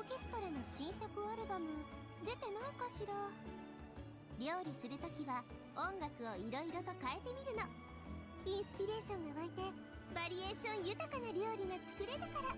ーケストラの新作アルバム出てないかしら。料理するときは音楽をいろいろと変えてみるの。インスピレーションが湧いてバリエーション豊かな料理が作れるから。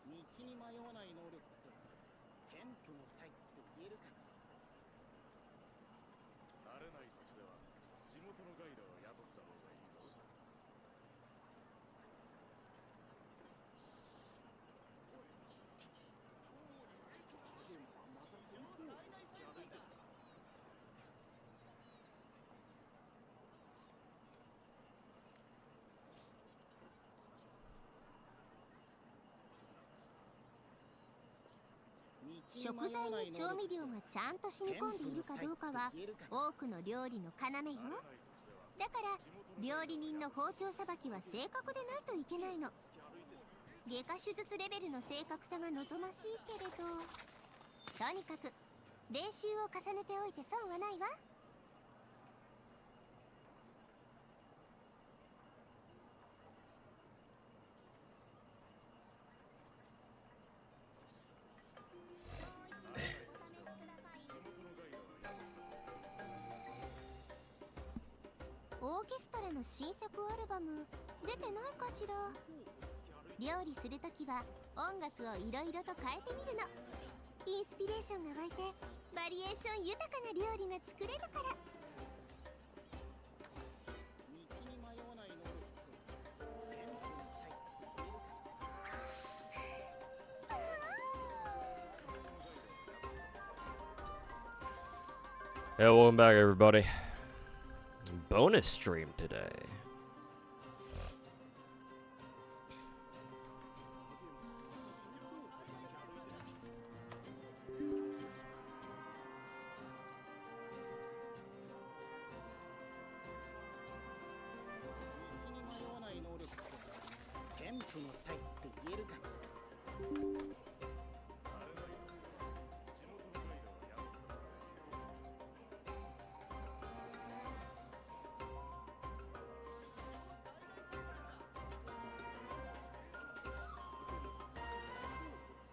道に迷わない能力って天賦の才って言えるかな。慣れない土地では地元のガイドを雇った方がいいぞ。でもまた天候を突き歩いてる。食材に調味料がちゃんと染み込んでいるかどうかは多くの料理の要よ。だから料理人の包丁さばきは正確でないといけないの。外科手術レベルの正確さが望ましいけれど、とにかく練習を重ねておいて損はないわ。オーケストラの新作アルバム出てないかしら。料理するときは音楽をいろいろと変えてみるの。インスピレーションが湧いてバリエーション豊かな料理が作れるから。道に迷わない能力って天賦の才って言えるかな。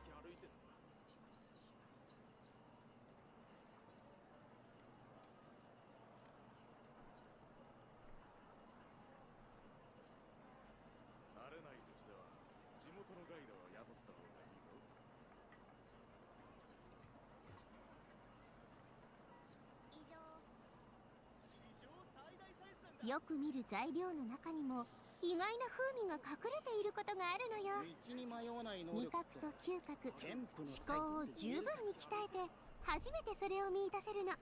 Hey, welcome back, everybody. Bonus stream today.よく見る材料の中にも意外な風味が隠れていることがあるのよ。味覚と嗅覚、思考を十分に鍛えて初めてそれを見出せるの。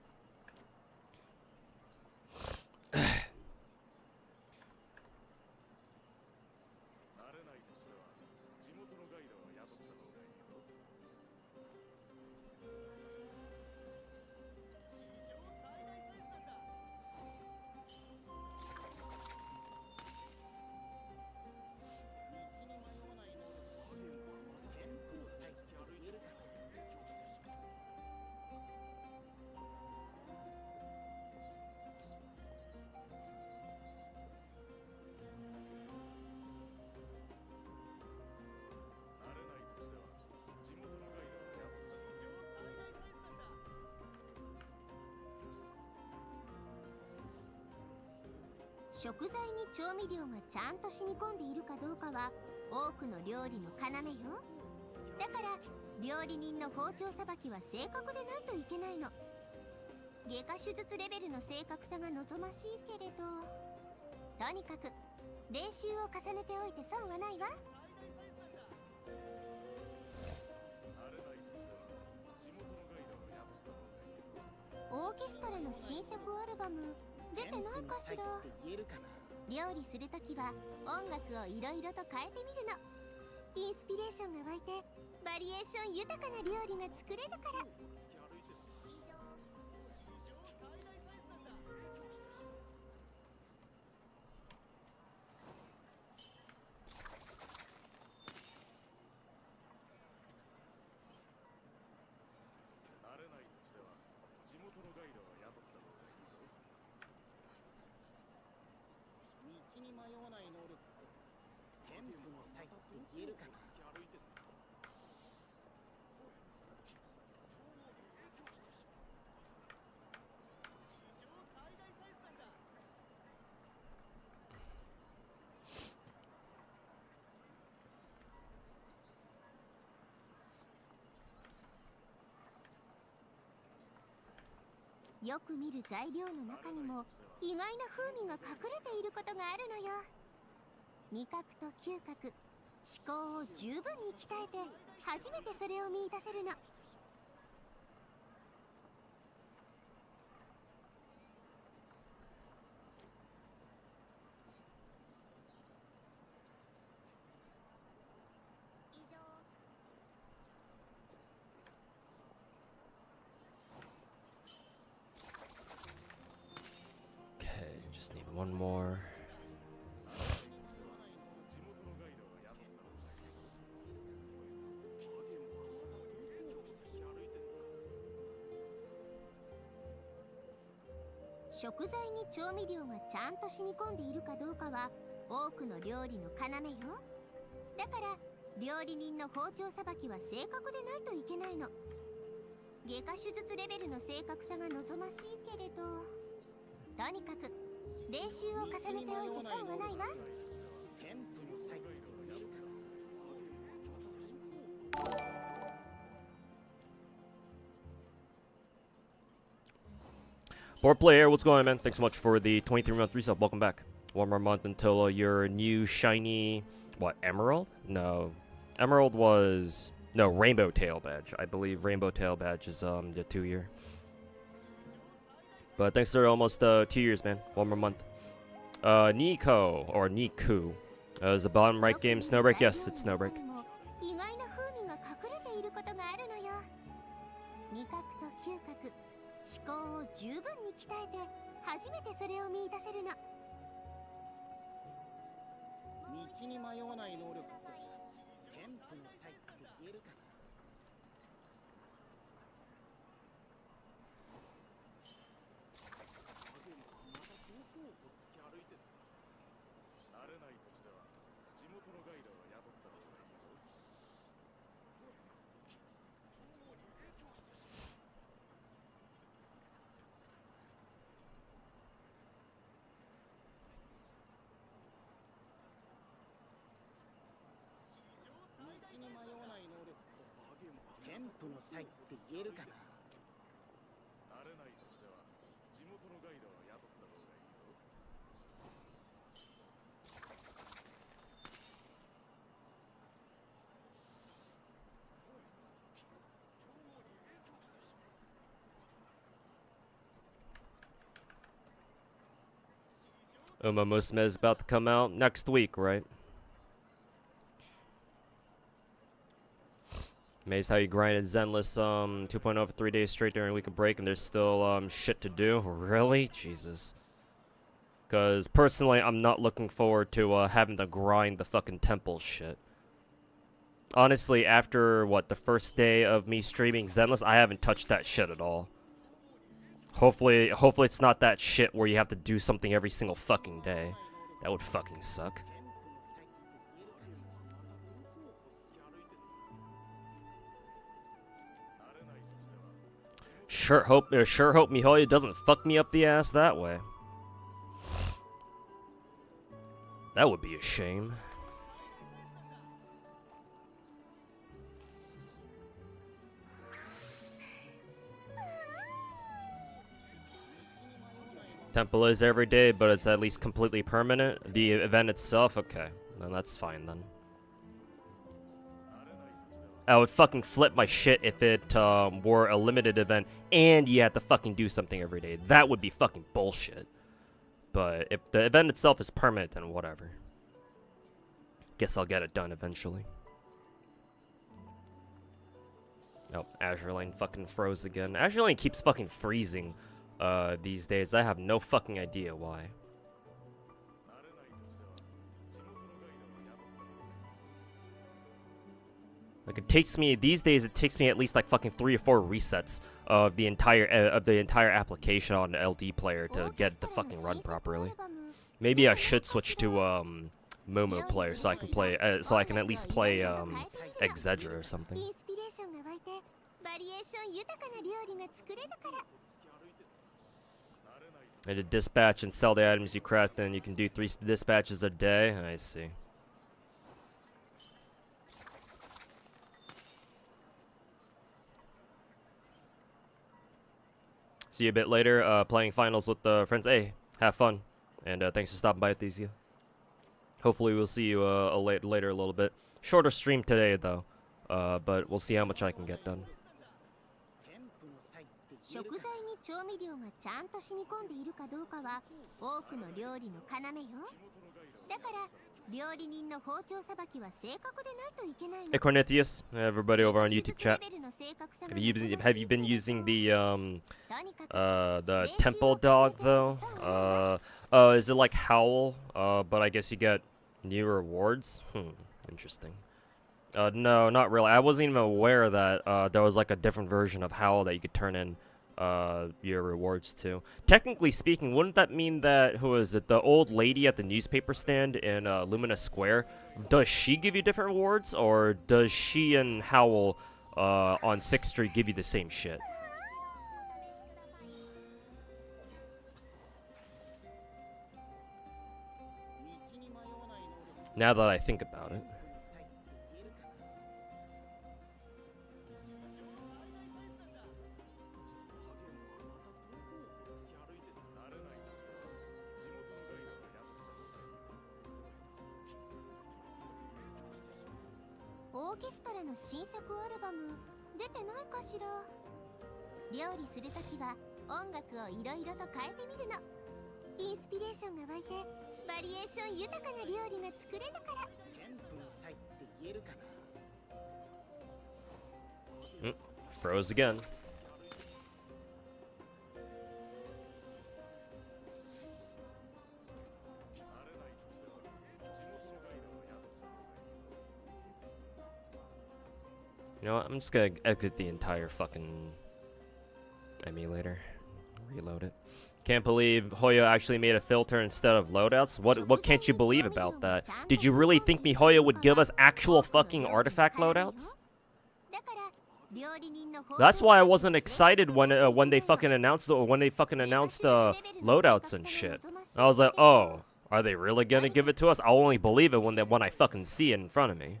食材に調味料がちゃんと染み込んでいるかどうかは多くの料理の要よ。だから料理人の包丁さばきは正確でないといけないの。外科手術レベルの正確さが望ましいけれど、とにかく練習を重ねておいて損はないわ。オーケストラの新作アルバム出てないかしら。料理するときは音楽をいろいろと変えてみるの。インスピレーションが湧いてバリエーション豊かな料理が作れるから。道に迷わない能力って天賦の才って言えるかな。よく見る材料の中にも意外な風味が隠れていることがあるのよ。味覚と嗅覚、思考を十分に鍛えて初めてそれを見出せるの。Okay, just need one more. 食材に調味料がちゃんと染み込んでいるかどうかは多くの料理の要よ。だから料理人の包丁さばきは正確でないといけないの。外科手術レベルの正確さが望ましいけれど、とにかく練習を重ねておいて損はないわ。天賦の才って言えるかな。Board player, what's going on, man? Thanks so much for the 23-month resub. Welcome back. One more month until your new shiny, what, emerald? No, emerald was, no, rainbow tail badge. I believe rainbow tail badge is the 2-year. But thanks for almost 2 years, man. One more month. Nico or Niku. Is the bottom right game Snowbreak? Yes, it's Snowbreak. 意外な風味が隠れていることがあるのよ。味覚と嗅覚、思考を十分に鍛えて初めてそれを見出せるの。道に迷わない能力って天賦の才って言えるかな。慣れない土地では地元のガイドを雇った方がいいよ。道に迷わない能力って天賦の才って言えるかな。慣れない土地では地元のガイドを雇った方がいいよ。Uma Musume is about to come out next week, right? Amazed how you grinded Zenless 2.0 for 3 days straight during a week of break and there's still shit to do. Really? Jesus. Because personally, I'm not looking forward to having to grind the fucking temple shit. Honestly, after what, the first day of me streaming Zenless, I haven't touched that shit at all. Hopefully it's not that shit where you have to do something every single fucking day. That would fucking suck. Sure hope Mihoyo doesn't fuck me up the ass that way. That would be a shame. Temple is every day, but it's at least completely permanent. The event itself, okay, then that's fine then. I would fucking flip my shit if it were a limited event and you had to fucking do something every day. That would be fucking bullshit. But if the event itself is permanent, then whatever. Guess I'll get it done eventually. Oh, Azure Lane fucking froze again. Azure Lane keeps fucking freezing these days. I have no fucking idea why. Like it takes me these days. It takes me at least like fucking 3 or 4 resets of the entire application on LD player to get it to fucking run properly. Maybe I should switch to Momo player so I can play so I can at least play Exedra or something. And to dispatch and sell the items you craft, then you can do 3 dispatches a day. I see. See you a bit later, playing finals with friends. Hey, have fun. And thanks for stopping by, Athesia. Hopefully we'll see you later a little bit. Shorter stream today, though. But we'll see how much I can get done. Hey Cornethius, everybody over on YouTube chat. Have you been using the temple dog though? Is it like Howl? But I guess you get new rewards. Interesting. No, not really. I wasn't even aware that there was like a different version of Howl that you could turn in your rewards to. Technically speaking, wouldn't that mean that, who is it, the old lady at the newspaper stand in Lumina Square, does she give you different rewards, or does she and Howl on 6th Street give you the same shit? Now that I think about it. Froze again. You know what? I'm just gonna exit the entire fucking emulator. Reload it. Can't believe Hoyo actually made a filter instead of loadouts. What can't you believe about that? Did you really think miHoYo would give us actual fucking artifact loadouts? That's why I wasn't excited when they fucking announced loadouts and shit. I was like, oh, are they really gonna give it to us? I'll only believe it when I fucking see it in front of me.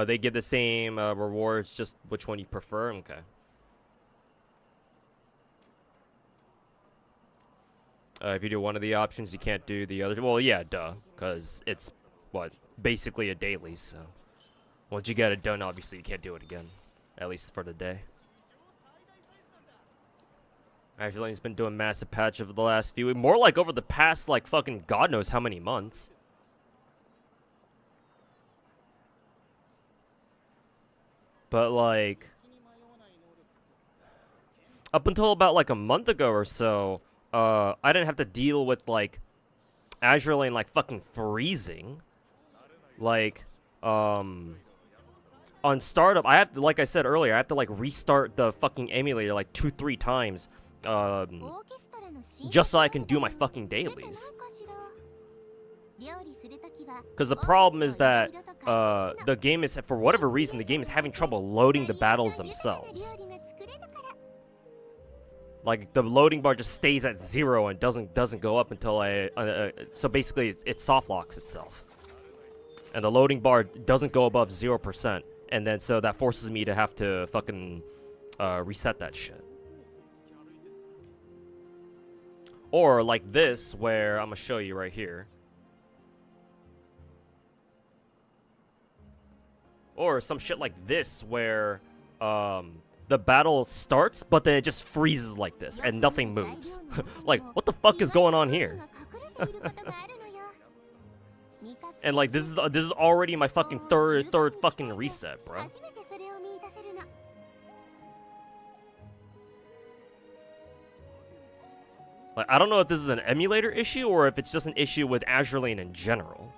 They give the same rewards, just which one you prefer? Okay. If you do one of the options, you can't do the other. Well, yeah, duh. Because it's, what, basically a daily, so. Once you get it done, obviously you can't do it again. At least for the day. Actually, he's been doing massive patch over the last few weeks. More like over the past, like, fucking God knows how many months. But, like, up until about, like, a month ago or so, I didn't have to deal with, like, Azure Lane, like, fucking freezing. Like, on startup, I have to, like I said earlier, I have to, like, restart the fucking emulator, like, 2-3 times, just so I can do my fucking dailies. Because the problem is that the game is, for whatever reason, the game is having trouble loading the battles themselves. Like the loading bar just stays at 0 and doesn't go up until so basically it soft locks itself, and the loading bar doesn't go above 0%, and then so that forces me to have to fucking reset that shit. Or like this, where I'm gonna show you right here. Or some shit like this, where the battle starts, but then it just freezes like this, and nothing moves. Like, what the fuck is going on here? And like, this is already my fucking third fucking reset, bro. Like, I don't know if this is an emulator issue or if it's just an issue with Azure Lane in general.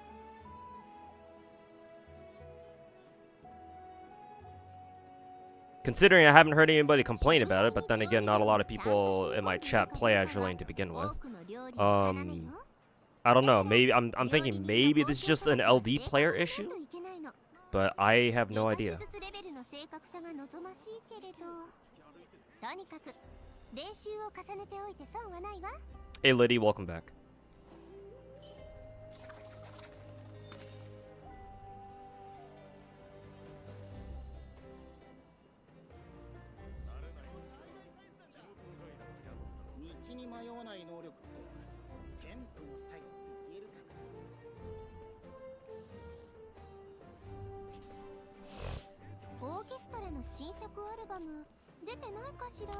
Considering I haven't heard anybody complain about it, but then again, not a lot of people in my chat play Azure Lane to begin with. I don't know. Maybe I'm thinking maybe this is just an LD player issue, but I have no idea. Hey Liddy, welcome back.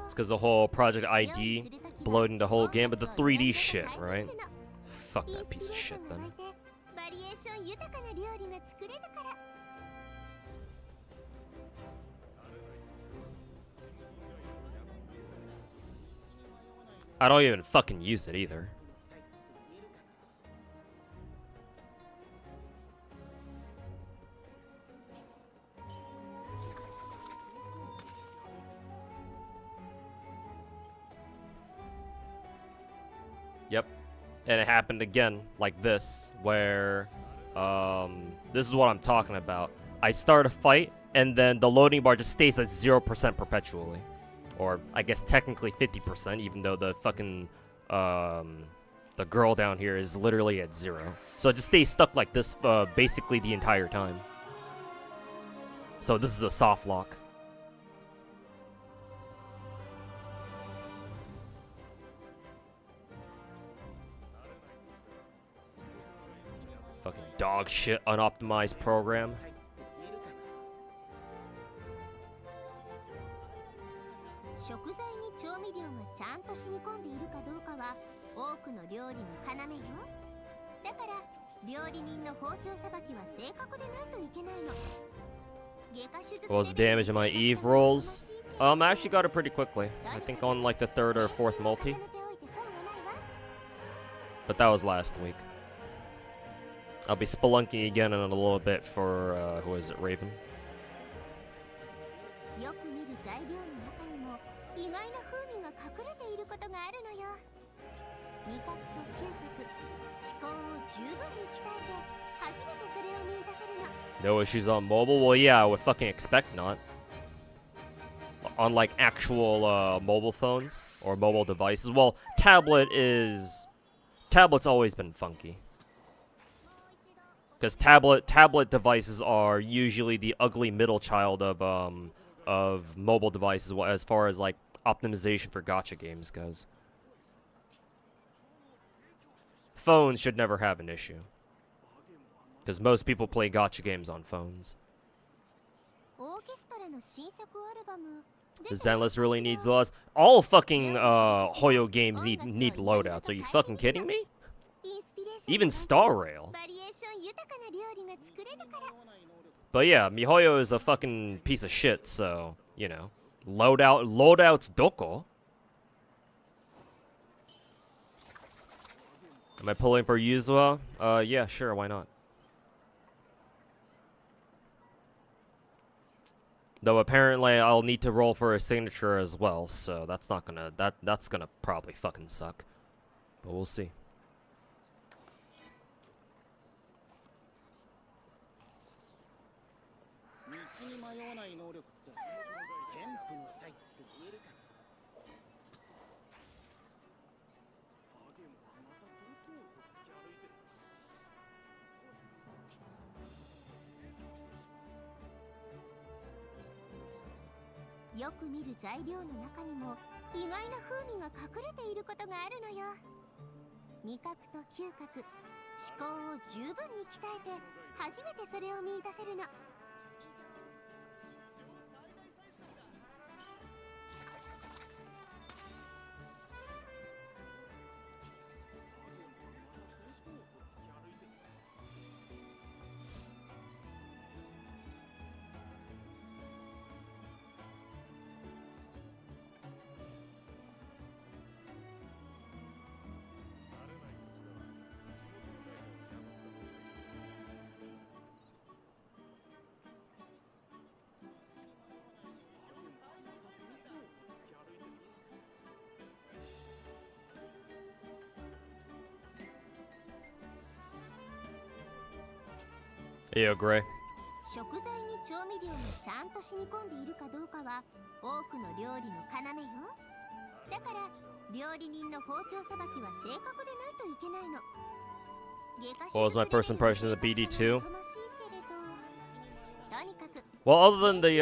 It's because the whole Project ID bloating the whole game, but the 3D shit, right? Fuck that piece of shit then. I don't even fucking use it either. Yep. And it happened again, like this, where, this is what I'm talking about. I start a fight, and then the loading bar just stays at 0% perpetually. Or, I guess technically 50%, even though the fucking, the girl down here is literally at 0. So it just stays stuck like this, basically the entire time. So this is a soft lock. Fucking dog shit, unoptimized program. What was the damage of my Eve rolls? I actually got it pretty quickly. I think on like the 3rd or 4th multi. But that was last week. I'll be spelunking again in a little bit for, who is it, Raven? No issues on mobile? Well, yeah, I would fucking expect not. On, like, actual, mobile phones or mobile devices. Well, tablet's always been funky. Because tablet devices are usually the ugly middle child of mobile devices as far as, like, optimization for gacha games goes. Phones should never have an issue. Because most people play gacha games on phones. The Zenless really needs loads. All fucking Hoyo games need loadouts. Are you fucking kidding me? Even Star Rail. But yeah, MiHoYo is a fucking piece of shit, so, you know. Loadouts doko? Am I pulling for Yuzuha? Yeah, sure, why not? Though apparently I'll need to roll for a signature as well, so that's not gonna, that's gonna probably fucking suck. But we'll see. 能力って天賦の才って言えるかな。影もまたどこをとっつき歩いてる。よく見る材料の中にも意外な風味が隠れていることがあるのよ。味覚と嗅覚、思考を十分に鍛えて初めてそれを見出せるの。Yo, Gray. 食材に調味料がちゃんと染み込んでいるかどうかは多くの料理の要よ。だから料理人の包丁さばきは正確でないといけないの。 What was my first impression of the BD2? とにかく Well, other than the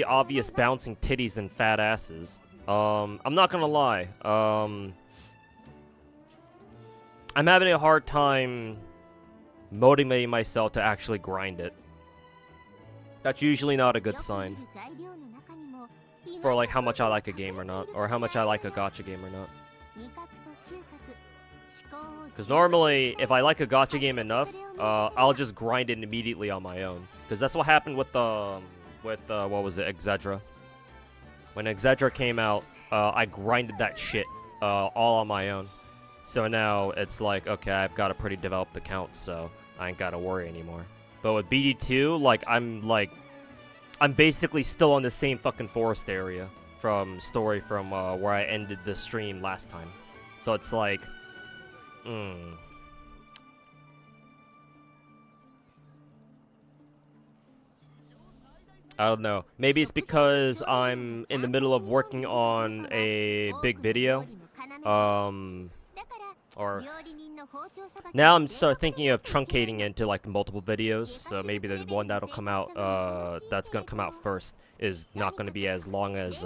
obvious bouncing titties and fat asses, I'm not gonna lie. I'm having a hard time motivating myself to actually grind it. That's usually not a good sign for like how much I like a game or not, or how much I like a gacha game or not. Because normally, if I like a gacha game enough, I'll just grind it immediately on my own. Because that's what happened with what was it, Exedra. When Exedra came out, I grinded that shit all on my own. So now it's like, okay, I've got a pretty developed account, so I ain't gotta worry anymore. But with BD2, I'm basically still on the same fucking forest area from where I ended the stream last time. So it's like, I don't know. Maybe it's because I'm in the middle of working on a big video. Or now I'm thinking of truncating into like multiple videos. So maybe the one that'll come out, that's gonna come out first, is not gonna be as long as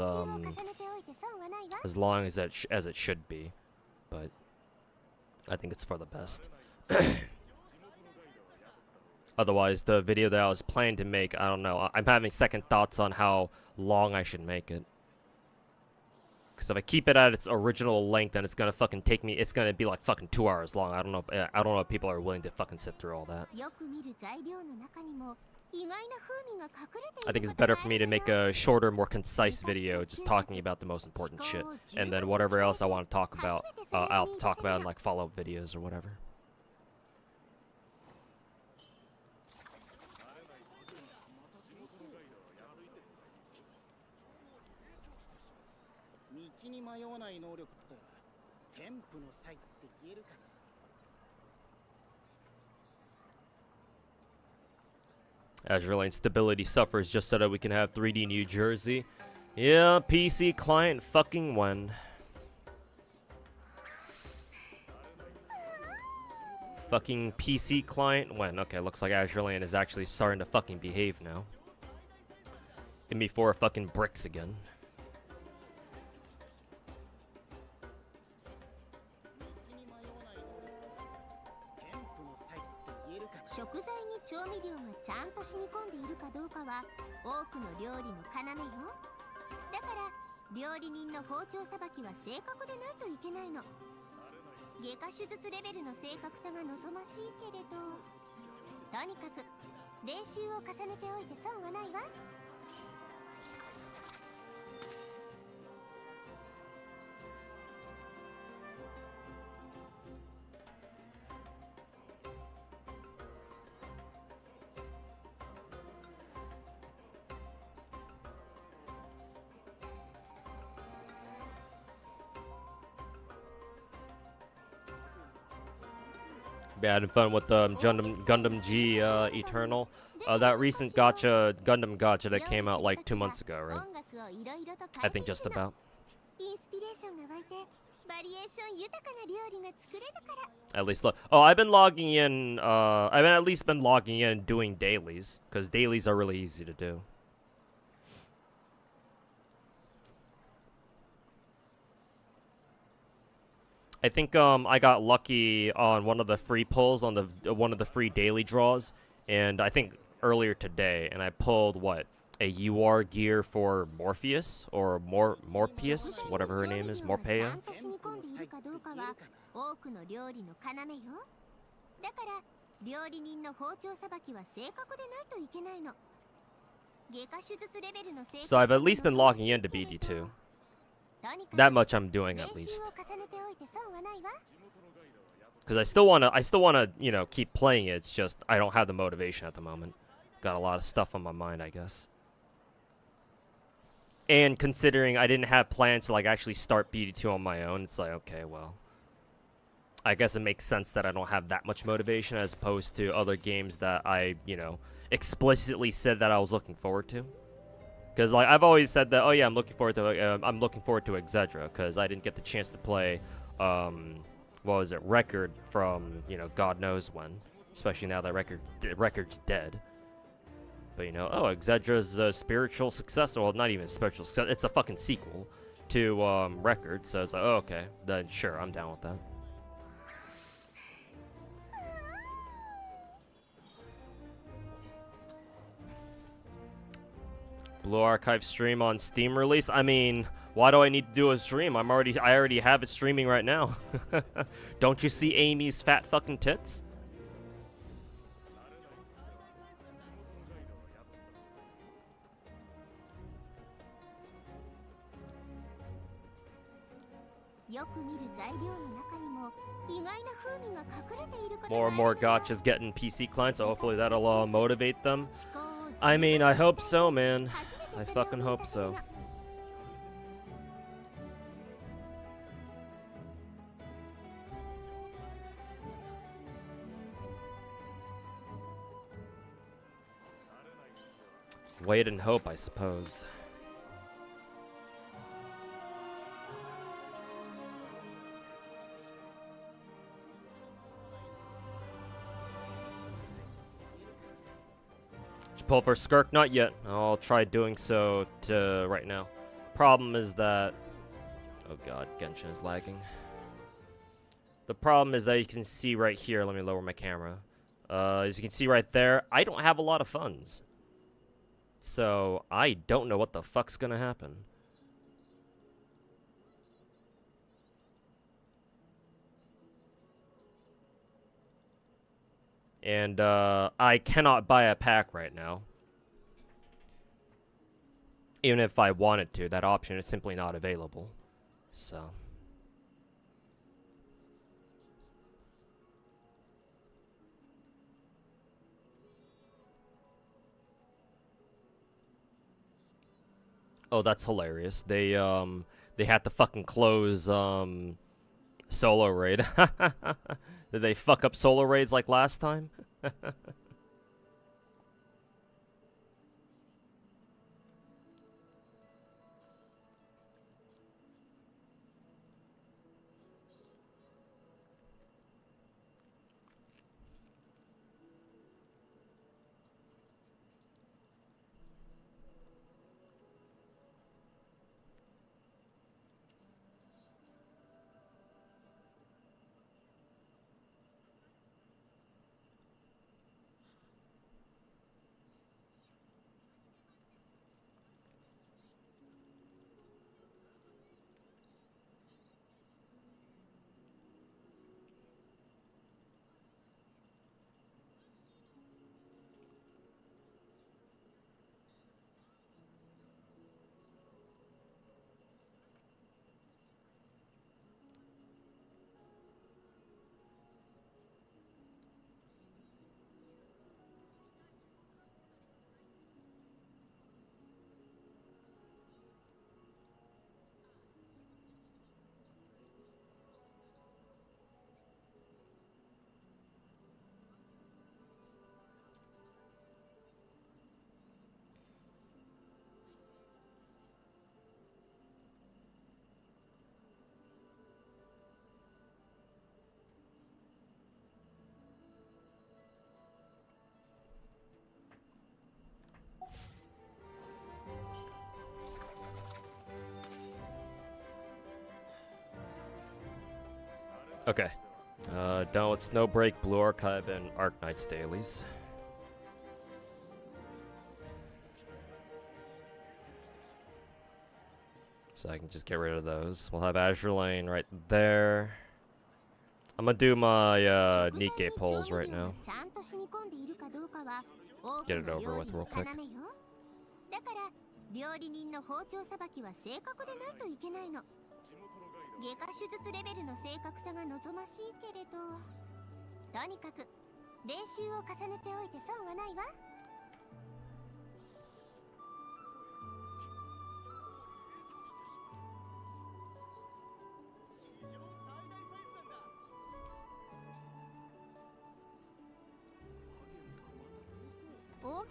it should be. But I think it's for the best. Otherwise, the video that I was planning to make, I don't know. I'm having second thoughts on how long I should make it. Because if I keep it at its original length, then it's gonna fucking take me. It's gonna be like fucking 2 hours long. I don't know if people are willing to fucking sit through all that. I think it's better for me to make a shorter, more concise video, just talking about the most important shit, and then whatever else I want to talk about, I'll talk about in like follow-up videos or whatever. 道に迷わない能力って天賦の才って言えるかな。 Azure Lane stability suffers just so that we can have 3D New Jersey. Yeah, PC client fucking when. Fucking PC client when. Okay, looks like Azure Lane is actually starting to fucking behave now. Hit me for fucking bricks again. Yeah, having fun with Gundam G Eternal. That recent gacha Gundam gacha that came out like 2 months ago, right? I think just about. インスピレーションが湧いてバリエーション豊かな料理が作れるから。 At least look. Oh, I've been logging in. I've at least been logging in and doing dailies because dailies are really easy to do. I think I got lucky on one of the free pulls on the one of the free daily draws, and I think earlier today, and I pulled what, a UR gear for Morpheus or Morpheus, whatever her name is, Morpea. 多くの料理の要よ。だから料理人の包丁さばきは正確でないといけないの。外科手術レベルの正確 So I've at least been logging into BD2. That much I'm doing at least. Because I still wanna, you know, keep playing it. It's just I don't have the motivation at the moment. Got a lot of stuff on my mind, I guess. And considering I didn't have plans to like actually start BD2 on my own, it's like, okay, well, I guess it makes sense that I don't have that much motivation as opposed to other games that I, you know, explicitly said that I was looking forward to. Because like I've always said that, oh yeah, I'm looking forward to Exedra because I didn't get the chance to play, what was it, Record from, you know, God knows when, especially now that Record's dead. But you know, oh, Exedra's a spiritual successor. Well, not even a spiritual successor. It's a fucking sequel to Record. So it's like, oh, okay, then sure, I'm down with that. Blue Archive stream on Steam release. I mean, why do I need to do a stream? I already have it streaming right now. Don't you see Amy's fat fucking tits? More and more gachas getting PC clients, so hopefully that'll motivate them. I mean, I hope so, man. I fucking hope so. Wait and hope, I suppose. Pull for Skirk? Not yet. I'll try doing so right now. Problem is that... Oh god, Genshin is lagging. The problem is that you can see right here. Let me lower my camera. As you can see right there, I don't have a lot of funds. So, I don't know what the fuck's gonna happen. And, I cannot buy a pack right now. Even if I wanted to, that option is simply not available. So. Oh, that's hilarious. They had to fucking close, solo raid. Did they fuck up solo raids like last time? Okay. Done with Snowbreak, Blue Archive, and Arknights dailies. So I can just get rid of those. We'll have Azure Lane right there. I'm gonna do my Nikkei polls right now. Get it over with real quick. だから料理人の包丁さばきは正確でないといけないの。外科手術レベルの正確さが望ましいけれど、とにかく練習を重ねておいて損はないわ。お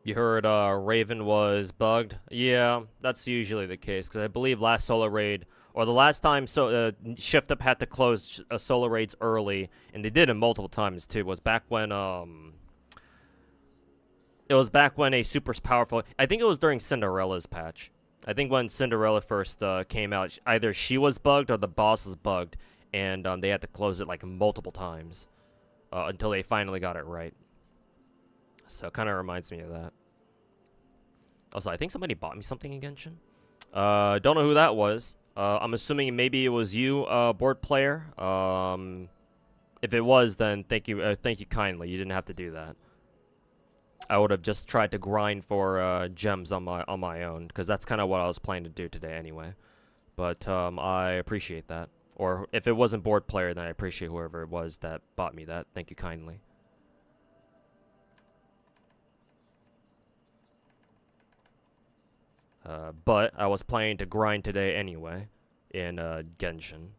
You heard Raven was bugged? Yeah, that's usually the case, because I believe last solo raid, or the last time Shift Up had to close solo raids early, and they did it multiple times too, was back when it was back when a super powerful, I think it was during Cinderella's patch. I think when Cinderella first came out, either she was bugged or the boss was bugged, and they had to close it like multiple times until they finally got it right. So it kind of reminds me of that. Also, I think somebody bought me something in Genshin. Don't know who that was. I'm assuming maybe it was you, board player. If it was, then thank you kindly. You didn't have to do that. I would have just tried to grind for gems on my own, because that's kind of what I was planning to do today anyway. But I appreciate that. Or if it wasn't board player, then I appreciate whoever it was that bought me that. Thank you kindly. But I was planning to grind today anyway in Genshin.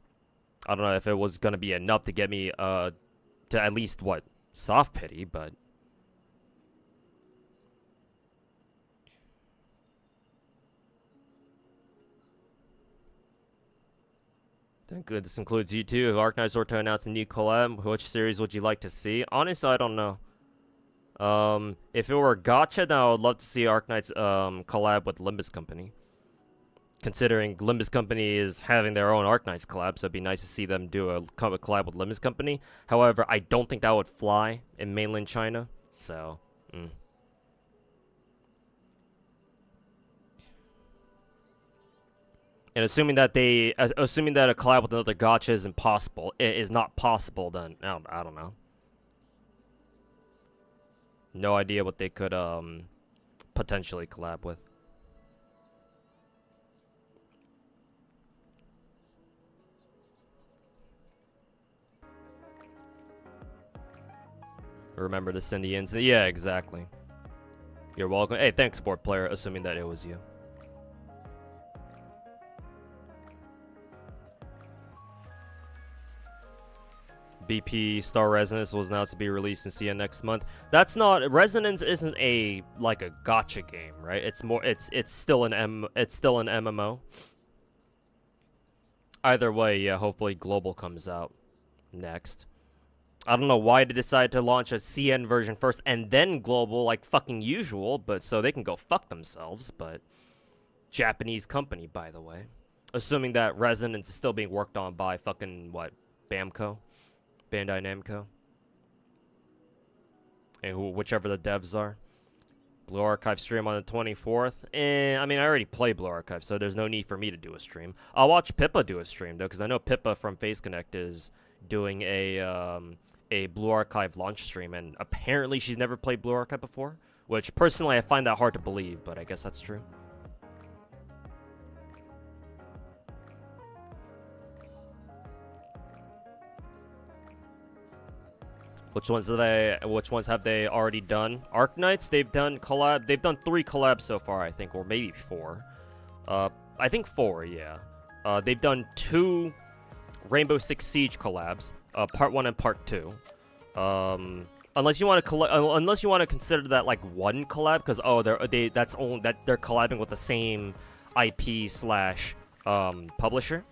I don't know if it was gonna be enough to get me to at least what, soft pity, but good. This includes you too. If Arknights were to announce a new collab, which series would you like to see? Honestly, I don't know. If it were GACHA, then I would love to see Arknights collab with Limbus Company. Considering Limbus Company is having their own Arknights collab, so it'd be nice to see them do a collab with Limbus Company. However, I don't think that would fly in mainland China, so And assuming that a collab with another gacha is impossible, it is not possible, then I don't know. No idea what they could potentially collab with. Remember to send the ins. Yeah, exactly. You're welcome. Hey, thanks, board player, assuming that it was you. BP Star Resonance was announced to be released in CN next month. That's not, Resonance isn't a like a gacha game, right? It's more, it's still an MMO. Either way, yeah, hopefully Global comes out next. I don't know why they decided to launch a CN version first and then Global like fucking usual, but so they can go fuck themselves, but Japanese company, by the way. Assuming that Resonance is still being worked on by fucking what, Bamco? Bandai Namco, and whichever the devs are. Blue Archive stream on the 24th. I mean, I already play Blue Archive, so there's no need for me to do a stream. I'll watch Pippa do a stream though, because I know Pippa from Face Connect is doing a Blue Archive launch stream, and apparently she's never played Blue Archive before, which personally I find that hard to believe, but I guess that's true. Which ones have they already done? Arknights, they've done 3 collabs so far, I think, or maybe 4. I think 4, yeah. They've done 2 Rainbow Six Siege collabs, part 1 and part 2. Unless you want to consider that like one collab, because they're collabing with the same IP / publisher.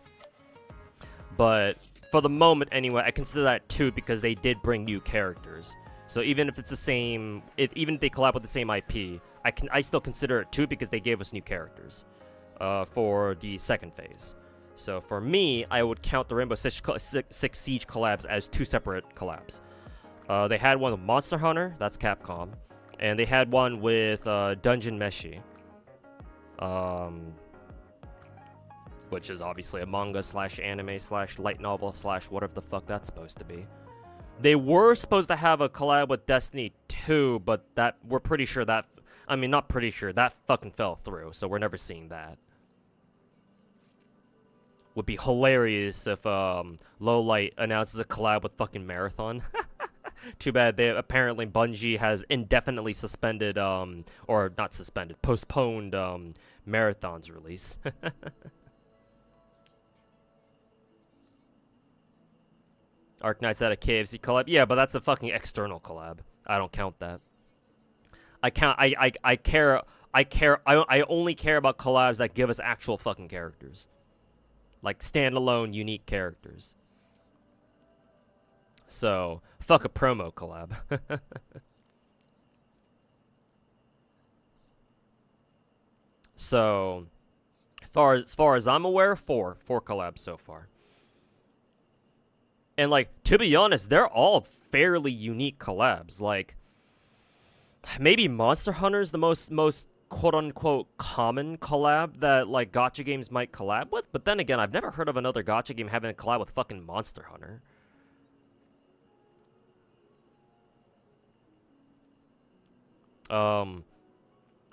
But for the moment, anyway, I consider that 2 because they did bring new characters. So even if it's the same, even if they collab with the same IP, I still consider it 2 because they gave us new characters for the second phase. So for me, I would count the Rainbow Six Siege collabs as 2 separate collabs. They had one with Monster Hunter, that's Capcom, and they had one with Dungeon Meshi, which is obviously a manga / anime / light novel / whatever the fuck that's supposed to be. They were supposed to have a collab with Destiny 2, but we're pretty sure that, I mean, not pretty sure, that fucking fell through, so we're never seeing that. Would be hilarious if Lowlight announces a collab with fucking Marathon. Too bad apparently Bungie has indefinitely suspended, or not suspended, postponed Marathon's release. Arknights had a KFC collab. Yeah, but that's a fucking external collab. I don't count that. I only care about collabs that give us actual fucking characters. Like standalone, unique characters. So, fuck a promo collab. So, as far as I'm aware, 4 collabs so far. And, like, to be honest, they're all fairly unique collabs. Like, maybe Monster Hunter's the most quote-unquote common collab that, like, gacha games might collab with. But then again, I've never heard of another gacha game having a collab with fucking Monster Hunter.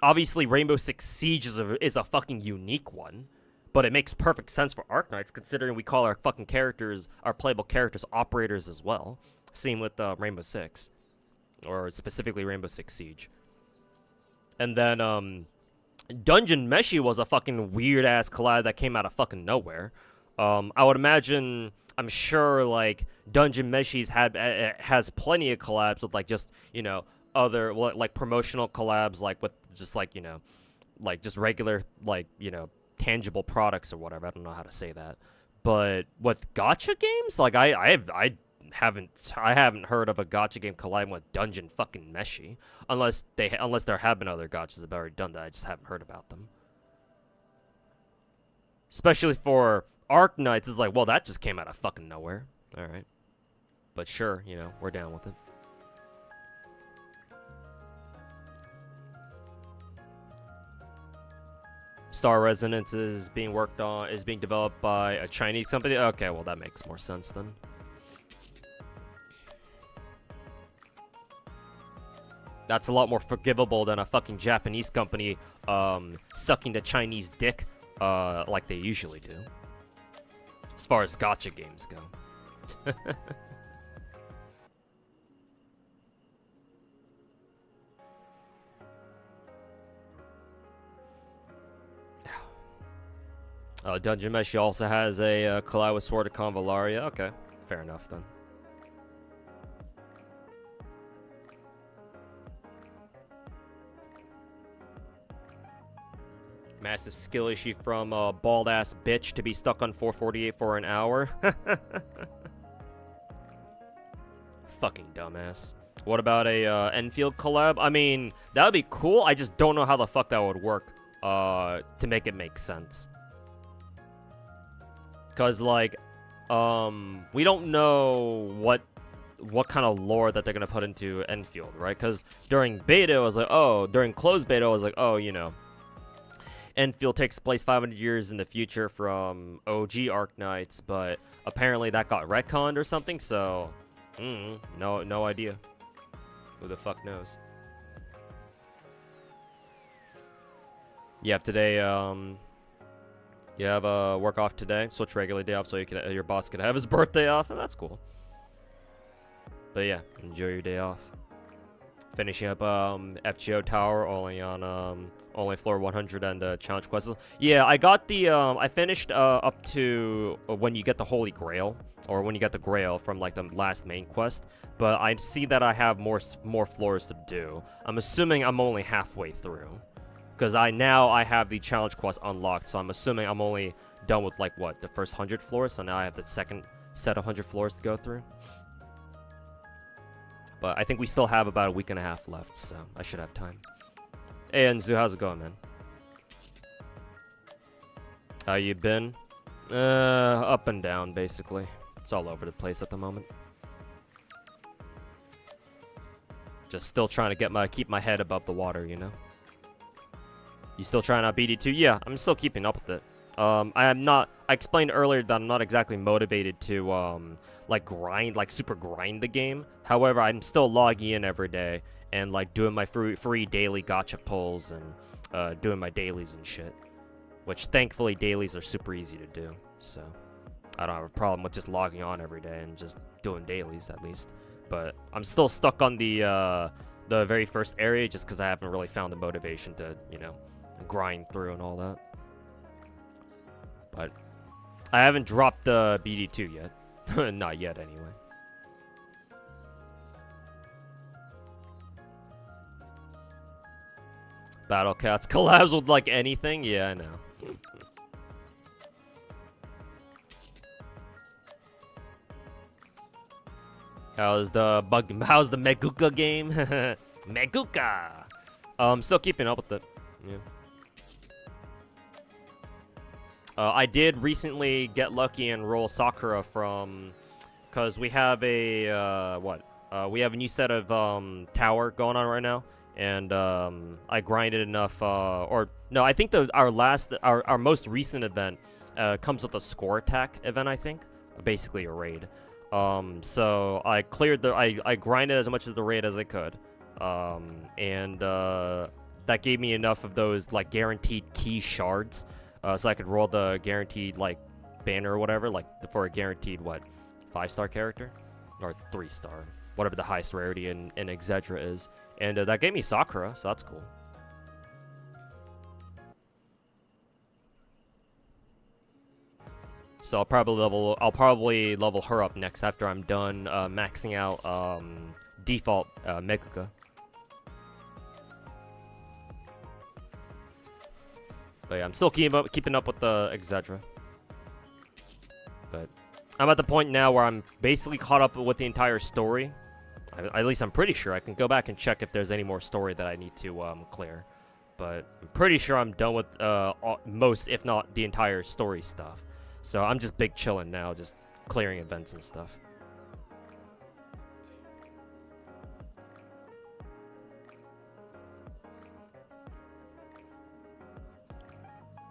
Obviously, Rainbow Six Siege is a fucking unique one. But it makes perfect sense for Arknights, considering we call our fucking characters, our playable characters, operators as well. Same with Rainbow Six. Or specifically Rainbow Six Siege. And then, Dungeon Meshi was a fucking weird-ass collab that came out of fucking nowhere. I would imagine, I'm sure, like, Dungeon Meshi's has plenty of collabs with, like, just, you know, other, like, promotional collabs, like, with just, like, you know, like, just regular, like, you know, tangible products or whatever. I don't know how to say that, but with gacha games, like I haven't heard of a gacha game collabing with Dungeon fucking Meshi, unless there have been other gachas that have already done that. I just haven't heard about them. Especially for Arknights, it's like, well, that just came out of fucking nowhere. All right, but sure, you know, we're down with it. Star Resonance is being developed by a Chinese company. Okay, well that makes more sense then. That's a lot more forgivable than a fucking Japanese company sucking the Chinese dick like they usually do. As far as gacha games go. Dungeon Meshi also has a collab with Sword of Convalaria. Okay, fair enough then. Massive skill issue from a bald-ass bitch to be stuck on 448 for an hour. Fucking dumbass. What about a Enfield collab? I mean, that would be cool. I just don't know how the fuck that would work to make it make sense. Because, like, we don't know what kind of lore that they're going to put into Enfield, right? Because during beta, I was like, oh, during closed beta, I was like, oh, you know, Enfield takes place 500 years in the future from OG Arknights, but apparently that got retconned or something, so, no idea. Who the fuck knows? You have today, you have a work off today, switch regular day off so you can, your boss can have his birthday off, and that's cool. But yeah, enjoy your day off. Finishing up FGO Tower only on only floor 100 and challenge quests. Yeah, I got the I finished up to when you get the Holy Grail, or when you get the Grail from like the last main quest. But I see that I have more floors to do. I'm assuming I'm only halfway through. Because I have the challenge quest unlocked, so I'm assuming I'm only done with like what, the first 100 floors, so now I have the second set of 100 floors to go through. But I think we still have about a week and a half left, so I should have time. Hey Enzu, how's it going, man? How you been? Up and down, basically. It's all over the place at the moment. Just still trying to keep my head above the water, you know? You still trying out BD2? Yeah, I'm still keeping up with it. I explained earlier that I'm not exactly motivated to, like super grind the game. However, I'm still logging in every day and, like, doing my free daily gacha pulls and, doing my dailies and shit. Which, thankfully, dailies are super easy to do. So, I don't have a problem with just logging on every day and just doing dailies, at least. But I'm still stuck on the very first area just because I haven't really found the motivation to, you know, grind through and all that. But I haven't dropped the BD2 yet. Not yet, anyway. Battle Cats collabs with like anything? Yeah, I know. How's the Meguka game? Meguka! Still keeping up with it. Yeah. I did recently get lucky and roll Sakura from, cause we have a we have a new set of tower going on right now, and I grinded enough. Or no, I think our most recent event comes with a score attack event. I think, basically a raid. So I cleared I grinded as much of the raid as I could, and that gave me enough of those like guaranteed key shards. So I could roll the guaranteed, like, banner or whatever, like, for a guaranteed, 5-star character? Or 3-star. Whatever the highest rarity in Exedra is. And that gave me Sakura, so that's cool. So I'll probably level her up next after I'm done maxing out default Meguka. But yeah, I'm still keeping up with the Exedra. But I'm at the point now where I'm basically caught up with the entire story. At least I'm pretty sure. I can go back and check if there's any more story that I need to clear. But I'm pretty sure I'm done with most, if not the entire story stuff. So I'm just big chilling now, just clearing events and stuff.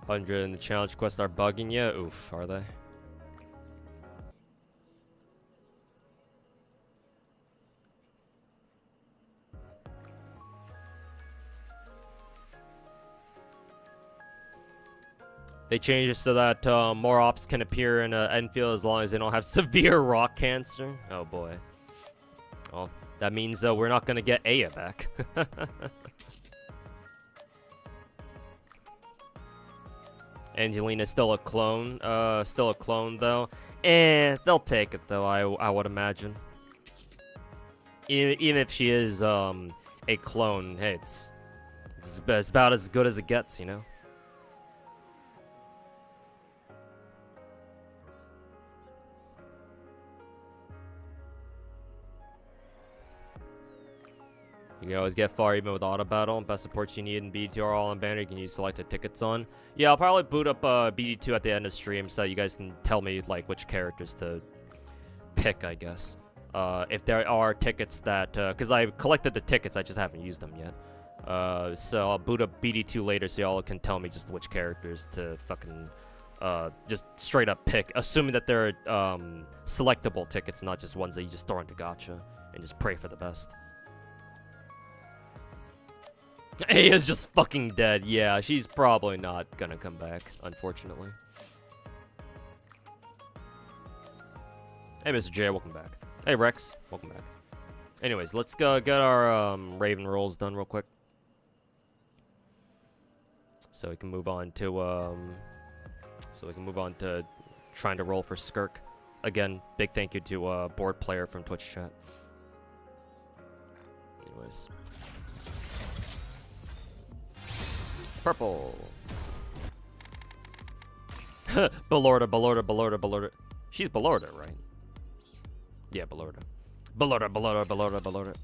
$100 and the challenge quests are bugging you? Oof, are they? They changed it so that more ops can appear in Enfield as long as they don't have severe rock cancer. Oh boy. Well, that means we're not gonna get Aya back. Angelina's still a clone. Though. They'll take it though. I would imagine. Even if she is a clone, hey, it's about as good as it gets, you know. You can always get far even with auto battle. Best supports you need in BD2 are all on banner. You can use selected tickets on. Yeah, I'll probably boot up BD2 at the end of stream so you guys can tell me like which characters to pick, I guess. If there are tickets that, because I collected the tickets, I just haven't used them yet. So I'll boot up BD2 later so y'all can tell me just which characters to fucking just straight up pick, assuming that they're selectable tickets, not just ones that you just throw into gacha and just pray for the best. Aya's just fucking dead. Yeah, she's probably not gonna come back, unfortunately. Hey, Mr. J, welcome back. Hey, Rex, welcome back. Anyways, let's go get our Raven rolls done real quick, so we can move on to trying to roll for Skirk. Again, big thank you to board player from Twitch chat. Anyways. Purple. Belorda. She's Belorda, right? Yeah, Belorda. Belorda.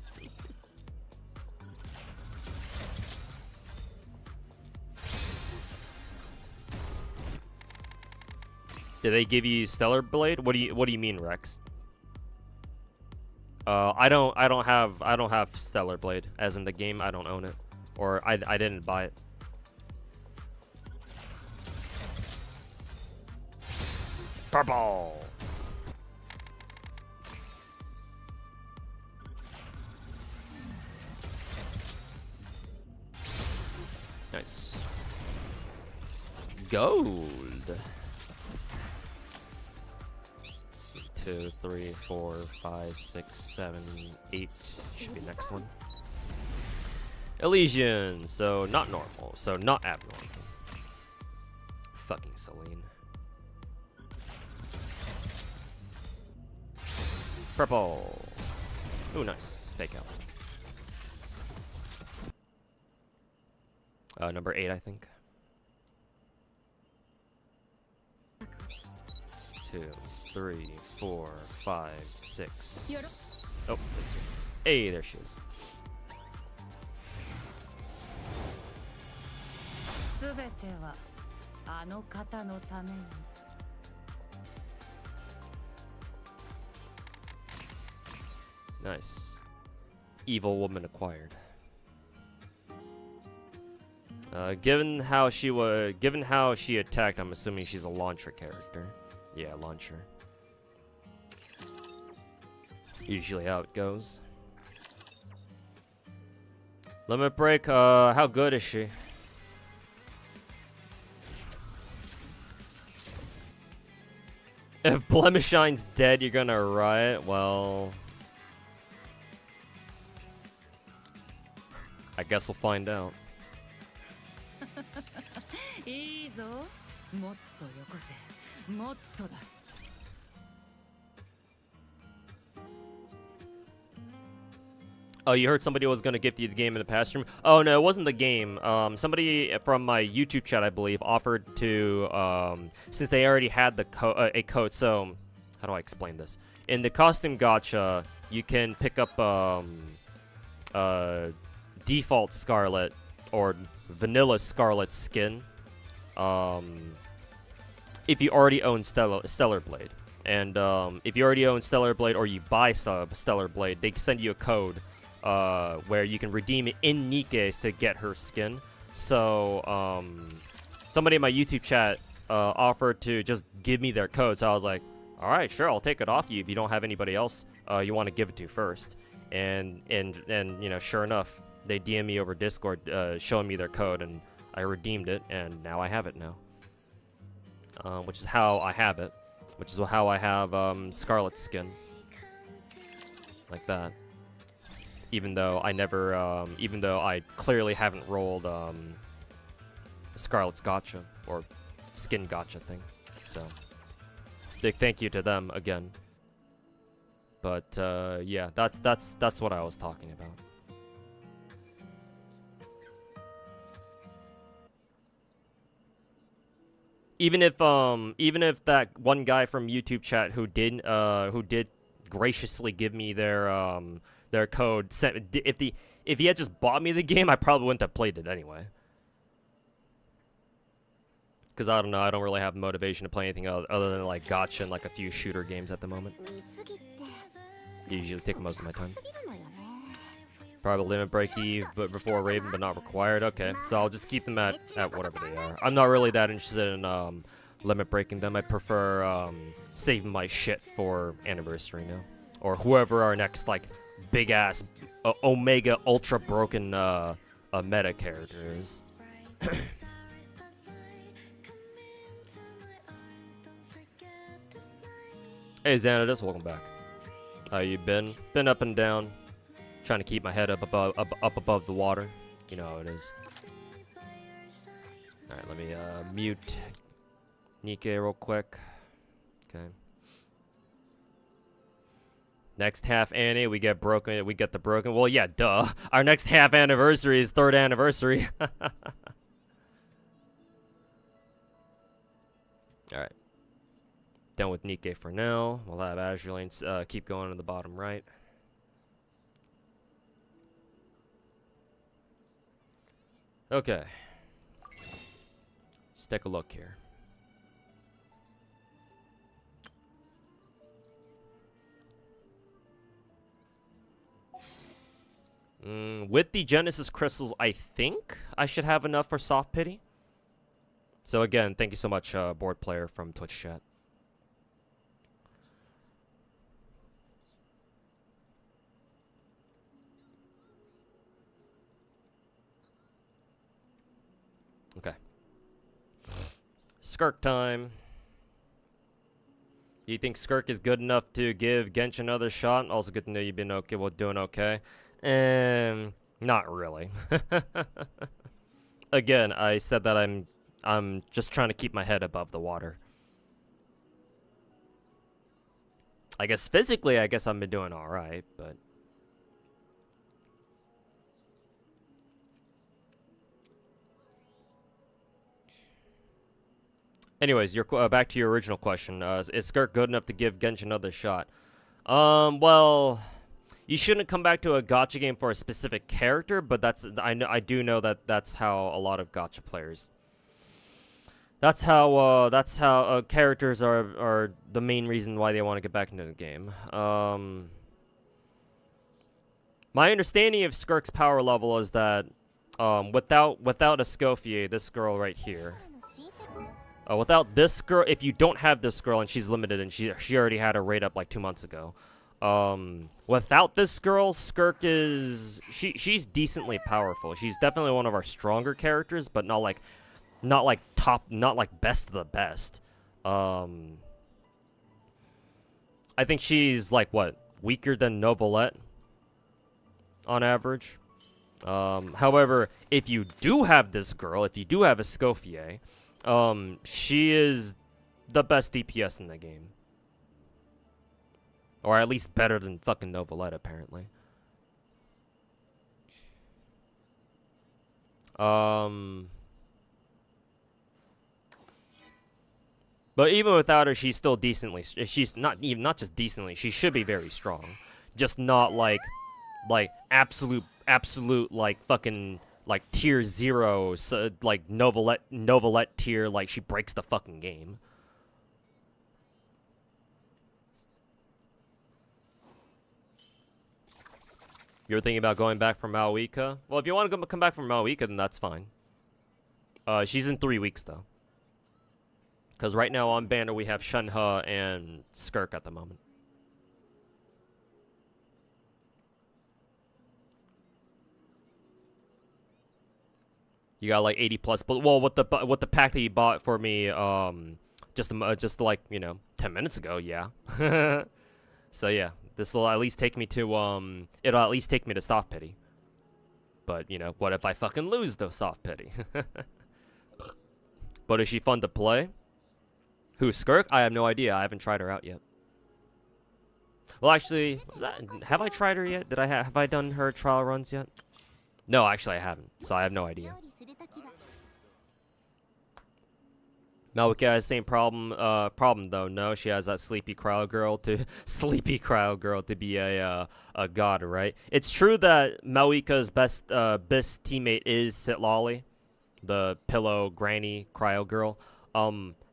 Did they give you Stellar Blade? What do you mean, Rex? I don't have Stellar Blade as in the game. I don't own it, or I didn't buy it. Purple. Nice. Gold. 2, 3, 4, 5, 6, 7, 8. Should be next one. Elysian. So not normal. So not abnormal. Fucking Celine. Purple. Ooh, nice. Fake out. Number 8, I think. 2, 3, 4, 5, 6. Oh, that's her. Hey, there she is. Nice. Evil woman acquired. Given how she attacked, I'm assuming she's a launcher character. Yeah, launcher. Usually how it goes. Limit break, how good is she? If Blemishine's dead, you're gonna riot? Well, I guess we'll find out. Oh, you heard somebody was gonna gift you the game in the past stream? Oh no, it wasn't the game. Somebody from my YouTube chat, I believe, offered to, since they already had the a code. So, how do I explain this? In the costume gacha, you can pick up default Scarlet or vanilla Scarlet skin, if you already own Stellar Blade. And if you already own Stellar Blade or you buy Stellar Blade, they send you a code where you can redeem it in Nike's to get her skin. So somebody in my YouTube chat offered to just give me their code. So I was like, all right, sure, I'll take it off you if you don't have anybody else you want to give it to first. And you know, sure enough, they DM me over Discord showing me their code, and I redeemed it, and now I have it now. Which is how I have it. Which is how I have Scarlet skin. Like that. Even though I never, even though I clearly haven't rolled Scarlet's gacha or skin gacha thing. So, big thank you to them again. But yeah, that's what I was talking about. Even if that one guy from YouTube chat who did graciously give me their code, if he had just bought me the game, I probably wouldn't have played it anyway. Because I don't know, I don't really have motivation to play anything other than like gacha and like a few shooter games at the moment. Usually take most of my time. Probably limit break Eve, but before Raven, but not required. Okay, so I'll just keep them at whatever they are. I'm not really that interested in limit breaking them. I prefer saving my shit for anniversary now, or whoever our next like big ass Omega Ultra broken meta character is. Hey Xanadus, welcome back. How you been? Been up and down. Trying to keep my head up above the water. You know how it is. Alright, let me mute Nike real quick. Okay. Next half Annie, we get broken. We get the broken. Well, yeah, duh. Our next half anniversary is 3rd anniversary. Alright. Done with Nikke for now. We'll have Azure Lanes keep going to the bottom right. Okay. Let's take a look here. With the Genesis Crystals, I think I should have enough for Soft Pity. So again, thank you so much, board player from Twitch chat. Okay. Skirk time. You think Skirk is good enough to give Genshin another shot? Also good to know you've been okay, well, doing okay. Not really. Again, I said that I'm just trying to keep my head above the water. I guess physically, I guess I've been doing all right, but anyways, back to your original question. Is Skirk good enough to give Genshin another shot? Well, you shouldn't come back to a gacha game for a specific character, but I do know that that's how a lot of gacha players. That's how characters are the main reason why they want to get back into the game. My understanding of Skirk's power level is that without a Scofier, this girl right here. Without this girl, if you don't have this girl and she's limited and she already had her rate up like 2 months ago. Without this girl, Skirk is she's decently powerful. She's definitely one of our stronger characters, but not like best of the best. I think she's like what, weaker than Novelette on average. However, if you do have this girl, if you do have a Scofier, she is the best DPS in the game. Or at least better than fucking Novelette, apparently. But even without her, she's still decently. She's not just decently. She should be very strong, just not like absolute like fucking like tier 0, so, like Novelette tier. Like she breaks the fucking game. You're thinking about going back from Maoika? Well, if you want to come back from Maoika, then that's fine. She's in 3 weeks, though. Because right now on banner, we have Shenhe and Skirk at the moment. You got like 80 plus, but well, with the pack that you bought for me, just like, you know, 10 minutes ago, yeah. So yeah. This will at least take me to, it'll at least take me to Soft Pity. But, you know, what if I fucking lose the Soft Pity? But is she fun to play? Who's Skirk? I have no idea. I haven't tried her out yet. Well, actually, have I tried her yet? Have I done her trial runs yet? No, actually I haven't. So I have no idea. Maoika has the same problem though. No, she has that sleepy cryo girl to be a god, right? It's true that Maoika's best teammate is Sitlolly, the pillow granny cryo girl.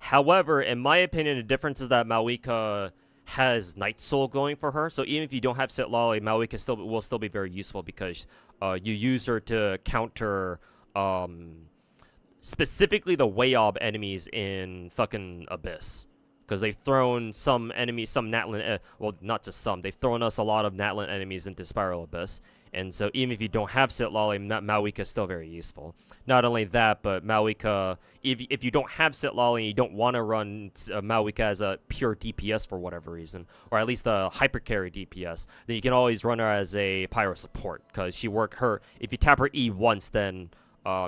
However, in my opinion, the difference is that Maoika has Night Soul going for her. So even if you don't have Sitlolly, Maoika will still be very useful because you use her to counter specifically the Wayob enemies in fucking Abyss. Because they've thrown some enemies, some Natlin, well, not just some, they've thrown us a lot of Natlin enemies into Spiral Abyss. And so even if you don't have Sitlolly, Maoika is still very useful. Not only that, but Maoika, if you don't have Sitlolly and you don't want to run Maoika as a pure DPS for whatever reason, or at least a hyper carry DPS, then you can always run her as a pyro support. Because if you tap her E once, then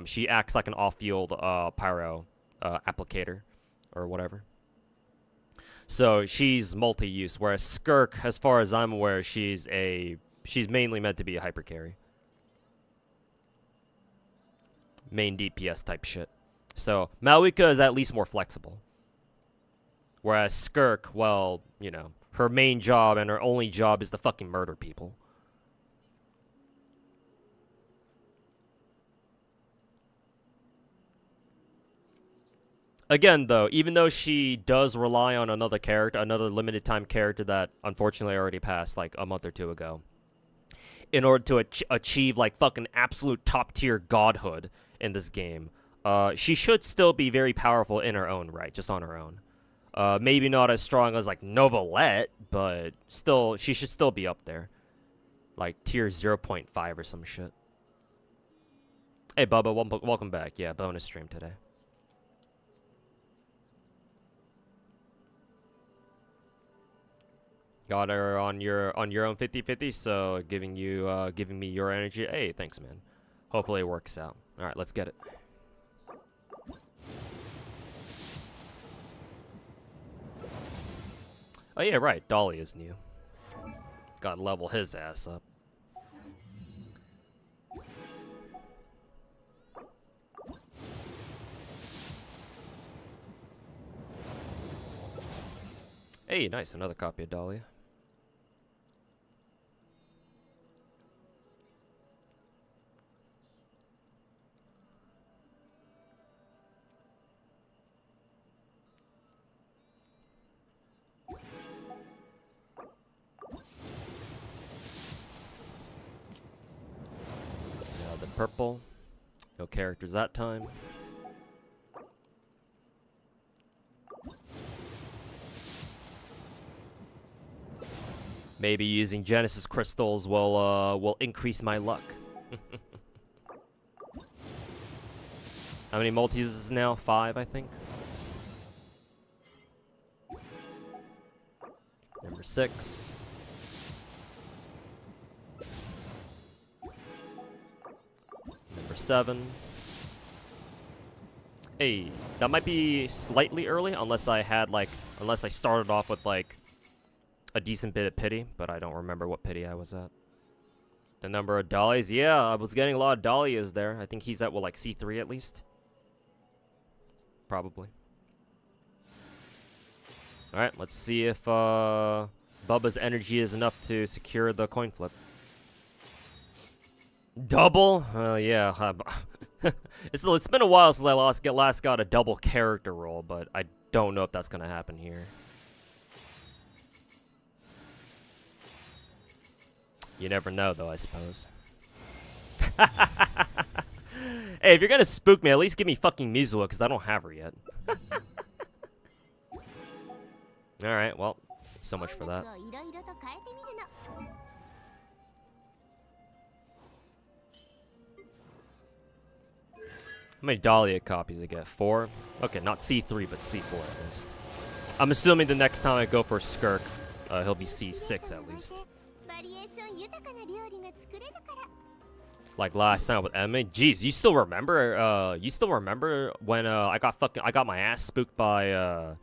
she acts like an off-field pyro applicator or whatever. So she's multi-use, whereas Skirk, as far as I'm aware, she's mainly meant to be a hyper carry. Main DPS type shit. So Maoika is at least more flexible. Whereas Skirk, well, you know, her main job and her only job is to fucking murder people. Again, though, even though she does rely on another character, another limited time character that unfortunately already passed like a month or two ago, in order to achieve like fucking absolute top tier godhood in this game, she should still be very powerful in her own right, just on her own. Maybe not as strong as like Novelette, but still, she should still be up there, like tier 0.5 or some shit. Hey Bubba, welcome back. Yeah, bonus stream today. Got her on your own 50-50, so giving me your energy. Hey, thanks, man. Hopefully it works out. All right, let's get it. Oh yeah, right. Dolly is new. Gotta level his ass up. Hey, nice. Another copy of Dahlia. The purple. No characters that time. Maybe using Genesis crystals will increase my luck. How many multis is this now? 5, I think. Number 6. Number 7. Hey, that might be slightly early, unless I started off with like a decent bit of pity, but I don't remember what pity I was at. The number of dollies, yeah, I was getting a lot of dahlias there. I think he's at, what, like C3 at least? Probably. Alright, let's see if Bubba's energy is enough to secure the coin flip. Double? Yeah. It's been a while since I last got a double character roll, but I don't know if that's going to happen here. You never know, though, I suppose. Hey, if you're gonna spook me, at least give me fucking Mizuwa, because I don't have her yet. Alright, well, so much for that. How many Dahlia copies I get? 4? Okay, not C3, but C4 at least. I'm assuming the next time I go for Skirk, he'll be C6 at least. Like last time with Emma. Jeez, you still remember? You still remember when I got my ass spooked by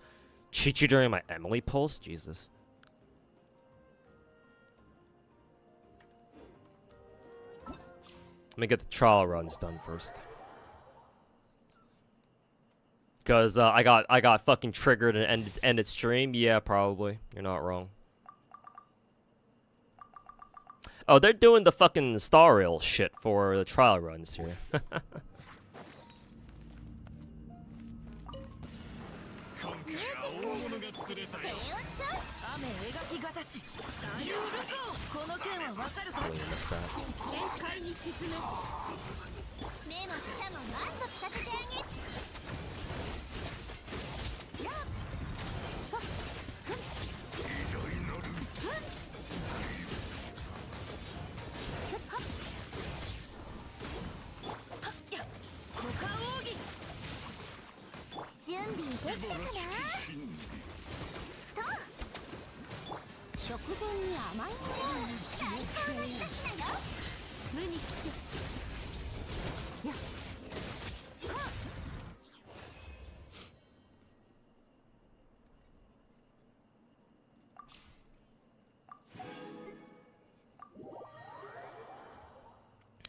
Chi-Chi during my Emily pulls? Jesus. Let me get the trial runs done first. Cause I got fucking triggered and ended stream. Yeah, probably. You're not wrong. Oh, they're doing the fucking star rail shit for the trial runs here.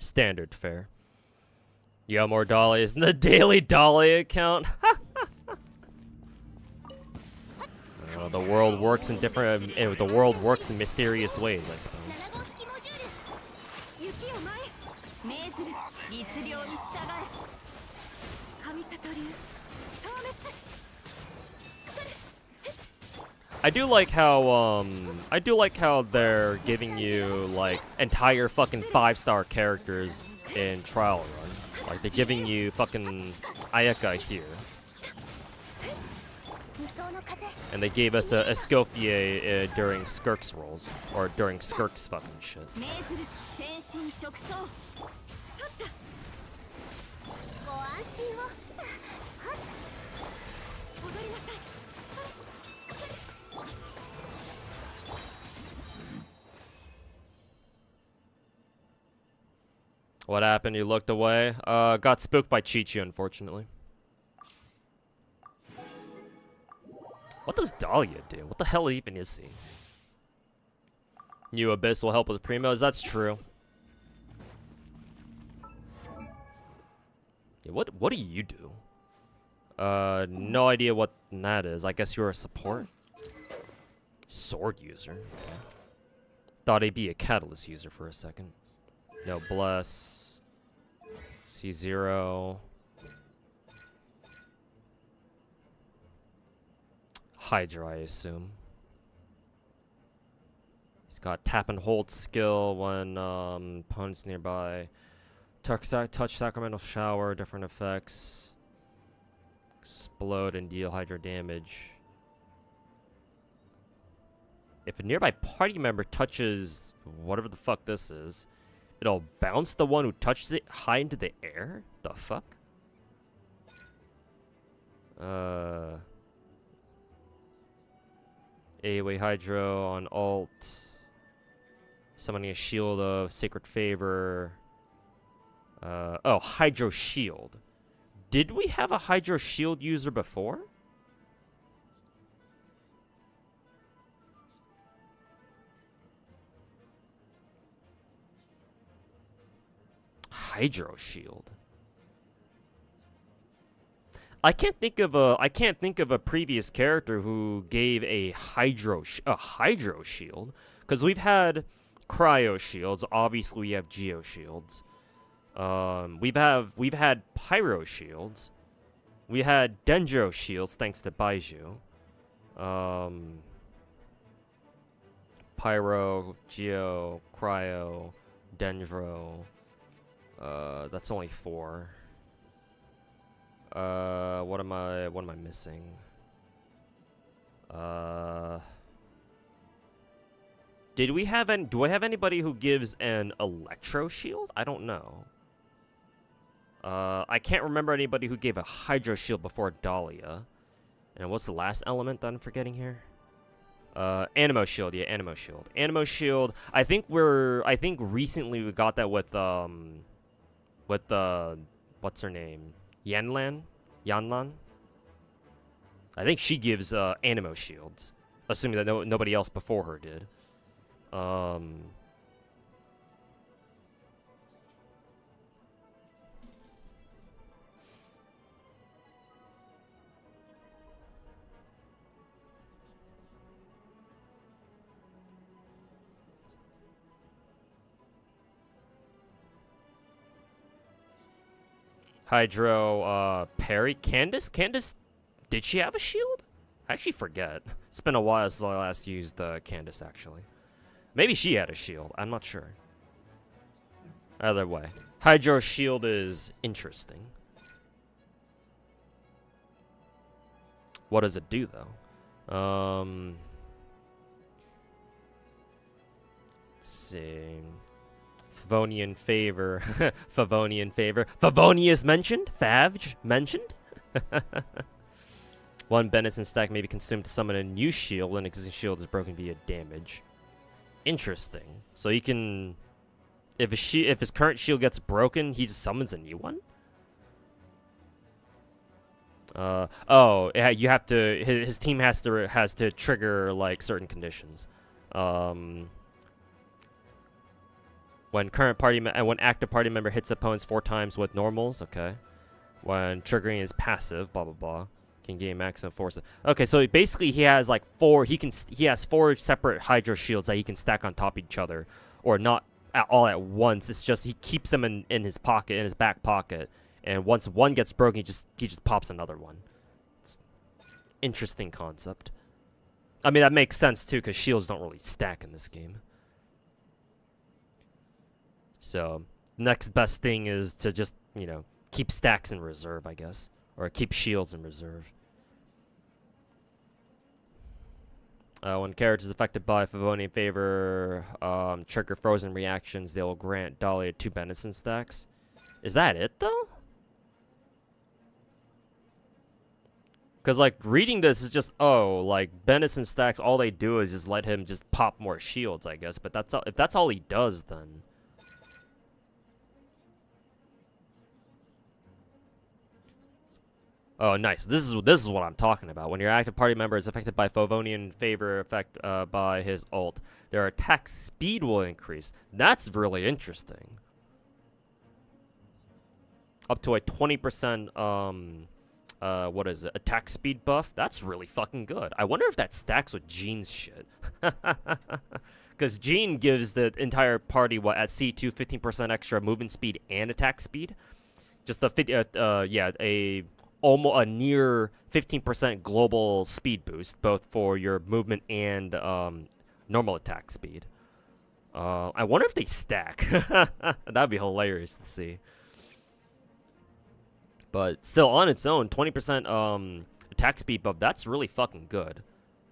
Standard fare. You got more Dahlias in the daily Dahlia account? The world works in different. The world works in mysterious ways, I suppose. 7号式モジュール雪を舞え命ずる律令に従え神里流消滅 I do like how they're giving you like entire fucking 5-star characters in Trial Run. Like they're giving you fucking Ayaka here. 無双の風 And they gave us a Escoffier during Skirk's rolls. Or during Skirk's fucking shit. 命ずる天心直送はったご安心をはっ踊りなさい What happened? You looked away? Got spooked by Chi-Chi, unfortunately. What does Dahlia do? What the hell even is he? New Abyss will help with Primos. That's true. Yeah, what do you do? No idea what that is. I guess you're a support. Sword user. Okay. Thought he'd be a catalyst user for a second. No bless. C0. Hydra, I assume. He's got tap and hold skill when opponents nearby. Touch Sacramental Shower, different effects. Explode and deal Hydra damage. If a nearby party member touches whatever the fuck this is, it'll bounce the one who touches it high into the air? The fuck? AoE Hydro on alt. Summoning a shield of Sacred Favor. Oh, Hydro Shield. Did we have a Hydro Shield user before? Hydro Shield. I can't think of a previous character who gave a Hydro Shield, because we've had Cryo Shields. Obviously, we have Geo Shields. We've had Pyro Shields. We had Dendro Shields thanks to Baiju. Pyro, Geo, Cryo, Dendro. That's only 4. What am I missing? Do I have anybody who gives an Electro Shield? I don't know. I can't remember anybody who gave a Hydro Shield before Dahlia. And what's the last element that I'm forgetting here? Animo Shield, yeah, Animo Shield. Animo Shield, I think recently we got that with what's her name? Yanlan? I think she gives Animo Shields, assuming that nobody else before her did. Hydro, Perry, Candace, did she have a shield? I actually forget. It's been a while since I last used Candace, actually. Maybe she had a shield. I'm not sure. Either way, Hydro Shield is interesting. What does it do, though? Let's see. Favonian Favor. Favonian Favor. Favoni is mentioned? Favj mentioned? One Benison stack may be consumed to summon a new shield when an existing shield is broken via damage. Interesting. So he can... If his current shield gets broken, he just summons a new one? You have to... His team has to trigger, like, certain conditions. When when active party member hits opponents 4 times with normals, okay. When triggering is passive, blah blah blah. Can gain maximum force. Okay, so basically he has like four. He has 4 separate Hydro shields that he can stack on top of each other, or not all at once. It's just he keeps them in his pocket, in his back pocket, and once one gets broken, he just pops another one. It's interesting concept. I mean, that makes sense too, because shields don't really stack in this game. So next best thing is to just, you know, keep stacks in reserve, I guess, or keep shields in reserve. When characters affected by Favonian favor trigger frozen reactions, they will grant Dahlia 2 Benison stacks. Is that it, though? Because, like, reading this is just, oh, like, Benison stacks, all they do is just let him just pop more shields, I guess. But that's all, if that's all he does, then... Oh, nice. This is what I'm talking about. When your active party member is affected by Favonian favor effect by his ult, their attack speed will increase. That's really interesting. Up to a 20% what is it? Attack speed buff. That's really fucking good. I wonder if that stacks with Jean's shit. Because Jean gives the entire party what at C2 15% extra movement speed and attack speed. Just a almost a near 15% global speed boost, both for your movement and normal attack speed. I wonder if they stack. That'd be hilarious to see. But still, on its own, 20% attack speed buff, that's really fucking good.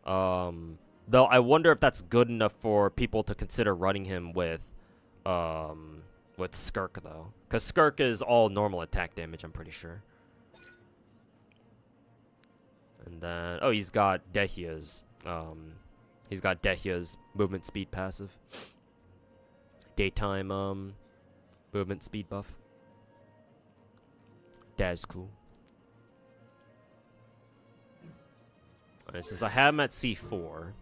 Though I wonder if that's good enough for people to consider running him with Skirk, though. Because Skirk is all normal attack damage, I'm pretty sure. And then, oh, he's got Dehia's movement speed passive. Daytime, movement speed buff. That's cool. Alright, since I have him at C4,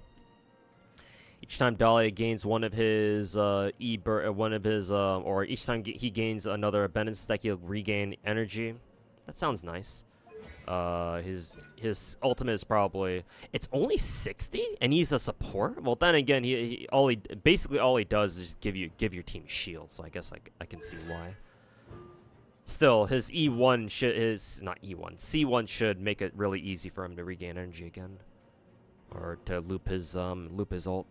each time Dahlia gains one of his, or each time he gains another abundance stack, he'll regain energy. That sounds nice. His ultimate is probably, it's only 60 and he's a support. Well, then again, basically all he does is just give your team shields. So I guess I can see why. Still, his C1 should make it really easy for him to regain energy again, or to loop his ult.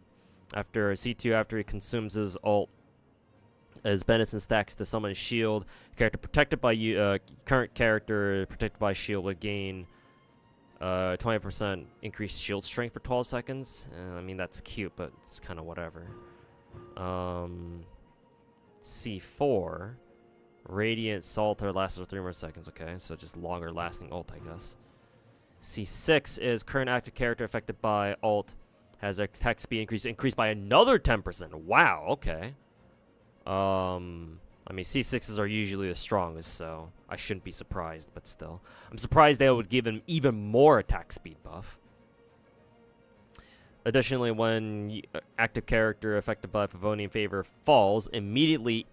After C2, after he consumes his ult, as Benison stacks to summon a shield, character protected by current character protected by shield will gain 20% increased shield strength for 12 seconds. I mean, that's cute, but it's kind of whatever. C4, Radiant Salter lasts for 3 more seconds. Okay, so just longer lasting ult, I guess. C6 is current active character affected by ult has attack speed increased by another 10%. Wow. Okay. I mean, C6s are usually the strongest, so I shouldn't be surprised, but still. I'm surprised they would give him even more attack speed buff. Additionally, when active character affected by Favonian favor falls, instantly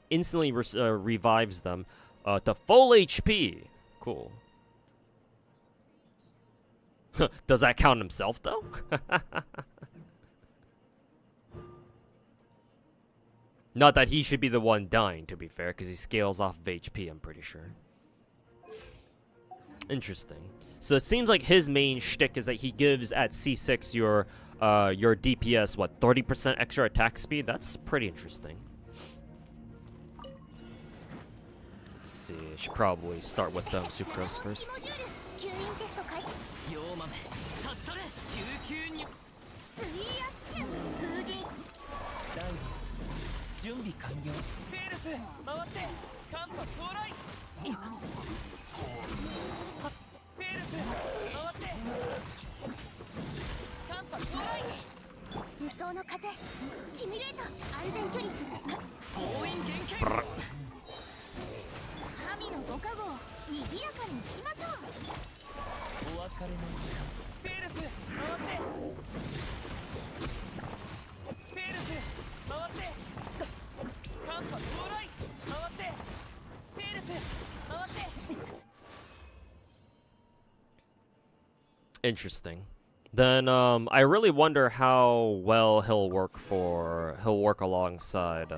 revives them to full HP. Cool. Does that count himself, though? Not that he should be the one dying, to be fair, because he scales off of HP, I'm pretty sure. Interesting. So it seems like his main shtick is that he gives at C6 your DPS, what, 30% extra attack speed? That's pretty interesting. Let's see, I should probably start with Sucrose first. Interesting. Then I really wonder how well he'll work alongside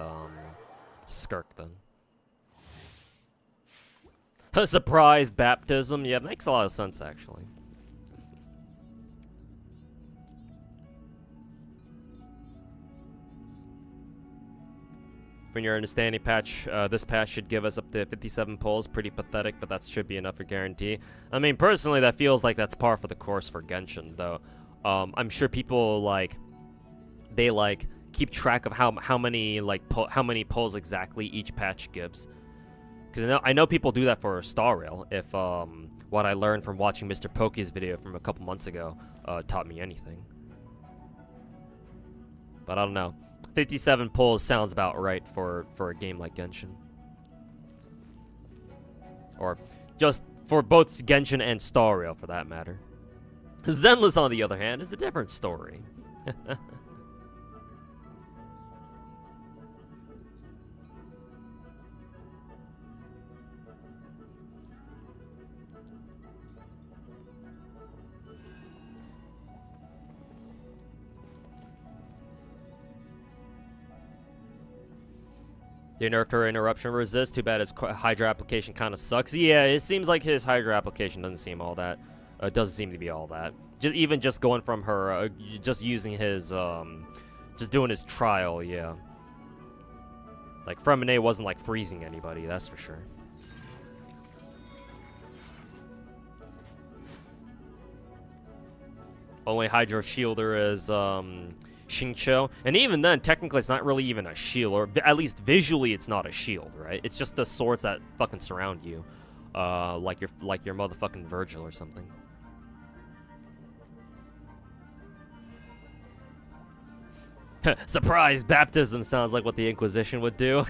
Skirk then. A surprise baptism, yeah, makes a lot of sense actually. When you're in a standing patch, this patch should give us up to 57 pulls. Pretty pathetic, but that should be enough for guarantee. I mean, personally, that feels like that's par for the course for Genshin, though. I'm sure people they keep track of how many pulls exactly each patch gives. Because I know people do that for Star Rail. If what I learned from watching Mr. Poke's video from a couple months ago taught me anything. But I don't know. 57 pulls sounds about right for a game like Genshin. Or just for both Genshin and Star Rail, for that matter. Zenless, on the other hand, is a different story. They nerfed her interruption resist. Too bad his Hydra application kind of sucks. Yeah, it seems like his Hydra application doesn't seem all that. Doesn't seem to be all that. Even just going from her, just using his, just doing his trial, yeah. Like, Fremine wasn't, like, freezing anybody, that's for sure. Only Hydra shielder is, Xingqiu, and even then, technically, it's not really even a shield, or at least visually, it's not a shield, right? It's just the swords that fucking surround you, like your motherfucking Virgil or something. Surprise baptism sounds like what the Inquisition would do.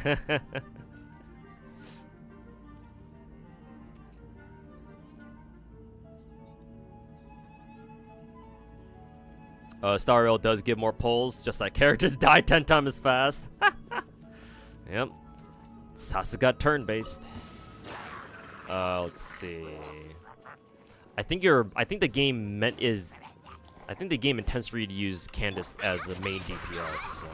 Star Rail does give more pulls, just like characters die 10 times as fast. Yep. Sasuga turn-based. Let's see. I think the game intends for you to use Candace as the main DPS. So.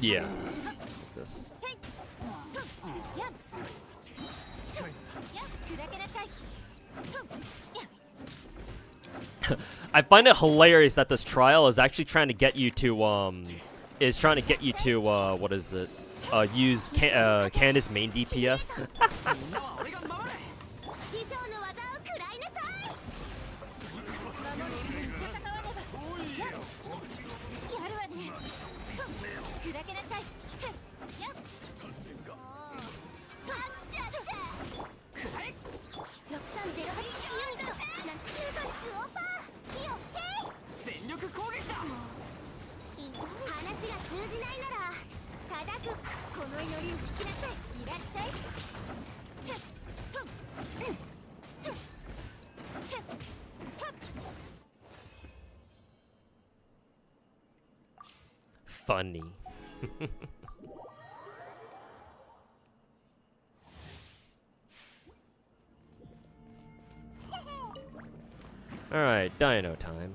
Yeah. This. I find it hilarious that this trial is actually trying to get you to what is it? Use Candace main DPS. Funny. Alright, dino time.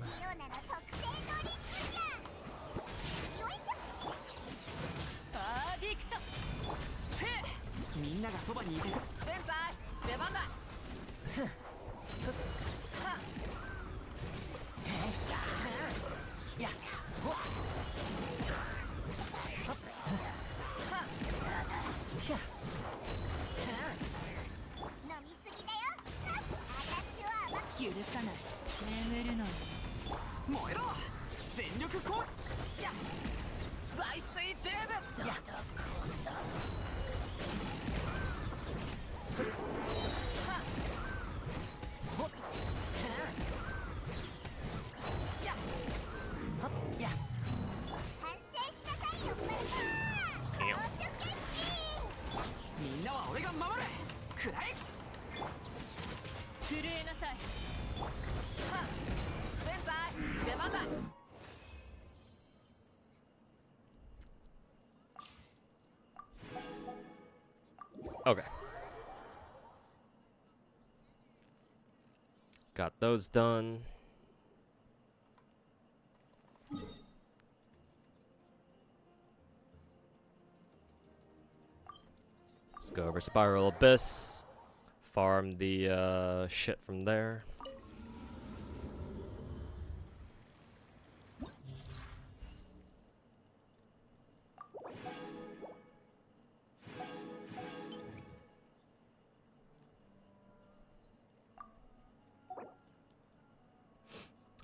Okay. Got those done. Let's go over Spiral Abyss. Farm the shit from there.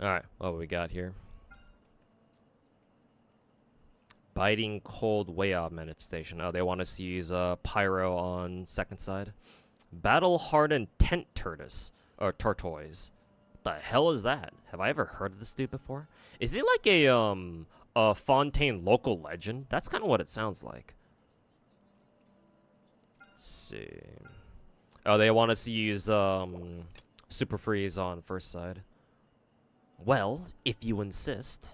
Alright, what we got here? Biting Cold Whale Manifestation. Oh, they want us to use Pyro on second side. Battle Hardened Tent Tortoise. Or Tortoise. What the hell is that? Have I ever heard of this dude before? Is it like a Fontaine local legend? That's kind of what it sounds like. Let's see. Oh, they want us to use Super Freeze on first side. Well, if you insist.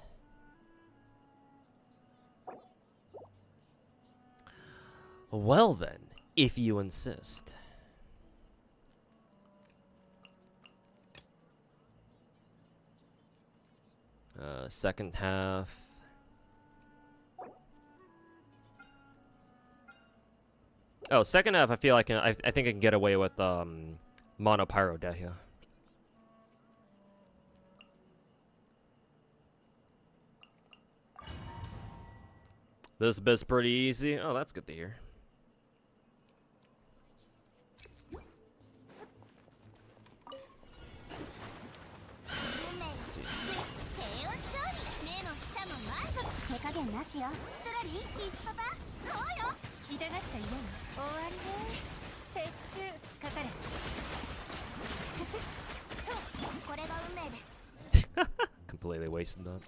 Well then, if you insist. Second half. Oh, second half I feel like I think I can get away with Mono Pyro Dehya. This bit's pretty easy. Oh, that's good to hear. Let's see. Completely wasted that.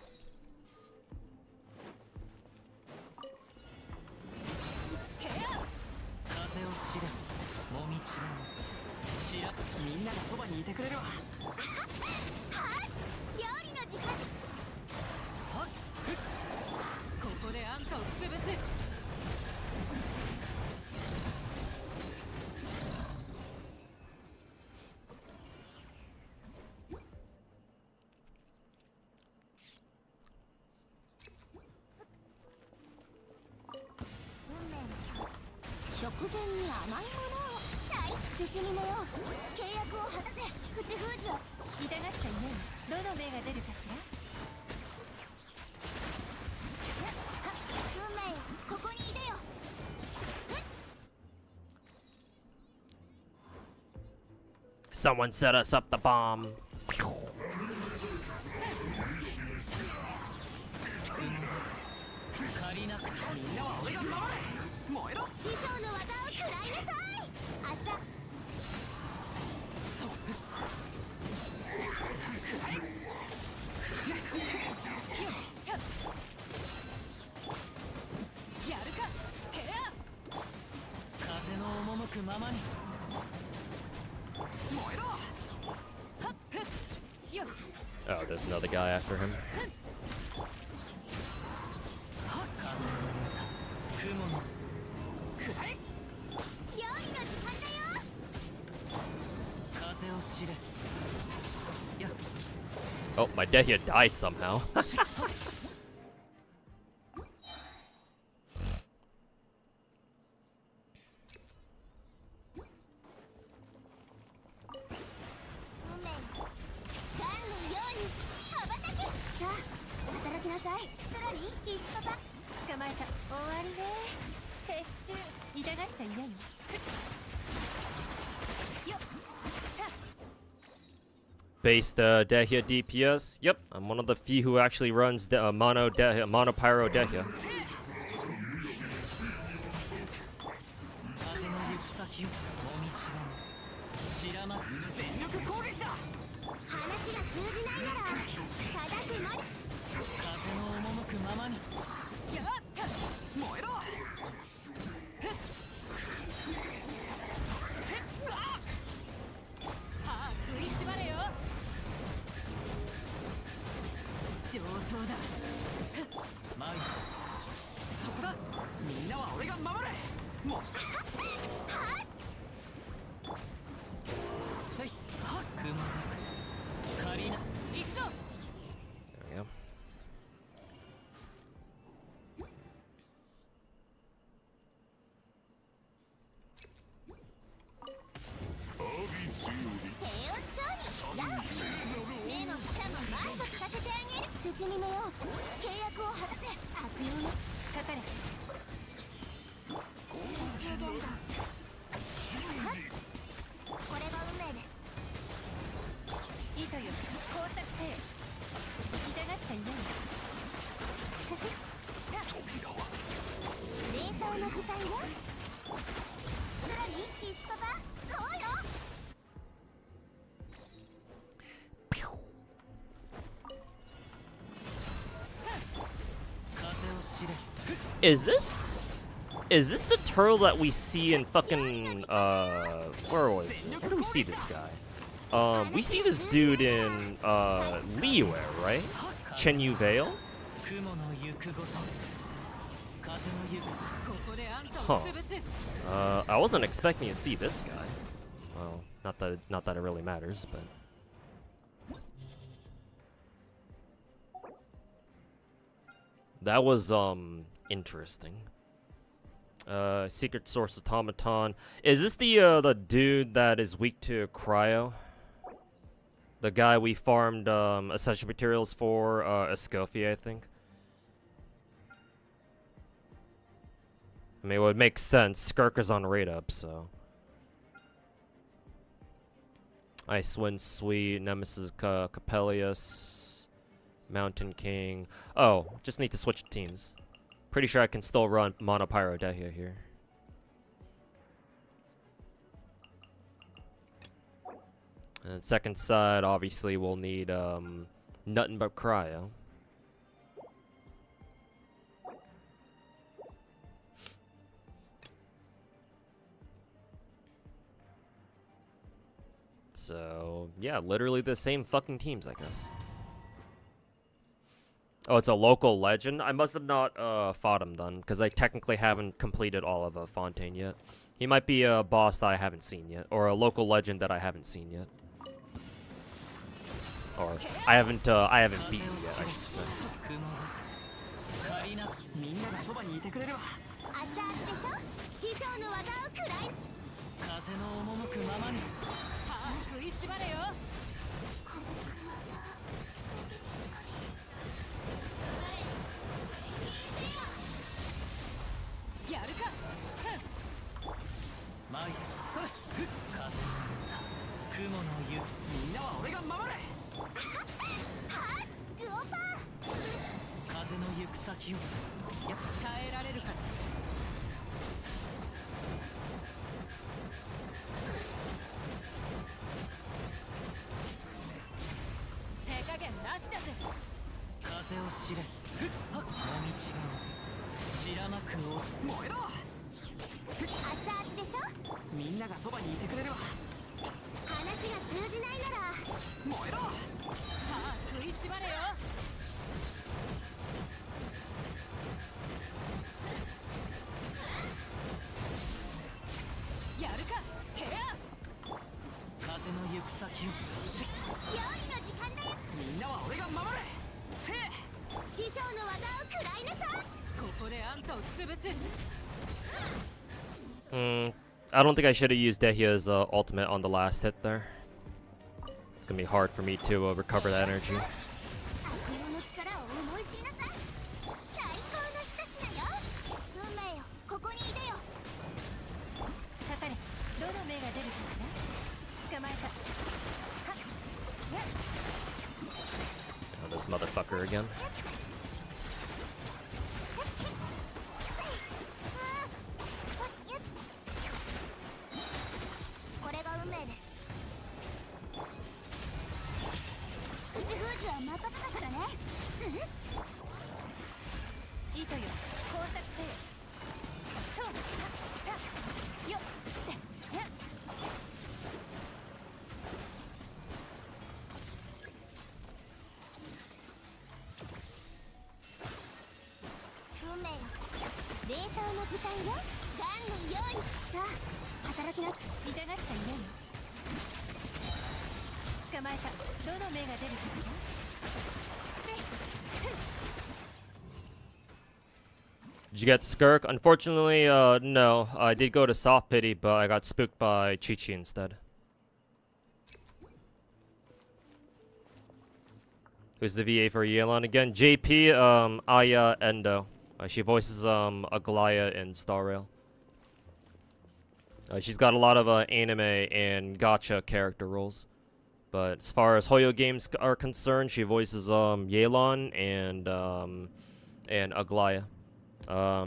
Someone set us up the bomb. Oh, there's another guy after him. Oh, my Dehya died somehow. Based Dehya DPS. Yep, I'm one of the few who actually runs Mono Pyro Dehya. ちにめよう。契約を果たせ。悪用のかかれ。上限だ。これが運命です。いいとよ、光沢せよ。痛がっちゃいないよ。冷凍の時間よ。さらにキッズパパ、どうよ。Is this the turtle that we see in fucking where do we see this guy? We see this dude in Liyue, right? Chenyu Vale? Huh. I wasn't expecting to see this guy. Well, not that it really matters, but that was interesting. Secret Source Automaton. Is this the dude that is weak to cryo? The guy we farmed essential materials for, Escoffier, I think. I mean, it would make sense. Skirk is on raid up, so. Icewind Sweet, Nemesis Capellius, Mountain King. Oh, just need to switch teams. Pretty sure I can still run Mono Pyro Dehya here. And second side, obviously, we'll need nothing but cryo. So, yeah, literally the same fucking teams, I guess. Oh, it's a local legend? I must have not fought him then, because I technically haven't completed all of Fontaine yet. He might be a boss that I haven't seen yet, or a local legend that I haven't seen yet. Or I haven't beaten yet, I should say. I don't think I should have used Dehya's ultimate on the last hit there. It's gonna be hard for me to recover that energy. Oh, this motherfucker again. Did you get Skirk? Unfortunately, no. I did go to Soft Pity, but I got spooked by Chi-Chi instead. Who's the VA for Yelan again? JP, Aya Endo. She voices Aglaya in Star Rail. She's got a lot of anime and gacha character roles. But as far as Hoyo games are concerned, she voices Yelan and Aglaya.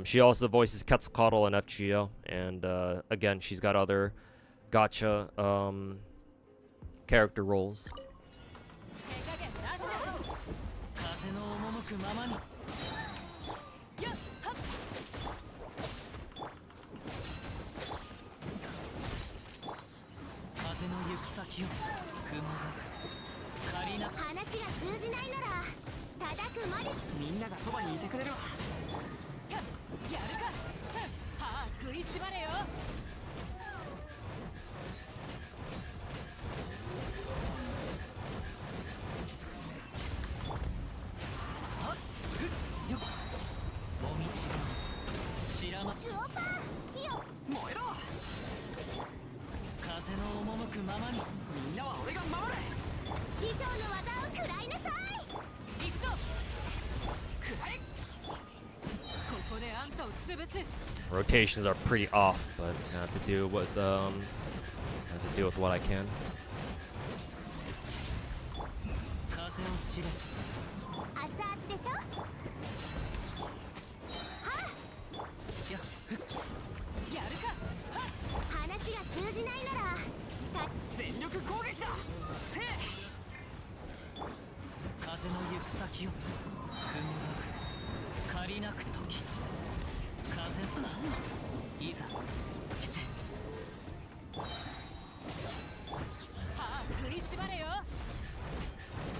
She also voices Quetzalcoatl and FGO, and again, she's got other gacha character roles. Rotations are pretty off, but I have to do with what I can.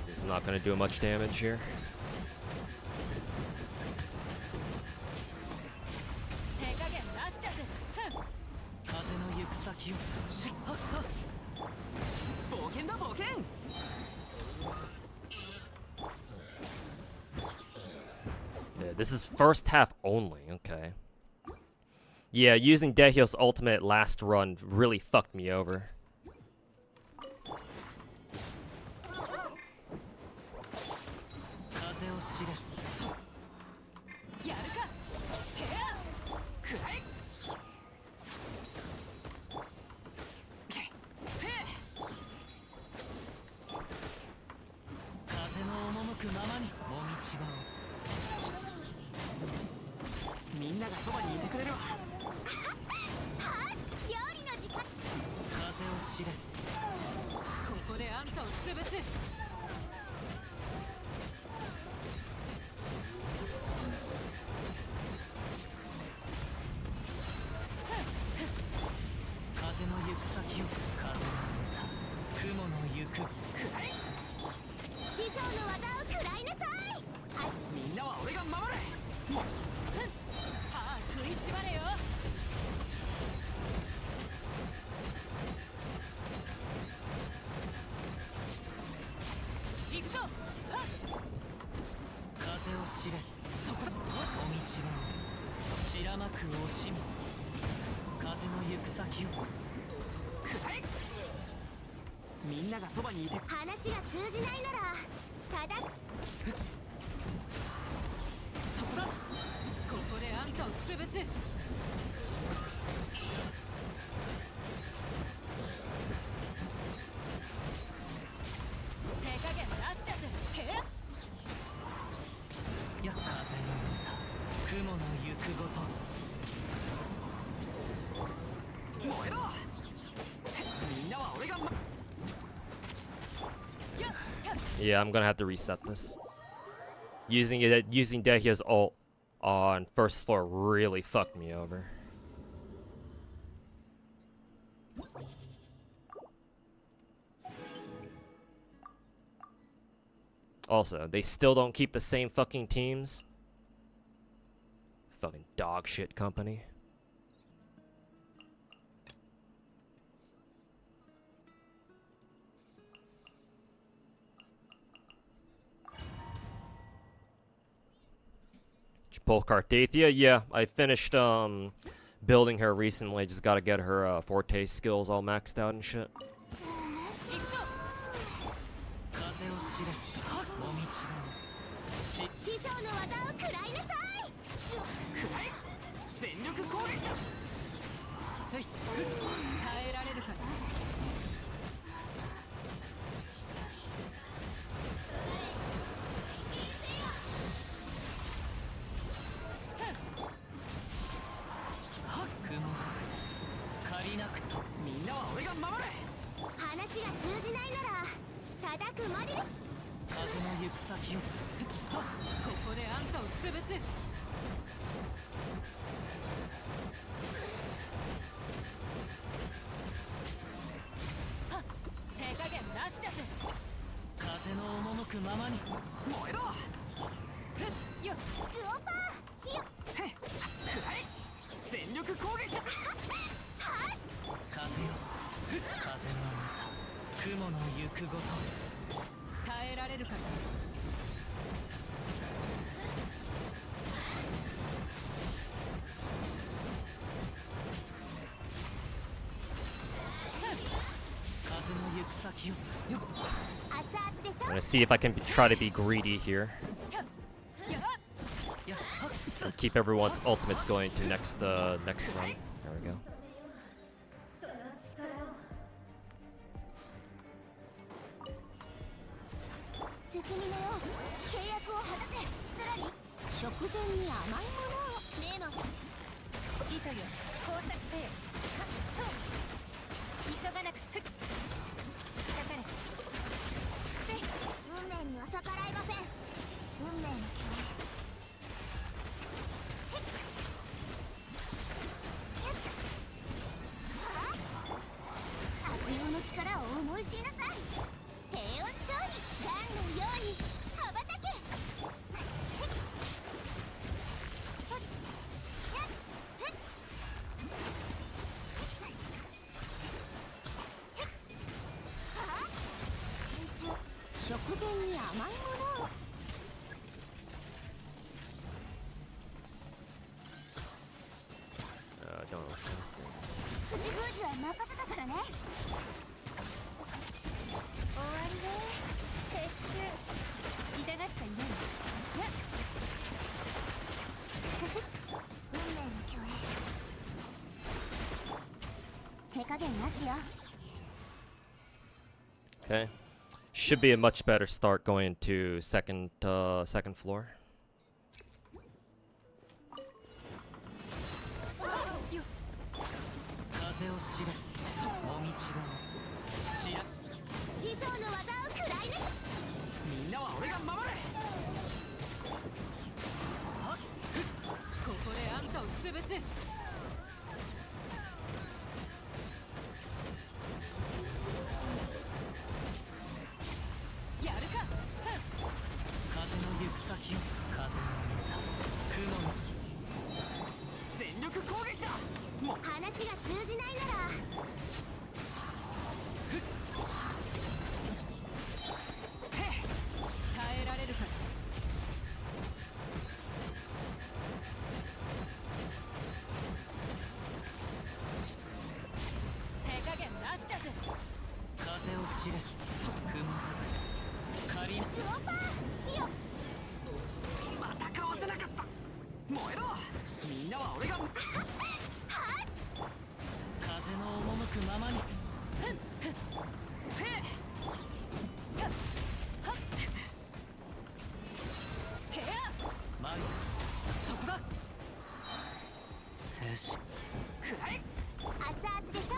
This is not going to do much damage here. Yeah, this is first half only, okay. Yeah, using Dehyo's ultimate last run really fucked me over. Yeah, I'm gonna have to reset this. Using Dehyo's ult on first floor really fucked me over. Also, they still don't keep the same fucking teams. Fucking dog shit company. Cartathia, yeah, I finished building her recently. Just gotta get her forte skills all maxed out and shit. せい耐えられるかな。借りなくとみんなは俺が守れ。話が通じないなら叩くまで。風の行く先をここであんたを潰す。手加減なしだぜ。風の赴くままに燃えろ。ふっよっウオパーひよへっくらい全力攻撃だ。風よ風の雲の行くごと耐えられるかな。風の行く先をよっ熱々でし I'm ょ。 gonna see if I can try to be greedy here. やや And keep everyone's ultimates going to next next run. There we go. 包みのよ契約を果たせ。したらり食前に甘いものをメモし。糸よ工作せよ。急がなくてかかれ。運命には逆らいません。運命の共演。悪用の力を思い知りなさい。平穏調理ガンのように羽ばたけ。食前に甘いものを。Don't know which one it is. 口封じは任せたからね。終わりね。撤収。痛がっちゃいない。運命の共演。手加減なしよ。 Okay. Should be a much better start going to second floor. 風を知れもみちがちら師匠の技を食らい抜く。みんなは俺が守れ。はっここであんたを潰す。やるか。風の行く先を風の雲の全力攻撃だ。もう話が通じないなら耐えられるか。手加減なしだぜ。風を知れ雲仮なウオパーひよ。またかわせなかった。燃えろ。みんなは俺が風の赴くままにせいケアマリそこだ。静止くらい熱々でしょ。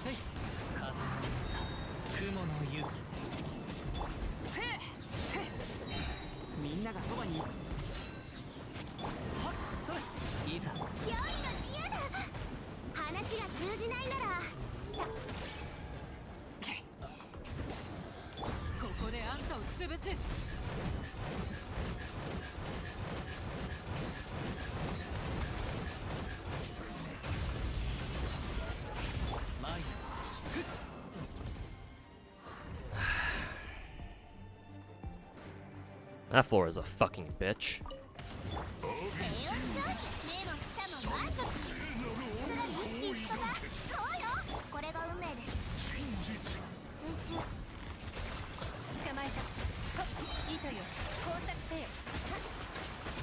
せい風の雲の湯せいせいみんながそばにはっそれいいさ。料理の自由だ。話が通じないならここであんたを潰す。マリフッ That floor is a fucking bitch. 平穏調理メモしたも満足。したらりいつとかそうよ。これが運命です。水中捕まえた。はっ糸よ工作せよ。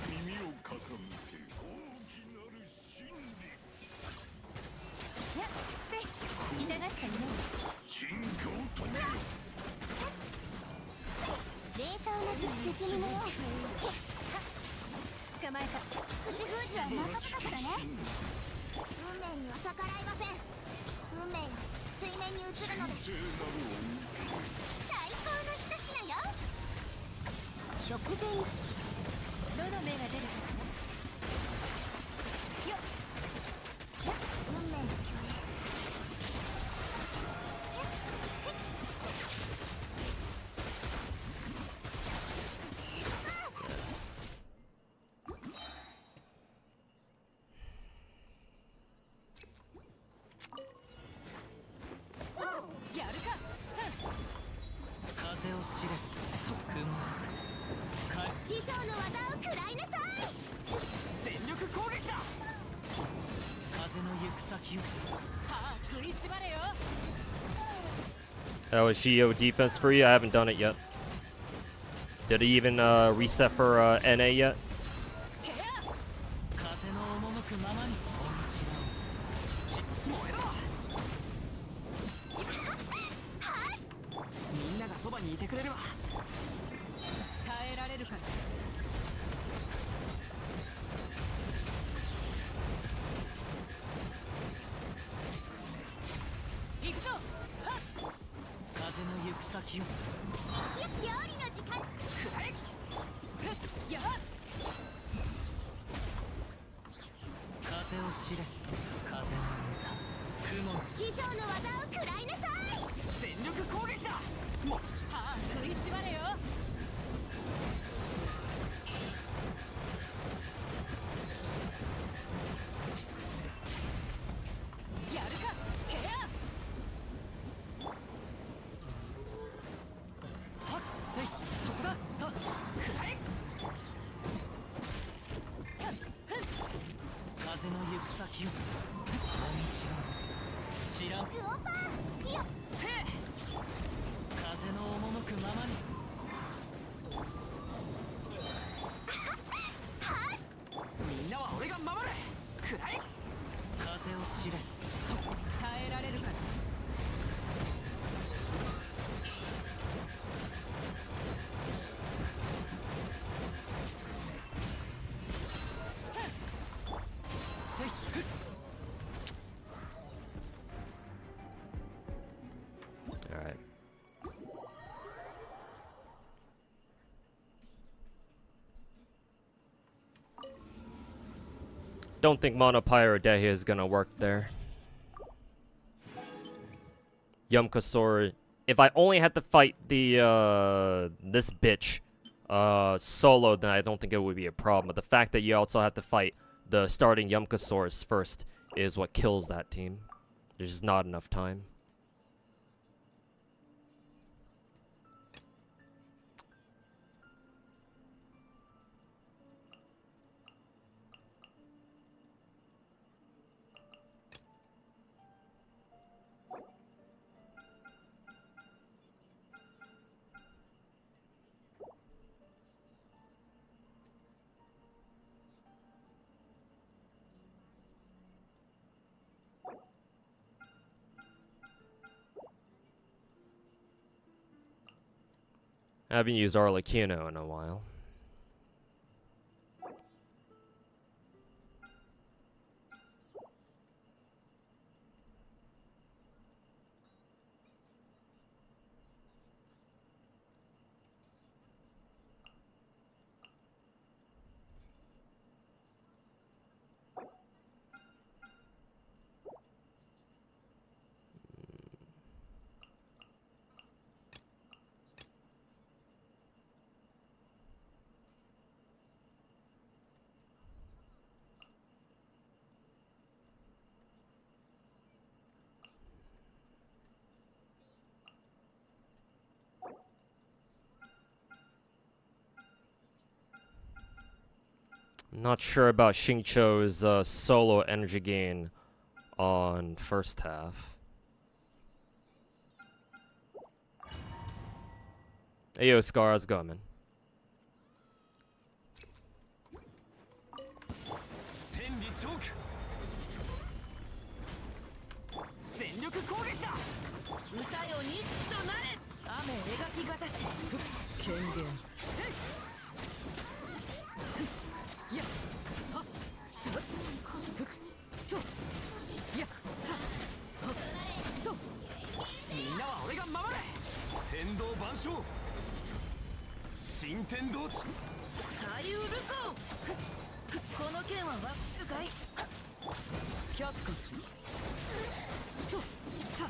耳を傾け大きなる責任よ。捕まえた。口封じは任せたからね。運命には逆らいません。運命が水面に映るのです。最高の一品よ。食前どの目が出るかしら。よっ運命の共栄。やるか。風を知れ雲師匠の技を食らいなさい。全力攻撃だ。風の行く先を歯食いしばれよ。 That was Shio defense for you? I haven't done it yet. Did it even reset for NA yet? 風の赴くままに燃えろ。みんながそばにいてくれるわ。耐えられるか。行くぞ。風の行く先を料理の時間。くらえ。やっ風を知れ風の歌雲の師匠の技を食らいなさい。全力攻撃だ。もう歯食いしばれよ。やるか。ケアはっせいそこだとくらえ。風の行く先をもみちらんルオパーよっせい風の赴くままに。みんなは俺が守れ。くらえ。風を知れそう耐えられるか。せいふっ。 Alright. Don't think Mono Pyrodehi is gonna work there. Yumkasor. If I only had to fight the this bitch solo, then I don't think it would be a problem. But the fact that you also have to fight the starting Yumkasaurs first is what kills that team. There's just not enough time. I haven't used Arlecchino in a while. Not sure about Xingqiu's solo energy gain on first half. Hey yo, Scar, how's it going, man? 全力攻撃だ。歌よ錦となれ。雨描きがたし権限いやはっつぶといやはっとみんなは俺が守れ天道万象新天道地左右ルコこの剣はわかるかい却下するとた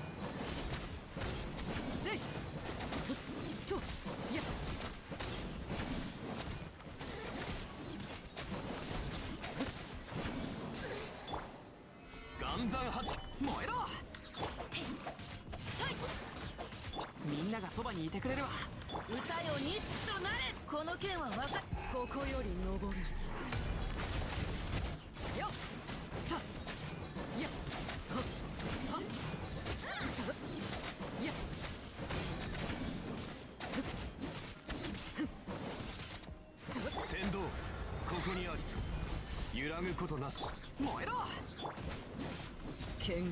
せいといや岩山八燃えろみんながそばにいてくれるわ歌よ錦となれこの剣はわかここより登るよっさいやはっはっさいや天道ここにあり揺らぐことなし燃えろ権限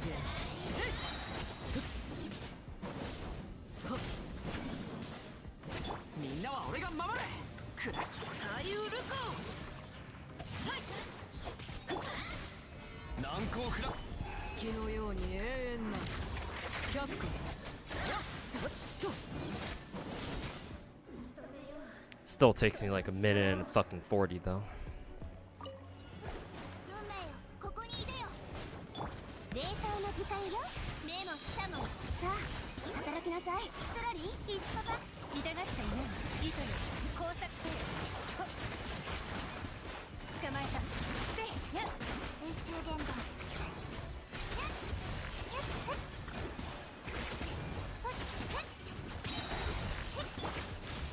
みんなは俺が守れくら左右ルコ難攻不落月のように永遠な却下すやっざっと Still takes me like a minute and fucking 40 though. 運命よここにいでよ冷凍の時間よ目も舌もさあ働きなさいヒトラリーいつパパ痛がっちゃいない糸よ工作せよ捕まえたせや水中現場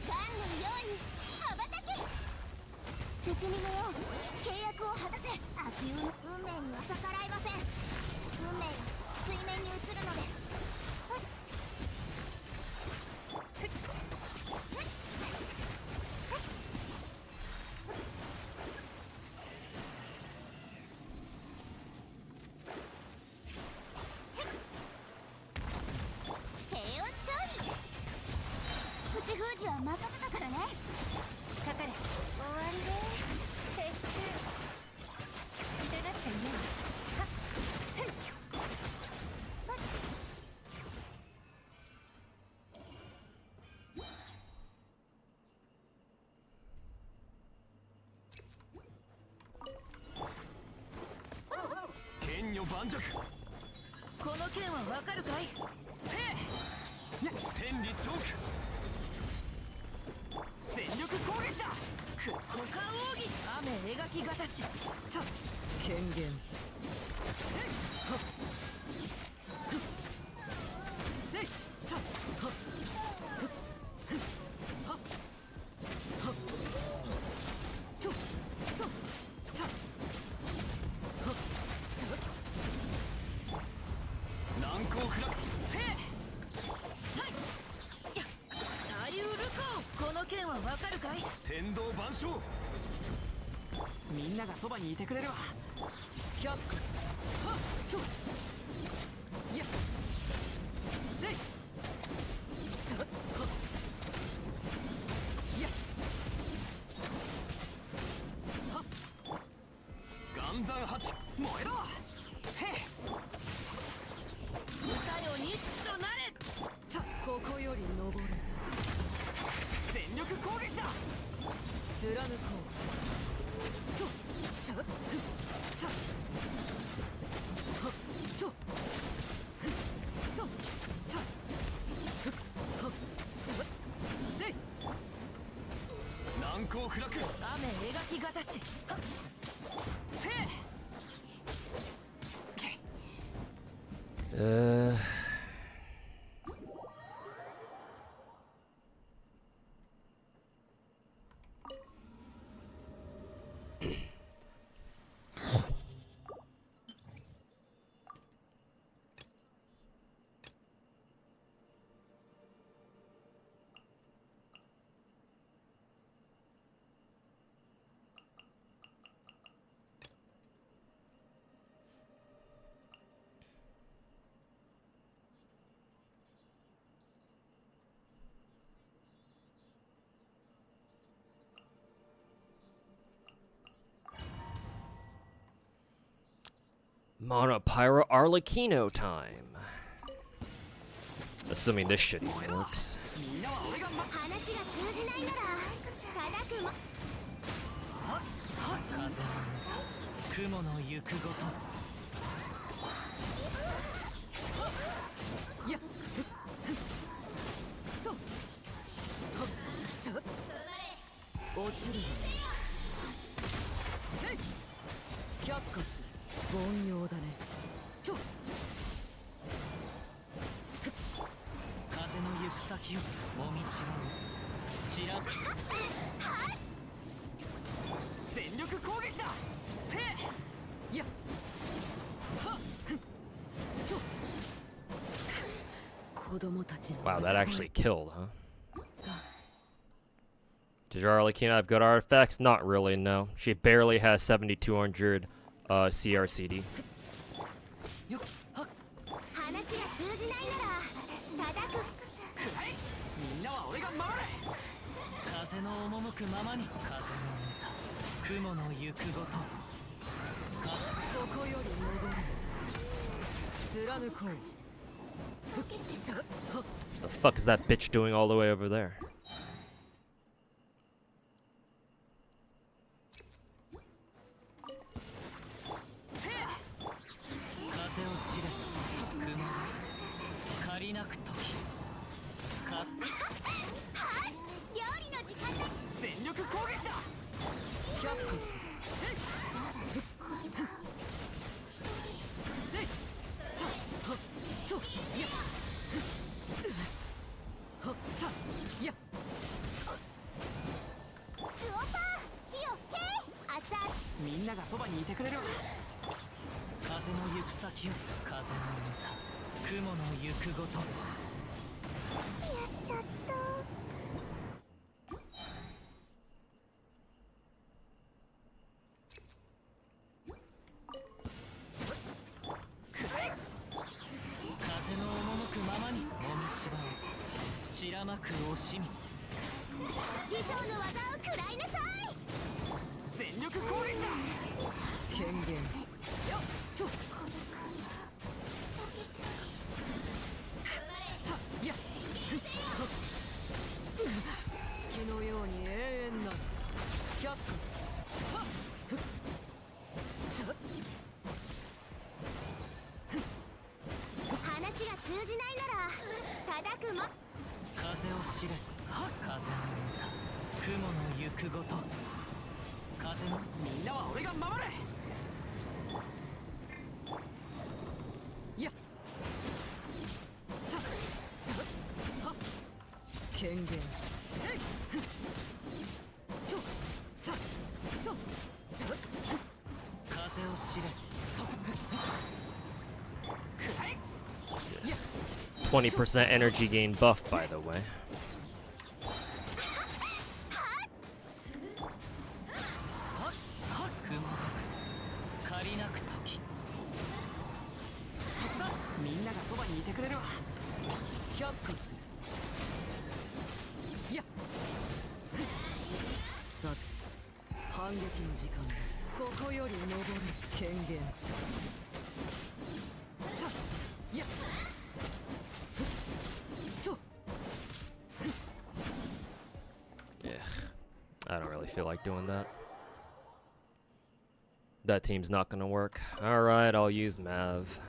ガンのように羽ばたけ絶妙のよう契約を果たせ悪運運命には逆らいません運命が水面に映るのです平穏調理プチ封じは任せたからねかかれ終わりで撤収痛がっちゃいないはっふんはっ剣女盤石この剣はわかるかいせい天理チョーク全力攻撃だ股間奥義雨描きがたしさ権限せいはっふっせいさはっふっふっはっはっととさはっさ難攻不落せいさいや左右ルコこの剣はわかるかい天道万象みんながそばにいてくれるわ却下すはっといやせいさはっいやはっ岩山八燃えろへえ歌よ錦となれさここより登る全力攻撃だ貫こうとさふさはっとふとさふはっさせい難攻不落雨描きがたしはっせい Monopyro Arlecchino time. Assuming this shit even works. 話が通じないなら叩くも雲の行くごとやっと落ちる却下する凡庸だねと風の行く先をもみちらう散ら全力攻撃だせいやはっと子供たちの Wow, that actually killed, huh? Does your Arlecchino have good artifacts? Not really, no. She barely has 7200 CRCD. よっはっ話が通じないなら叩くくらいみんなは俺が守れ風の赴くままに風の歌雲の行くごとここより戻る貫こう The fuck is that bitch doing all the way over there? 風を知れ雲借りなく時か料理の時間だ全力攻撃だ却下するせいはっとやはっさやウオパー火をへい熱々みんながそばにいてくれるわ風の行く先を風の歌雲の行くごとやっちゃった風の赴くままにもみちばを散らまく惜しみ師匠の技を食らいなさい全力攻撃だ権限よっとやっ月のように永遠なる却下すはっ話が通じないなら叩くも風を知れはっ風の歌雲の行くごと風のみんなは俺が守れやっはっ権限せいとさと風を知れそくらい 20% energy gain buff, by the way. 借りなく時みんながそばにいてくれるわ却下するやっさて反撃の時間だここより登る権限さやっと Yeah, I don't really feel like doing that. That team's not gonna work. Alright, I'll use Mav.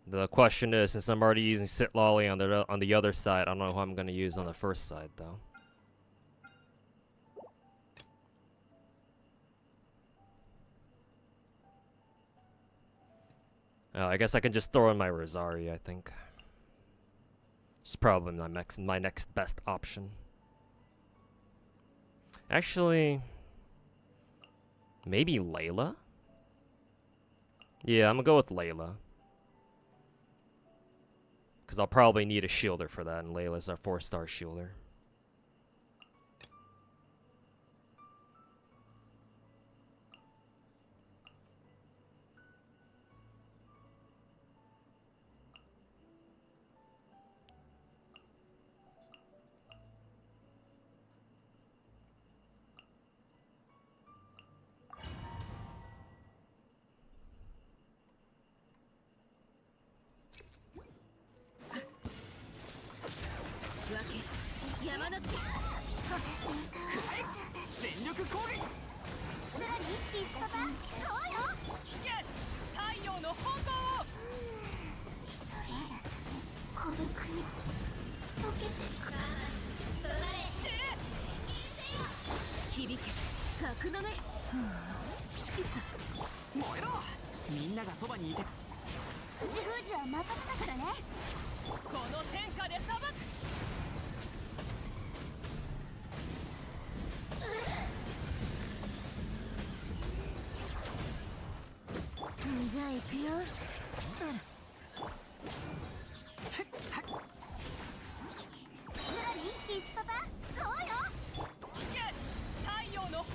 The question is, since I'm already using Sit Lolly on the other side, I don't know who I'm gonna use on the first side though. I guess I can just throw in my Rosari, I think. It's probably my next best option. Actually, maybe Layla? Yeah, I'm gonna go with Layla. Because I'll probably need a shielder for that, and Layla's our 4-star shielder. 響け格の目燃えろ。みんながそばにいて口封じは任せたからね。この天下で裁く。じゃあ行くよ。ひらり、いつパパ、どうよ。聞け太陽の炎。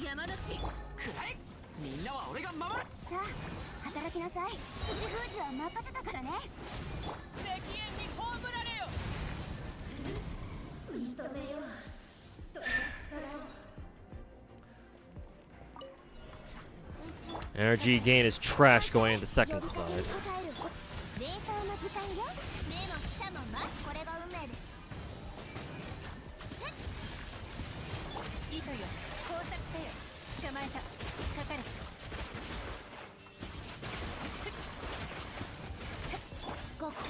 山の地くらえ。みんなは俺が守る。さあ働きなさい。口封じは任せたからね。石煙に葬られよ。認めよう。その力を。 Energy gain is trash going into second side. 冷凍の時間よ。目も舌も待つ。これが運命です。糸よ工作せよ。捕まえた。かかれ。極寒。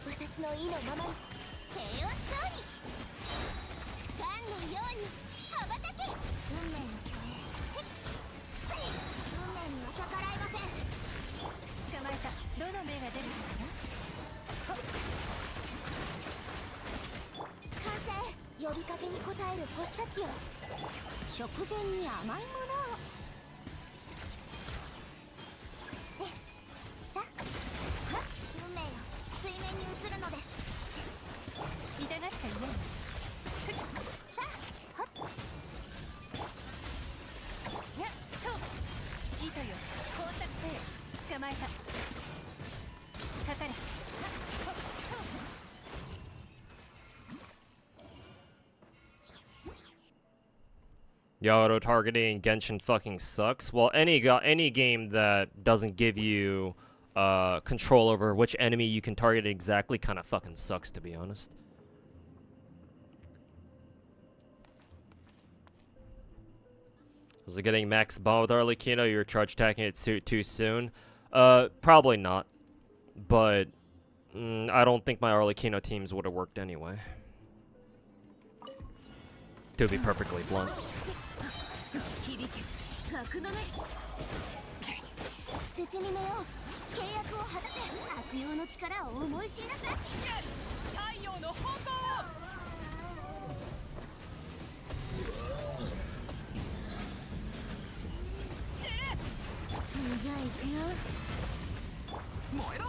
私の意のままに。平和調理。ガンのように羽ばたけ。運命の声。運命には逆らいません。捕まえた。どの目が出るかしら。完成。呼びかけに応える星たちよ。食前に甘いものを。さあ、運命よ水面に映るのです。痛がっちゃいない。さあ、はっやっと。糸よ工作せよ。捕まえた。かかれ。 Yeah, auto targeting Genshin fucking sucks. Well, any game that doesn't give you control over which enemy you can target exactly kind of fucking sucks, to be honest. Was it getting max bomb with Arlecchino? You're charge attacking it too soon? Probably not. But I don't think my Arlecchino teams would have worked anyway. To be perfectly blunt. 絶に目を契約を果たせ。悪用の力を思い知りなさい。太陽の炎。じゃあ行くよ。燃えろ。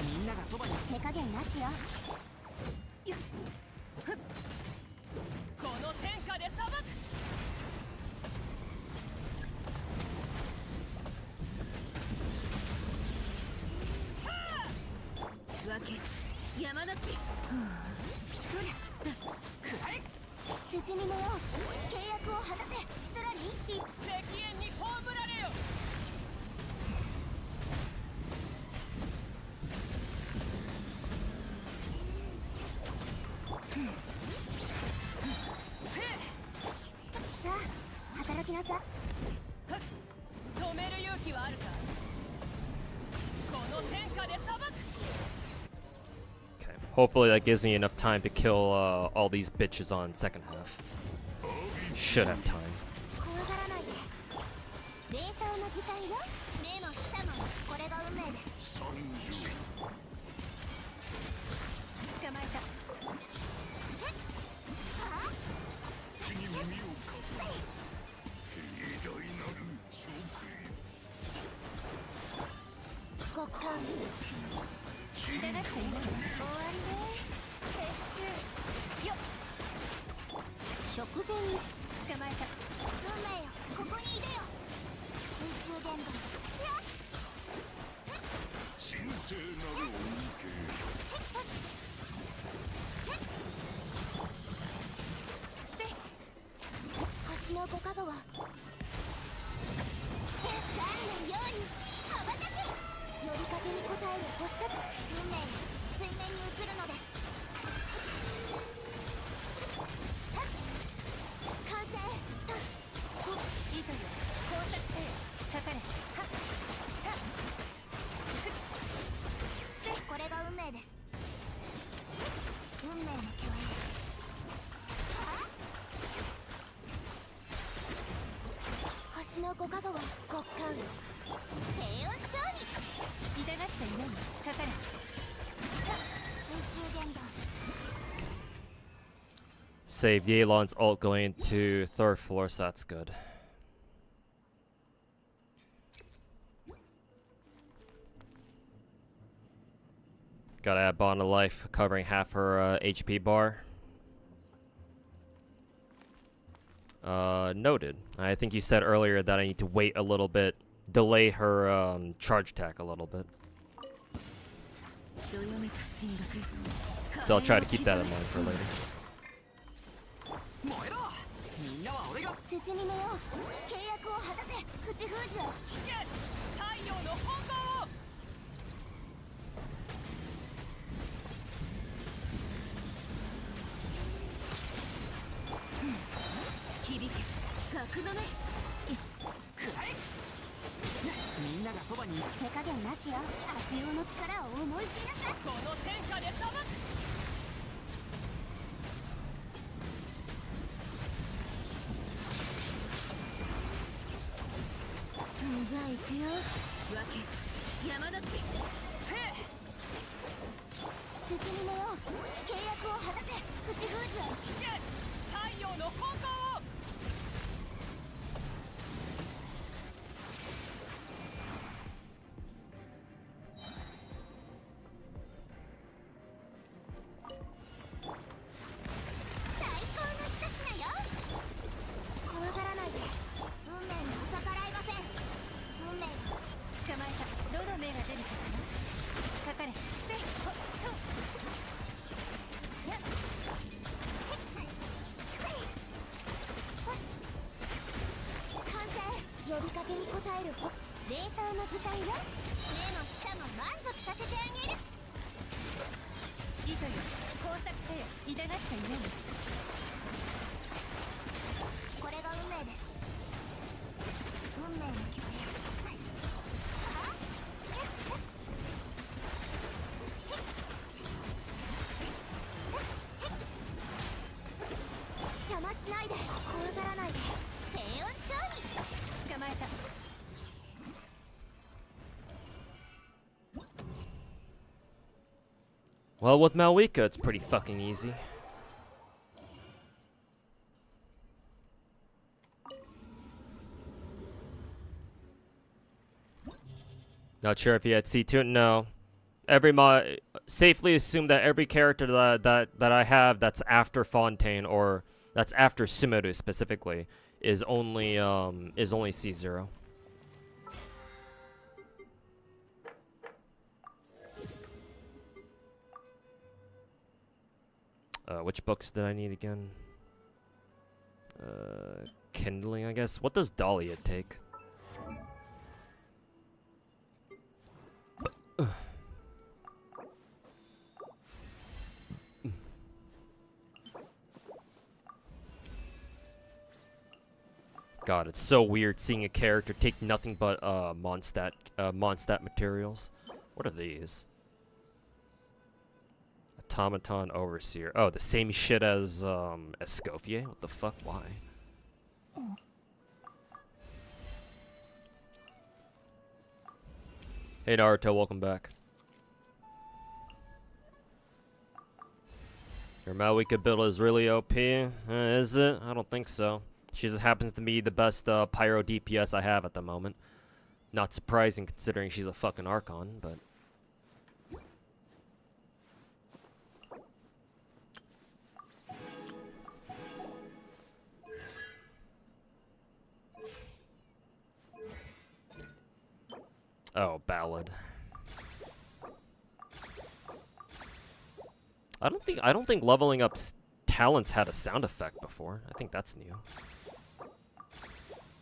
みんながそばに。手加減なしよ。この天下で裁く。わけ山の地。絶に目を契約を果たせ。シトラリー。石煙に葬られよ。さあ働きなさい。止める勇気はあるか。この天下で裁く。 Okay, hopefully that gives me enough time to kill all these bitches on second half. Should have time. 怖がらないで。冷凍の時間よ。目も舌もこれが運命です。捕まえた。極寒。痛がっていない。終わりね。撤収。よっ。食前に捕まえた。運命よここにいでよ。水中言語。神聖なる恩恵。星のご加護は。ガンのように羽ばたけ。呼びかけに応える星たち。運命よ水面に映るのです。完成。糸よ工作せよ。かかれ。はっ。横かごは極寒低温調理痛がっちゃいないのかかれ水中言動 Save Yelan's ult going to 3rd floor, so that's good. Gotta add Bond of Life, covering half her HP bar. Noted. I think you said earlier that I need to wait a little bit, delay her charge attack a little bit. So I'll try to keep that in mind for later. 土に目よ契約を果たせ口封じを聞け太陽の本番を響け格の目くらえみんながそばに手加減なしよ悪用の力を思い知りなさいこの天下で裁くじゃあ行くよわけ山立ちせ土に目よ契約を果たせ口封じを聞け太陽の本当を最高の一品よ怖がらないで運命に逆らいません運命を捕まえたどの目が出るかしらかかれせほっと完成呼びかけに応えるレーターの時間よ目も舌も満足させてあげる糸よ工作せよ痛がっちゃいないこれが運命です運命の距離邪魔しないで怖がらないで低温調理捕まえた Well, with Malwika, it's pretty fucking easy. Not sure if you had C2. No. Every mod, safely assume that every character that I have that's after Fontaine or that's after Sumeru specifically is only C0. Which books did I need again? Kindling, I guess. What does Dahlia take? God, it's so weird seeing a character take nothing but Mondstadt materials. What are these? Automaton Overseer. Oh, the same shit as Escoffier? What the fuck? Why? Hey Naruto, welcome back. Your Malwika build is really OP. Is it? I don't think so. She just happens to be the best pyro DPS I have at the moment. Not surprising considering she's a fucking Archon, but... Oh, Ballad. I don't think leveling up talents had a sound effect before. I think that's new.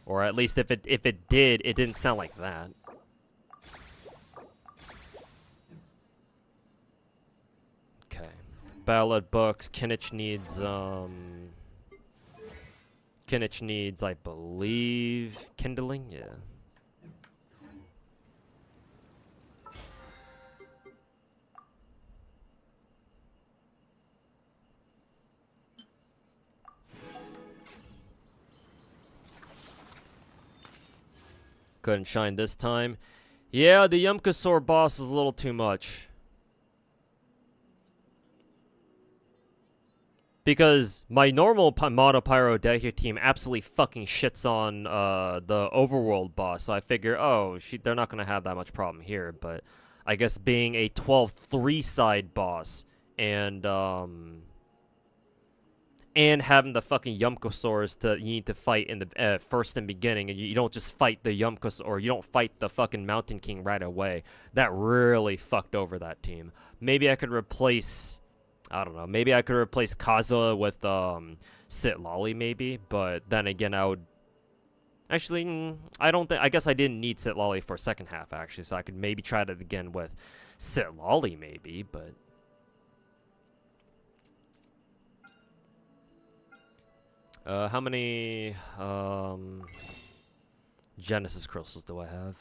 Or at least if it did, it didn't sound like that. Okay. Ballad books. Kinich needs, I believe, kindling. Yeah. couldn't shine this time. Yeah, the Yumkasaur boss is a little too much. Because my normal Mono Pyrodactyl team absolutely fucking shits on the overworld boss, so I figure, oh, they're not gonna have that much problem here. But I guess being a 12-3 side boss and having the fucking Yumkasaurs you need to fight in the first and beginning, and you don't just fight the Yumkasaur, or you don't fight the fucking Mountain King right away. That really fucked over that team. Maybe I could replace. I don't know. Maybe I could replace Kazuha with Sitlolly, maybe. But then again, I would. Actually, I don't think. I guess I didn't need Sitlolly for second half actually, so I could maybe try that again with Sitlolly, maybe. But how many Genesis crystals do I have?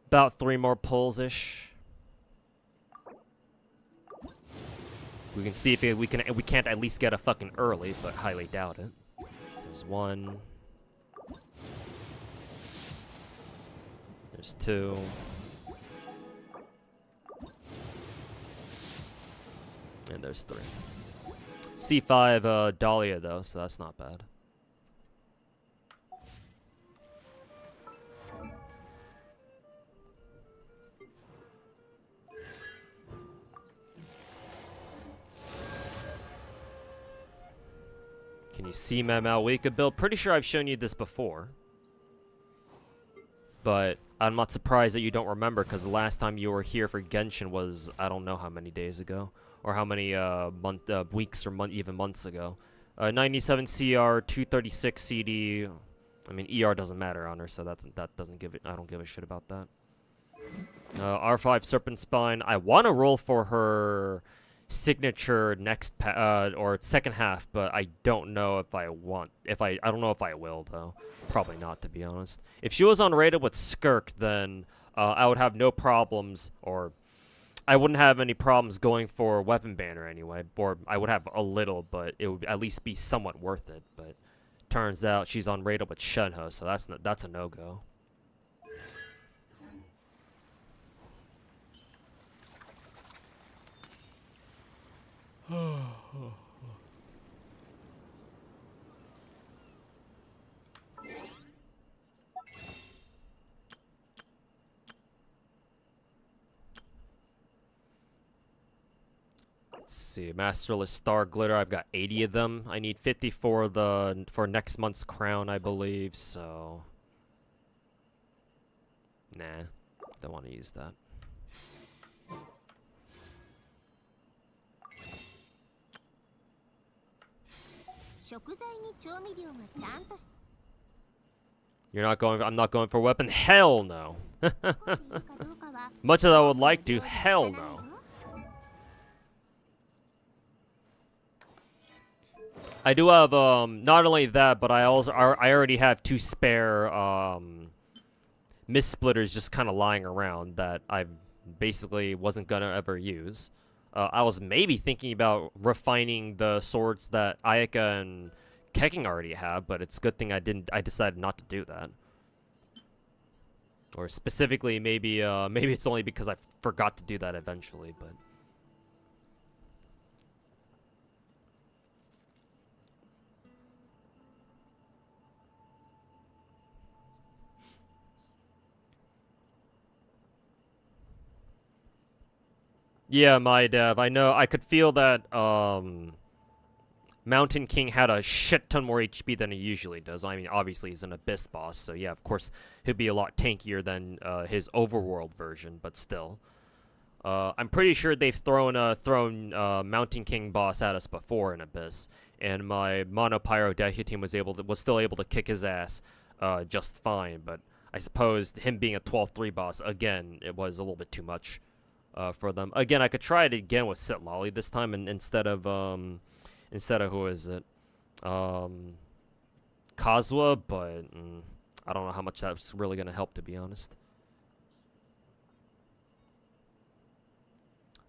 About 3 more pulls ish. We can see if we can't at least get a fucking early, but highly doubt it. There's 1. There's 2. And there's 3. C5 Dahlia though, so that's not bad. Can you see my Malwika build? Pretty sure I've shown you this before. But I'm not surprised that you don't remember, because the last time you were here for Genshin was, I don't know how many days ago. Or how many weeks or even months ago. 97 CR, 236 CD. I mean, ER doesn't matter on her, so that doesn't give it. I don't give a shit about that. R5 Serpent Spine. I want to roll for her signature next or second half, but I don't know if I want. I don't know if I will though. Probably not, to be honest. If she was unrated with Skirk, then I would have no problems, or I wouldn't have any problems going for weapon banner anyway. Or I would have a little, but it would at least be somewhat worth it. But turns out she's unrated with Shenhe, so that's a no-go. Let's see, Masterless Star Glitter. I've got 80 of them. I need 50 for next month's crown, I believe. So, nah, don't want to use that. You're not going. I'm not going for weapon. Hell no. Much as I would like to, hell no. I do have not only that, but I already have 2 spare Mist Splitters just kind of lying around that I basically wasn't gonna ever use. I was maybe thinking about refining the swords that Ayaka and Keking already have, but it's a good thing I didn't. I decided not to do that. Or specifically, maybe it's only because I forgot to do that eventually, but. Yeah, my dev. I know. I could feel that Mountain King had a shit ton more HP than he usually does. I mean, obviously he's an Abyss boss, so yeah, of course he'll be a lot tankier than his Overworld version, but still. I'm pretty sure they've thrown Mountain King boss at us before in Abyss, and my Mono Pyrodactyl team was still able to kick his ass just fine. But I suppose him being a 12-3 boss again, it was a little bit too much. For them. Again, I could try it again with Sitlolly this time, and instead of who is it? Kazuha, but I don't know how much that's really gonna help, to be honest.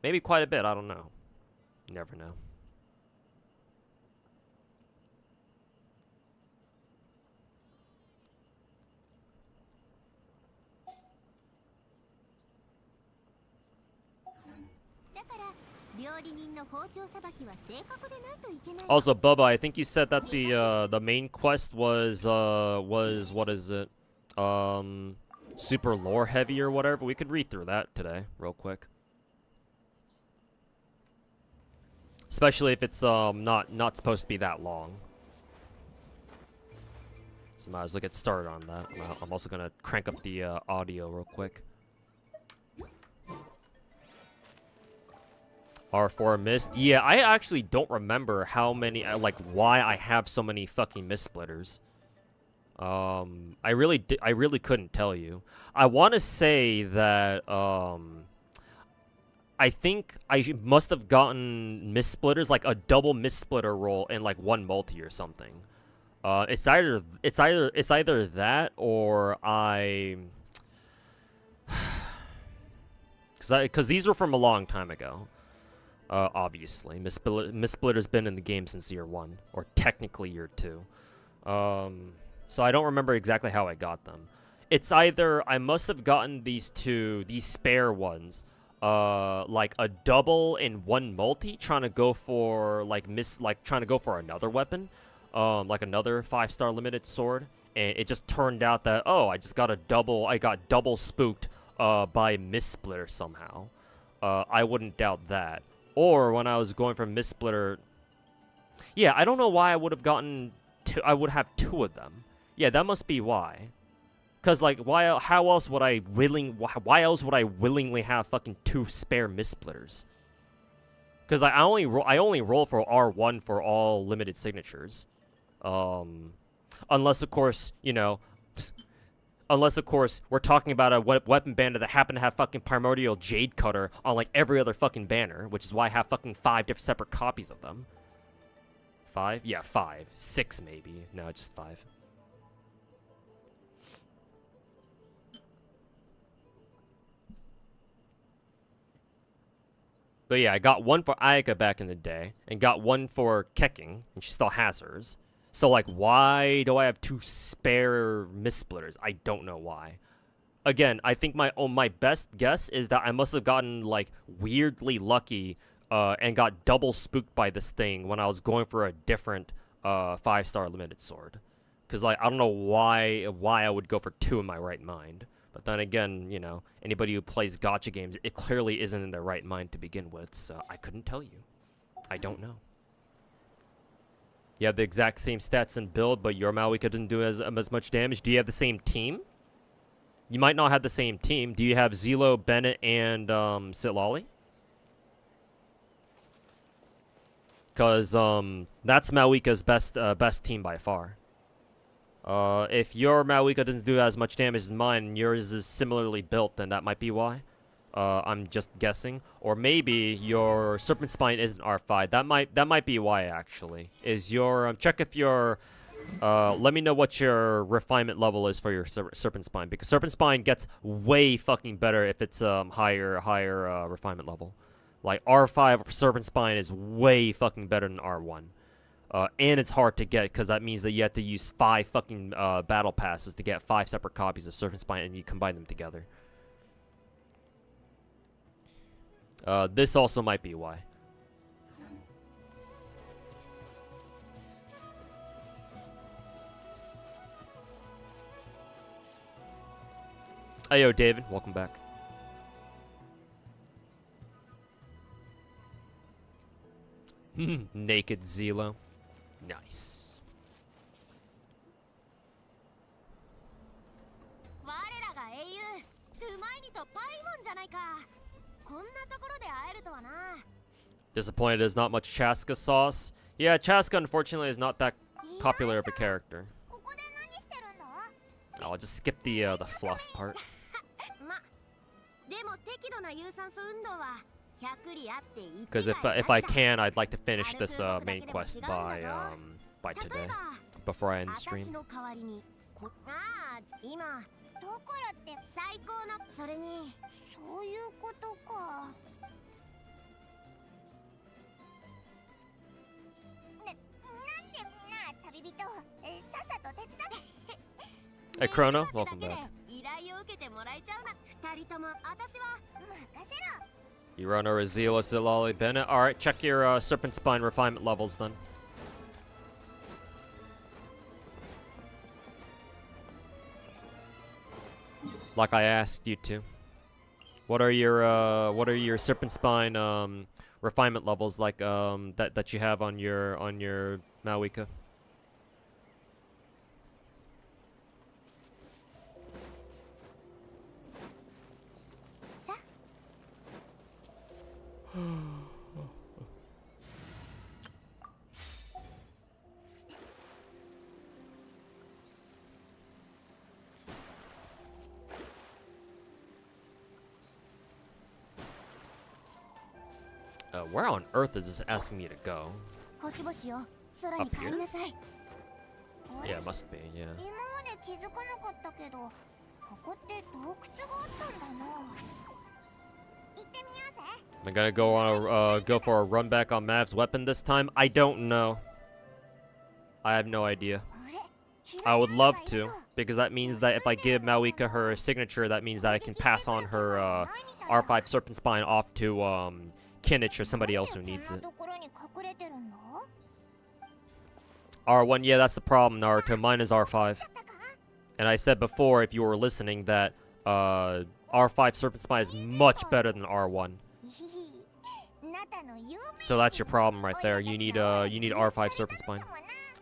Maybe quite a bit, I don't know. You never know. Also, Bubba, I think you said that the main quest was what is it? Super lore heavy or whatever. We could read through that today, real quick. Especially if it's not supposed to be that long. So might as well get started on that. I'm also gonna crank up the audio real quick. R4 missed. Yeah, I actually don't remember how many, like, why I have so many fucking mist splitters. I really couldn't tell you. I want to say that, I think I must have gotten mist splitters, like a double mist splitter roll and like one multi or something. It's either that or because these were from a long time ago. Obviously, Mist Splitter's been in the game since year 1, or technically year 2. So I don't remember exactly how I got them. It's either I must have gotten these spare ones, like a double and one multi, trying to go for trying to go for another weapon, like another 5-star limited sword, and it just turned out that I got double spooked by Mist Splitter somehow. I wouldn't doubt that. Or when I was going for Mist Splitter, yeah, I don't know why I would have gotten I would have 2 of them. Yeah, that must be why. Cause like why else would I willingly have fucking 2 spare Mist Splitters? Cause I only roll for R1 for all limited signatures. Unless of course, you know, we're talking about a weapon banner that happened to have fucking Primordial Jade Cutter on like every other fucking banner, which is why I have fucking 5 different separate copies of them. 5? Yeah, 5. 6 maybe. No, just 5. But yeah, I got one for Ayaka back in the day, and got one for Kecking, and she still has hers. So, like, why do I have 2 spare Mist Splitters? I don't know why. Again, I think my best guess is that I must have gotten, like, weirdly lucky, and got double spooked by this thing when I was going for a different, 5-star limited sword. Because, like, I don't know why I would go for 2 in my right mind. But then again, you know, anybody who plays gacha games, it clearly isn't in their right mind to begin with, so I couldn't tell you. I don't know. You have the exact same stats and build, but your Maui couldn't do as much damage. Do you have the same team? You might not have the same team. Do you have Zelo, Bennett, and Sitlali? Because that's Mauika's best team by far. If your Mauika doesn't do as much damage as mine, and yours is similarly built, then that might be why. I'm just guessing. Or maybe your Serpent Spine isn't R5. That might be why, actually. Is your check if your let me know what your refinement level is for your Serpent Spine, because Serpent Spine gets way fucking better if it's higher refinement level. Like R5 Serpent Spine is way fucking better than R1. And it's hard to get because that means that you have to use 5 fucking battle passes to get 5 separate copies of Serpent Spine, and you combine them together. This also might be why. Hey, yo, David, welcome back. Naked Zelo. Nice. Disappointed there's not much Chaska sauce. Yeah, Chaska unfortunately is not that popular of a character. I'll just skip the fluff part. Because if I can, I'd like to finish this main quest by today, before I end the stream. Hey Chrono, welcome back. You run a Zealous Ilali Bennett. Alright, check your Serpent Spine refinement levels then. Like I asked you to. What are your Serpent Spine refinement levels like that you have on your Mawika? Where on earth is this asking me to go? Up here? Yeah, it must be, yeah. Am I gonna go on go for a run back on Mav's weapon this time? I don't know. I have no idea. I would love to, because that means that if I give Mawika her signature, that means that I can pass on her R5 Serpent Spine off to Kinich or somebody else who needs it. R1, yeah, that's the problem, Naruto. Mine is R5. And I said before, if you were listening, that R5 Serpent Spine is much better than R1. So that's your problem right there. You need R5 Serpent Spine.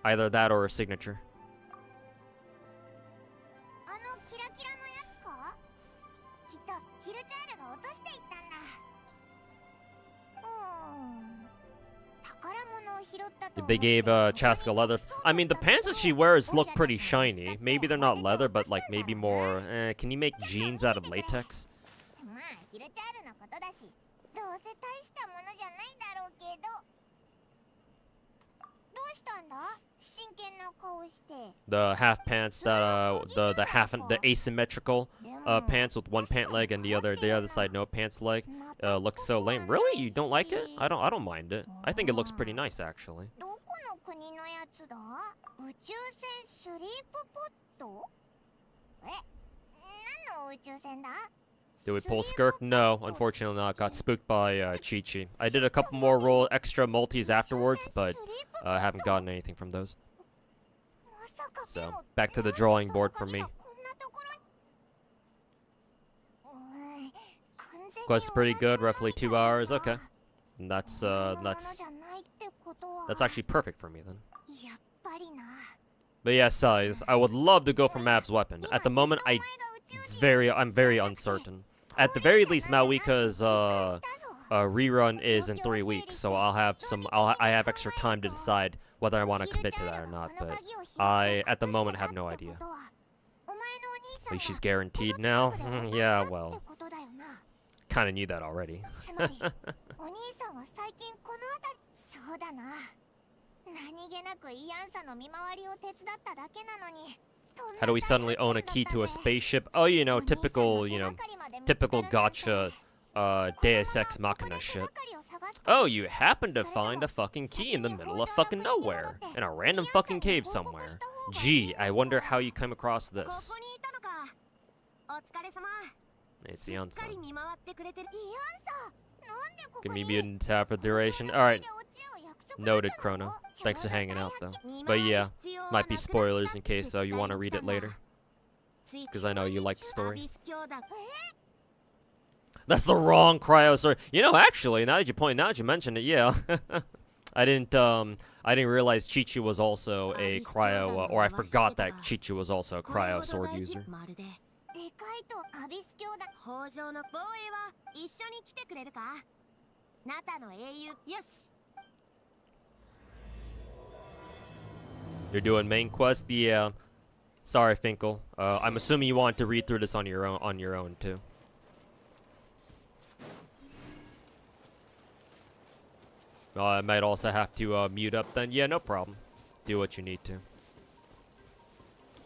Either that or a signature. If they gave Chaska leather, I mean the pants that she wears look pretty shiny. Maybe they're not leather, but like maybe more. Can you make jeans out of latex? The half pants that the asymmetrical pants with one pant leg and the other side no pants leg looks so lame. Really? You don't like it? I don't mind it. I think it looks pretty nice actually. Did we pull Skirk? No, unfortunately not. Got spooked by Chi-Chi. I did a couple more extra multis afterwards, but I haven't gotten anything from those. So, back to the drawing board for me. Quest is pretty good, roughly 2 hours. Okay, and that's actually perfect for me then. But yeah, size. I would love to go for Mav's weapon. At the moment, I'm very uncertain. At the very least, Mawika's rerun is in 3 weeks, so I have extra time to decide whether I want to commit to that or not. But I, at the moment, have no idea. At least she's guaranteed now. Yeah, well, kind of knew that already. How do we suddenly own a key to a spaceship? Oh, typical gacha Deus Ex Machina shit. Oh, you happen to find a fucking key in the middle of fucking nowhere, in a random fucking cave somewhere. Gee, I wonder how you came across this. It's Yansa. Give me mutant tab for duration. Alright. Noted, Chrono. Thanks for hanging out, though. But yeah, might be spoilers in case you want to read it later. Because I know you like the story. That's the wrong cryo story. Actually, now that you mention it, yeah. I didn't realize Chi-Chi was also a cryo, or I forgot that Chi-Chi was also a cryo sword user. You're doing main quest? Yeah. Sorry, Finkel. I'm assuming you want to read through this on your own too. I might also have to mute up then. Yeah, no problem. Do what you need to.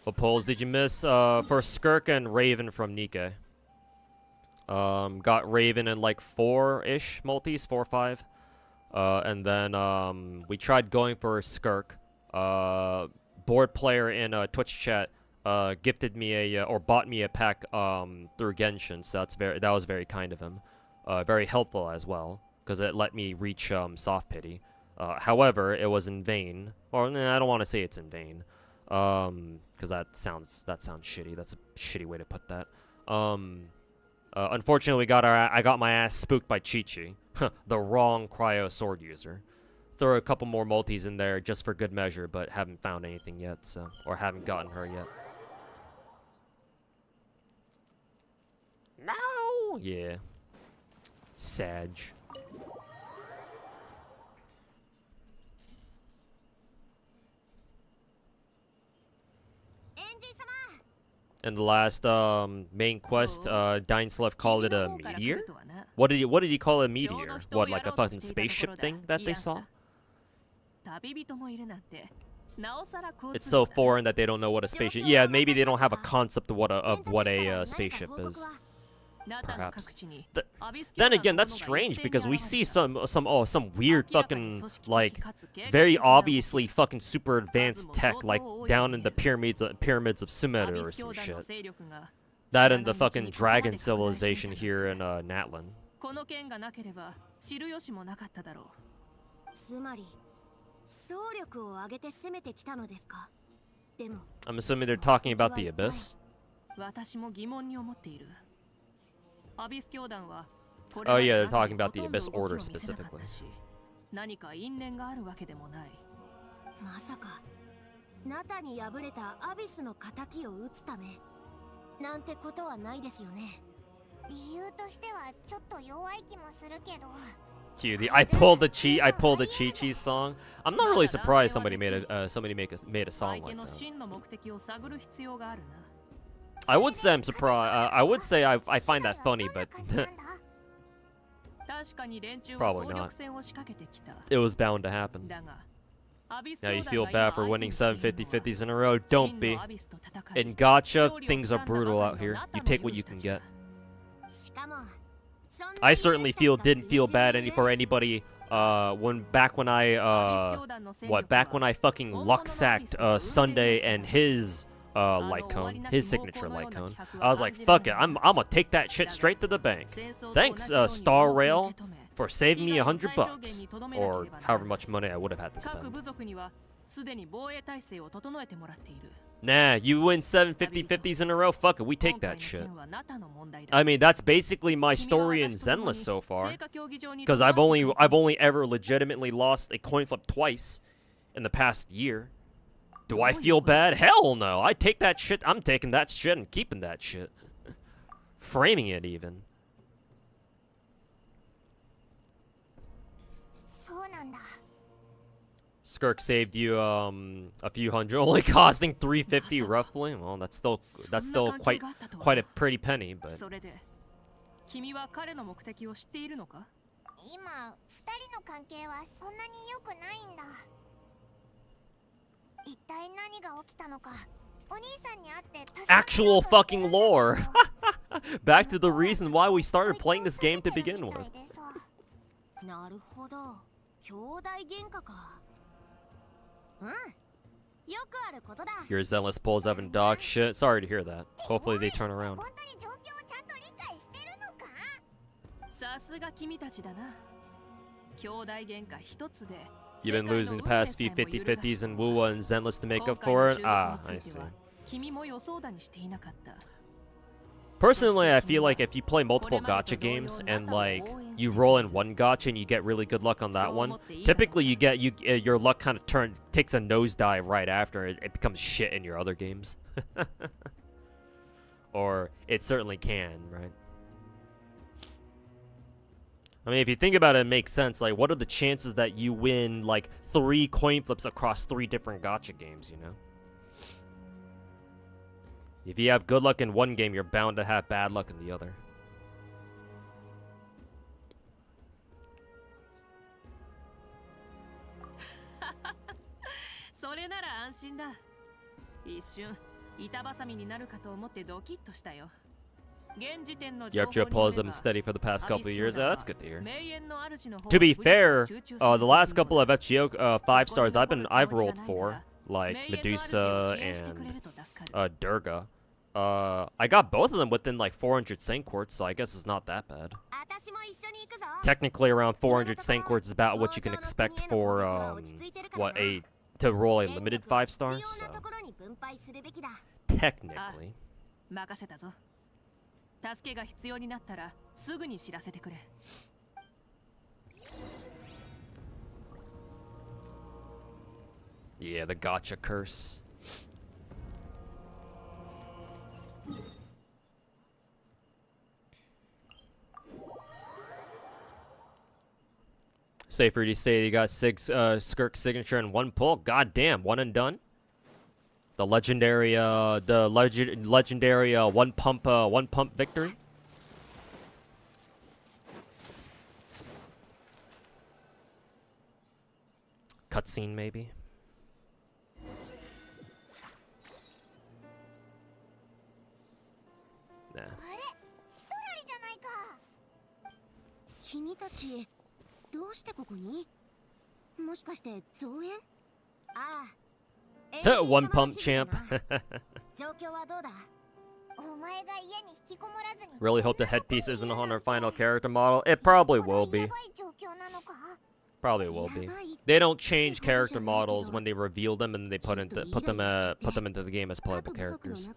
What polls did you miss? For Skirk and Raven from Nikkei. Got Raven in like 4-ish multis, 4 or 5. And then we tried going for Skirk. Board player in Twitch chat gifted me or bought me a pack through Genshin, so that was very kind of him. very helpful as well, because it let me reach soft pity. However, it was in vain. Or I don't want to say it's in vain, because that sounds shitty. That's a shitty way to put that. Unfortunately, I got my ass spooked by Chi-Chi, the wrong cryo sword user. Throw a couple more multis in there just for good measure, but haven't found anything yet, so, or haven't gotten her yet. No! Yeah. Sag. And the last main quest, Dainslev called it a meteor? What did he call it, a meteor? What, like a fucking spaceship thing that they saw? It's so foreign that they don't know what a spaceship. Yeah, maybe they don't have a concept of what a spaceship is. Perhaps. Then again, that's strange because we see some weird fucking like very obviously fucking super advanced tech like down in the pyramids of Sumeru or some shit. That and the fucking dragon civilization here in Natlan. I'm assuming they're talking about the Abyss. Oh yeah, they're talking about the Abyss Order specifically. Cute. I pulled the Chi-Chi song. I'm not really surprised somebody made a song like that. I would say I'm surprised. I would say I find that funny, but probably not. It was bound to happen. Now you feel bad for winning 7 50-50s in a row. Don't be. In gacha, things are brutal out here. You take what you can get. I certainly didn't feel bad for anybody back when I fucking luck sacked Sunday and his light cone, his signature light cone. I was like, fuck it, I'm gonna take that shit straight to the bank. Thanks, Star Rail, for saving me $100, or however much money I would have had to spend. Nah, you win 7 50-50s in a row, fuck it, we take that shit. I mean, that's basically my story in Zenless so far, because I've only ever legitimately lost a coin flip twice in the past year. Do I feel bad? Hell no. I take that shit. I'm taking that shit and keeping that shit. Framing it even. Skirk saved you a few hundred, only costing 350 roughly. Well, that's still quite a pretty penny, but actual fucking lore. Back to the reason why we started playing this game to begin with. Your Zenless pulls up and dog shit. Sorry to hear that. Hopefully they turn around. You've been losing the past few 50-50s in WuWa and Zenless to make up for it? Ah, I see. Personally, I feel like if you play multiple gacha games and like you roll in one gacha and you get really good luck on that one, typically your luck kind of takes a nosedive right after it becomes shit in your other games. Or it certainly can, right? I mean, if you think about it, it makes sense. Like, what are the chances that you win, like, 3 coin flips across 3 different gacha games, you know? If you have good luck in one game, you're bound to have bad luck in the other. You have your pulls them steady for the past couple of years. That's good to hear. To be fair, the last couple of FGO 5 stars I've rolled for, like Medusa and Durga. I got both of them within like 400 Saint quarts, so I guess it's not that bad. technically around 400 Sankords is about what you can expect for to roll a limited 5-star. So technically. 任せたぞ。助けが必要になったらすぐに知らせてくれ。Yeah, the gacha curse. Safer to say you got Skirk signature and 1 pull. God damn, 1 and done. The legendary, one pump victory. Cutscene maybe. Nah. 君たちどうしてここに？もしかして増援？ああ。One pump champ. Really hope the headpiece isn't on our final character model. It probably will be. Probably will be. They don't change character models when they reveal them and they put them into the game as playable characters.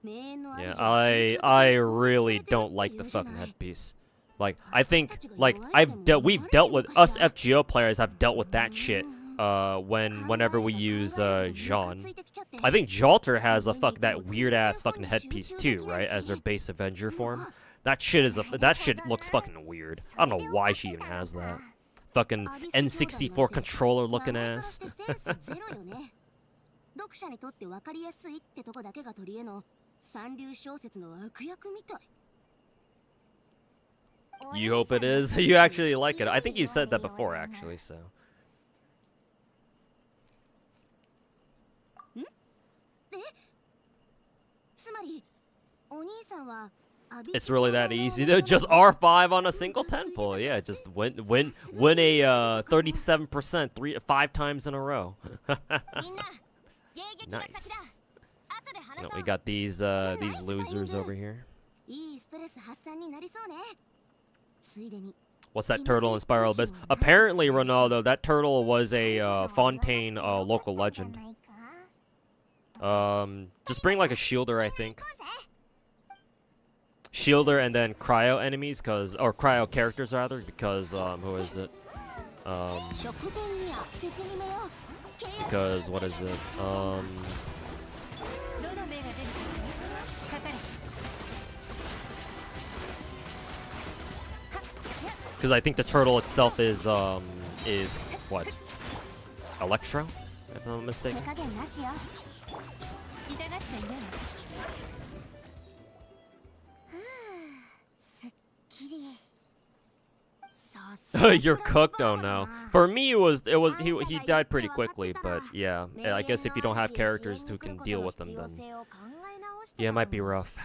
Yeah, I really don't like the fucking headpiece. Like, I think, like, we've dealt with, us FGO players have dealt with that shit, whenever we use, Jean. I think Jalter has that weird-ass fucking headpiece too, right, as their base Avenger form. That shit looks fucking weird. I don't know why she even has that. Fucking N64 controller looking ass. You hope it is? You actually like it. I think you said that before, actually, so. It's really that easy to just R5 on a single 10 pull. Yeah, just win a 37% 5 times in a row. Nice. You know, we got these losers over here. What's that turtle in Spiral Abyss? Apparently, Ronaldo, that turtle was a Fontaine local legend. Just bring like a shielder, I think. Shielder and then cryo enemies, or cryo characters rather, because who is it? Because what is it? Because I think the turtle itself is what? Electro, if I'm not mistaken. You're cooked? Oh no. For me, he died pretty quickly, but yeah, I guess if you don't have characters who can deal with them, then yeah, it might be rough.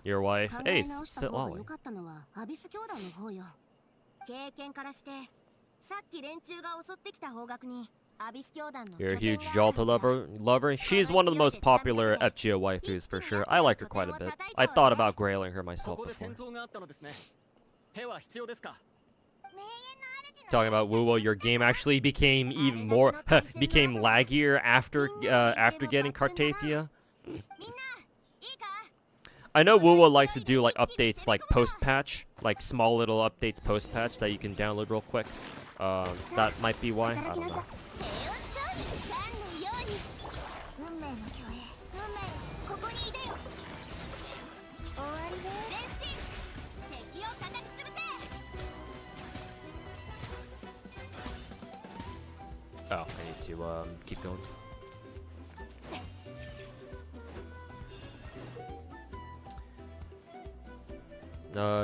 Your wife? Hey, sit lolly. You're a huge Jalta lover? She's one of the most popular FGO waifus for sure. I like her quite a bit. I thought about grailing her myself before. Talking about WuWa, your game actually became even more became laggier after getting Cartathia. I know WuWa likes to do like updates like post-patch, like small little updates post-patch that you can download real quick. That might be why. I don't know. Oh, I need to keep going.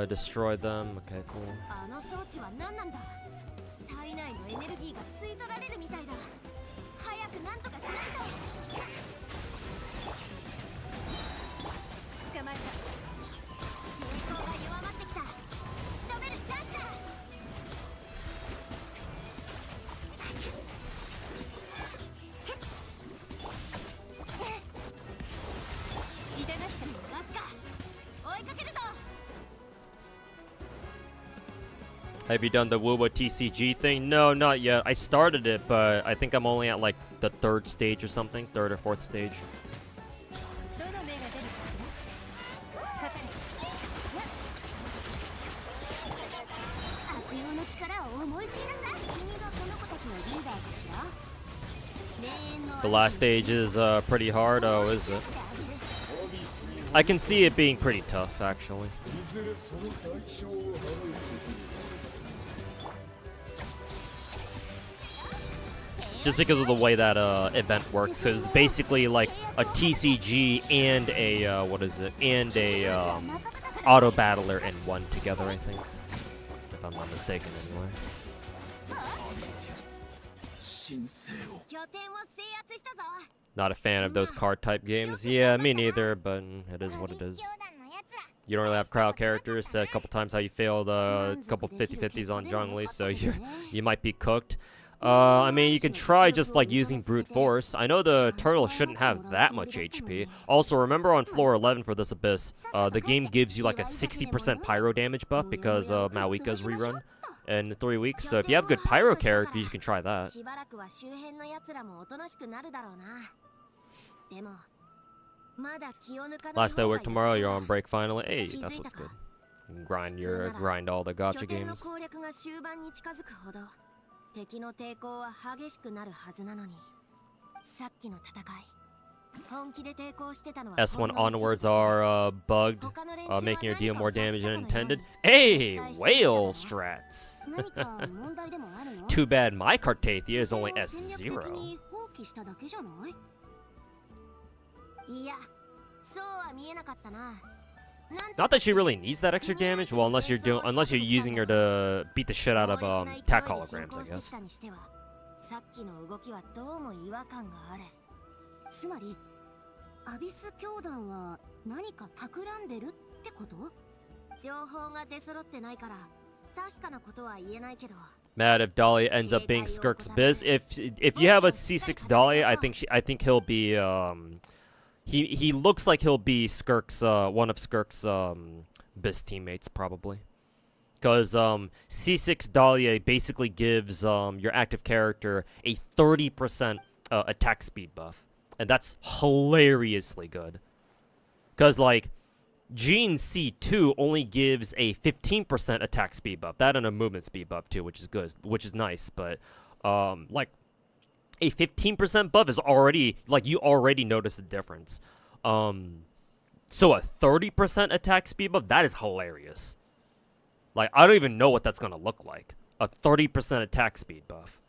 Destroy them. Okay, cool. Have you done the WuWa TCG thing? No, not yet. I started it, but I think I'm only at like the 3rd stage or something. 3rd or 4th stage. どの目が出るかしら。かかれ。悪用の力を思い知りなさい。君がこの子たちのリーダーかしら。霊園の The last stage is pretty hard. Oh, is it? I can see it being pretty tough, actually. Just because of the way that event works, because it's basically like a TCG and a what is it? And a auto battler in one together, I think, if I'm not mistaken, anyway. 拠点を制圧したぞ。 Not a fan of those card type games. Yeah, me neither, but it is what it is. You don't really have crowd characters. Said a couple times how you failed a couple 50-50s on Zhongli, so you might be cooked. I mean, you can try just like using brute force. I know the turtle shouldn't have that much HP. Also, remember on floor 11 for this abyss, the game gives you like a 60% pyro damage buff because of Mawika's rerun in 3 weeks. So if you have good pyro characters, you can try that. しばらくは周辺の奴らもおとなしくなるだろうな。でもまだ気を抜かない Last day of work tomorrow, you're on break finally. Hey, that's what's good. You can grind all the gacha 拠点の games. 攻略が終盤に近づくほど敵の抵抗は激しくなるはずなのに、さっきの戦い本気で抵抗してたのは S1 onwards are bugged, making your deal more damage than intended. Hey, whale strats. 何か問題でもあるの？ Too bad my Cartathia is only 戦略的 S0. に放棄しただけじゃない？いや、そうは見えなかったな。 Not that she really needs that extra damage. Well, unless you're using her to beat the shit out of tack holograms, I guess. さっきの動きはどうも違和感がある。つまりアビス教団は何か企んでるってこと？情報が出揃ってないから確かなことは言えないけど。 Mad if Dolly ends up being Skirk's biz. If you have a C6 Dolly, I think he'll be he looks like he'll be Skirk's one of Skirk's biz teammates probably. Because C6 Dahlia basically gives your active character a 30% attack speed buff. And that's hilariously good. Because, like, Gene C2 only gives a 15% attack speed buff. That and a movement speed buff, too, which is good, which is nice. But, like, a 15% buff is already, like, you already notice the difference. So a 30% attack speed buff, that is hilarious. Like, I don't even know what that's going to look like. A 30% attack speed buff.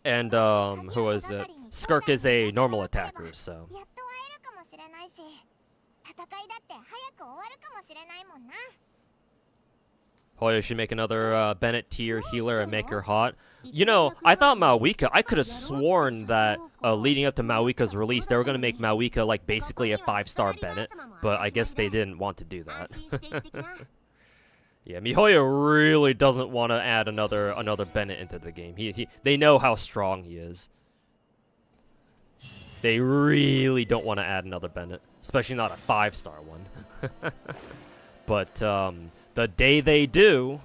And, who was it? Skirk is a normal attacker, so. Hoyo should make another Bennett tier healer and make her hot. You know, I thought Mawika, I could have sworn that leading up to Mawika's release, they were going to make Mawika like basically a 5-star Bennett, but I guess they didn't want to do that. Yeah, MiHoYo really doesn't want to add another Bennett into the game. They know how strong he is. They really don't want to add another Bennett, especially not a 5-star one. But the day they do,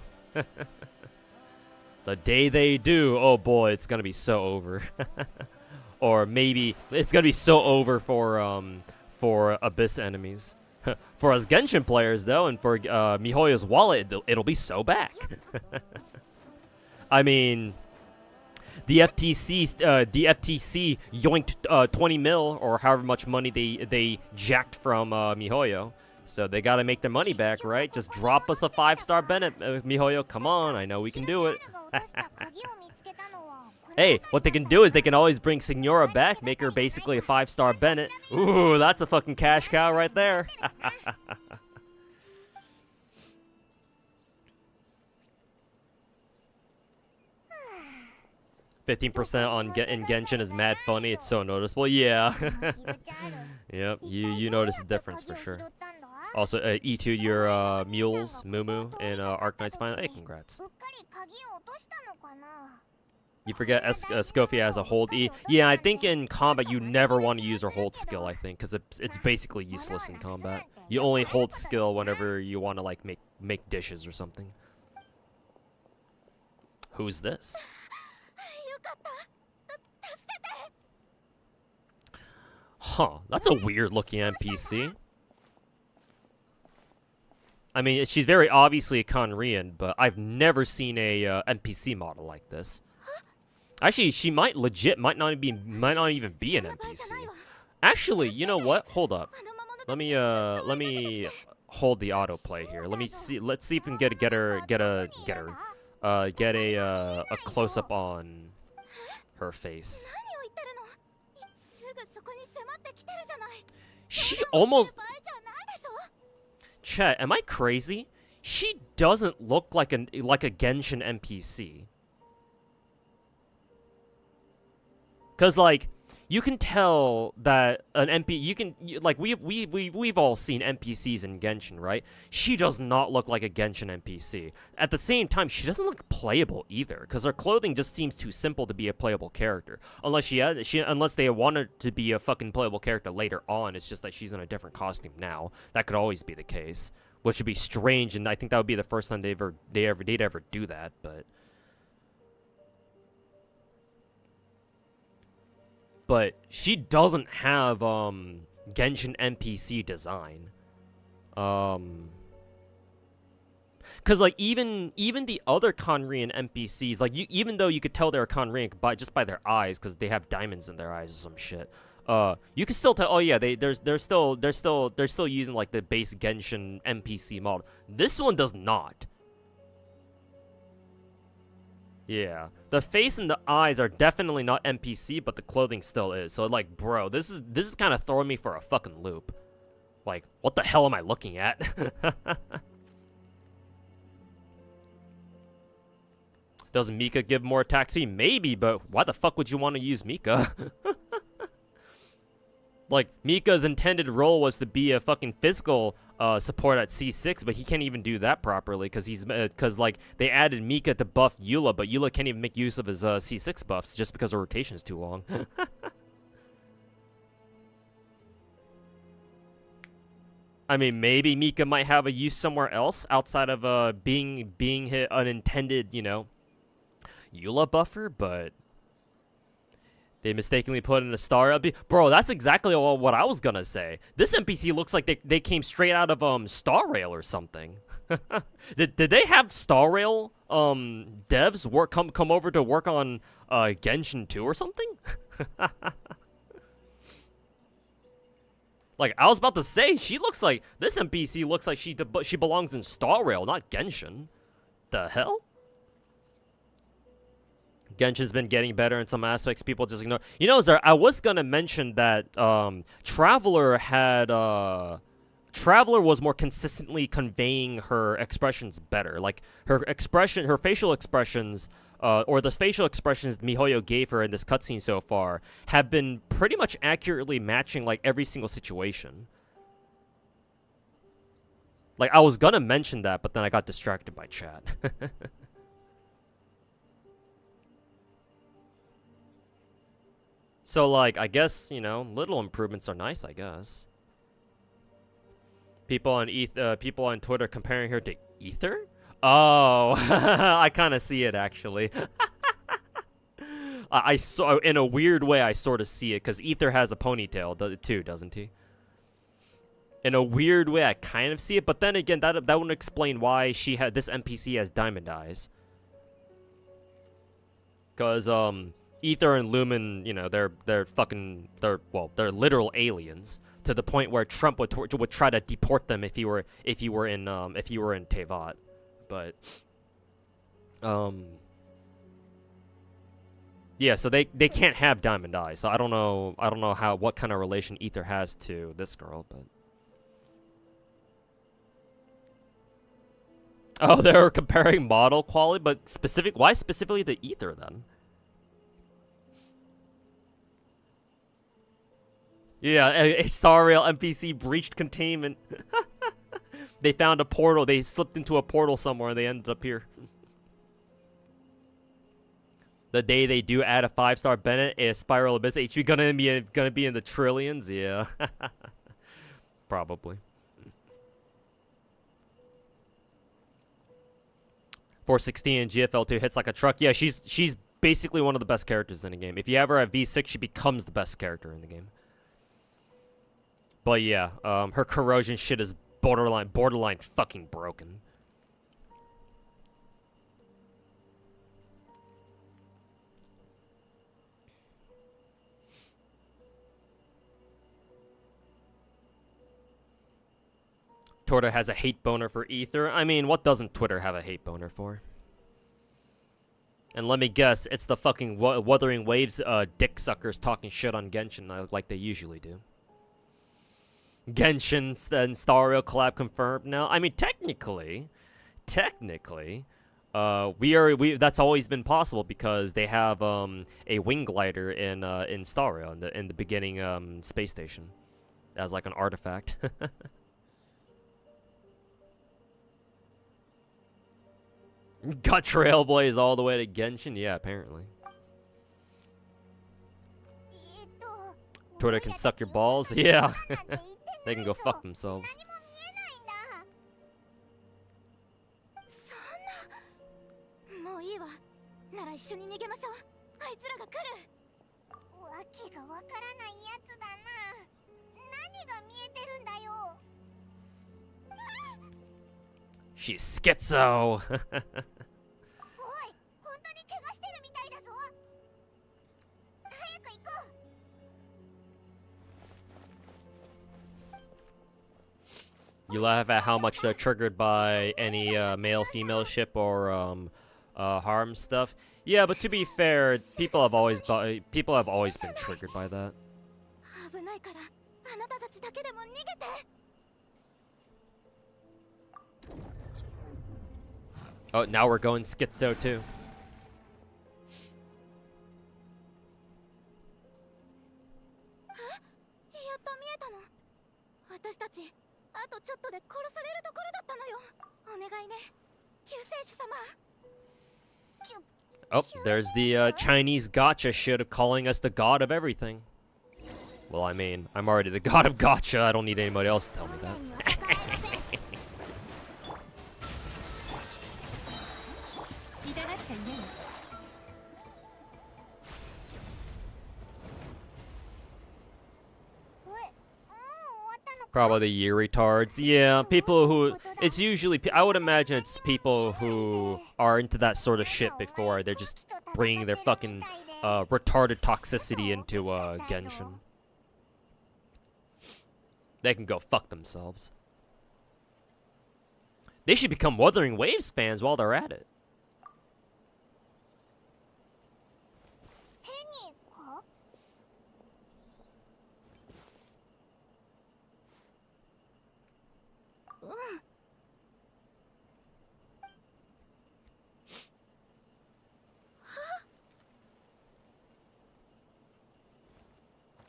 oh boy, it's gonna be so over. Or maybe it's gonna be so over for Abyss enemies. For us Genshin players, though, and for MiHoYo's wallet, it'll be so back. I mean, the FTC yoinked 20 mil or however much money they jacked from MiHoYo, so they gotta make their money back, right? Just drop us a 5-star Bennett, MiHoYo. Come on, I know we can do it. Hey, what they can do is they can always bring Signora back, make her basically a 5-star Bennett. Ooh, that's a fucking cash cow right there. 15% on in Genshin is mad funny. It's so noticeable. Yeah. Yep, you notice the difference for sure. Also, E2 your mules, Mumu, and Arknights final. Hey, congrats. You forget Scofia has a hold E. Yeah, I think in combat you never want to use her hold skill, I think, because it's basically useless in combat. You only hold skill whenever you want to, like, make dishes or something. Who's this? Huh, that's a weird-looking NPC. I mean, she's very obviously a Conrian, but I've never seen a NPC model like this. Actually, she might not even be an NPC. Actually, you know what? Hold up. Let me hold the autoplay here. Let's see if we can get a close up on her face. She almost... Chet, am I crazy? She doesn't look like a Genshin NPC. Cause like you can tell that an we've all seen NPCs in Genshin, right? She does not look like a Genshin NPC. At the same time, she doesn't look playable either, cause her clothing just seems too simple to be a playable character. Unless unless they want her to be a fucking playable character later on, it's just that she's in a different costume now. That could always be the case, which would be strange, and I think that would be the first time they'd ever do that, but she doesn't have Genshin NPC design. Cause like even the other Conrian NPCs, like even though you could tell they're Conrian just by their eyes, cause they have diamonds in their eyes or some shit. You can still tell. Oh yeah, they're still using like the base Genshin NPC model. This one does not. Yeah, the face and the eyes are definitely not NPC, but the clothing still is. So like, bro, this is kind of throwing me for a fucking loop. Like, what the hell am I looking at? Does Mika give more attack speed? Maybe, but why the fuck would you want to use Mika? Like, Mika's intended role was to be a fucking physical support at C6, but he can't even do that properly because like they added Mika to buff Eula, but Eula can't even make use of his C6 buffs just because her rotation is too long. I mean, maybe Mika might have a use somewhere else outside of being hit unintended, you know, Eula buffer, but they mistakenly put in a star. Bro, that's exactly what I was gonna say. This NPC looks like they came straight out of Star Rail or something. Did they have Star Rail devs come over to work on Genshin 2 or something? Like, I was about to say, this NPC looks like she belongs in Star Rail, not Genshin. The hell? Genshin's been getting better in some aspects. People just ignore. You know, I was gonna mention that Traveler was more consistently conveying her expressions better. Like her facial expressions, or the facial expressions MiHoYo gave her in this cutscene so far, have been pretty much accurately matching like every single situation. Like, I was gonna mention that, but then I got distracted by chat. So, like, I guess, you know, little improvements are nice, I guess. People on Twitter comparing her to Ether? Oh, I kind of see it, actually. I saw, in a weird way, I sort of see it, because Ether has a ponytail, too, doesn't he? In a weird way, I kind of see it, but then again, that wouldn't explain why this NPC has diamond eyes. Because, Ether and Lumen, you know, they're literal aliens to the point where Trump would try to deport them if he were in Tevat, but yeah, so they can't have diamond eyes. So I don't know what kind of relation Ether has to this girl, but oh, they're comparing model quality, but why specifically the Ether then? Yeah, a Star Rail NPC breached containment. They found a portal. They slipped into a portal somewhere and they ended up here. The day they do add a 5-star Bennett, is Spiral Abyss HP gonna be in the trillions? Yeah. Probably. 416 and GFL2 hits like a truck. Yeah, she's basically one of the best characters in the game. If you have her at V6, she becomes the best character in the game. But yeah, her corrosion shit is borderline fucking broken. Twitter has a hate boner for Ether. I mean, what doesn't Twitter have a hate boner for? And let me guess, it's the fucking Wuthering Waves dick suckers talking shit on Genshin like they usually do. Genshin and Stario collab confirmed now. I mean, technically, that's always been possible because they have a wing glider in Stario in the beginning space station as like an artifact. Got Trailblaze all the way to Genshin? Yeah, apparently. Twitter can suck your balls? Yeah. They can go fuck themselves. もういいわ。なら一緒に逃げましょう。あいつらが来る。わけがわからないやつだな。何が見えてるんだよ。She's schizo. おい、本当に怪我してるみたいだぞ。早く行こう。You laugh at how much they're triggered by any male-female ship or harm stuff. Yeah, but to be fair, people have always been triggered by that. 危ないから、あなたたちだけでも逃げて。Oh, now we're going schizo too. やっと見えたの。私たち、あとちょっとで殺されるところだったのよ。お願いね、救世主様。Oh, there's the Chinese gacha shit of calling us the god of everything. Well, I mean, I'm already the god of gacha. I don't need anybody else to tell me that. Probably the year retards. Yeah, people who... It's usually... I would imagine it's people who are into that sort of shit before. They're just bringing their fucking retarded toxicity into Genshin. They can go fuck themselves. They should become Wuthering Waves fans while they're at it.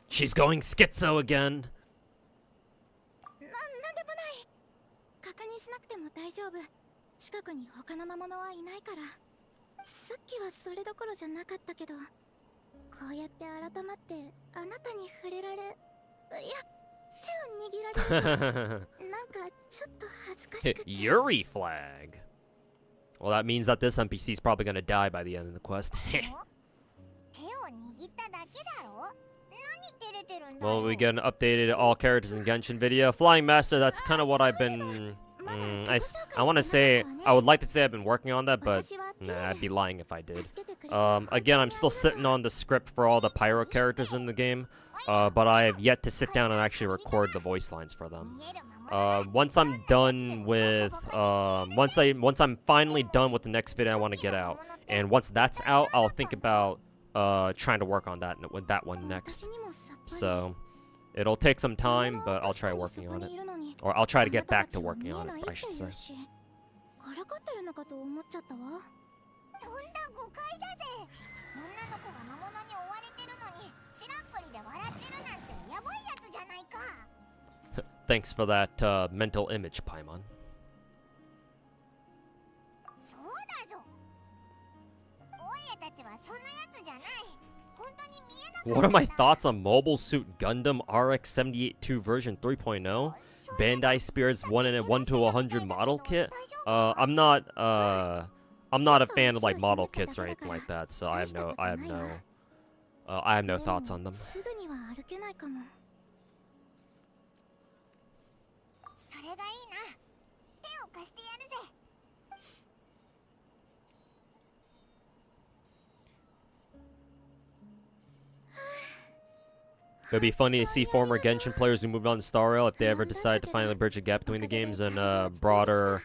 She's going schizo again. なんでもない。確認しなくても大丈夫。近くに他の魔物はいないから。さっきはそれどころじゃなかったけど、こうやって改まってあなたに触れられ、いや、手を握られる。なんかちょっと恥ずかしくて。Yuri flag. Well, that means that this NPC is probably gonna die by the end of the quest. Well, we get an updated all characters in Genshin video. Flying Master, that's kind of what I've been... I want to say... I would like to say I've been working on that, but nah, I'd be lying if I did. Again, I'm still sitting on the script for all the Pyro characters in the game, but I have yet to sit down and actually record the voice lines for them. Once I'm done with... once I'm finally done with the next video I want to get out, and once that's out, I'll think about trying to work on that with that one next. So, it'll take some time, but I'll try working on it. Or I'll try to get back to working on it, I should say. Thanks for that mental image, Paimon. そうだぞ。おいらたちはそんなや What are my thoughts on Mobile Suit Gundam RX-78-2 version 3.0? Bandai Spirits 1 and 1 to 100 model kit? I'm not a fan of like model kits or anything like that, so I have no thoughts on them. すぐには歩けないかも。それがいいな。手を貸してやるぜ。 It would be funny to see former Genshin players who moved on to Star Rail if they ever decide to finally bridge a gap between the games and broader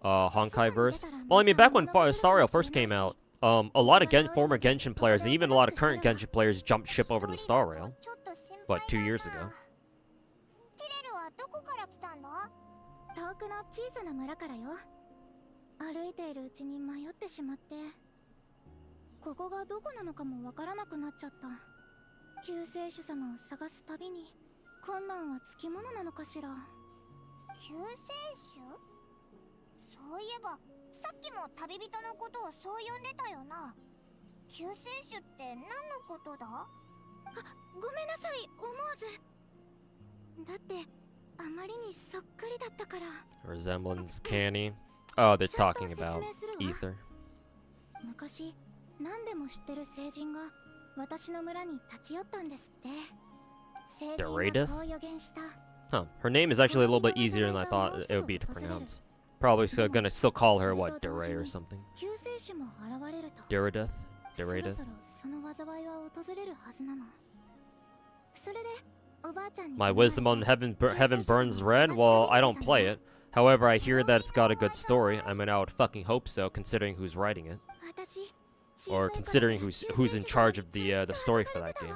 Honkai verse. Well, I mean, back when Star Rail first came out, a lot of former Genshin players and even a lot of current Genshin players jumped ship over to Star Rail. What, 2 years ago? 遠くの小さな村からよ。歩いているうちに迷ってしまって、ここがどこなのかもわからなくなっちゃった。救世主様を探すたびに困難はつきものなのかしら。救世主？そういえばさっきも旅人のことをそう呼んでたよな。救世主って何のことだ？あ、ごめんなさい、思わず。だってあまりにそっくりだったから。Resemblance canny. Oh, they're talking about Ether. 昔何でも知ってる聖人が私の村に立ち寄ったんですって。聖人がこう予言した。 Huh. Her name is actually a little bit easier than I thought it would be to pronounce. Probably gonna still call her, what, Dere or something? Deredeth? Deredeth? My wisdom on Heaven Burns Red? Well, I don't play it. However, I hear that it's got a good story. I mean, I would fucking hope so, considering who's writing it. Or considering who's in charge of the story for that game.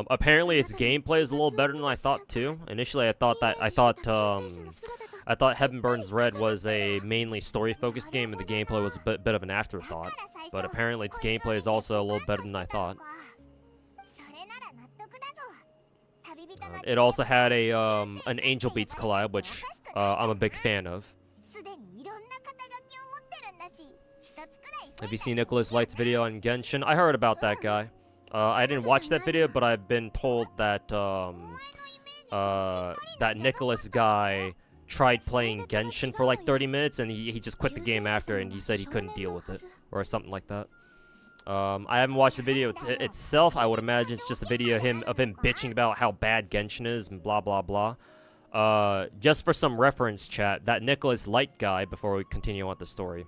Apparently its gameplay is a little better than I thought too. Initially I thought Heaven Burns Red was a mainly story-focused game and the gameplay was a bit of an afterthought. But apparently its gameplay is also a little better than I thought. It also had a an Angel Beats collab, which I'm a big fan of. Have you seen Nicholas Light's video on Genshin? I heard about that guy. I didn't watch that video, but I've been told that that Nicholas guy tried playing Genshin for like 30 minutes and he just quit the game after, and he said he couldn't deal with it or something like that. I haven't watched the video itself. I would imagine it's just a video of him bitching about how bad Genshin is and blah blah blah. Just for some reference, chat, that Nicholas Light guy, before we continue on with the story,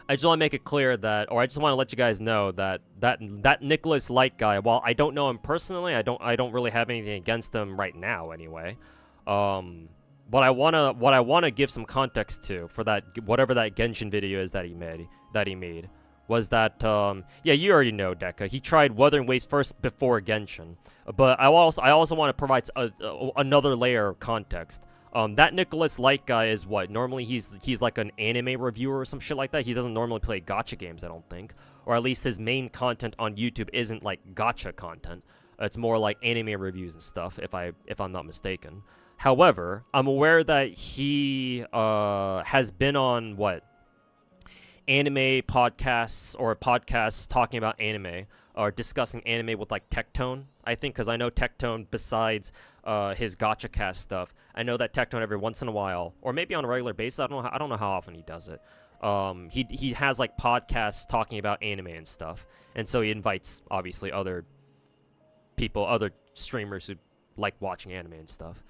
I just want to make it clear that, or I just want to let you guys know that that Nicholas Light guy, while I don't know him personally, I don't really have anything against him right now anyway. What I wanna give some context to for that, whatever that Genshin video is that he made was that yeah, you already know, Deca. He tried Wuthering Waves first before Genshin, but I also want to provide another layer of context. That Nicholas Light guy is what? Normally he's like an anime reviewer or some shit like that. He doesn't normally play gacha games, I don't think. Or at least his main content on YouTube isn't like gacha content. It's more like anime reviews and stuff, if I'm not mistaken. However, I'm aware that he has been on what? Anime podcasts or podcasts talking about anime or discussing anime with like Tectone, I think, because I know Tectone, besides his gacha cast stuff, I know that Tectone every once in a while, or maybe on a regular basis, I don't know how often he does it. He has like podcasts talking about anime and stuff, and so he invites obviously other people, other streamers who like watching anime and stuff.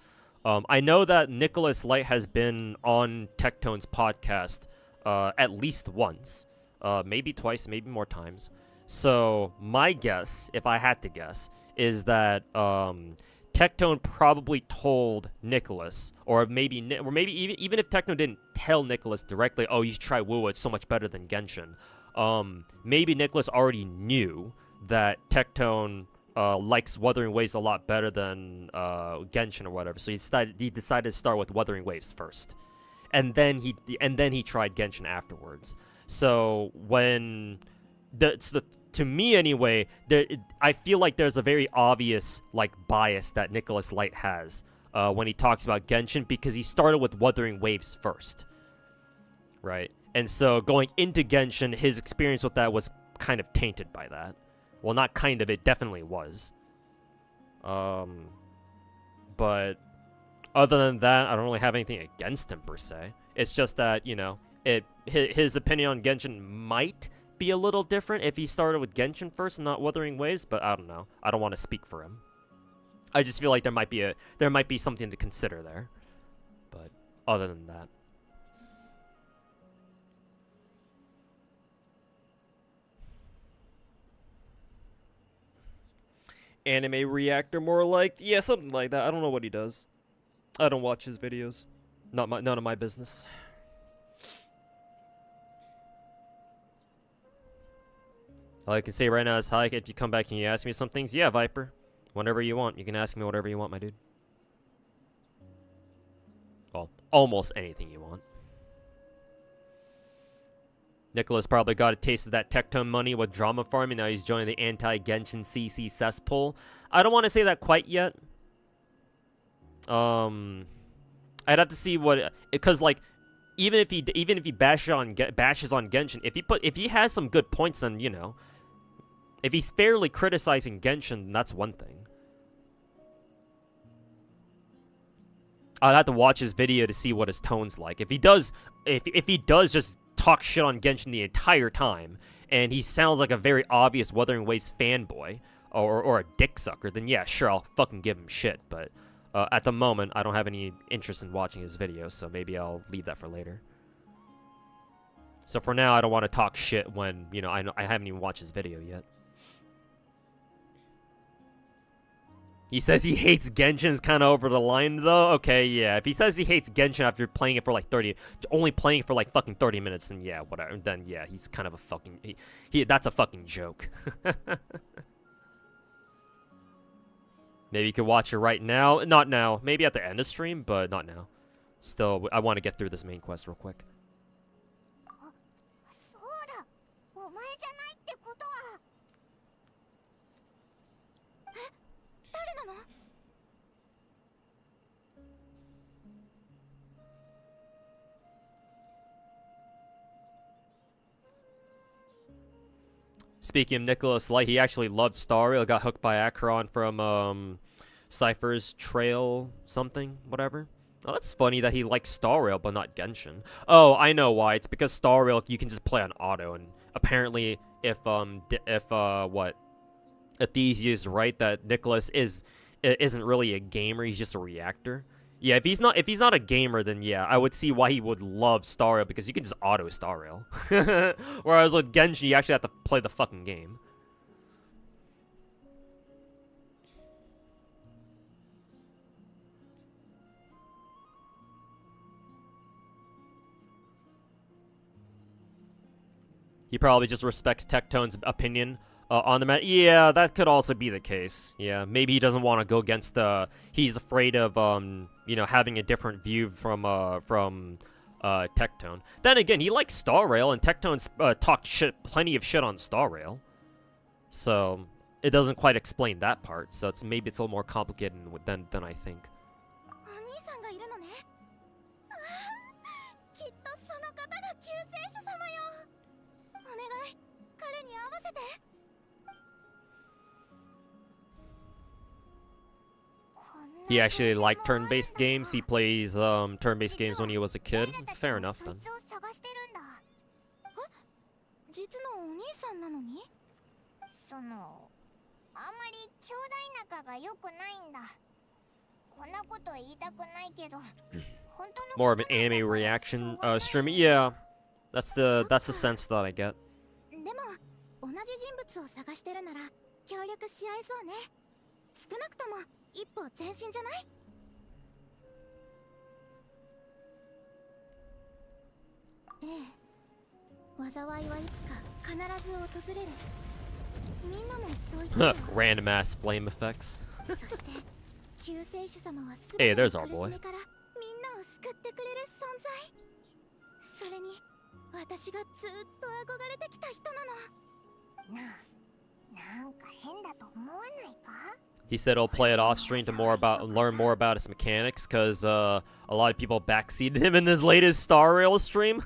I know that Nicholas Light has been on Tectone's podcast at least once, maybe twice, maybe more times. So my guess, if I had to guess, is that Tectone probably told Nicholas, or maybe even if Tectone didn't tell Nicholas directly, oh, you should try WuWa, it's so much better than Genshin. Maybe Nicholas already knew that Tectone likes Wuthering Waves a lot better than Genshin or whatever, so he decided to start with Wuthering Waves first, and then he tried Genshin afterwards. So to me anyway, I feel like there's a very obvious like bias that Nicholas Light has when he talks about Genshin, because he started with Wuthering Waves first, right? And so going into Genshin, his experience with that was kind of tainted by that. Well, not kind of, it definitely was. But other than that, I don't really have anything against him per se. It's just that, you know, his opinion on Genshin might be a little different if he started with Genshin first and not Wuthering Waves, but I don't know. I don't want to speak for him. I just feel like there might be something to consider there. But other than that, anime reactor more like, yeah, something like that. I don't know what he does. I don't watch his videos. None of my business. All I can say right now is hi. If you come back and you ask me some things, yeah, Viper. Whenever you want, you can ask me whatever you want, my dude. Well, almost anything you want. Nicholas probably got a taste of that Tectone money with drama farming. Now he's joining the anti-Genshin CC cesspool. I don't want to say that quite yet. I'd have to see what, because like, even if he bashes on Genshin, if he has some good points, then you know, if he's fairly criticizing Genshin, then that's one thing. I'd have to watch his video to see what his tone's like. If he does just talk shit on Genshin the entire time, and he sounds like a very obvious Wuthering Waves fanboy or a dick sucker, then yeah, sure, I'll fucking give him shit. But at the moment, I don't have any interest in watching his videos, so maybe I'll leave that for later. So for now, I don't want to talk shit when, you know, I haven't even watched his video yet. He says he hates Genshin's kind of over the line, though. Okay, yeah. If he says he hates Genshin after playing it for like only playing it for like fucking 30 minutes, then yeah, whatever. Then yeah, he's kind of a fucking, that's a fucking joke. Maybe you could watch it right now. Not now. Maybe at the end of stream, but not now. Still, I want to get through this main quest real quick. Speaking of Nicholas Light, he actually loved Star Rail. Got hooked by Archon from Cypher's Trail something, whatever. Oh, that's funny that he likes Star Rail but not Genshin. Oh, I know why. It's because Star Rail you can just play on auto, and apparently if Theseus is right that Nicholas isn't really a gamer, he's just a reactor. Yeah, if he's not a gamer, then yeah, I would see why he would love Star Rail, because you can just auto Star Rail. Whereas with Genshin, you actually have to play the fucking game. He probably just respects Tectone's opinion on the map. Yeah, that could also be the case. Yeah, maybe he doesn't want to go against he's afraid of you know, having a different view from Tectone. Then again, he likes Star Rail, and Tectone's talked plenty of shit on Star Rail. So it doesn't quite explain that part. So maybe it's a little more complicated than I think. He actually liked turn-based games. He plays turn-based games when he was a kid. Fair enough, then. More of an anime reaction stream. Yeah, that's the sense that I get. Random ass flame effects. Hey, there's our boy. He said he'll play it off stream to learn more about its mechanics, because a lot of people backseated him in his latest Star Rail stream.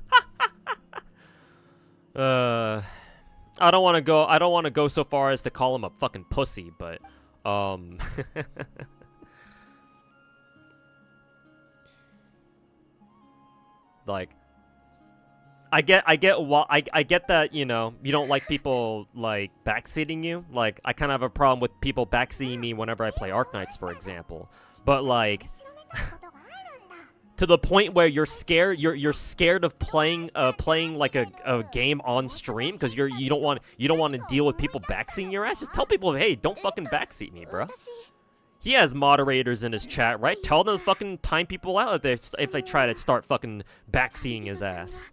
I don't want to go so far as to call him a fucking pussy, but like I get that, you know, you don't like people like backseating you. Like I kind of have a problem with people backseating me whenever I play Arknights, for example. But like to the point where you're scared of playing like a game on stream because you don't want to deal with people backseating your ass. Just tell people, hey, don't fucking backseat me, bro. He has moderators in his chat, right? Tell them to fucking time people out if they try to start fucking backseating his ass.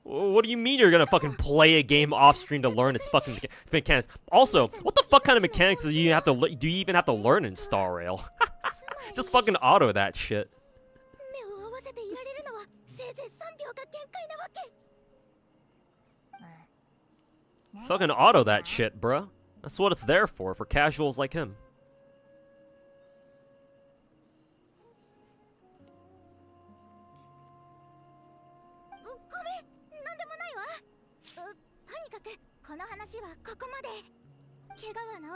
What do you mean you're gonna fucking play a game off stream to learn its fucking mechanics? Also, what the fuck kind of mechanics do you even have to learn in Star Rail? Just fucking auto that shit. Fucking auto that shit, bruh. That's what it's there for casuals like him.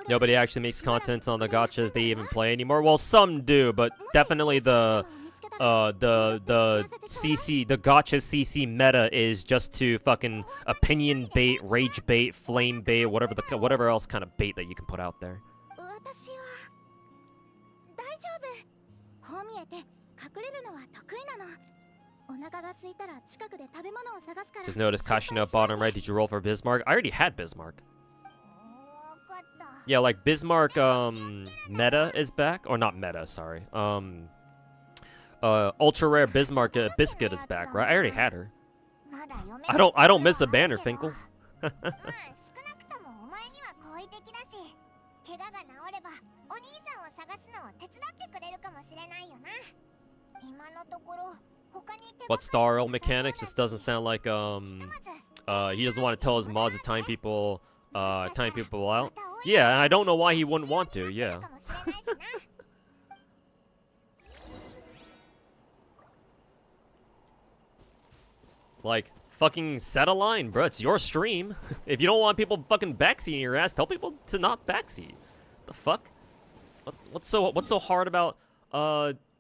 Nobody actually makes content on the gachas they even play anymore. Well, some do, but definitely the CC, the gacha CC meta is just to fucking opinion bait, rage bait, flame bait, whatever else kind of bait that you can put out there. Just notice Kashina bottom right. Did you roll for Bismarck? I already had Bismarck. Yeah, like Bismarck meta is back, or not meta, sorry. Ultra rare Bismarck Biscuit is back, right? I already had her. I don't miss a banner, Finkel. What Star Rail mechanics? Just doesn't sound like he doesn't want to tell his mods to time people out. Yeah, and I don't know why he wouldn't want to. Yeah. Like, fucking set a line, bro. It's your stream. If you don't want people fucking backseating your ass, tell people to not backseat. The fuck? What's so hard about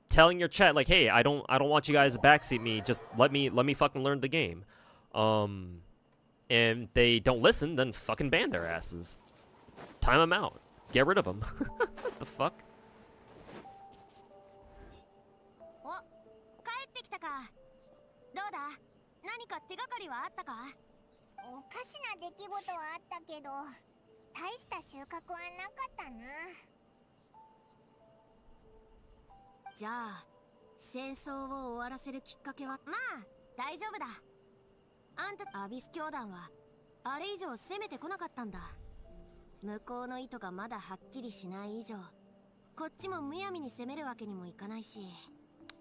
telling your chat like, hey, I don't want you guys to backseat me. Just let me fucking learn the game. And they don't listen, then fucking ban their asses. Time them out. Get rid of them. What the fuck?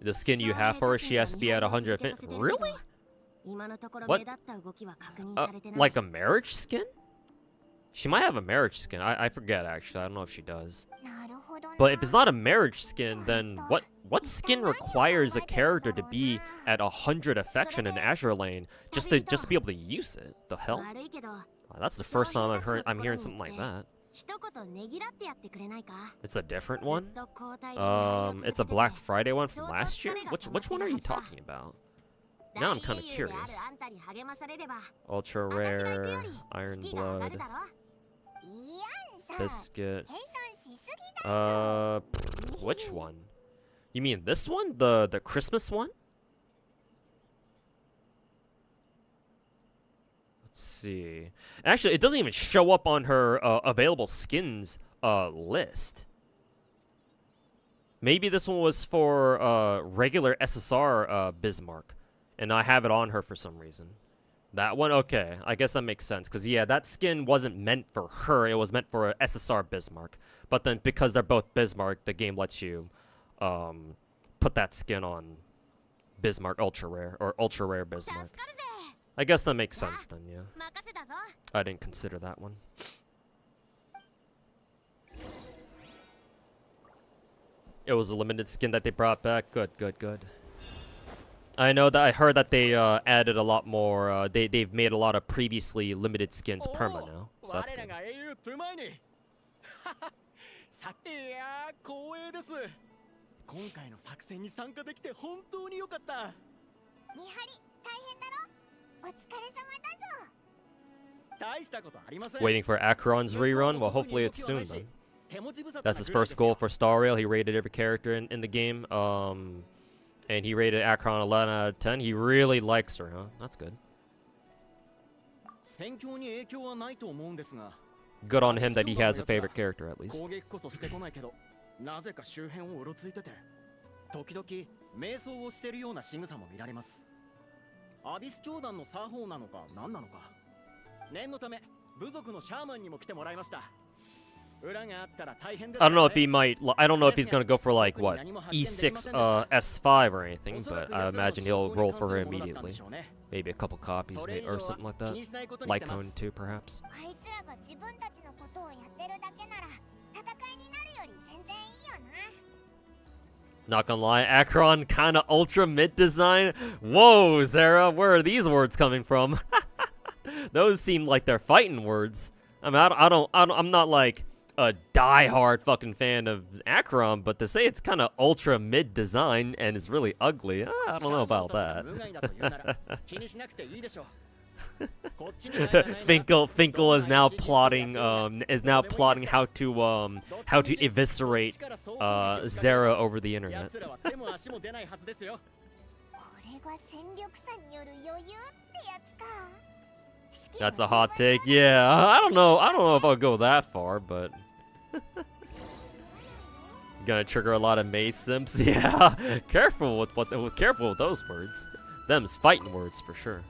The skin you have for her, she has to be at 150. Really? What? Like a marriage skin? She might have a marriage skin. I forget, actually. I don't know if she does. But if it's not a marriage skin, then what skin requires a character to be at 100 affection in Azure Lane just to be able to use it? The hell? That's the first time I'm hearing something like that. It's a different one? It's a Black Friday one from last year? Which one are you talking about? Now I'm kind of curious. Ultra rare, Iron Blood, Biscuit. Which one? You mean this one? The Christmas one? Let's see. Actually, it doesn't even show up on her available skins list. Maybe this one was for regular SSR Bismarck, and I have it on her for some reason. That one? Okay, I guess that makes sense. Because, yeah, that skin wasn't meant for her. It was meant for SSR Bismarck. But then, because they're both Bismarck, the game lets you put that skin on Bismarck Ultra Rare, or Ultra Rare Bismarck. I guess that makes sense then, yeah. I didn't consider that one. It was a limited skin that they brought back. Good, good, good. I know that I heard that they added a lot more. They've made a lot of previously limited skins perma now, so that's good. いやー光栄です。今回の作戦に参加できて本当に良かった。見張り大変だろ。お疲れ様だぞ。大したことありません。 Waiting for Akron's rerun? Well, hopefully it's soon then. That's his first goal for Star Rail. He rated every character in the game. And he rated Akron 11 out of 10. He really likes her, huh? That's good. 戦況に影響はないと思うんですが。 Good on him that he has a favorite character at least. 攻撃こそしてこないけど、なぜか周辺をうろついてて、時々瞑想をしてるような仕草も見られます。アビス教団の作法なのか何なのか。念のため部族のシャーマンにも来てもらいました。 I don't know if he might. I don't know if he's gonna go for like what E6 S5 or anything, but I imagine he'll roll for her immediately. Maybe a couple copies or something like that. Lycone too, perhaps. Not gonna lie, Akron kind of ultra mid design. Whoa, Zara, where are these words coming from? Those seem like they're fighting words. I mean, I'm not like a die-hard fucking fan of Akron, but to say it's kind of ultra mid design and it's really ugly, I don't know about that. Finkel is now plotting how to eviscerate Zara over the internet. That's a hot take. Yeah, I don't know if I'll go that far, but gonna trigger a lot of Mei simps. Yeah, careful with those words. Them's fighting words for sure.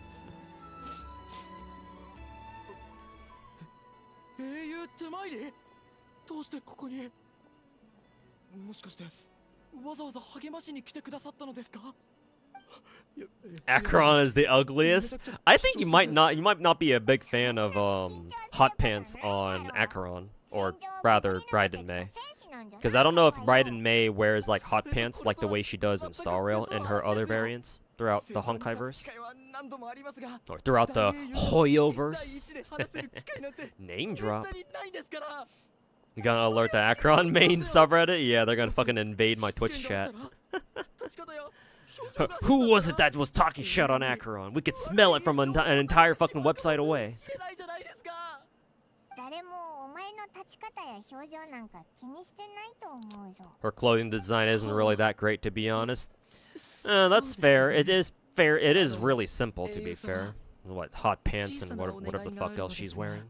手前にどうしてここにもしかしてわざわざ励ましに来てくださったのですか Akron is the ugliest. I think you might not be a big fan of hot pants on Akron, or rather Raiden Mei, because I don't know if Raiden Mei wears like hot pants like the way she does in Star Rail and her other variants throughout the Honkai-verse, or throughout the Hoyo-verse. Name drop. You gonna alert the Akron main subreddit? Yeah, they're gonna fucking invade my Twitch chat. Who was it that was talking shit on Akron? We could smell it from an entire fucking website away. Her clothing design isn't really that great, to be honest. That's fair. It is fair. It is really simple, to be fair. What, hot pants and whatever the fuck else she's wearing.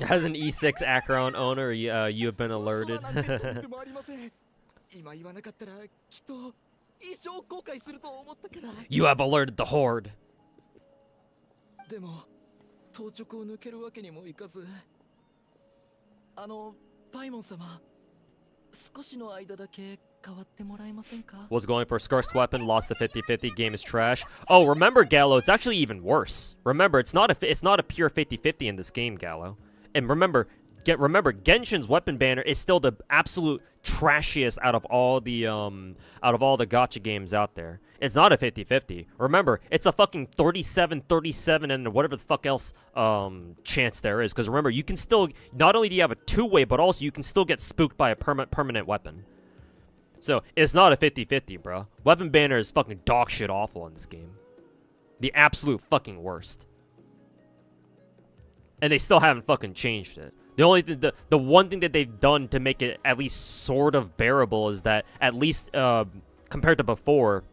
As an E6 Akron owner, you have been alerted. You have alerted the Horde. Was going for Skirk's weapon, lost the 50-50, game is trash. Oh, remember, Gallo, it's actually even worse. Remember, it's not a pure 50-50 in this game, Gallo. And remember, Genshin's weapon banner is still the absolute trashiest out of all the gacha games out there. It's not a 50-50. Remember, it's a fucking 37-37 and whatever the fuck else chance there is. Because remember, you can still, not only do you have a two-way, but also you can still get spooked by a permanent weapon. So, it's not a 50-50, bro. Weapon banner is fucking dog shit awful in this game. The absolute fucking worst. And they still haven't fucking changed it. The only thing, the one thing that they've done to make it at least sort of bearable is that at least compared to before,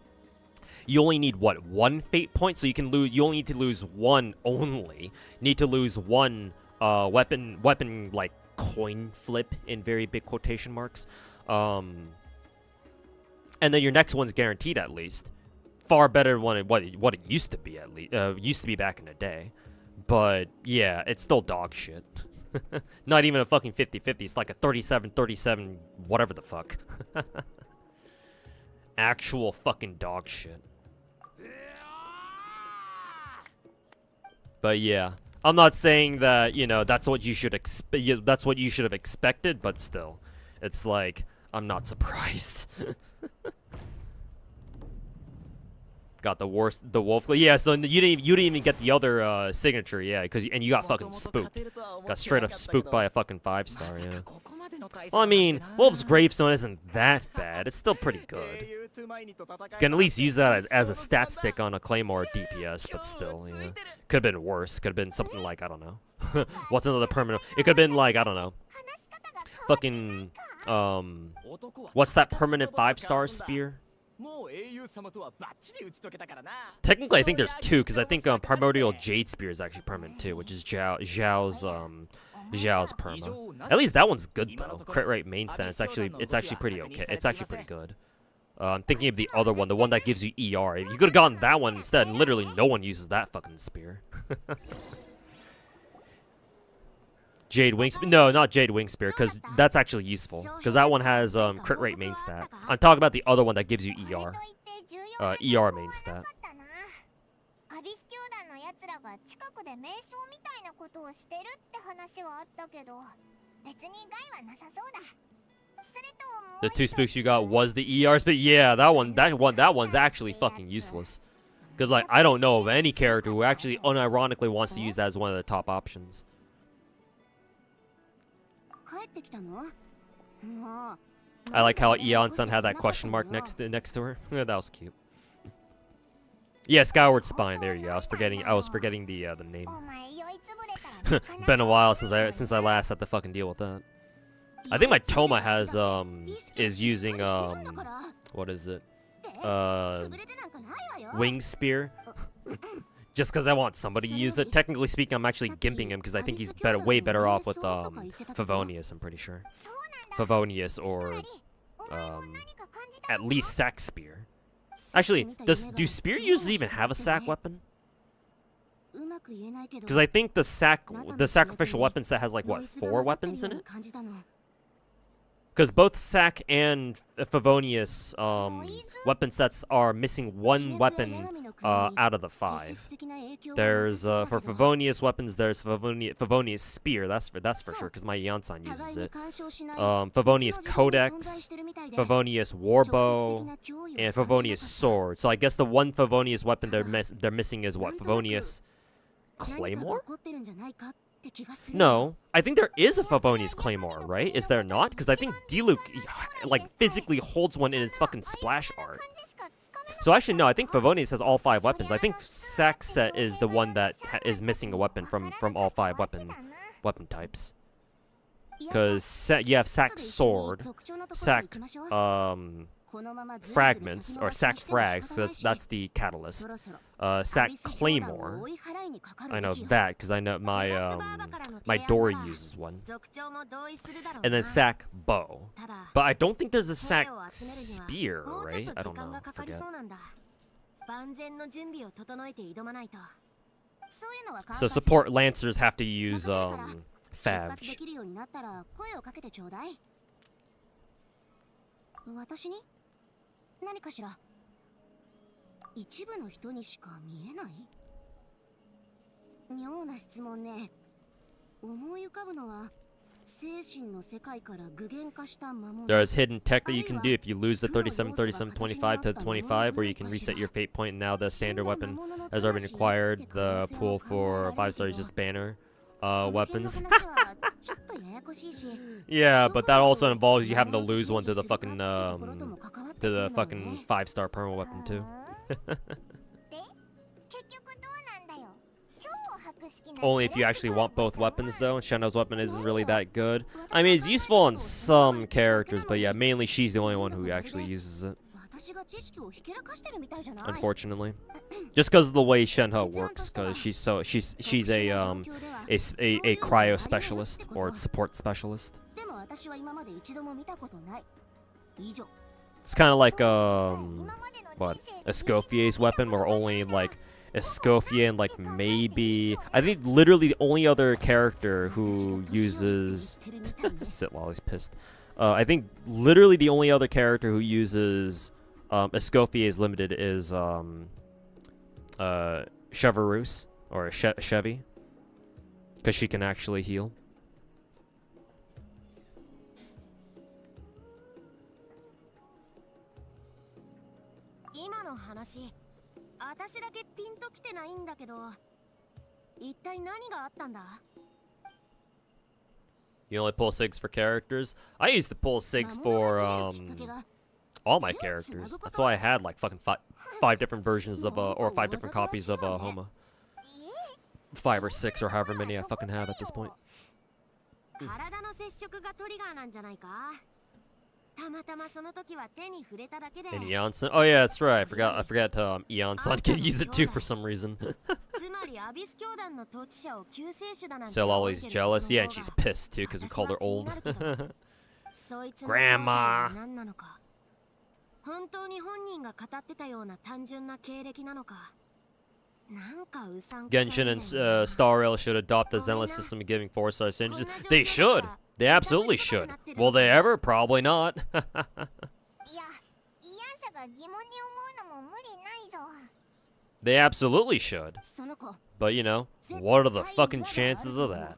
you only need what, one fate point, so you can lose. You only need to lose one only. Need to lose one weapon like coin flip in very big quotation marks, and then your next one's guaranteed at least. Far better than what it used to be at least. Used to be back in the day. But, yeah, it's still dog shit. Not even a fucking 50-50. It's like a 37-37 whatever the fuck. Actual fucking dog shit. But yeah, I'm not saying that, you know, that's what you should that's what you should have expected, but still, it's like I'm not surprised. Got the wolf. Yeah, so you didn't even get the other signature, yeah, and you got fucking spooked. Got straight up spooked by a fucking 5-star, yeah. Well, I mean, Wolf's Gravestone isn't that bad. It's still pretty good. Can at least use that as a stat stick on a Claymore DPS, but still, yeah. Could have been worse. Could have been something like, I don't know. What's another permanent? It could have been like, I don't know. Fucking, what's that permanent 5-star spear? Technically, I think there's 2, because I think Primordial Jade Spear is actually permanent too, which is Zhao's perma. At least that one's good though. Crit rate main stat. It's actually pretty okay. It's actually pretty good. I'm thinking of the other one, the one that gives you ER. You could have gotten that one instead, and literally no one uses that fucking spear. Jade Wing Spear? No, not Jade Wing Spear, because that's actually useful. Because that one has crit rate main stat. I'm talking about the other one that gives you ER. ER main stat. The 2 spooks you got was the ERs, but yeah, that one's actually fucking useless. Because like I don't know of any character who actually unironically wants to use that as one of the top options. I like how Eon-san had that question mark next to her. That was cute. Yeah, Skyward Spine. There you go. I was forgetting the name. Been a while since I last had to fucking deal with that. I think my Toma has is using what is it? Wing Spear. Just because I want somebody to use it. Technically speaking, I'm actually gimping him because I think he's way better off with Favonius, I'm pretty sure. Favonius or at least Sack Spear. Actually, do Spear users even have a Sack weapon? Because I think the sacrificial weapon set has like what, 4 weapons in it? Because both Sack and Favonius weapon sets are missing 1 weapon out of the 5. There's for Favonius weapons, there's Favonius Spear. That's for sure, because my Yansan uses it. Favonius Codex, Favonius Warbow, and Favonius Sword. So I guess the 1 Favonius weapon they're missing is what, Favonius Claymore? No, I think there is a Favonius Claymore, right? Is there not? Because I think Diluc, like, physically holds one in his fucking splash art. So actually, no, I think Favonius has all 5 weapons. I think Sack set is the one that is missing a weapon from all 5 weapon types. Because you have Sack Sword, Sack Fragments, or Sack Frags, so that's the Catalyst. Sack Claymore, I know that because I know my Dory uses one. And then Sack Bow. But I don't think there's a Sack Spear, right? I don't know, I forget. So support Lancers have to use Favge. 何かしら一部の人にしか見えない妙な質問ね思い浮かぶのは精神の世界から具現化した魔物 There is hidden tech that you can do if you lose the 37, 37, 25 to 25 where you can reset your fate point and now the standard weapon has already been acquired. The pool for 5 stars is just banner weapons. Yeah, but that also involves you having to lose one to the fucking 5-star perma weapon too. Only if you actually want both weapons though. Shenou's weapon isn't really that good. I mean, it's useful on some characters, but yeah, mainly she's the only one who actually uses it. Unfortunately, just because of the way Shenhe works, because she's a cryo specialist or support specialist. It's kind of like what, Escoffier's weapon, where only like Escoffier and like maybe I think literally the only other character who uses Sit Lolly's pissed. I think literally the only other character who uses Escoffier's limited is Chevreuse, Or a Chevy. Because she can actually heal. 今の話、私だけピンときてないんだけど、一体何があったんだ? You only pull SIGs for characters? I used to pull SIGs for all my characters. That's why I had like fucking five different versions of or 5 different copies of Homa. 5 or 6 or however many I fucking have at this point. 体の接触がトリガーなんじゃないか? たまたまその時は手に触れただけで。 And Eonson? Oh yeah, that's right. I forgot Eonson can use it too for some reason. つまりアビス教団の統治者を救世主だなんて。 So Lolly's jealous. Yeah, and she's pissed too because we called her old. Grandma. 本当に本人が語ってたような単純な経歴なのか。 Genshin and Star Rail should adopt the Zenless system of giving 4-star synergies. They should. They absolutely should. Will they ever? Probably not. They absolutely should. But you know, what are the fucking chances of that?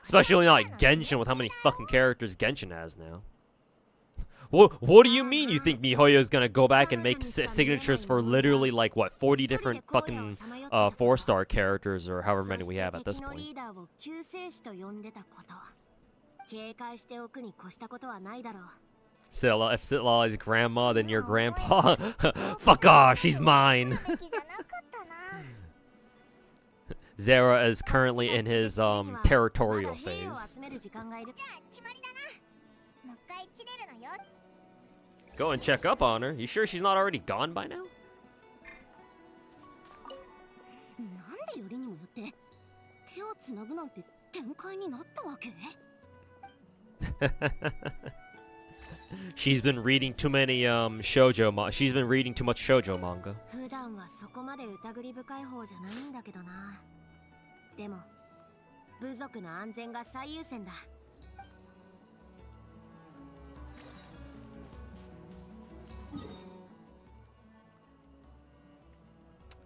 Especially not like Genshin with how many fucking characters Genshin has now. What do you mean you think MiHoYo is gonna go back and make signatures for literally like what 40 different fucking 4-star characters or however many we have at this point? If Sitlali's grandma, then your grandpa. Fuck off, she's mine. Zera is currently in his territorial phase. Go and check up on her. You sure she's not already gone by now? She's been reading too many shoujo she's been reading too much shoujo manga.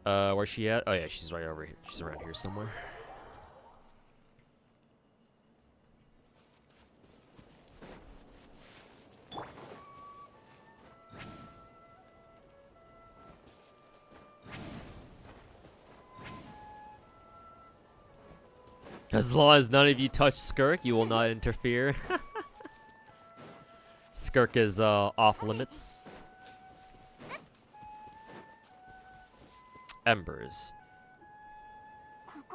Where's she at? Oh yeah, she's right over here. She's around here somewhere. As long as none of you touch Skirk, you will not interfere. Skirk is off limits. Embers.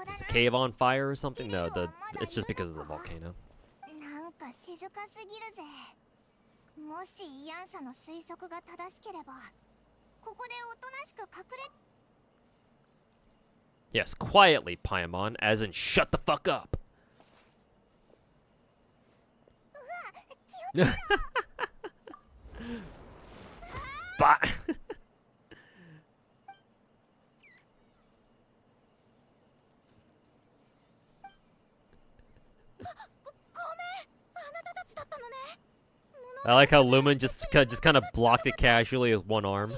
Is the cave on fire or something? No, it's just because of the volcano. Yes, quietly, Paimon, as in shut the fuck up. Bye. I like how Lumen just kind of blocked it casually with one arm.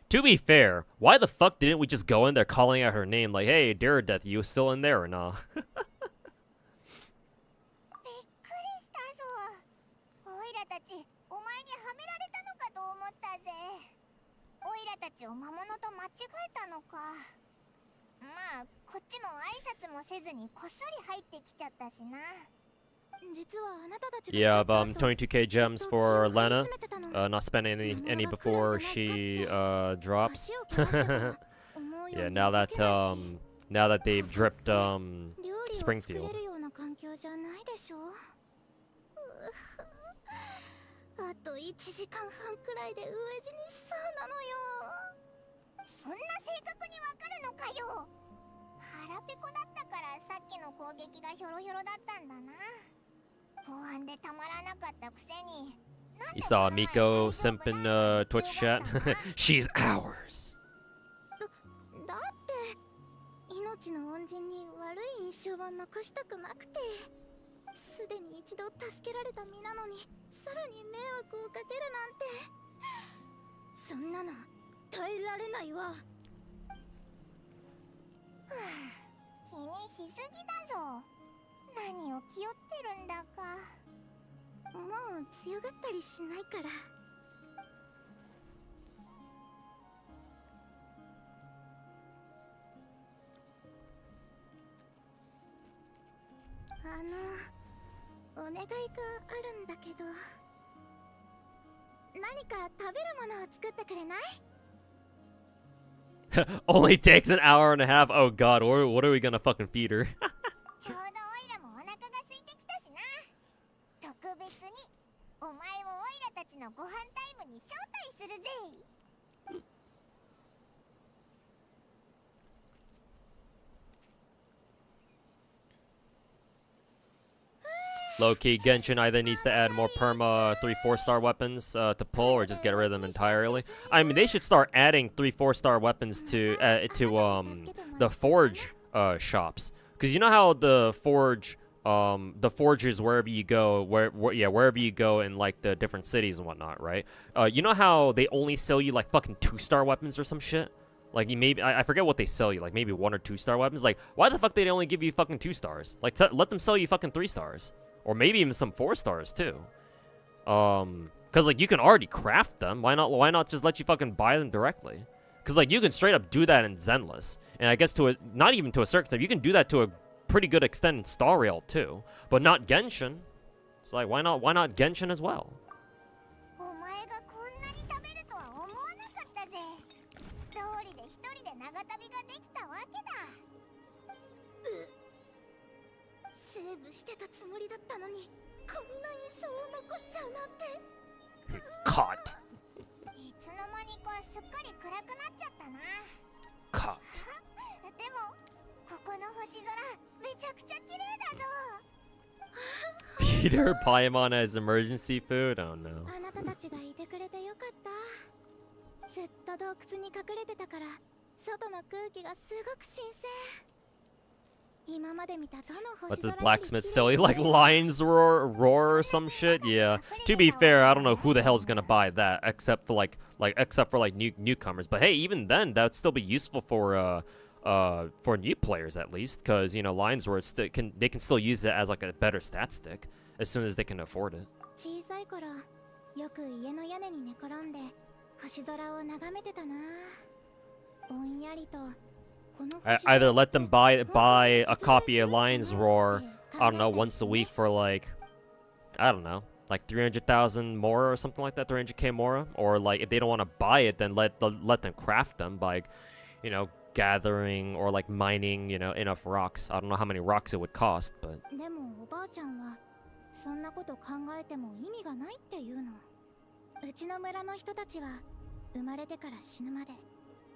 To be fair, why the fuck didn't we just go in there calling out her name like, hey, Death, you still in there or nah? Yeah, 22k gems for Lena. Not spending any before she drops. Yeah, now that they've dripped Springfield. You saw Miko simp in Twitch chat? She's ours. さらに迷惑をかけるなんて、そんなの耐えられないわ。気にしすぎだぞ。何を気負ってるんだか。もう強がったりしないから。お願いがあるんだけど、何か食べるものを作ってくれない？ Only takes an hour and a half. Oh god, what are we gonna fucking feed her? ちょうどオイラもお腹が空いてきたしな。特別にお前をオイラたちのご飯タイムに招待するぜ。Low key, Genshin either needs to add more perma 3-4-star weapons to pull, or just get rid of them entirely. I mean, they should start adding 3-4-star weapons to the forge shops, because you know how the forges wherever you go, wherever you go in like the different cities and whatnot, right? You know how they only sell you like fucking 2-star weapons or some shit? Like, you maybe I forget what they sell you, like maybe 1 or 2-star weapons. Like, why the fuck they only give you fucking 2 stars? Like, let them sell you fucking 3 stars. Or maybe even some 4 stars too. Cause like you can already craft them. Why not just let you fucking buy them directly? Cause like you can straight up do that in Zenless. And I guess not even to a certain extent, you can do that to a pretty good extent in Star Rail too. But not Genshin. It's like why not Genshin as well? してたつもりだったのに、こんな印象を残しちゃうなんて。Caught. いつの間にかすっかり暗くなっちゃったな。Caught. でもここの星空めちゃくちゃ綺麗だぞ。Feed her Paimon as emergency food? Oh no. あなたたちがいてくれてよかった。ずっと洞窟に隠れてたから、外の空気がすごく新鮮。 What's this blacksmith silly? Like lions roar or some shit? Yeah. To be fair, I don't know who the hell's gonna buy that except for newcomers. But hey, even then, that'd still be useful for new players at least, because you know lions roar they can still use it as like a better stat stick as soon as they can afford it. Either let them buy a copy of Lion's Roar, I don't know, once a week for like, I don't know, like 300,000 more or something like that, 300k more, or like if they don't want to buy it, then let them craft them by, you know, gathering or like mining, you know, enough rocks. I don't know how many rocks it would cost, but.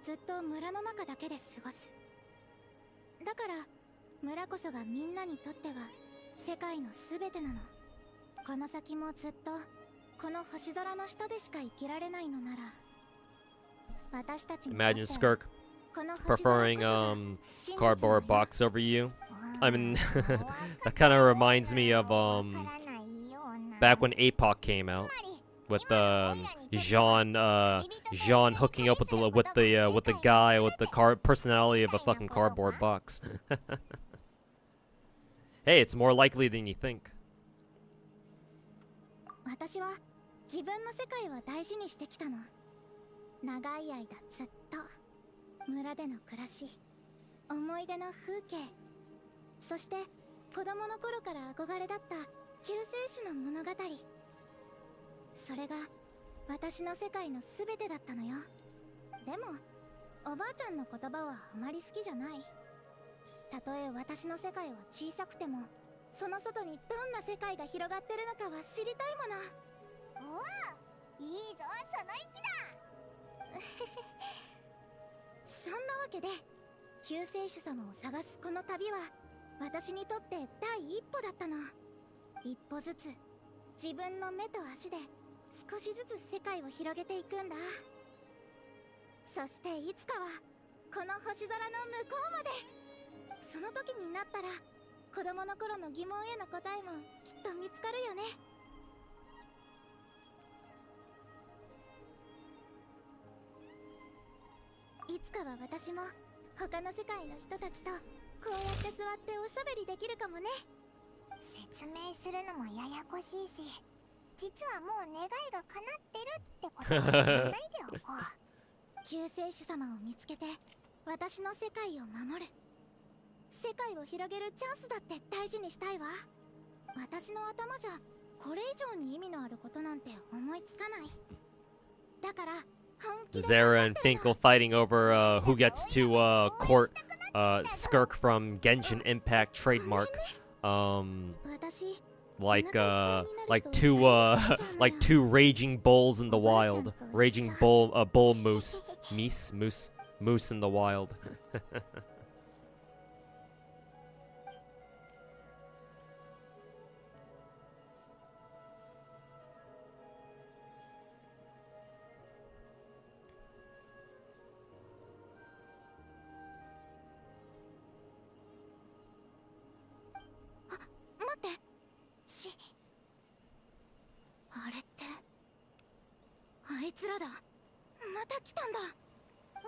ずっと村の中だけで過ごす。だから村こそがみんなにとっては世界のすべてなの。この先もずっとこの星空の下でしか生きられないのなら、私たちにとっては Imagine Skirk preferring cardboard box over you. I mean, that kind of reminds me of back when APOC came out. With Jean hooking up with the guy with the personality of a fucking cardboard box. Hey, it's more likely than you think. 私は自分の世界を大事にしてきたの。長い間ずっと村での暮らし、思い出の風景、そして子供の頃から憧れだった救世主の物語。 それが私の世界のすべてだったのよ。でもおばあちゃんの言葉はあまり好きじゃない。たとえ私の世界は小さくても、その外にどんな世界が広がってるのかは知りたいもの。おお、いいぞその意気だ。そんなわけで救世主様を探すこの旅は私にとって第一歩だったの。一歩ずつ自分の目と足で 少しずつ世界を広げていくんだ。そしていつかはこの星空の向こうまで。その時になったら子供の頃の疑問への答えもきっと見つかるよね。いつかは私も他の世界の人たちとこうやって座っておしゃべりできるかもね。説明するのもややこしいし、実はもう願いが叶ってるってことは言わないでおこう。救世主様を見つけて私の世界を守る、世界を広げるチャンスだって大事にしたいわ。私の頭じゃこれ以上に意味のあることなんて思いつかない。だから本気で Zara and Finkel fighting over who gets to court Skirk from Genshin Impact trademark. 私 Like two raging bulls in the wild. Raging bull moose. Moose in the wild. 待って、あれってあいつらだ。また来たんだ。え、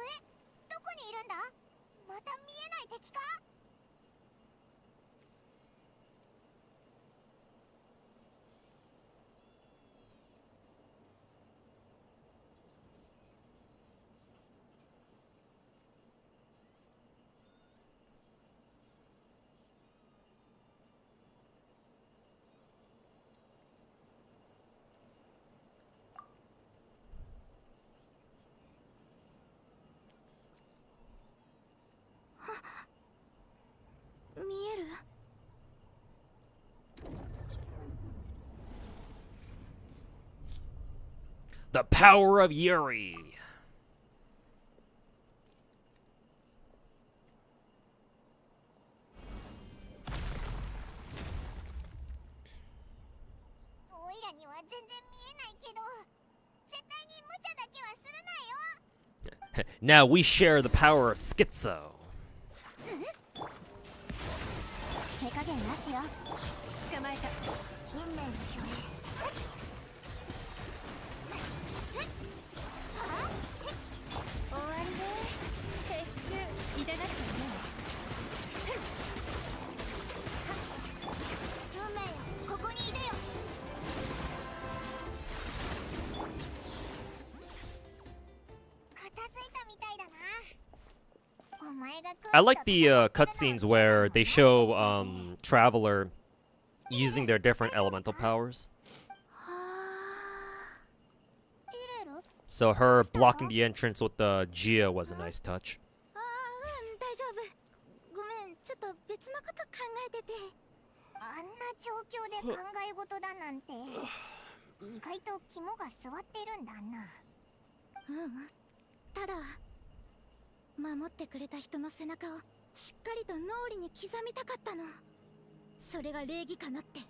どこにいるんだ。また見えない敵か。見える。The power of Yuri. おいらには全然見えないけど、絶対に無茶だけはするなよ。 Now we share the power of Schizo. 手加減なしよ。捕まえた。運命の虚栄。終わりね。撤収いただくね。運命よ、ここにいでよ。片付いたみたいだな。お前が I like the cutscenes where they show Traveler using their different elemental powers. So her blocking the entrance with the Gia was a nice touch. 大丈夫。ごめん、ちょっと別のこと考えてて。あんな状況で考え事だなんて意外と肝が据わってるんだな。ただ守ってくれた人の背中をしっかりと脳裏に刻みたかったの。それが礼儀かなって。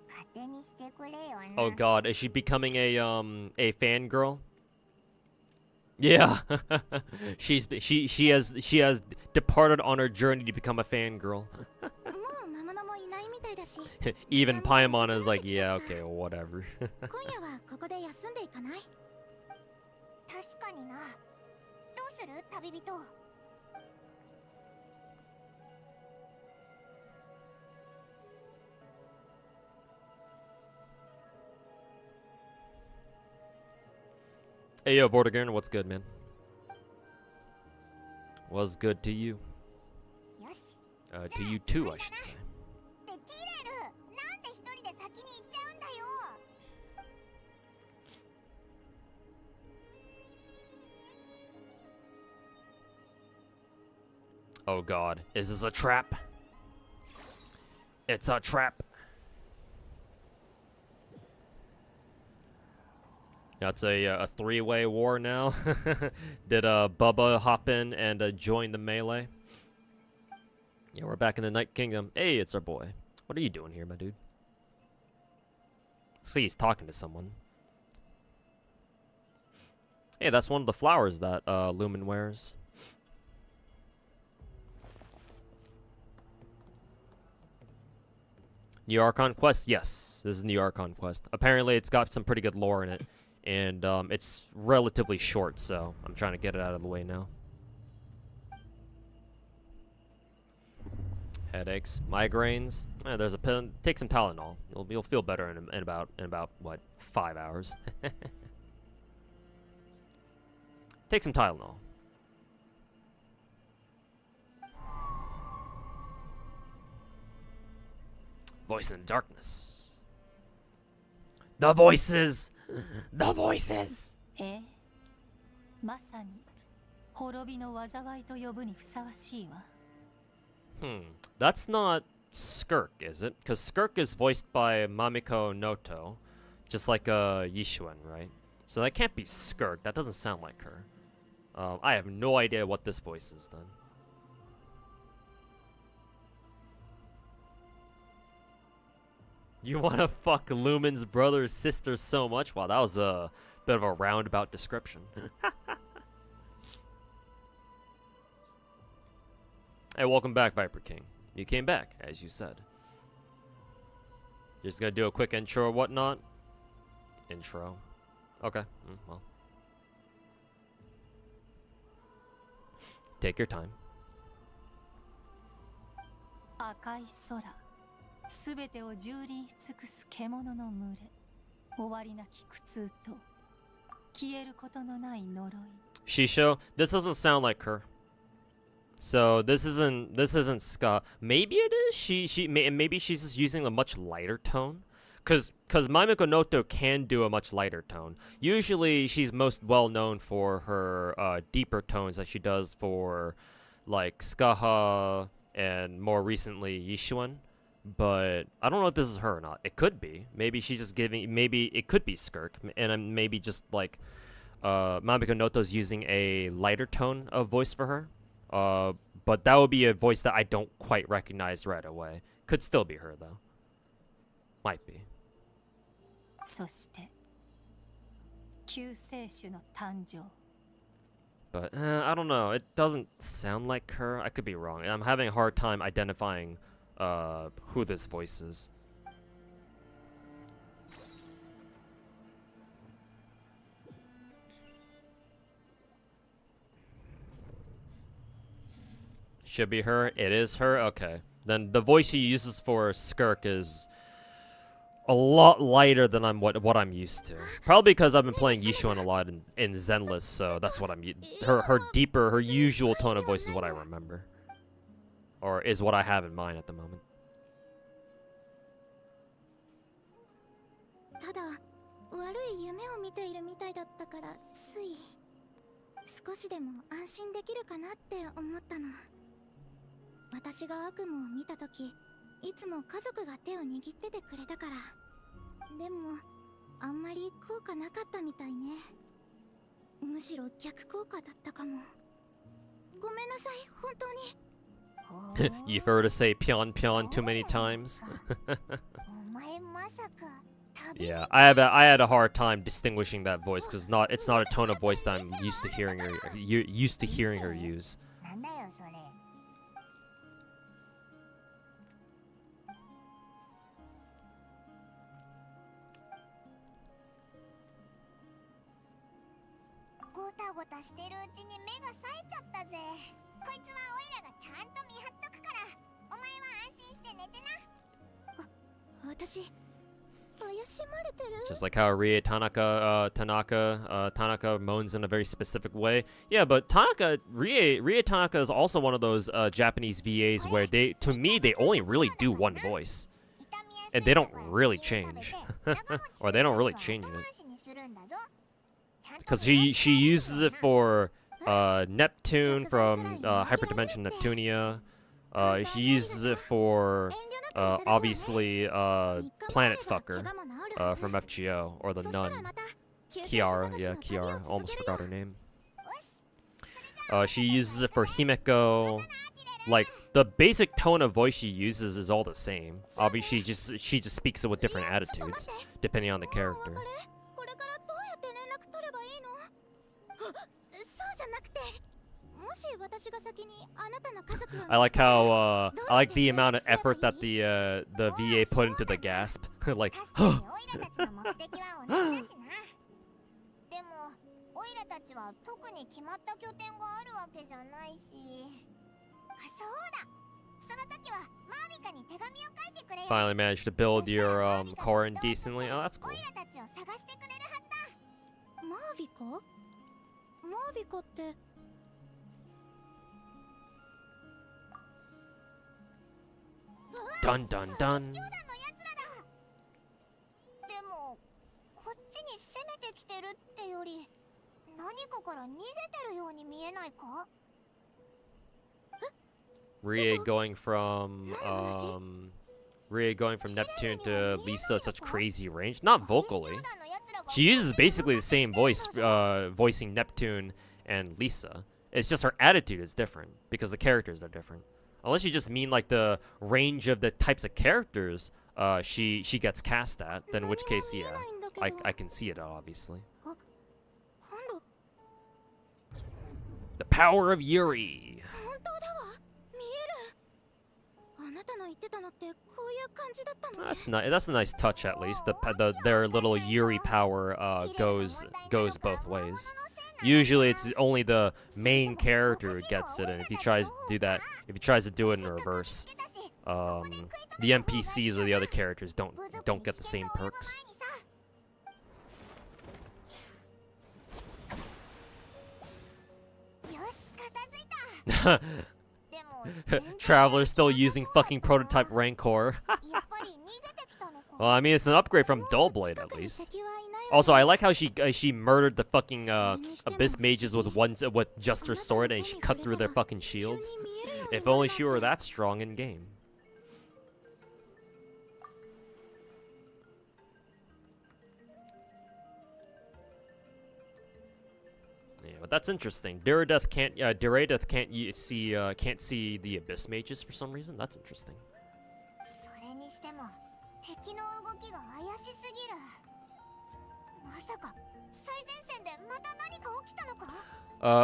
勝手にしてくれよな。 Oh god, is she becoming a fangirl? Yeah. she has departed on her journey to become a fangirl. もう魔物もいないみたいだし。 Even Paimon is like, yeah, okay, whatever. 今夜はここで休んでいかない？確かにな。どうする旅人。Hey yo, Vortigern, what's good, man? What's good to you? よし。 To you too, I should say. で、ティレル、なんで一人で先に行っちゃうんだよ。Oh god, is this a trap? It's a trap. That's a three-way war now. Did Bubba hop in and join the melee? Yeah, we're back in the Night Kingdom. Hey, it's our boy. What are you doing here, my dude? See, he's talking to someone. Hey, that's one of the flowers that Lumen wears. New Archon quest? Yes, this is New Archon quest. Apparently, it's got some pretty good lore in it. and it's relatively short, so I'm trying to get it out of the way now. Headaches, migraines. There's a pill. Take some Tylenol. You'll feel better in about what, 5 hours. Take some Tylenol. Voice in the darkness. The voices. The voices. まさに滅びの災いと呼ぶにふさわしいわ。That's not Skirk, is it? Because Skirk is voiced by Mamiko Noto, just like Yishuan, right? So that can't be Skirk. That doesn't sound like her. I have no idea what this voice is then. You want to fuck Lumen's brother or sister so much? Wow, that was a bit of a roundabout description. Hey, welcome back, Viper King. You came back, as you said. You're just gonna do a quick intro or whatnot? Intro. Okay, well. Take your time. 赤い空、すべてを蹂躙し尽くす獣の群れ、終わりなき苦痛と消えることのない呪い。Shisho, this doesn't sound like her. So this isn't ska. Maybe it is. Maybe she's just using a much lighter tone. Cause Mamiko Noto can do a much lighter tone. Usually she's most well known for her deeper tones that she does for like Skaha and more recently Yishuan. But I don't know if this is her or not. It could be. Maybe she's just giving. Maybe it could be Skirk, and maybe just like Mamiko Noto's using a lighter tone of voice for her. But that would be a voice that I don't quite recognize right away. Could still be her though. Might be. そして救世主の誕生。 But I don't know. It doesn't sound like her. I could be wrong. I'm having a hard time identifying who this voice is. Should be her. It is her. Okay. Then the voice she uses for Skirk is a lot lighter than what I'm used to. Probably because I've been playing Yishuan a lot in Zenless, so that's what I'm. Her usual tone of voice is what I remember, or is what I have in mind at the moment. ただ悪い夢を見ているみたいだったからつい少しでも安心できるかなって思ったの。私が悪夢を見たとき、いつも家族が手を握っててくれたから。でもあんまり効果なかったみたいね。むしろ逆効果だったかも。ごめんなさい、本当に。You've heard us say "pion pion" too many times. Yeah, I had a hard time distinguishing that voice because it's not a tone of voice that I'm used to hearing her use. ごたしてるうちに目が冴えちゃったぜ。こいつはオイラがちゃんと見張っとくから、お前は安心して寝てな。私怪しまれてる。 Just like how Rie Tanaka moans in a very specific way. Yeah, but Rie Tanaka is also one of those Japanese VAs where to me they only really do one voice, and they don't really change, or they don't really change it. Because she uses it for Neptune from Hyperdimension Neptunia. She uses it for obviously Planet Fucker from FGO, or the nun. Kiara, yeah, Kiara. Almost forgot her name. She uses it for Himeko. Like the basic tone of voice she uses is all the same. Obviously, she just speaks it with different attitudes depending on the character. I like how I like the amount of effort that the VA put into the gasp. Like オイラたちは特に決まった拠点があるわけじゃないし。そうだ。その時はマービカに手紙を書いてくれよ。 Finally managed to build your car in decently. Oh, that's オ cool. イラたちを探してくれるはずだ。マービカ？マービカって。Dun dun dun. でもこっちに攻めてきてるってより何かから逃げてるように見えないか？ Rie going from Neptune to Lisa, such crazy range. Not vocally. She uses basically the same voice, voicing Neptune and Lisa. It's just her attitude is different because the characters are different. Unless you just mean like the range of the types of characters she gets cast at, then in which case, yeah, I can see it obviously. The power of Yuri. That's nice. That's a nice touch, at least. Their little Yuri power goes both ways. Usually, it's only the main character who gets it, and if he tries to do that, if he tries to do it in reverse, the NPCs or the other characters don't get the same perks. Traveler still using fucking prototype Rancor. Well, I mean, it's an upgrade from Dullblade at least. Also, I like how she murdered the fucking Abyss mages with just her sword, and she cut through their fucking shields. If only she were that strong in game. Yeah, but that's interesting. Duradeth can't see the Abyss mages for some reason. That's interesting.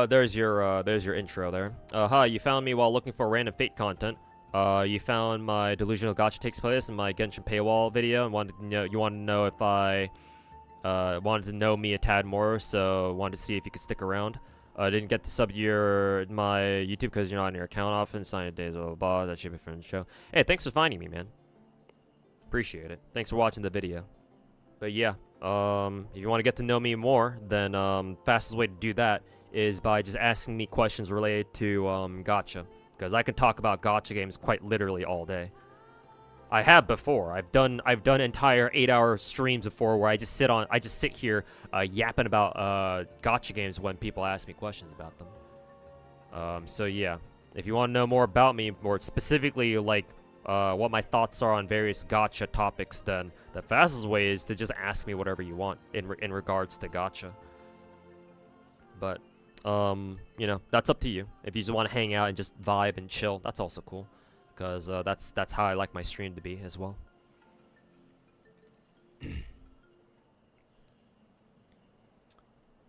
There's your intro there. Hi, you found me while looking for random Fate content. You found my delusional gacha takes place in my Genshin paywall video and you wanted to know if I wanted to know me a tad more, so wanted to see if you could stick around. Didn't get to sub my YouTube because you're not on your account often. Sign days, blah, blah, blah. That should be from the show. Hey, thanks for finding me, man. Appreciate it. Thanks for watching the video. But yeah, if you want to get to know me more, then fastest way to do that is by just asking me questions related to gacha, because I can talk about gacha games quite literally all day. I have before. I've done entire 8-hour streams before where I just sit here yapping about gacha games when people ask me questions about them. So yeah, if you want to know more about me, more specifically like what my thoughts are on various gacha topics, then the fastest way is to just ask me whatever you want in regards to gacha. But you know, that's up to you. If you just want to hang out and just vibe and chill, that's also cool. Because that's how I like my stream to be as well.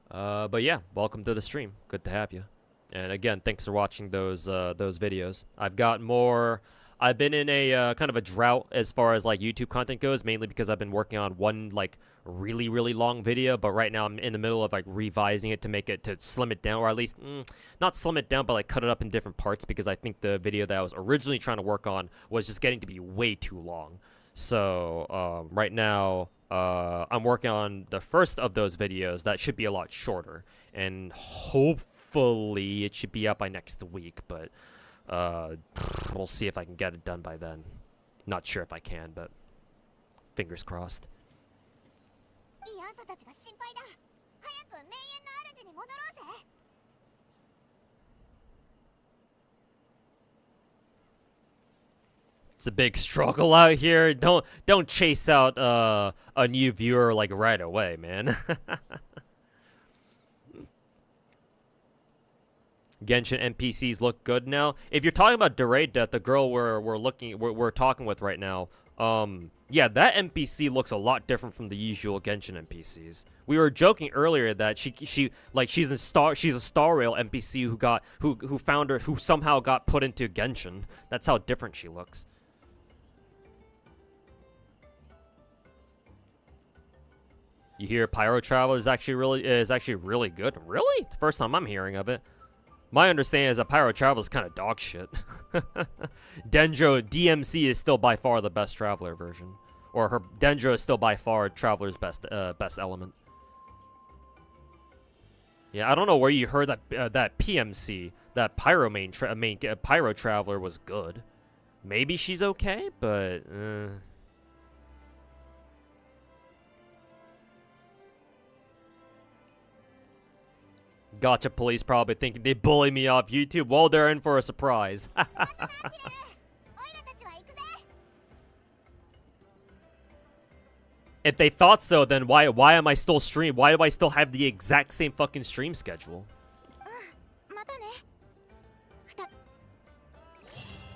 But yeah, welcome to the stream. Good to have you. And again, thanks for watching those videos. I've been in a kind of a drought as far as like YouTube content goes, mainly because I've been working on one like really long video, but right now I'm in the middle of like revising it to slim it down, or at least not slim it down, but like cut it up in different parts, because I think the video that I was originally trying to work on was just getting to be way too long. So right now I'm working on the first of those videos that should be a lot shorter, and hopefully it should be up by next week, but we'll see if I can get it done by then. Not sure if I can, but fingers crossed. It's a big struggle out here. Don't chase out a new viewer like right away, man. Genshin NPCs look good now. If you're talking about Duradeth, the girl we're talking with right now, yeah, that NPC looks a lot different from the usual Genshin NPCs. We were joking earlier that she's a Star Rail NPC who somehow got put into Genshin. That's how different she looks. You hear Pyro Traveler is actually really good. Really? The first time I'm hearing of it. My understanding is that Pyro Traveler is kind of dog shit. Dendro DMC is still by far the best Traveler version, or her Dendro is still by far Traveler's best element. Yeah, I don't know where you heard that that PMC, that Pyro Pyro Traveler was good. Maybe she's okay, but Gotcha Police probably thinking they bully me off YouTube. Well, they're in for a surprise. If they thought so, then why am I still stream? Why do I still have the exact same fucking stream schedule?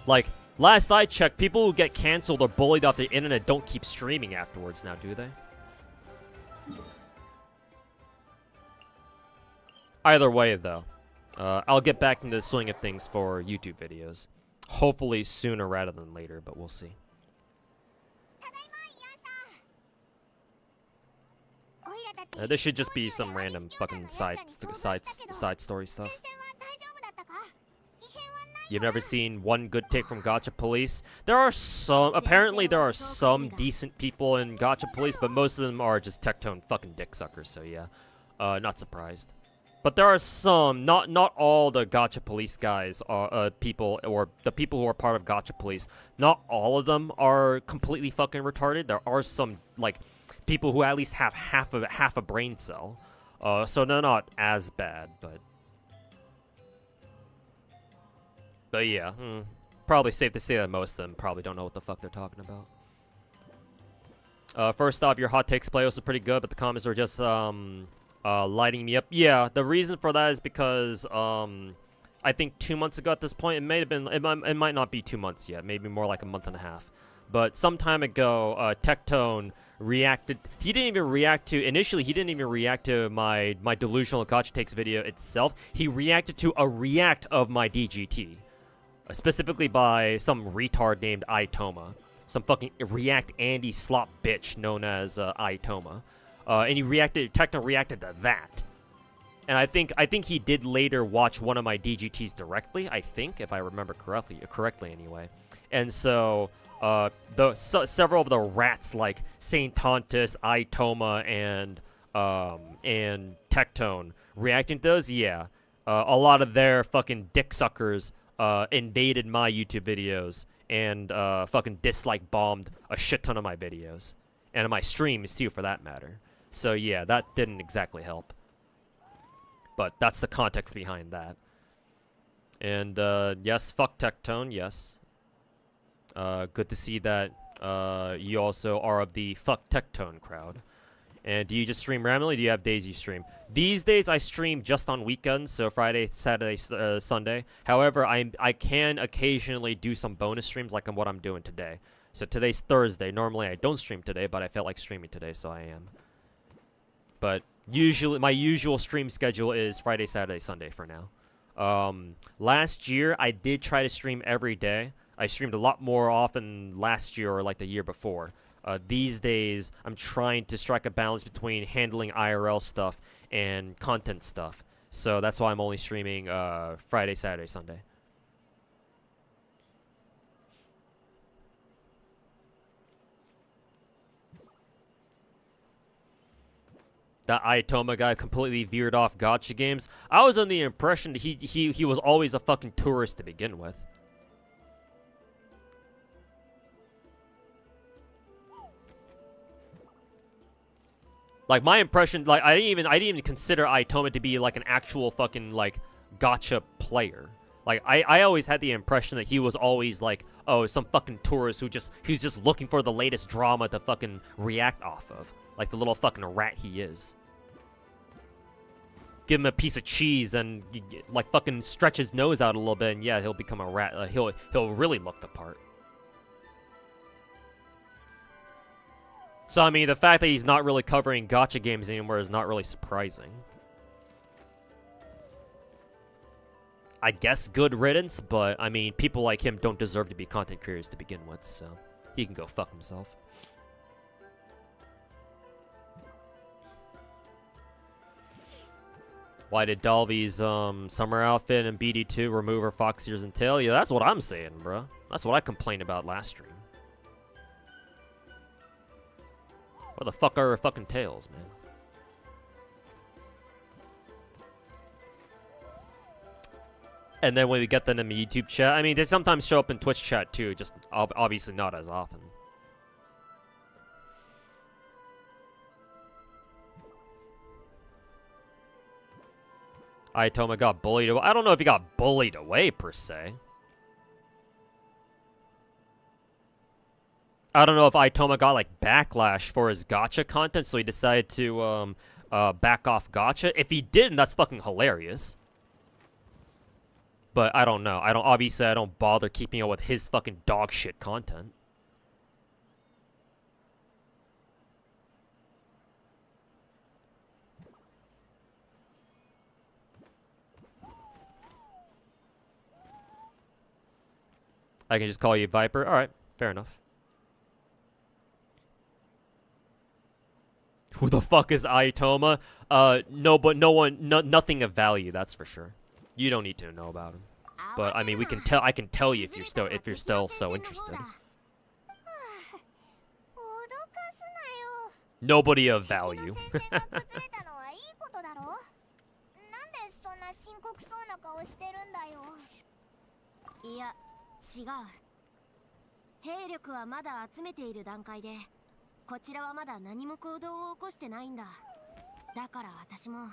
Like, last I checked, people who get canceled or bullied off the internet don't keep streaming afterwards now, do they? Either way, though, I'll get back into the swing of things for YouTube videos. Hopefully sooner rather than later, but we'll see. This should just be some random fucking side story stuff. You've never seen one good take from Gacha Police? There are some, apparently there are some decent people in Gacha Police, but most of them are just Tectone fucking dick suckers, so yeah. Not surprised. But there are some, not all the Gacha Police guys are people, or the people who are part of Gacha Police, not all of them are completely fucking retarded. There are some, like, people who at least have half a brain cell. So they're not as bad, but yeah, probably safe to say that most of them probably don't know what the fuck they're talking about. First off, your hot takes playlist was pretty good, but the comments were just lighting me up. Yeah, the reason for that is because I think 2 months ago at this point, it may have been, it might not be 2 months yet, maybe more like a month and a half. But some time ago, Tectone reacted. Initially, he didn't even react to my delusional Gacha Takes video itself. He reacted to a react of my DGT. Specifically by some retard named Itoma. Some fucking react Andy slop bitch known as Itoma. And Tectone reacted to that. And I think he did later watch one of my DGTs directly, I think, if I remember correctly anyway. And so, several of the rats like Saint Tontus, Itoma, and Tectone reacting to those, yeah. A lot of their fucking dick suckers invaded my YouTube videos and fucking dislike bombed a shit ton of my videos. And my streams too, for that matter. So yeah, that didn't exactly help. But that's the context behind that. And yes, fuck Tectone, yes. Good to see that you also are of the fuck Tectone crowd. And do you just stream randomly? Do you have days you stream? These days I stream just on weekends, so Friday, Saturday, Sunday. However, I can occasionally do some bonus streams like what I'm doing today. So today's Thursday. Normally I don't stream today, but I felt like streaming today, so I am. But usually my usual stream schedule is Friday, Saturday, Sunday for now. Last year I did try to stream every day. I streamed a lot more often last year or like the year before. These days, I'm trying to strike a balance between handling IRL stuff and content stuff. So that's why I'm only streaming Friday, Saturday, Sunday. That Itoma guy completely veered off gacha games. I was under the impression that he was always a fucking tourist to begin with. Like, my impression, like, I didn't even consider Itoma to be, like, an actual fucking, like, gacha player. Like, I always had the impression that he was always, like, oh, some fucking tourist who's just looking for the latest drama to fucking react off of. Like the little fucking rat he is. Give him a piece of cheese and, like, fucking stretch his nose out a little bit and, yeah, he'll become a rat. He'll really look the part. So, I mean, the fact that he's not really covering gacha games anymore is not really surprising. I guess good riddance, but, I mean, people like him don't deserve to be content creators to begin with, so he can go fuck himself. Why did Dalvi's summer outfit and BD2 remove her fox ears and tail? Yeah, that's what I'm saying, bro. That's what I complained about last stream. Where the fuck are her fucking tails, man? And then when we get them in the YouTube chat, I mean, they sometimes show up in Twitch chat too, just obviously not as often. Itoma got bullied away. I don't know if he got bullied away, per se. I don't know if Itoma got, like, backlash for his gacha content, so he decided to, back off gacha. If he didn't, that's fucking hilarious. But I don't know. Obviously, I don't bother keeping up with his fucking dog shit content. I can just call you Viper. Alright, fair enough. Who the fuck is Itoma? No, but nothing of value, that's for sure. You don't need to know about him. But I mean, I can tell you if you're still so interested. Nobody of value. 違う。兵力はまだ集めている段階で、こちらはまだ何も行動を起こしてないんだ。だから私も。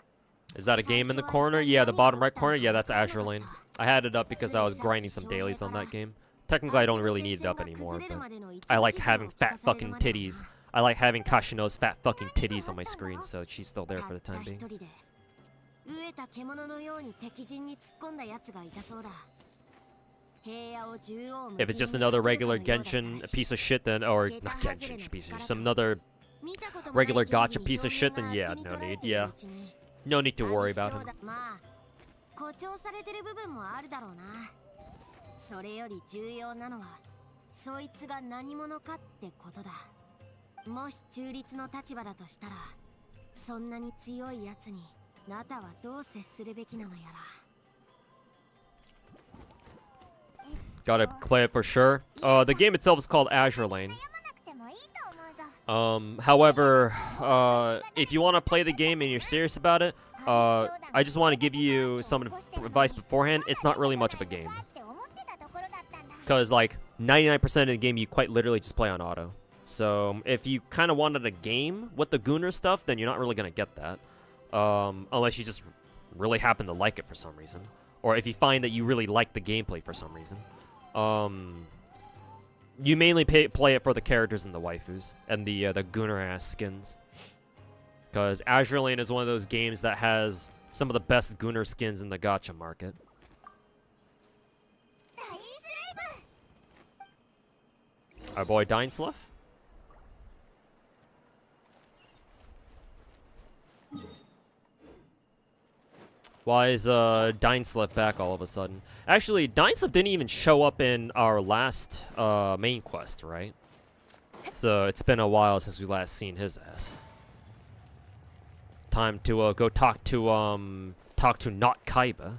Is that a game in the corner? Yeah, the bottom right corner. Yeah, that's Azure Lane. I had it up because I was grinding some dailies on that game. Technically, I don't really need it up anymore, but I like having fat fucking titties. I like having Kashino's fat fucking titties on my screen, so she's still there for the time being. If it's just another regular Genshin piece of shit, then, or not Genshin piece of shit, some other regular gacha piece of shit, then yeah, no need, yeah. No need to worry about him. それより重要なのはそいつが何者かってことだ。もし中立の立場だとしたら、そんなに強いやつにナタはどう接するべきなのやら。Gotta play it for sure. The game itself is called Azure Lane. However, if you want to play the game and you're serious about it, I just want to give you some advice beforehand. It's not really much of a game. Because, like, 99% of the game, you quite literally just play on auto. So, if you kind of wanted a game with the Gunner stuff, then you're not really going to get that. Unless you just really happen to like it for some reason. Or if you find that you really like the gameplay for some reason. You mainly play it for the characters and the waifus. And the Gunner-ass skins. Because Azure Lane is one of those games that has some of the best Gunner skins in the gacha market. Our boy Dainsluff? Why is Dainsluff back all of a sudden? Actually, Dainsluff didn't even show up in our last main quest, right? So it's been a while since we last seen his ass. Time to go talk to not Kaiba.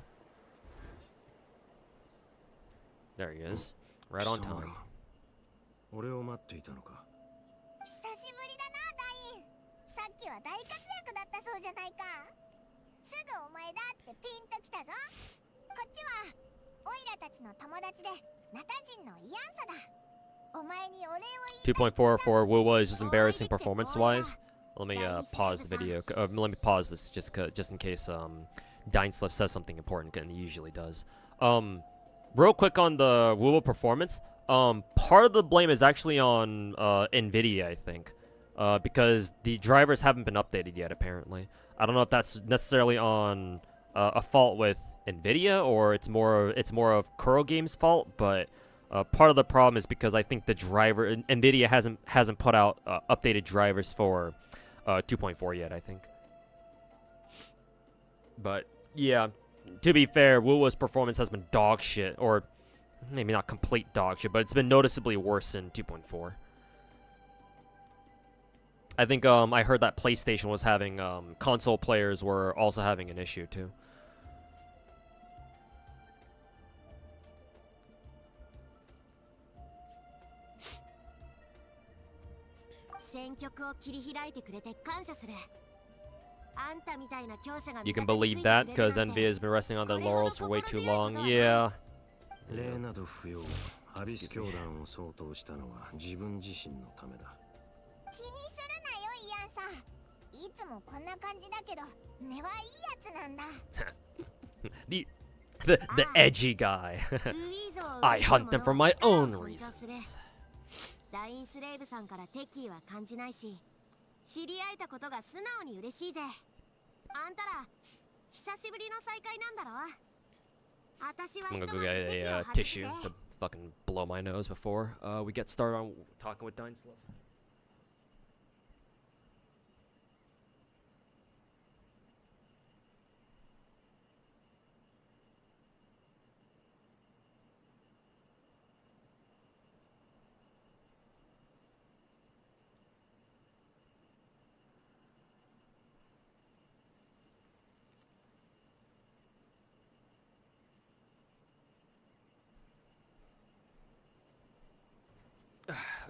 There he is. Right on time. 俺を待っていたのか。久しぶりだな、ダイン。さっきは大活躍だったそうじゃないか。すぐお前だってピンときたぞ。こっちはオイラたちの友達でナタ人のイアンサだ。お前にお礼を言いたい。 2.4 for WuWa is just embarrassing performance-wise. Let me pause the video. Let me pause this just in case Dainsluff says something important, and he usually does. Real quick on the WuWa performance. Part of the blame is actually on NVIDIA, I think, because the drivers haven't been updated yet. Apparently, I don't know if that's necessarily on a fault with NVIDIA or it's more of Kuro Games' fault. But part of the problem is because I think the driver NVIDIA hasn't put out updated drivers for 2.4 yet. I think, but yeah, to be fair, WuWa's performance has been dog shit, or maybe not complete dog shit, but it's been noticeably worse in 2.4. I think I heard that PlayStation was having console players were also having an issue too. 戦局を切り開いてくれて感謝する。あんたみたいな強者が You can believe that because Envy has been resting on their laurels for way too long. Yeah. 例など不要。アビス教団を掃討したのは自分自身のためだ。気にするなよイアンさん。いつもこんな感じだけど根はいいやつなんだ。the edgy guy. I hunt them for my own reasons. ダインスレイブさんから敵意は感じないし、知り合えたことが素直に嬉しいぜ。あんたら久しぶりの再会なんだろ。私は I'm gonna go get a tissue to fucking blow my nose before we get started on talking with Dainslev.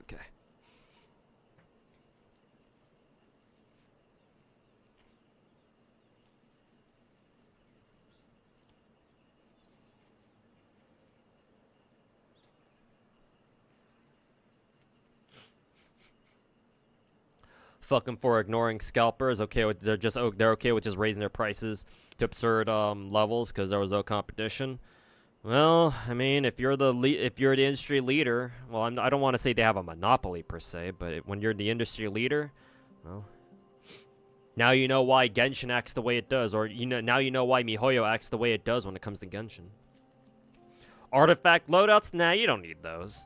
Okay. Fuck them for ignoring scalpers. Okay, they're okay with just raising their prices to absurd levels because there was no competition. Well, I mean, if you're the industry leader, well, I don't want to say they have a monopoly per se, but when you're the industry leader, well, now you know why Genshin acts the way it does, or now you know why MiHoYo acts the way it does when it comes to Genshin. Artifact loadouts? Nah, you don't need those.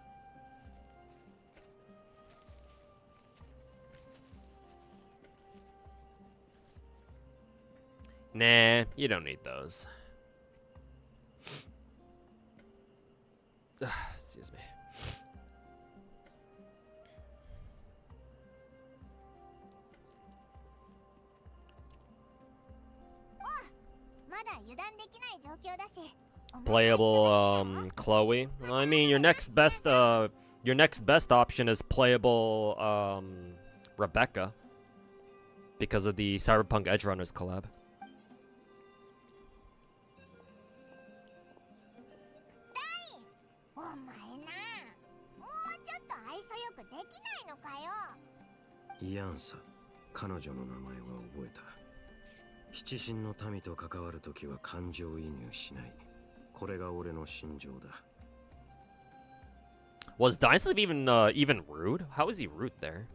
Nah, you don't need those. Excuse me. まだ油断できない状況だし。Playable Chloe. I mean, your next best option is playable Rebecca because of the Cyberpunk Edge Runners collab. お前な、もうちょっと愛想よくできないのかよ。イアンサ、彼女の名前は覚えた。七神の民と関わるときは感情移入しない。これが俺の心情だ。Was Dainslev even rude? How is he rude there?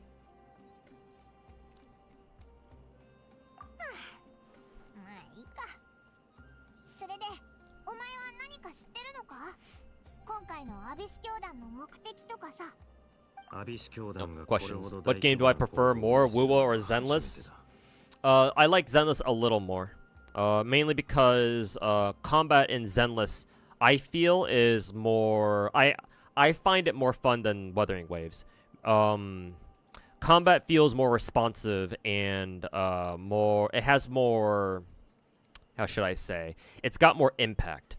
まあいいか。それで、お前は何か知ってるのか？今回のアビス教団の目的とかさ。アビス教団が Questions. What game do I prefer more, WuWa or Zenless? I like Zenless a little more. Mainly because combat in Zenless, I feel is more... I find it more fun than Wuthering Waves. Combat feels more responsive and more... It has more... How should I say? It's got more impact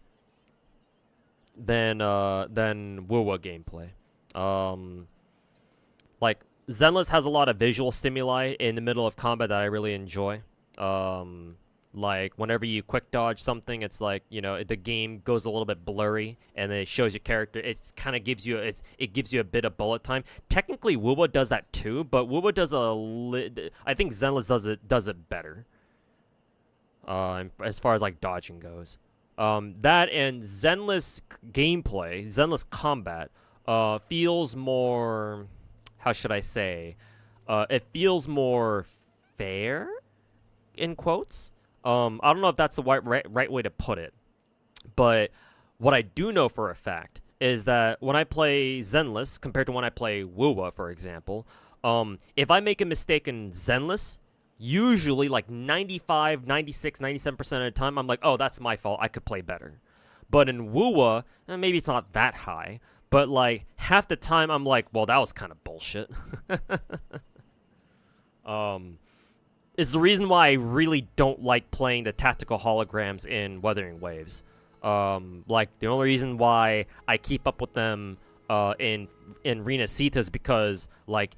than WuWa gameplay. Like, Zenless has a lot of visual stimuli in the middle of combat that I really enjoy. Like, whenever you quick dodge something, it's like, you know, the game goes a little bit blurry, and then it shows your character. It kind of gives you, it gives you a bit of bullet time. Technically, WuWa does that too, but WuWa does I think Zenless does it better. As far as, like, dodging goes. That and Zenless gameplay, Zenless combat, feels more... How should I say? It feels more fair, in quotes. I don't know if that's the right way to put it. But what I do know for a fact is that when I play Zenless, compared to when I play WuWa, for example, if I make a mistake in Zenless, usually like 95, 96, 97% of the time, I'm like, oh, that's my fault. I could play better. But in WuWa, maybe it's not that high. But, like, half the time I'm like, well, that was kind of bullshit. is the reason why I really don't like playing the tactical holograms in Wuthering Waves. Like, the only reason why I keep up with them in Rina Sita is because, like,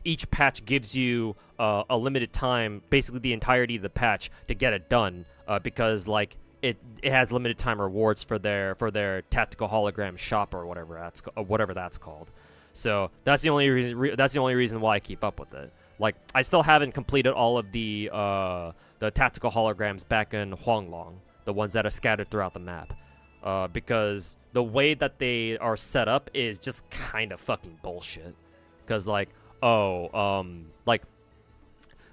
each patch gives you a limited time, basically the entirety of the patch, to get it done, because, like, it has limited time rewards for their tactical hologram shop or whatever that's called. So that's the only reason why I keep up with it. Like, I still haven't completed all of the tactical holograms back in Huanglong, the ones that are scattered throughout the map, because the way that they are set up is just kind of fucking bullshit. Because, like, like,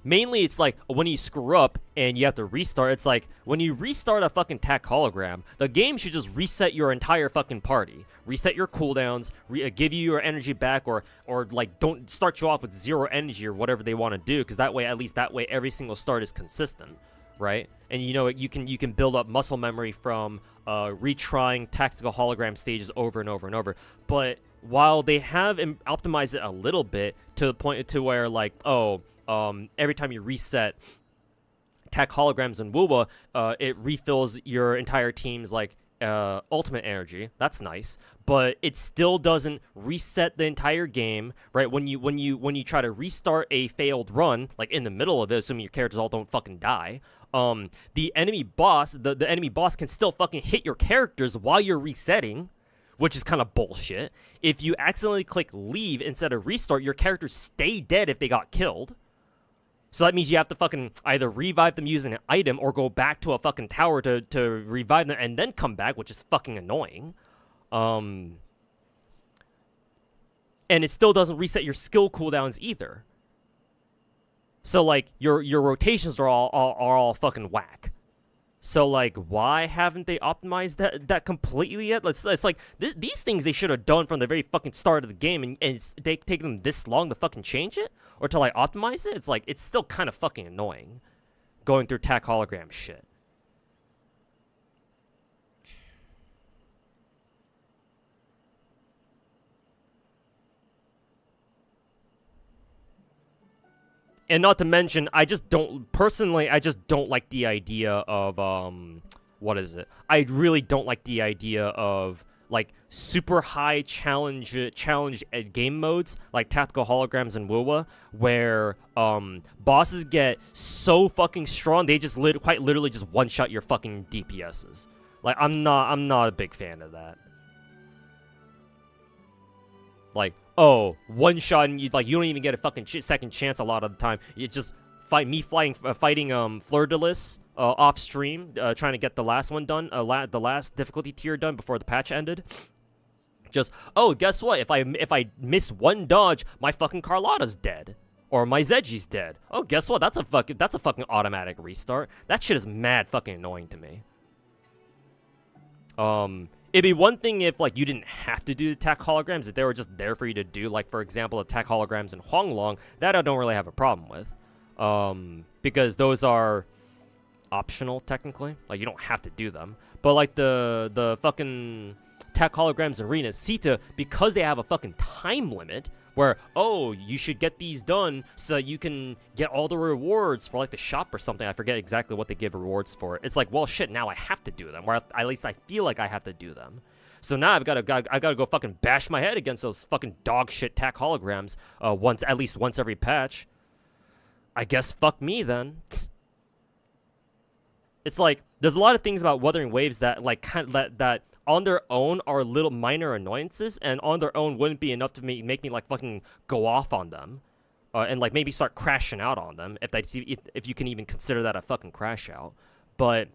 mainly it's like when you screw up and you have to restart, it's like when you restart a fucking tac hologram, the game should just reset your entire fucking party, reset your cooldowns, give you your energy back, or like don't start you off with 0 energy or whatever they want to do, because that way, at least that way, every single start is consistent, right? And you know, you can build up muscle memory from retrying tactical hologram stages over and over and over. But while they have optimized it a little bit to the point to where, like, every time you reset tac holograms in WuWa, it refills your entire team's, like, ultimate energy. That's nice, but it still doesn't reset the entire game, right? When you try to restart a failed run, like in the middle of it, assuming your characters all don't fucking die, the enemy boss can still fucking hit your characters while you're resetting, which is kind of bullshit. If you accidentally click leave instead of restart, your characters stay dead if they got killed. So that means you have to fucking either revive them using an item or go back to a fucking tower to revive them and then come back, which is fucking annoying. And it still doesn't reset your skill cooldowns either. So, like, your rotations are all fucking whack. So, like, why haven't they optimized that completely yet? It's like, these things they should have done from the very fucking start of the game, and they take them this long to fucking change it? Or to, like, optimize it? It's like, it's still kind of fucking annoying going through tac hologram shit. And not to mention, I just don't like the idea of, what is it? I really don't like the idea of, like, super high challenge game modes, like tactical holograms and WuWa, where, bosses get so fucking strong, they just quite literally just one-shot your fucking DPSs. Like, I'm not a big fan of that. Like, oh, one shot and you don't even get a fucking second chance a lot of the time. You just fighting Fleur de Lis off stream, trying to get the last one done, the last difficulty tier done before the patch ended. Just, oh, guess what? If I miss one dodge, my fucking Carlotta's dead, or my Zegi's dead. Oh, guess what? That's a fucking automatic restart. That shit is mad fucking annoying to me. It'd be one thing if, like, you didn't have to do the tac holograms, if they were just there for you to do, like, for example, the tac holograms in Huanglong, that I don't really have a problem with. Because those are optional, technically. Like, you don't have to do them. But, like, the fucking tac holograms in Rina Sita, because they have a fucking time limit, where, oh, you should get these done so you can get all the rewards for, like, the shop or something. I forget exactly what they give rewards for. It's like, well, shit, now I have to do them, or at least I feel like I have to do them. So now I gotta go fucking bash my head against those fucking dog shit tac holograms at least once every patch. I guess fuck me then. It's like, there's a lot of things about Wuthering Waves that, like, that on their own are little minor annoyances, and on their own wouldn't be enough to make me, like, fucking go off on them, and, like, maybe start crashing out on them, if you can even consider that a fucking crash out. But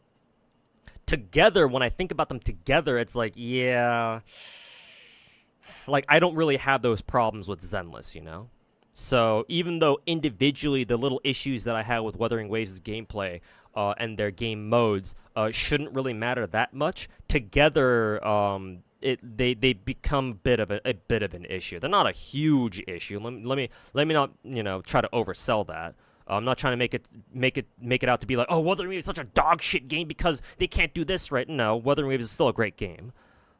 together, when I think about them together, it's like, yeah, like, I don't really have those problems with Zenless, you know? So even though individually the little issues that I had with Wuthering Waves' gameplay and their game modes shouldn't really matter that much, together they become a bit of an issue. They're not a huge issue. Let me not, you know, try to oversell that. I'm not trying to make it out to be like, oh, Wuthering Waves is such a dog shit game because they can't do this right. No, Wuthering Waves is still a great game.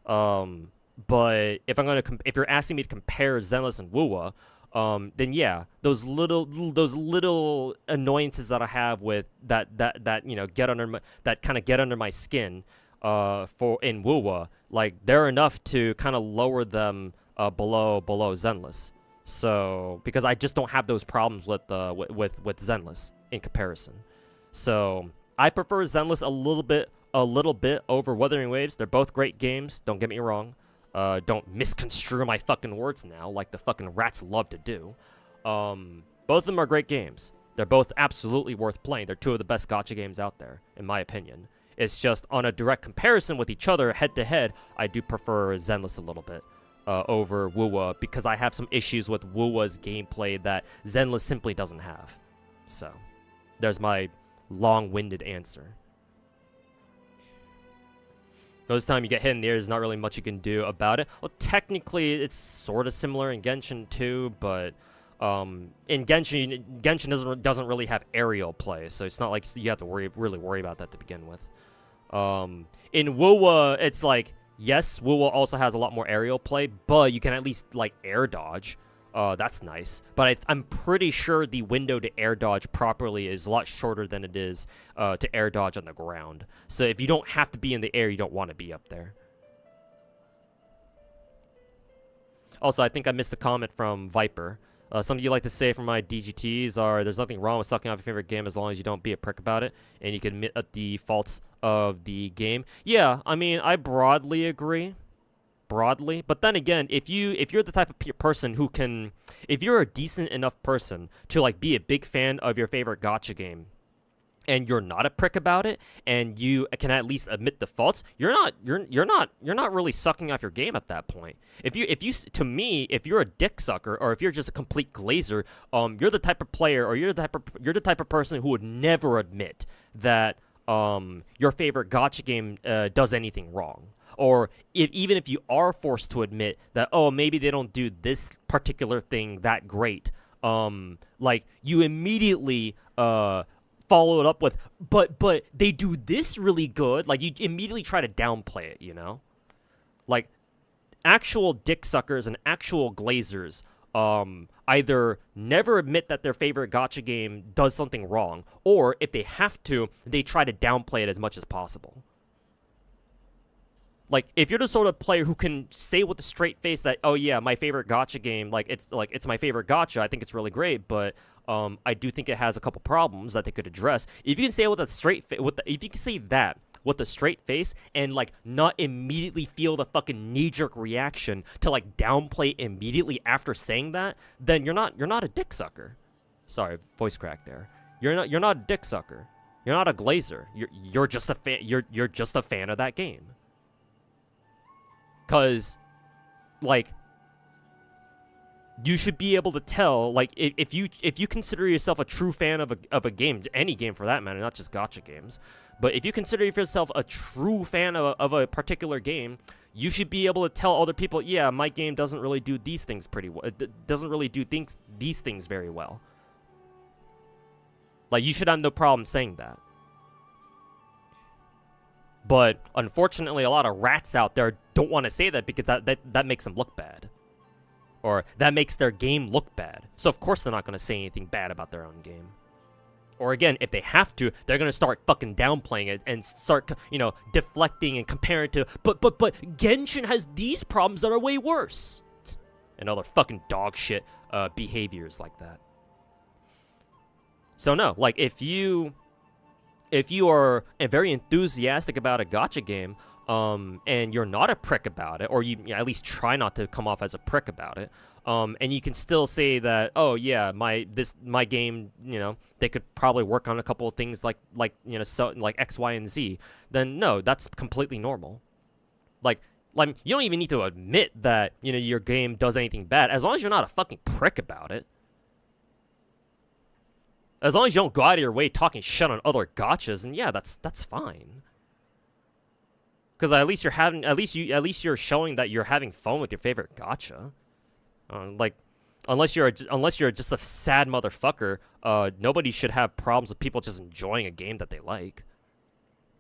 But if you're asking me to compare Zenless and WuWa, then yeah, those little annoyances that I have with that you know kind of get under my skin for in WuWa, like they're enough to kind of lower them below Zenless. So because I just don't have those problems with Zenless in comparison. So I prefer Zenless a little bit over Wuthering Waves. They're both great games, don't get me wrong. Don't misconstrue my fucking words now, like the fucking rats love to do. Both of them are great games. They're both absolutely worth playing. They're two of the best gacha games out there, in my opinion. It's just on a direct comparison with each other, head to head, I do prefer Zenless a little bit over WuWa because I have some issues with WuWa's gameplay that Zenless simply doesn't have. So, there's my long-winded answer. Most time you get hit in the air, there's not really much you can do about it. Well, technically, it's sort of similar in Genshin too, but in Genshin doesn't really have aerial play, so it's not like you have to really worry about that to begin with. In WuWa, it's like, yes, WuWa also has a lot more aerial play, but you can at least like air dodge. That's nice, but I'm pretty sure the window to air dodge properly is a lot shorter than it is to air dodge on the ground. So if you don't have to be in the air, you don't want to be up there. Also, I think I missed a comment from Viper. Something you like to say from my DGTs are, there's nothing wrong with sucking off your favorite game as long as you don't be a prick about it, and you can admit the faults of the game. Yeah, I mean, I broadly agree. But then again, if you're the type of person who can, if you're a decent enough person to like be a big fan of your favorite gacha game, and you're not a prick about it, and you can at least admit the faults, you're not really sucking off your game at that point. If you're a dick sucker, or if you're just a complete glazer, you're the type of player, or you're the type of person who would never admit that your favorite gacha game does anything wrong. Or even if you are forced to admit that, oh, maybe they don't do this particular thing that great, like, you immediately follow it up with, but they do this really good. Like, you immediately try to downplay it, you know? Like, actual dick suckers and actual glazers either never admit that their favorite gacha game does something wrong, or if they have to, they try to downplay it as much as possible. Like, if you're the sort of player who can say with a straight face that, oh yeah, my favorite gacha game, it's my favorite gacha, I think it's really great, but I do think it has a couple problems that they could address. If you can say it with a straight face, if you can say that with a straight face and like not immediately feel the fucking knee-jerk reaction to like downplay immediately after saying that, then you're not a dick sucker. Sorry, voice crack there. You're not a dick sucker. You're not a glazer. You're just a fan. You're just a fan of that game. 'Cause, like, you should be able to tell, like, if you consider yourself a true fan of a game, any game for that matter, not just gacha games, but if you consider yourself a true fan of a particular game, you should be able to tell other people, yeah, my game doesn't really do these things pretty well. It doesn't really do these things very well. Like, you should have no problem saying that. But unfortunately, a lot of rats out there don't want to say that because that makes them look bad. Or that makes their game look bad. So of course they're not going to say anything bad about their own game. Or again, if they have to, they're going to start fucking downplaying it and start, you know, deflecting and comparing to, but Genshin has these problems that are way worse. And other fucking dog shit behaviors like that. So no, like, if you are very enthusiastic about a gacha game, and you're not a prick about it, or you at least try not to come off as a prick about it, and you can still say that, oh yeah, my game, you know, they could probably work on a couple of things like you know, so like X, Y, and Z, then no, that's completely normal. Like you don't even need to admit that, you know, your game does anything bad, as long as you're not a fucking prick about it. As long as you don't go out of your way talking shit on other gachas, and yeah, that's fine. Because at least you're showing that you're having fun with your favorite gacha. Like, unless you're just a sad motherfucker, nobody should have problems with people just enjoying a game that they like.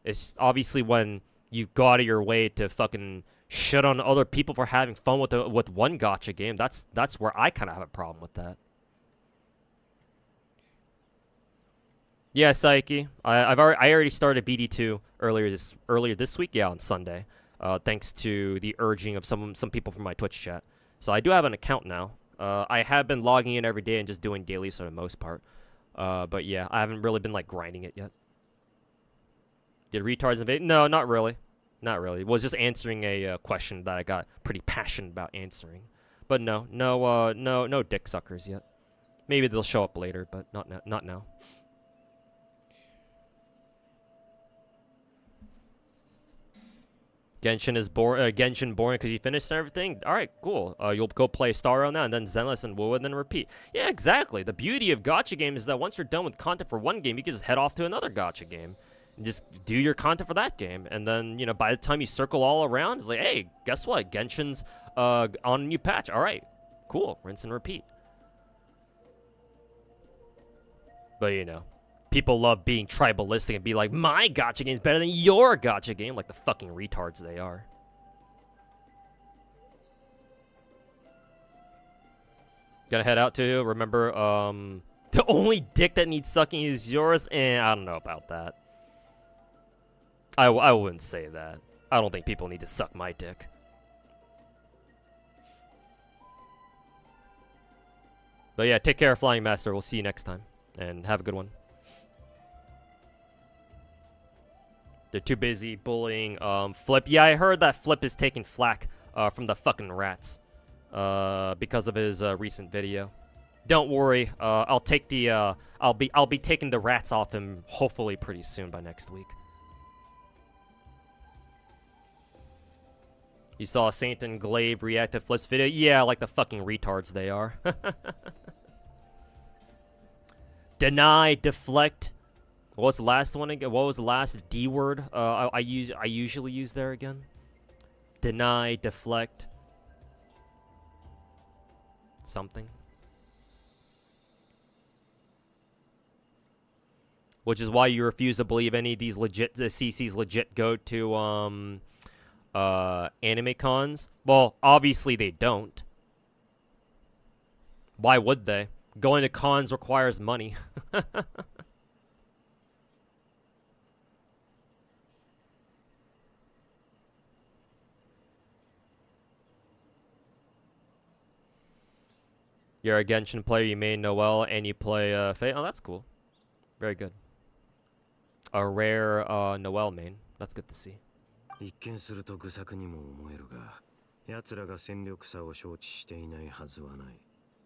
It's obviously when you go out of your way to fucking shit on other people for having fun with one gacha game. That's where I kind of have a problem with that. Yeah, Psyche. I already started BD2 earlier this week. Yeah, on Sunday. Thanks to the urging of some people from my Twitch chat. So I do have an account now. I have been logging in every day and just doing dailies for the most part. But yeah, I haven't really been like grinding it yet. Did retards invade? No, not really. Not really. It was just answering a question that I got pretty passionate about answering. But no dick suckers yet. Maybe they'll show up later, but not now. Genshin boring because you finished everything? Alright, cool. You'll go play Star on that, and then Zenless and WuWa, and then repeat. Yeah, exactly. The beauty of gacha games is that once you're done with content for one game, you can just head off to another gacha game. And just do your content for that game. And then, you know, by the time you circle all around, it's like, hey, guess what? Genshin's on a new patch. Alright, cool. Rinse and repeat. But, you know. People love being tribalistic and be like, my gacha game is better than your gacha game, like the fucking retards they are. Gotta head out to, remember, the only dick that needs sucking is yours? I don't know about that. I wouldn't say that. I don't think people need to suck my dick. But yeah, take care, Flying Master. We'll see you next time. And have a good one. They're too busy bullying Flip. Yeah, I heard that Flip is taking flack from the fucking rats because of his recent video. Don't worry, I'll take the I'll be taking the rats off him hopefully pretty soon by next week. You saw Saint and Glaive react to Flip's video? Yeah, like the fucking retards they are. Deny, deflect. What was the last one again? What was the last D word I usually use there again? Deny, deflect. Something. Which is why you refuse to believe any of these legit CCs legit go to anime cons. Well, obviously they don't. Why would they? Going to cons requires money. You're a Genshin player, you main Noelle, and you play Faye. Oh, that's cool. Very good. A rare Noelle main. That's good to see. 一見すると愚策にも思えるが、奴らが戦力差を承知していないはずはない。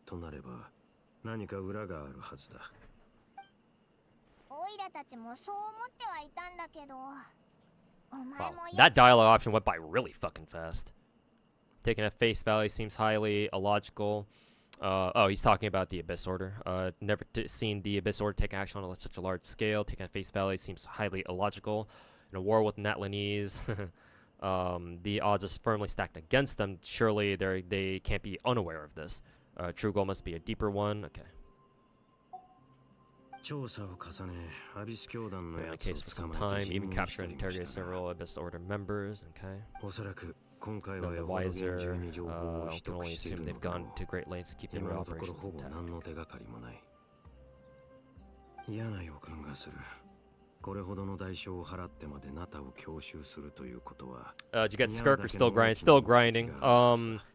となれば、何か裏があるはずだ。オイラたちもそう思ってはいたんだけど、お前 Wow, も that dialogue option went by really fucking fast. Taking at face value seems highly illogical. Oh, he's talking about the Abyss Order. Never seen the Abyss Order take action on such a large scale. Taking at face value seems highly illogical. In a war with Natlanese, the odds are firmly stacked against them. Surely they can't be unaware of this. True goal must be a deeper one. Okay. Been on the case for some time, even capture and interrogate several Abyss Order members. Okay. And the wiser can only assume they've gone to great lengths to keep their operations intact. Did you get Skirk or still grinding? Still grinding.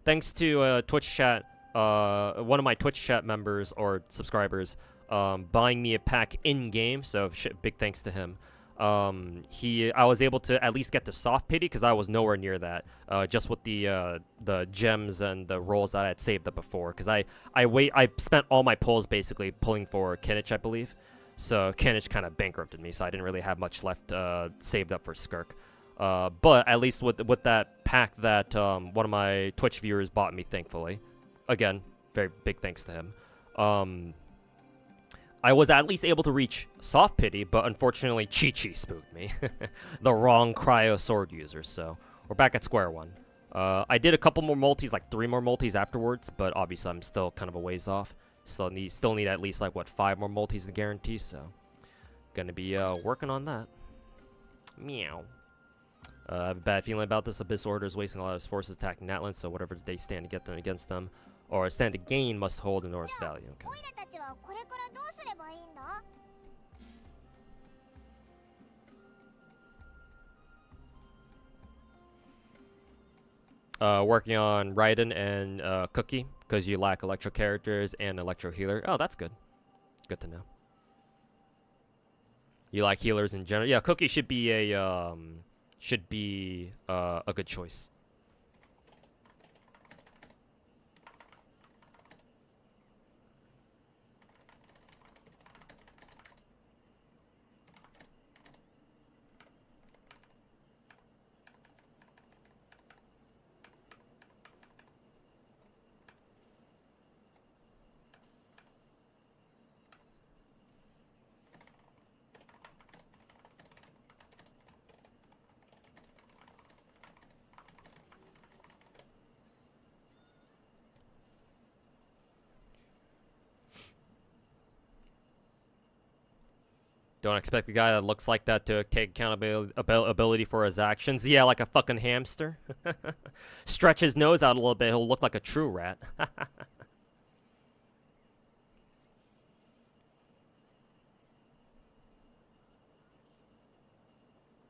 Thanks to Twitch chat, one of my Twitch chat members or subscribers, buying me a pack in game. So big thanks to him. I was able to at least get the soft pity because I was nowhere near that. Just with the gems and the rolls that I had saved up before. Because I spent all my pulls basically pulling for Kinich, I believe. So Kinich kind of bankrupted me, so I didn't really have much left saved up for Skirk. But at least with that pack that one of my Twitch viewers bought me, thankfully. Again, very big thanks to him. I was at least able to reach soft pity, but unfortunately Chi-Chi spooked me. The wrong cryo sword user, so we're back at square one. I did a couple more multis, like 3 more multis afterwards, but obviously I'm still kind of a ways off. Still need at least like what 5 more multis to guarantee, so gonna be working on that. Meow. I have a bad feeling about this. Abyss Order is wasting a lot of his forces attacking Natlan, so whatever they stand to get them against them, or stand to gain, must hold enormous value. Okay. オイラたちはこれからどうすればいいんだ？ Working on Raiden and Cookie, because you lack electro characters and electro healer. Oh, that's good. Good to know. You like healers in general. Yeah, Cookie should be a good choice. Don't expect the guy that looks like that to take accountability for his actions. Yeah, like a fucking hamster. Stretch his nose out a little bit, he'll look like a true rat.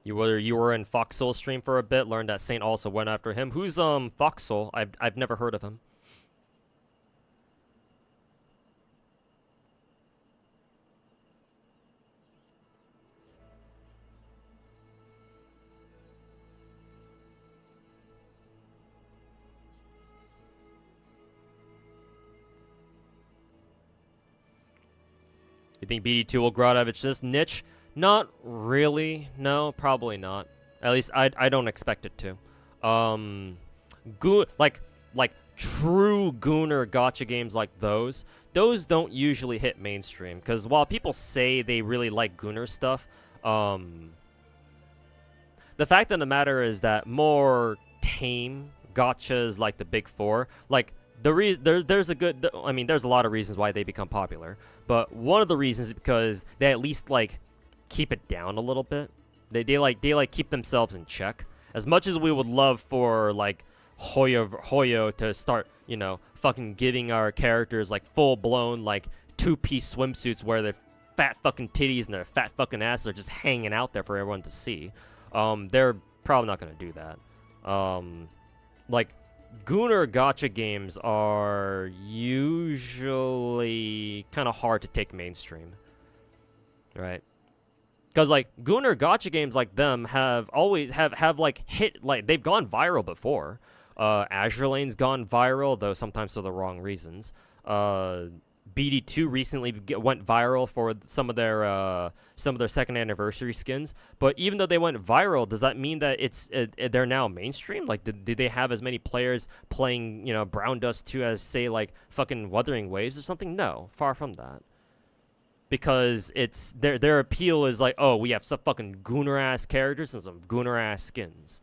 You were in Foxsoul's stream for a bit, learned that Saint also went after him. Who's Foxsoul? I've never heard of him. You think BD2 will grow out of its niche? Not really. No, probably not. At least I don't expect it to. Like true Gooner gacha games like those don't usually hit mainstream. Because while people say they really like Gooner stuff, the fact of the matter is that more tame gachas like the Big Four, like there's a lot of reasons why they become popular. But one of the reasons is because they at least like keep it down a little bit. They keep themselves in check. As much as we would love for like Hoyo to start, you know, fucking giving our characters like full blown like 2-piece swimsuits where their fat fucking titties and their fat fucking asses are just hanging out there for everyone to see. They're probably not gonna do that. Like Gooner gacha games are usually kind of hard to take mainstream, right? Because like Gooner gacha games like them have always have like hit, like they've gone viral before. Azure Lane's gone viral, though sometimes for the wrong reasons. BD2 recently went viral for some of their second anniversary skins. But even though they went viral, does that mean that they're now mainstream? Like, did they have as many players playing, you know, Brown Dust 2 as say like fucking Wuthering Waves or something? No, far from that. Because it's their appeal is like, oh, we have some fucking Gooner ass characters and some Gooner ass skins.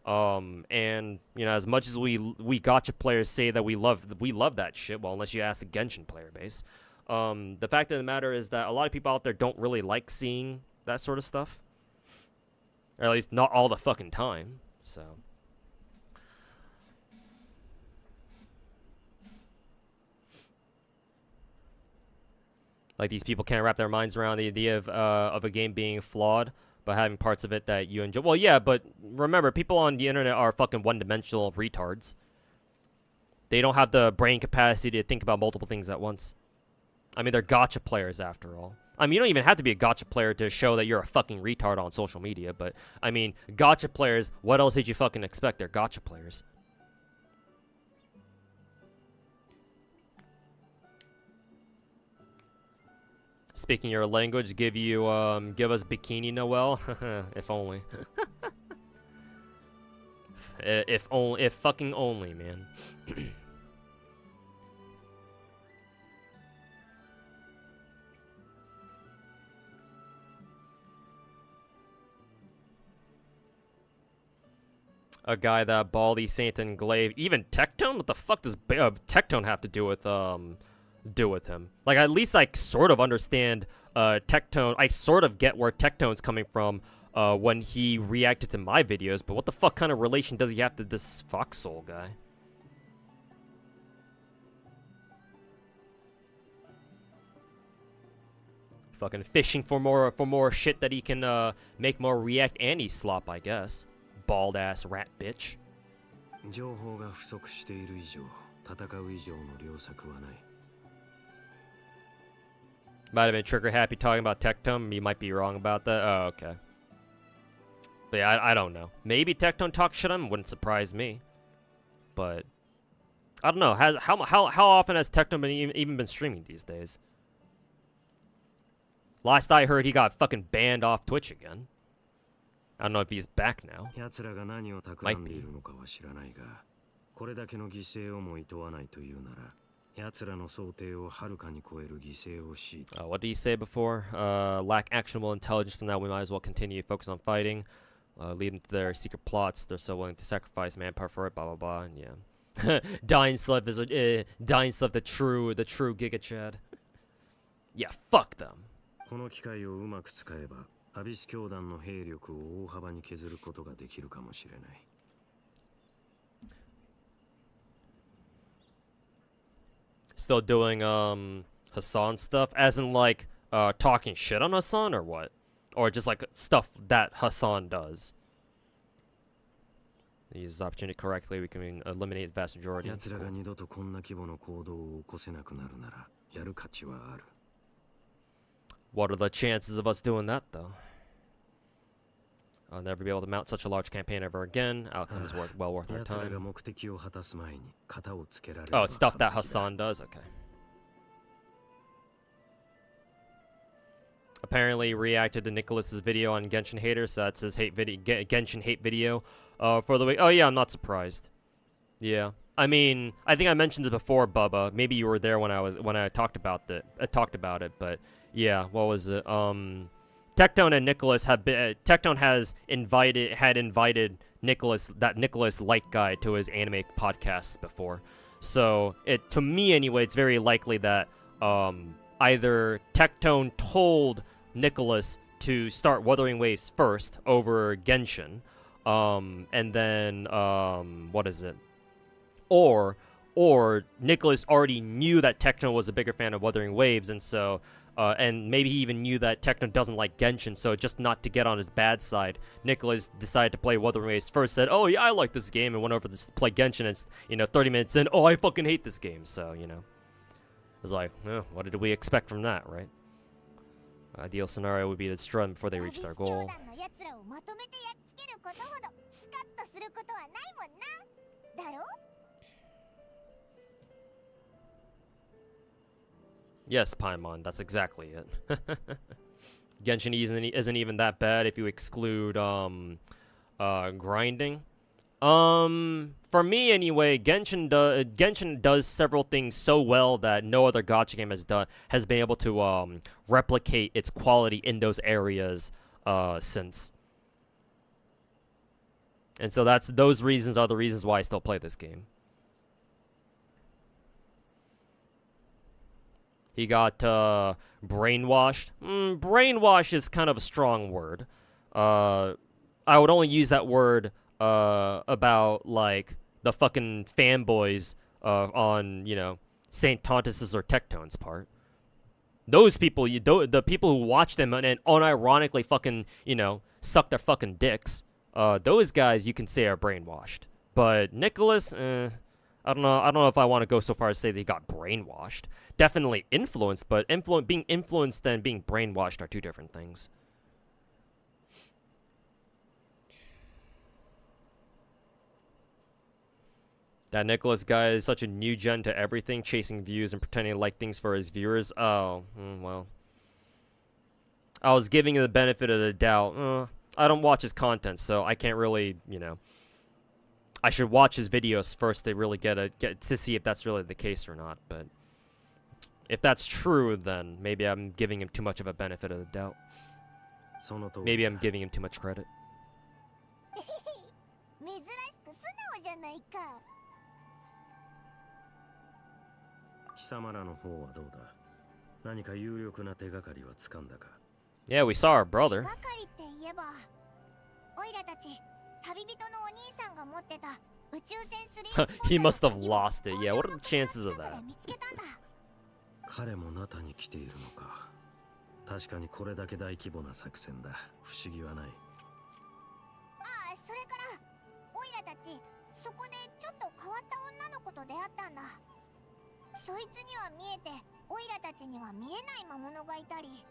And you know, as much as we gacha players say that we love that shit, well, unless you ask the Genshin player base, the fact of the matter is that a lot of people out there don't really like seeing that sort of stuff, or at least not all the fucking time. So like these people can't wrap their minds around the idea of a game being flawed, but having parts of it that you enjoy. Well, yeah, but remember, people on the internet are fucking one-dimensional retards. They don't have the brain capacity to think about multiple things at once. I mean, they're gacha players after all. I mean, you don't even have to be a gacha player to show that you're a fucking retard on social media, but, I mean, gacha players, what else did you fucking expect? They're gacha players. Speaking your language, give us Bikini Noel? If only. if fucking only, man. A guy that Baldy, Saint, and Glaive, even Tectone? What the fuck does Tectone have to do with him? Like, at least I sort of understand Tectone. I sort of get where Tectone's coming from when he reacted to my videos, but what the fuck kind of relation does he have to this Foxhole guy? Fucking fishing for more shit that he can make more react anti-slop, I guess. Bald ass rat bitch. 情報が不足している以上、戦う以上の良策はない。 Might have been trigger happy talking about Tectone. You might be wrong about that. Oh, okay. But yeah, I don't know. Maybe Tectone talks shit on him. Wouldn't surprise me. But I don't know. How often has Tectone been even been streaming these days? Last I heard, he got fucking banned off Twitch again. I don't know if he's back now. 奴らが何を企んでいるのかは知らないが、これだけの犠牲をも厭わないというなら。 奴らの想定をはるかに超える犠牲を強いた。 What did he say before? Lack actionable intelligence. For now, we might as well continue to focus on fighting. Leading to their secret plots. They're so willing to sacrifice manpower for it. Blah blah blah. And yeah, Dying Slave is Dying Slave, the true Giga Chad. Yeah, fuck them. この機会をうまく使えば、アビス教団の兵力を大幅に削ることができるかもしれない。 Still doing Hassan stuff, as in like talking shit on Hassan or what, or just like stuff that Hassan does. Use this opportunity correctly, we can eliminate the vast majority. 奴らが二度とこんな規模の行動を起こせなくなるなら、やる価値はある。 What are the chances of us doing that though? I'll never be able to mount such a large campaign ever again. Outcome is well worth our time. Oh, it's stuff that Hassan does? Okay. Apparently he reacted to Nicholas's video on Genshin Hater, so that's his Genshin hate video for the week. Oh yeah, I'm not surprised. Yeah. I mean, I think I mentioned it before, Bubba. Maybe you were there when I talked about it, but yeah, what was it? Tectone and Nicholas have been. Tectone had invited Nicholas Light Guy to his anime podcasts before, so to me anyway, it's very likely that either Tectone told Nicholas to start Wuthering Waves first over Genshin, and then what is it? Or Nicholas already knew that Tectone was a bigger fan of Wuthering Waves, and so. And maybe he even knew that Tectone doesn't like Genshin, so just not to get on his bad side, Nicholas decided to play Wuthering Waves first, said, oh yeah, I like this game, and went over to play Genshin, and, you know, 30 minutes in, oh, I fucking hate this game, so, you know. It was like, what did we expect from that, right? Ideal scenario would be to destroy them before they reach their goal. Yes, Paimon, that's exactly it. Genshin isn't even that bad if you exclude grinding. For me anyway, Genshin does several things so well that no other gacha game has been able to replicate its quality in those areas since. And so those reasons are the reasons why I still play this game. He got brainwashed. Brainwash is kind of a strong word. I would only use that word about like the fucking fanboys on, you know, Saint Tontus's or Tectone's part. Those people, the people who watch them and unironically fucking, you know, suck their fucking dicks. Those guys you can say are brainwashed. But Nicholas, I don't know if I want to go so far as to say that he got brainwashed. Definitely influenced, but being influenced and being brainwashed are two different things. That Nicholas guy is such a new gen to everything, chasing views and pretending to like things for his viewers. Oh, well. I was giving him the benefit of the doubt. I don't watch his content, so I can't really, you know. I should watch his videos first to really get to see if that's really the case or not, but if that's true, then maybe I'm giving him too much of a benefit of the doubt. Maybe I'm giving him too much credit. 貴様らの方はどうだ？何か有力な手がかりはつかんだか？ Yeah, we saw our brother. 手がかりって言えばオイラたち旅人のお兄さんが持ってた宇宙船3 He must have lost it. Yeah, what are the chances of that? 見つけたんだ。彼もナタに来ているのか。確かにこれだけ大規模な作戦だ。不思議はない。ああ、それからオイラたちそこでちょっと変わった女の子と出会ったんだ。そいつには見えてオイラたちには見えない魔物がいたり、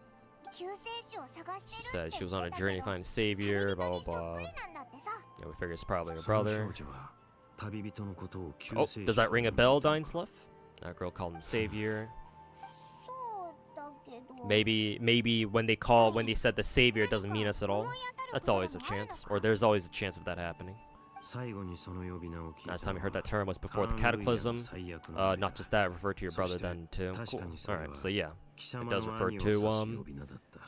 救世主を探して She るっ said て she 言 was って on a た journey け to ど、 find a savior, blah blah 旅人にそっ blah. くりなんだってさ。 Yeah, we figure it's probably her その brother. 少女は旅人のことを救 Oh, 世主 does that と ring a 呼んでい bell, たの Dying か。 Sluff? That girl called him savior. そうだけど。 Maybe when they said the savior, it doesn't mean us at all. That's always a chance, or there's always a chance of that happening. 最後にその呼び名を聞いた Last time の I heard は that term was before the カーン・ルイヤの cataclysm. 最悪の Not just that, referred to your brother then too. 確 Cool. かにそれ Alright, は so yeah. 貴様 It does の refer 兄を to 指す呼び名だった。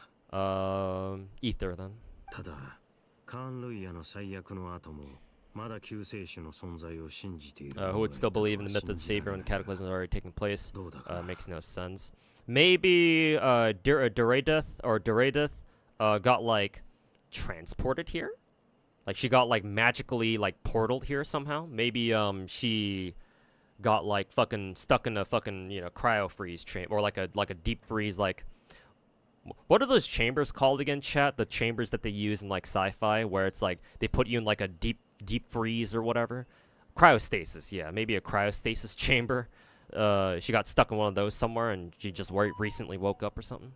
Ether then. ただカーン・ルイヤの最悪の後もまだ救世主の存在を信じている Who would still believe in the myth of the savior when the cataclysm has already taken place? どうだか Makes no sense. Maybe Duradeth got like transported here? Like she got like magically like portaled here somehow? Maybe she got like fucking stuck in a fucking, you know, cryo freeze chamber or like a deep freeze like what are those chambers called again, chat? The chambers that they use in like sci-fi where it's like they put you in like a deep freeze or whatever. Cryostasis, yeah, maybe a cryostasis chamber. She got stuck in one of those somewhere and she just recently woke up or something.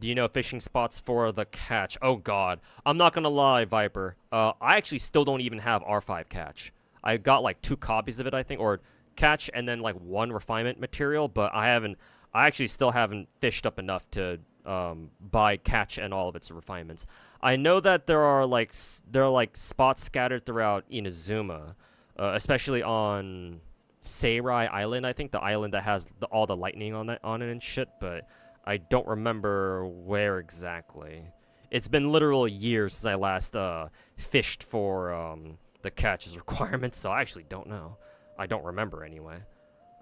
Do you know fishing spots for the catch? Oh god, I'm not gonna lie, Viper. I actually still don't even have R5 catch. I got like 2 copies of it, I think, or catch and then like 1 refinement material, but I actually still haven't fished up enough to buy catch and all of its refinements. I know that there are like spots scattered throughout Inazuma, especially on Seirai Island. I think the island that has all the lightning on it and shit. But I don't remember where exactly. It's been literal years since I last fished for the catch's requirements, so I actually don't know. I don't remember anyway.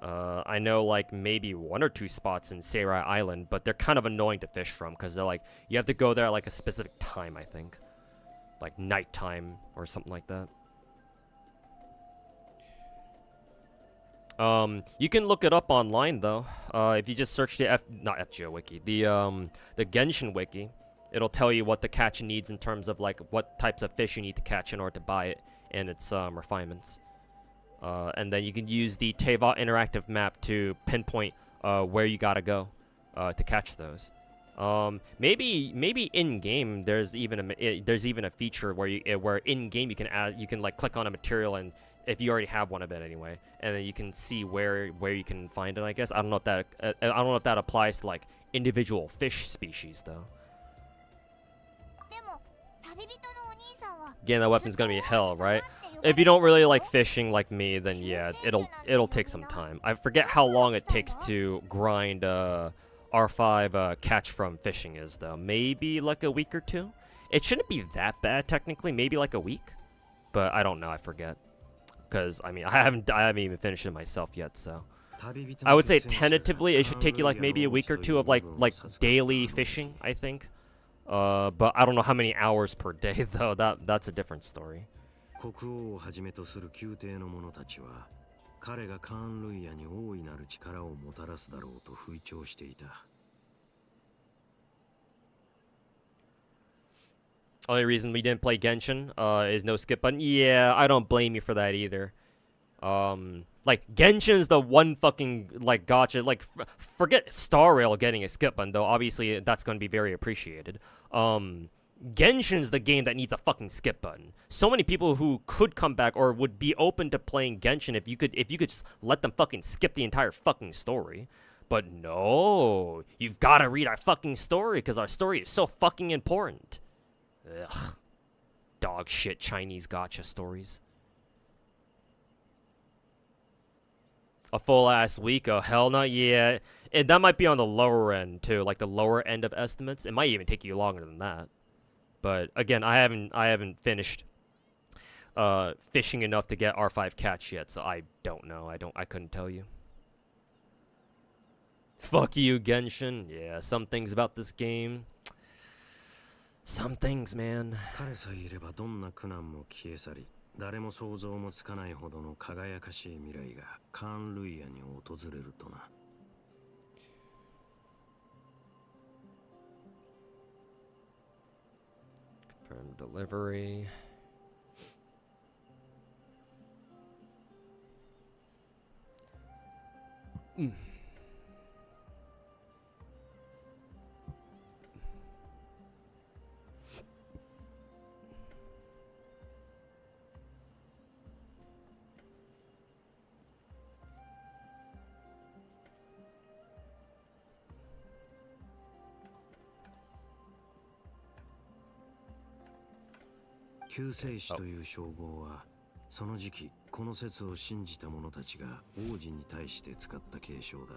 I know like maybe 1 or 2 spots in Seirai Island, but they're kind of annoying to fish from because they're like you have to go there at like a specific time, I think, like nighttime or something like that. You can look it up online though. If you just search the not FGO wiki, the Genshin wiki, it'll tell you what the catch needs in terms of like what types of fish you need to catch in order to buy it and its refinements. And then you can use the Teva interactive map to pinpoint where you gotta go to catch those. Maybe in game there's even a feature where in game you can like click on a material and if you already have one of it anyway, and then you can see where you can find it. I guess I don't know if that applies to like individual fish species though. Again, that weapon's gonna be hell, right? If you don't really like fishing like me, then yeah, it'll take some time. I forget how long it takes to grind R5 catch from fishing is though. Maybe like a week or 2. It shouldn't be that bad technically. Maybe like a week, but I don't know. I forget because I mean I haven't even finished it myself yet. So I would say tentatively it should take you like maybe a week or 2 of like daily fishing. I think. But I don't know how many hours per day though. That's a different story. 国王をはじめとする宮廷の者たちは彼がカーン・ルイヤに大いなる力をもたらすだろうと吹聴していた。Only reason we didn't play Genshin is no skip button. Yeah, I don't blame you for that either. Like Genshin's the one fucking like gacha. Like forget Star Rail getting a skip button though. Obviously that's going to be very appreciated. Genshin's the game that needs a fucking skip button. So many people who could come back or would be open to playing Genshin if you could just let them fucking skip the entire fucking story. But no, you've got to read our fucking story because our story is so fucking important. Ugh. Dog shit Chinese gacha stories. A full ass week? Oh hell no, yeah. And that might be on the lower end too, like the lower end of estimates. It might even take you longer than that. But again, I haven't finished fishing enough to get R5 catch yet, so I don't know. I couldn't tell you. Fuck you, Genshin. Yeah, some things about this game. Some things, man. 彼さえいればどんな苦難も消え去り、誰も想像もつかないほどの輝かしい未来がカーン・ルイヤに訪れるとな。Confirm delivery.「救世主」という称号は、その時期この説を信じた者たちが王子に対して使った継承だ。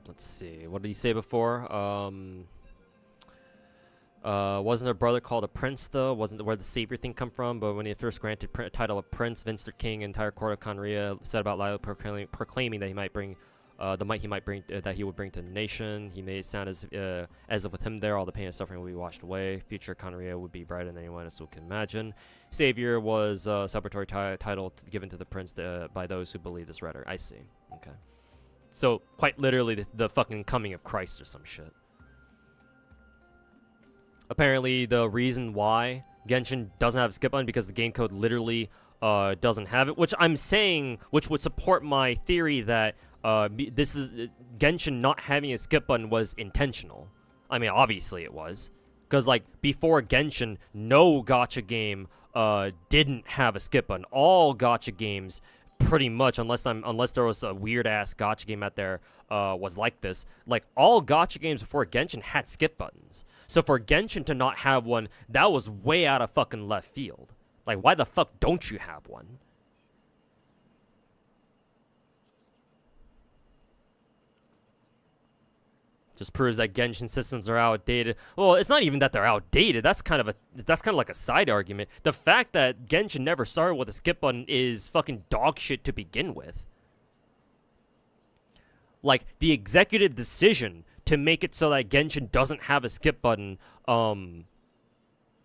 Let's see. What did he say before? Wasn't her brother called a prince though? Wasn't where the savior thing come from? But when he first granted title of prince, Vinster King and entire court of Conria said about Lila proclaiming that he might bring the might he might bring that he would bring to the nation. He made it sound as if with him there, all the pain and suffering would be washed away. Future Conria would be brighter than anyone else can imagine. Savior was a celebratory title given to the prince by those who believe this rhetoric. I see. Okay. So, quite literally, the fucking coming of Christ or some shit. Apparently, the reason why Genshin doesn't have a skip button because the game code literally doesn't have it, which I'm saying, which would support my theory that this is Genshin not having a skip button was intentional. I mean, obviously it was, because like before Genshin, no gacha game didn't have a skip button. All gacha games, pretty much, unless there was a weird ass gacha game out there was like this. Like all gacha games before Genshin had skip buttons. So for Genshin to not have one, that was way out of fucking left field. Like why the fuck don't you have one? Just proves that Genshin systems are outdated. Well, it's not even that they're outdated. That's kind of like a side argument. The fact that Genshin never started with a skip button is fucking dog shit to begin with. Like the executive decision to make it so that Genshin doesn't have a skip button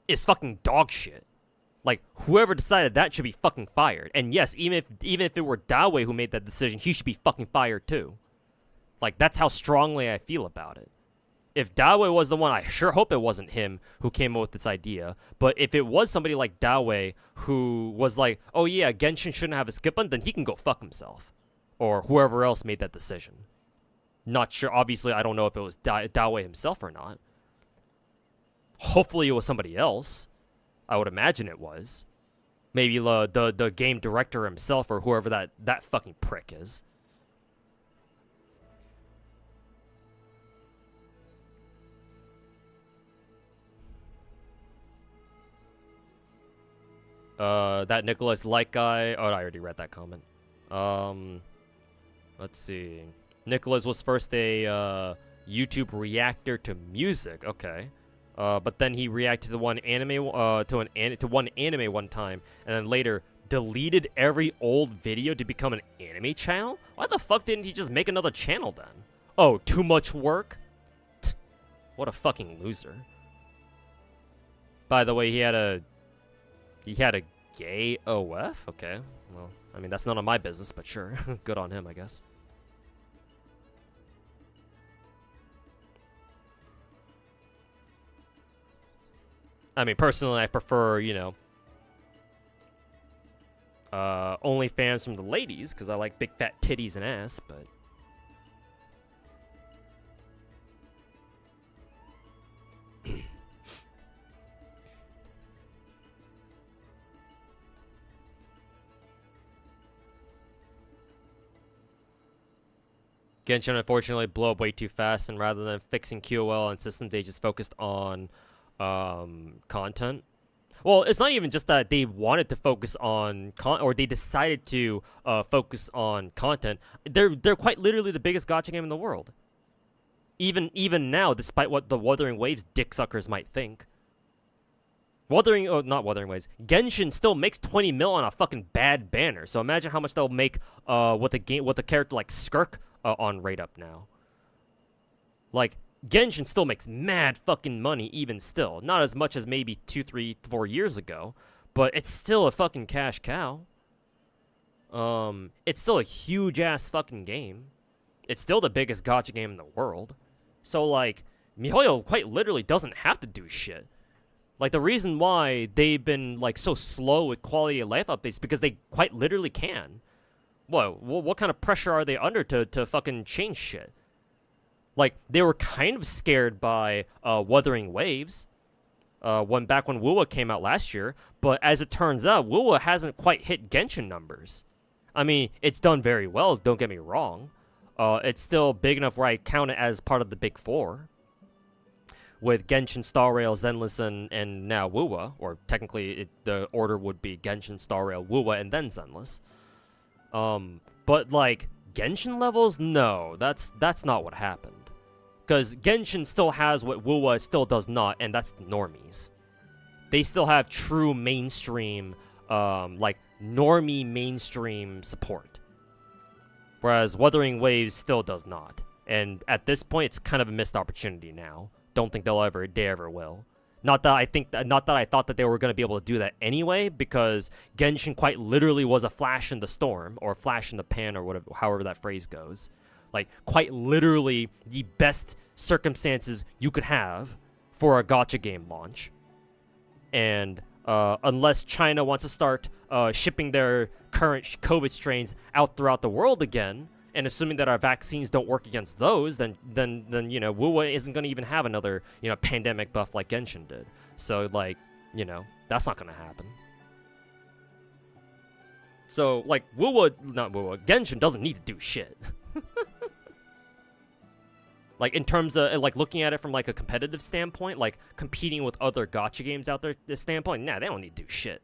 is fucking dog shit. Like whoever decided that should be fucking fired. And yes, even if it were Dawei who made that decision, he should be fucking fired too. Like, that's how strongly I feel about it. If Dawei was the one, I sure hope it wasn't him who came up with this idea. But if it was somebody like Dawei who was like, oh yeah, Genshin shouldn't have a skip button, then he can go fuck himself. Or whoever else made that decision. Not sure. Obviously, I don't know if it was Dawei himself or not. Hopefully it was somebody else. I would imagine it was. Maybe the game director himself or whoever that fucking prick is. That Nicholas Light guy. Oh, I already read that comment. Let's see. Nicholas was first a YouTube reactor to music. Okay. But then he reacted to one anime to one anime one time, and then later deleted every old video to become an anime channel. Why the fuck didn't he just make another channel then? Oh, too much work? What a fucking loser. By the way, he had a gay OF? Okay. Well, I mean, that's none of my business, but sure. Good on him, I guess. I mean, personally, I prefer, you know, OnlyFans from the ladies, because I like big fat titties and ass, but... Genshin unfortunately blew up way too fast, and rather than fixing QoL and systems, they just focused on content. Well, it's not even just that they wanted to focus on or they decided to focus on content. They're quite literally the biggest gacha game in the world. Even now, despite what the Wuthering Waves dick suckers might think. Not Wuthering Waves. Genshin still makes 20 mil on a fucking bad banner. So imagine how much they'll make with a character like Skirk on rate up now. Like, Genshin still makes mad fucking money even still. Not as much as maybe 2, 3, 4 years ago, but it's still a fucking cash cow. It's still a huge ass fucking game. It's still the biggest gacha game in the world. So like, MiHoYo quite literally doesn't have to do shit. Like, the reason why they've been like so slow with quality of life updates is because they quite literally can. What kind of pressure are they under to fucking change shit? Like, they were kind of scared by Wuthering Waves when WuWa came out last year, but as it turns out, WuWa hasn't quite hit Genshin numbers. I mean, it's done very well, don't get me wrong. It's still big enough where I count it as part of the big four. With Genshin, Star Rail, Zenless, and now WuWa, or technically the order would be Genshin, Star Rail, WuWa, and then Zenless. But like, Genshin levels? No, that's not what happened. Because Genshin still has what WuWa still does not, and that's the normies. They still have true mainstream, like, normie mainstream support. Whereas Wuthering Waves still does not. And at this point, it's kind of a missed opportunity now. Don't think they ever will. Not that I thought that they were going to be able to do that anyway, because Genshin quite literally was a flash in the storm, or a flash in the pan, or whatever, however that phrase goes. Like, quite literally the best circumstances you could have for a gacha game launch. And unless China wants to start shipping their current COVID strains out throughout the world again, and assuming that our vaccines don't work against those, then you know, WuWa isn't going to even have another, you know, pandemic buff like Genshin did. So, like, you know, that's not going to happen. So, like, Genshin doesn't need to do shit. Like, in terms of, like, looking at it from, like, a competitive standpoint, like, competing with other gacha games out there, this standpoint, nah, they don't need to do shit.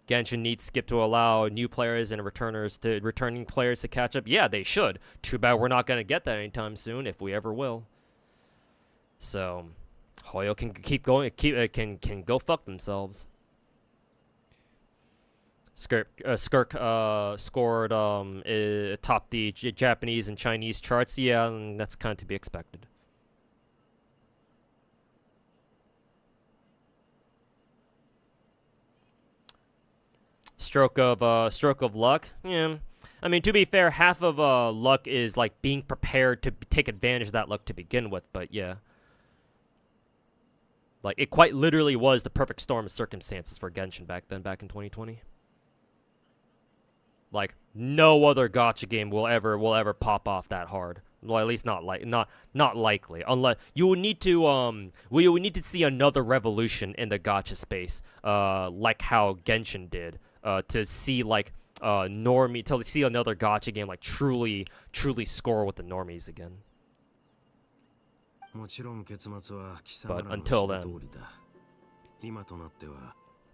Genshin needs Skip to allow new players and returning players to catch up. Yeah, they should. Too bad we're not going to get that anytime soon, if we ever will. So, Hoyo can keep going, can go fuck themselves. Skirk scored top the Japanese and Chinese charts. Yeah, and that's kind of to be expected. Stroke of luck. Yeah, I mean, to be fair, half of luck is like being prepared to take advantage of that luck to begin with. But yeah, like, it quite literally was the perfect storm of circumstances for Genshin back in 2020. Like, no other gacha game will ever pop off that hard. Well, at least not likely. Unless you would need to we would need to see another revolution in the gacha space, like how Genshin did, to see like to see another gacha game like truly score with the normies again. But until then.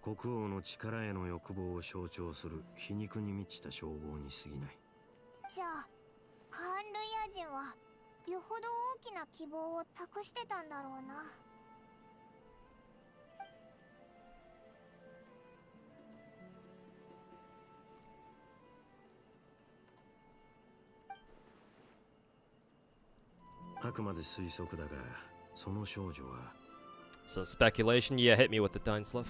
国王の力への欲望を象徴する皮肉に満ちた称号に過ぎない。じゃあ、カーンルイヤ人はよほど大きな希望を託してたんだろうな。あくまで推測だが、その少女は。So speculation, yeah, hit me with the Dine-Sluff.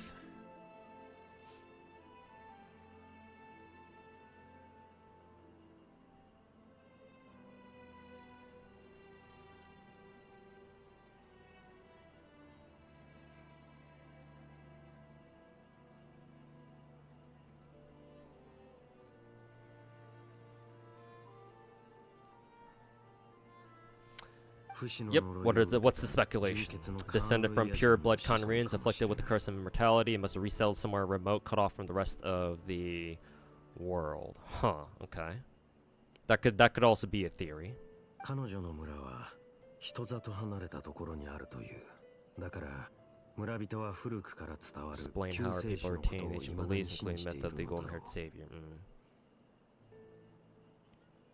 Yep, what's the speculation? Descended from pure-blood Conrians, afflicted with the curse of immortality, and must have resettled somewhere remote, cut off from the rest of the world. Huh, okay. That could also be a theory. 彼女の村は人里離れたところにあるという。だから、村人は古くから伝わる Explain 救 how our 世 people 主のことを retain 未 ancient だに beliefs, 信 including じてい myth る of the のだろ golden-haired う。 savior.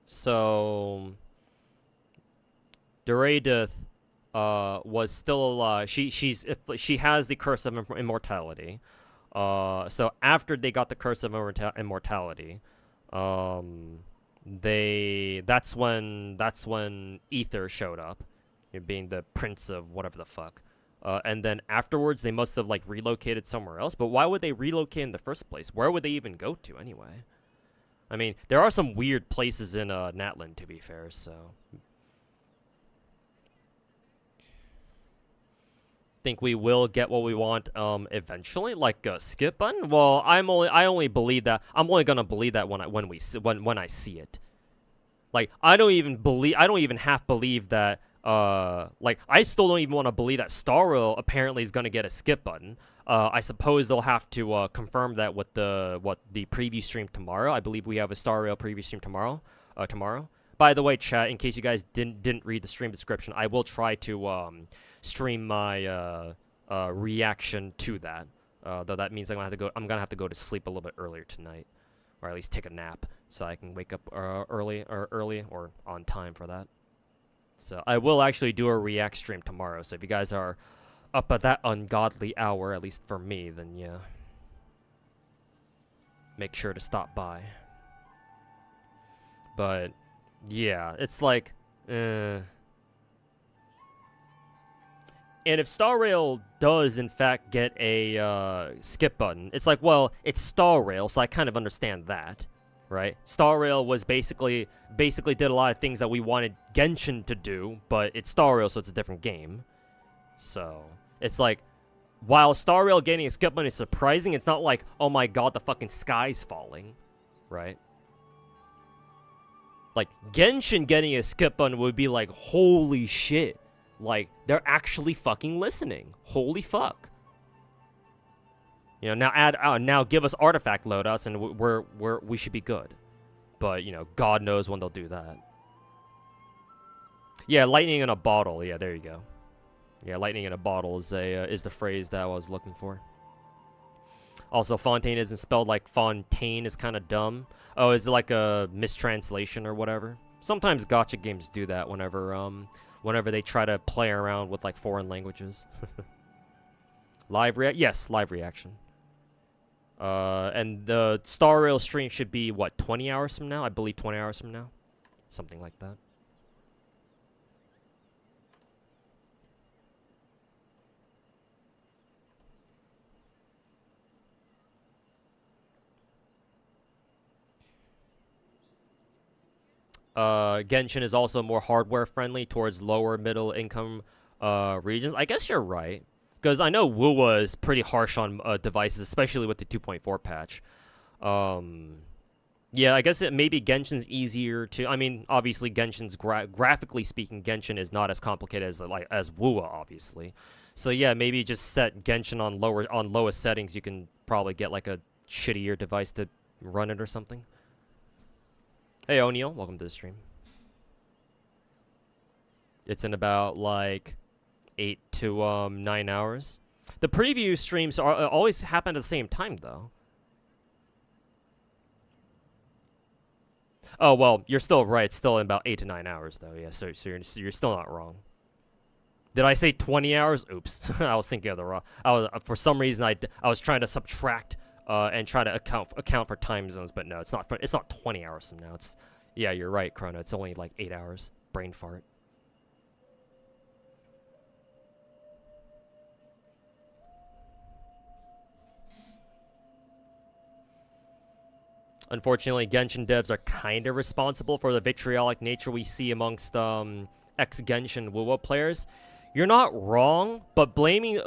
So... Duradith was still alive. She has the curse of immortality. So after they got the Curse of Immortality, that's when Ether showed up, being the prince of whatever the fuck. And then afterwards, they must have like relocated somewhere else. But why would they relocate in the first place? Where would they even go to anyway? I mean, there are some weird places in Natlan, to be fair. So, think we will get what we want eventually, like a skip button. Well, I only believe that. I'm only gonna believe that when I see it. Like I don't even half believe that. Like I still don't even want to believe that Star Rail apparently is gonna get a skip button. I suppose they'll have to confirm that with the preview stream tomorrow. I believe we have a Star Rail preview stream tomorrow. By the way, chat, in case you guys didn't read the stream description, I will try to stream my reaction to that. Though that means I'm gonna have to go to sleep a little bit earlier tonight, or at least take a nap, so I can wake up early or on time for that. So I will actually do a react stream tomorrow. So if you guys are up at that ungodly hour, at least for me, then yeah, make sure to stop by. But yeah, it's like, and if Star Rail does in fact get a skip button, it's like, well, it's Star Rail, so I kind of understand that, right? Star Rail was basically did a lot of things that we wanted Genshin to do, but it's Star Rail, so it's a different game. So it's like, while Star Rail getting a skip button is surprising, it's not like, oh my god, the fucking sky's falling, right? Like, Genshin getting a skip button would be like, holy shit. Like, they're actually fucking listening. Holy fuck. You know, now give us artifact loadouts and we should be good. But, you know, God knows when they'll do that. Yeah, lightning in a bottle. Yeah, there you go. Yeah, lightning in a bottle is the phrase that I was looking for. Also, Fontaine isn't spelled like Fontaine, is kind of dumb. Oh, is it like a mistranslation or whatever? Sometimes gacha games do that whenever they try to play around with like foreign languages. Yes, live reaction. And the Star Rail stream should be what, 20 hours from now? I believe 20 hours from now, something like that. Genshin is also more hardware friendly towards lower middle income regions. I guess you're right, because I know WuWa is pretty harsh on devices, especially with the 2.4 patch. Yeah, I guess maybe Genshin's easier to. I mean, obviously Genshin's graphically speaking, Genshin is not as complicated as WuWa, obviously. So yeah, maybe just set Genshin on lowest settings. You can probably get like a shittier device to run it or something. Hey O'Neil, welcome to the stream. It's in about like 8 to 9 hours. The preview streams always happen at the same time though. Oh well, you're still right. It's still in about 8 to 9 hours though. Yeah, so you're still not wrong. Did I say 20 hours? Oops, I was thinking of the wrong. For some reason I was trying to subtract. And try to account for time zones, but no, it's not 20 hours from now. Yeah, you're right, Chrono. It's only like 8 hours. Brain fart. Unfortunately, Genshin devs are kind of responsible for the vitriolic nature we see amongst ex-Genshin WuWa players. You're not wrong, but blaming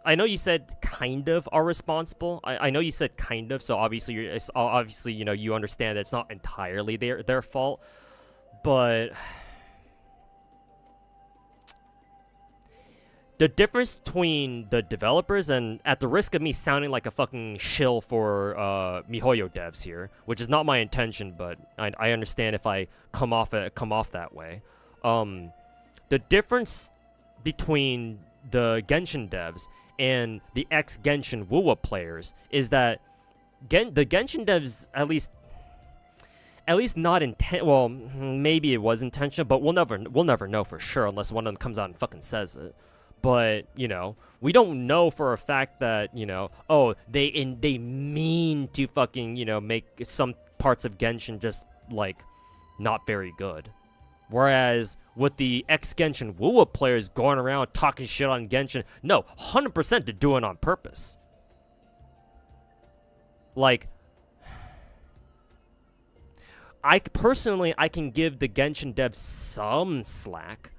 I know you said kind of are responsible. I know you said kind of, so obviously you know, you understand that it's not entirely their fault, but the difference between the developers, and at the risk of me sounding like a fucking shill for MiHoYo devs here, which is not my intention, but I understand if I come off that way. The difference between the Genshin devs and the ex-Genshin WuWa players is that the Genshin devs, at least not well, maybe it was intentional, but we'll never know for sure unless one of them comes out and fucking says it. But, you know, we don't know for a fact that, you know, oh, they mean to fucking, you know, make some parts of Genshin just, like, not very good. Whereas with the ex-Genshin WuWa players going around talking shit on Genshin, no, 100% to do it on purpose. Like, I can give the Genshin devs some slack.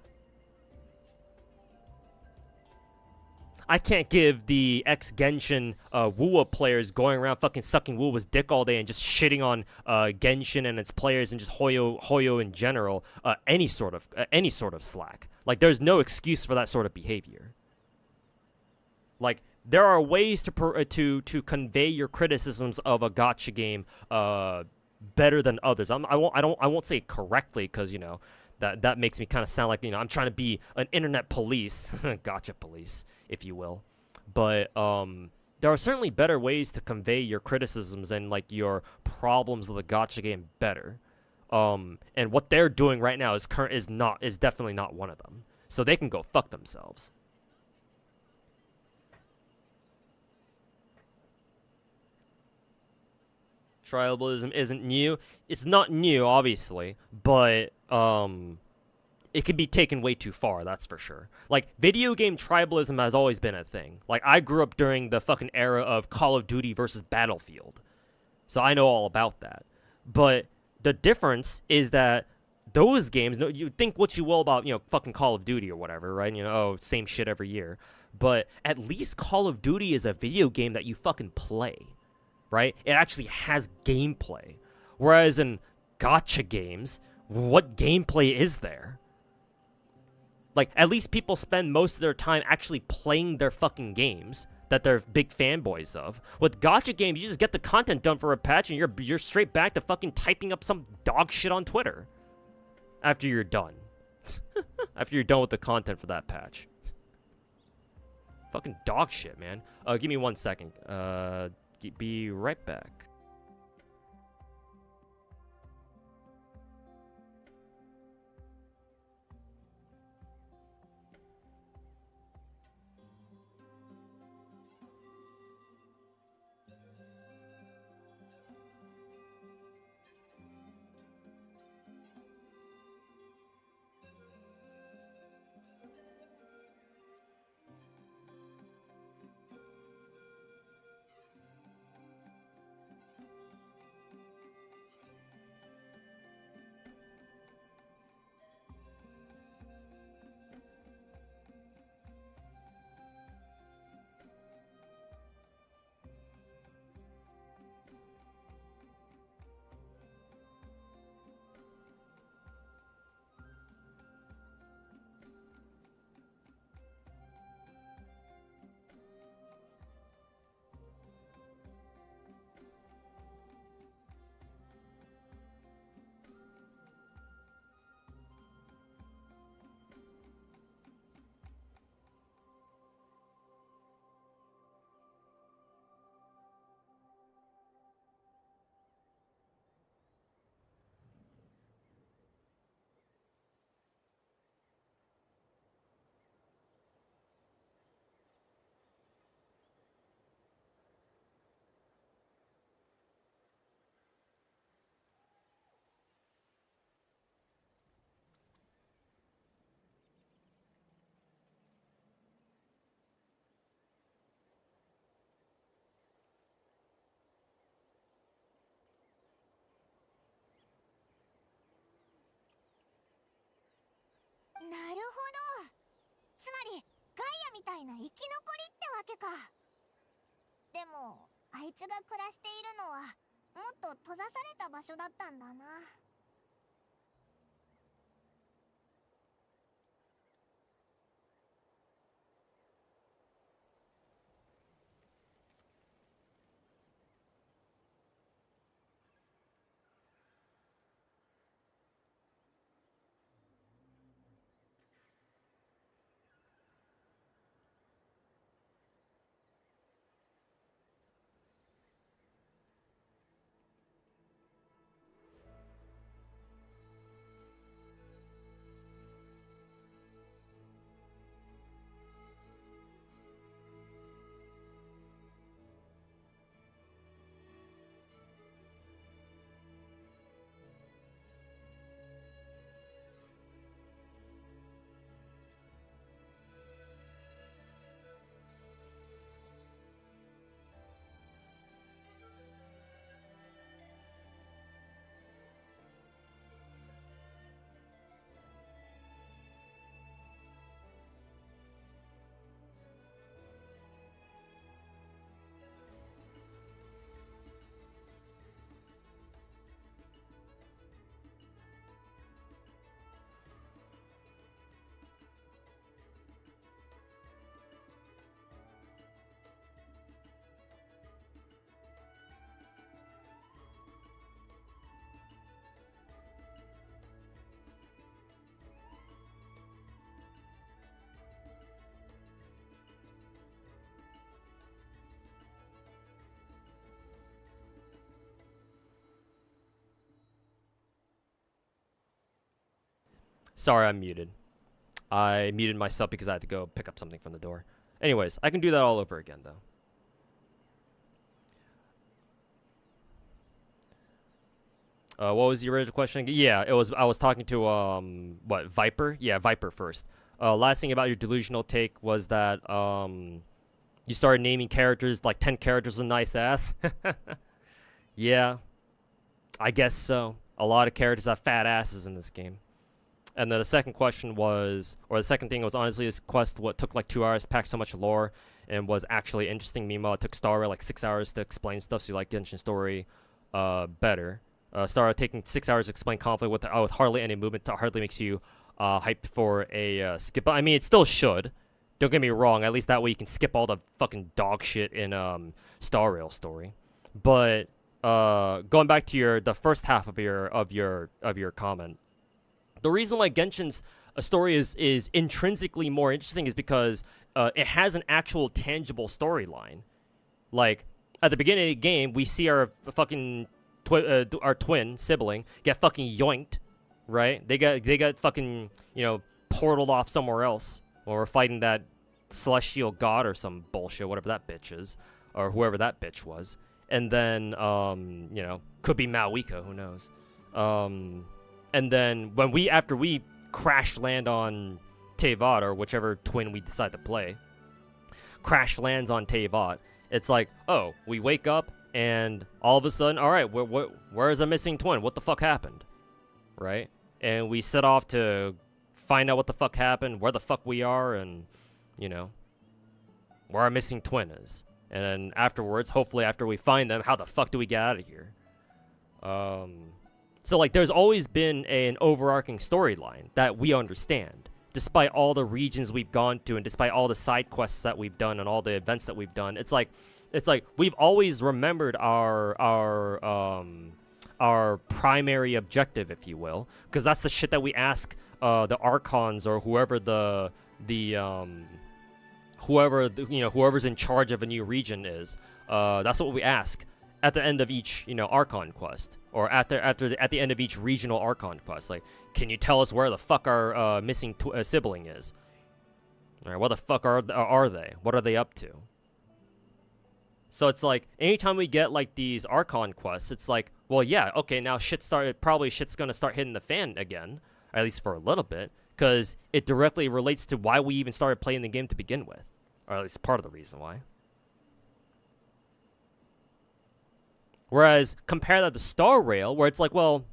I can't give the ex-Genshin WuWa players going around fucking sucking WuWa's dick all day and just shitting on Genshin and its players and just Hoyo in general any sort of slack. Like, there's no excuse for that sort of behavior. Like, there are ways to convey your criticisms of a gacha game better than others. I won't say correctly, because, you know, that makes me kind of sound like, you know, I'm trying to be an internet police, gacha police, if you will. But there are certainly better ways to convey your criticisms and, like, your problems of the gacha game better. And what they're doing right now is definitely not one of them. So they can go fuck themselves. Tribalism isn't new. It's not new, obviously, but it can be taken way too far, that's for sure. Like, video game tribalism has always been a thing. Like, I grew up during the fucking era of Call of Duty versus Battlefield, so I know all about that. But the difference is that those games, you think what you will about, you know, fucking Call of Duty or whatever, right? You know, oh, same shit every year. But at least Call of Duty is a video game that you fucking play. Right? It actually has gameplay. Whereas in gacha games, what gameplay is there? Like, at least people spend most of their time actually playing their fucking games that they're big fanboys of. With gacha games, you just get the content done for a patch and you're straight back to fucking typing up some dog shit on Twitter. After you're done. After you're done with the content for that patch. Fucking dog shit, man. Give me 1 second. Be right back.なるほど。つまりガイアみたいな生き残りってわけか。でもあいつが暮らしているのはもっと閉ざされた場所だったんだな。Sorry, I'm muted. I muted myself because I had to go pick up something from the door. Anyways, I can do that all over again, though. What was the original question again? Yeah, it was. I was talking to what, Viper? Yeah, Viper first. Last thing about your delusional take was that you started naming characters like 10 characters a nice ass. Yeah, I guess so. A lot of characters have fat asses in this game. And then the second question was, or the second thing was, honestly, this quest what took like 2 hours to pack so much lore and was actually interesting. Meanwhile, it took Star Rail like 6 hours to explain stuff. So you like Genshin story better. Star Rail taking 6 hours to explain conflict with hardly any movement hardly makes you hyped for a skip. But I mean, it still should. Don't get me wrong. At least that way you can skip all the fucking dog shit in Star Rail story. But going back to the first half of your comment. The reason why Genshin's story is intrinsically more interesting is because it has an actual tangible storyline. Like, at the beginning of the game, we see our fucking our twin sibling get fucking yoinked, right? They got fucking, you know, portaled off somewhere else while we're fighting that celestial god or some bullshit, whatever that bitch is, or whoever that bitch was. And then, you know, could be Malwika, who knows? And then after we crash land on Teyvat, or whichever twin we decide to play, crash lands on Teyvat, it's like, oh, we wake up and all of a sudden, all right, where's a missing twin? What the fuck happened? Right? And we set off to find out what the fuck happened, where the fuck we are, and, you know, where our missing twin is. And then afterwards, hopefully after we find them, how the fuck do we get out of here? So, like, there's always been an overarching storyline that we understand. Despite all the regions we've gone to and despite all the side quests that we've done and all the events that we've done, it's like we've always remembered our primary objective, if you will. Because that's the shit that we ask the Archons or whoever's in charge of a new region is. That's what we ask at the end of each, you know, Archon quest, or at the end of each regional Archon quest. Like, can you tell us where the fuck our missing sibling is? All right, what the fuck are they? What are they up to? So it's like anytime we get like these Archon quests, it's like, well, yeah, okay, now shit's gonna start hitting the fan again, at least for a little bit, because it directly relates to why we even started playing the game to begin with, or at least part of the reason why. Whereas, compare that to Star Rail, where it's like, well,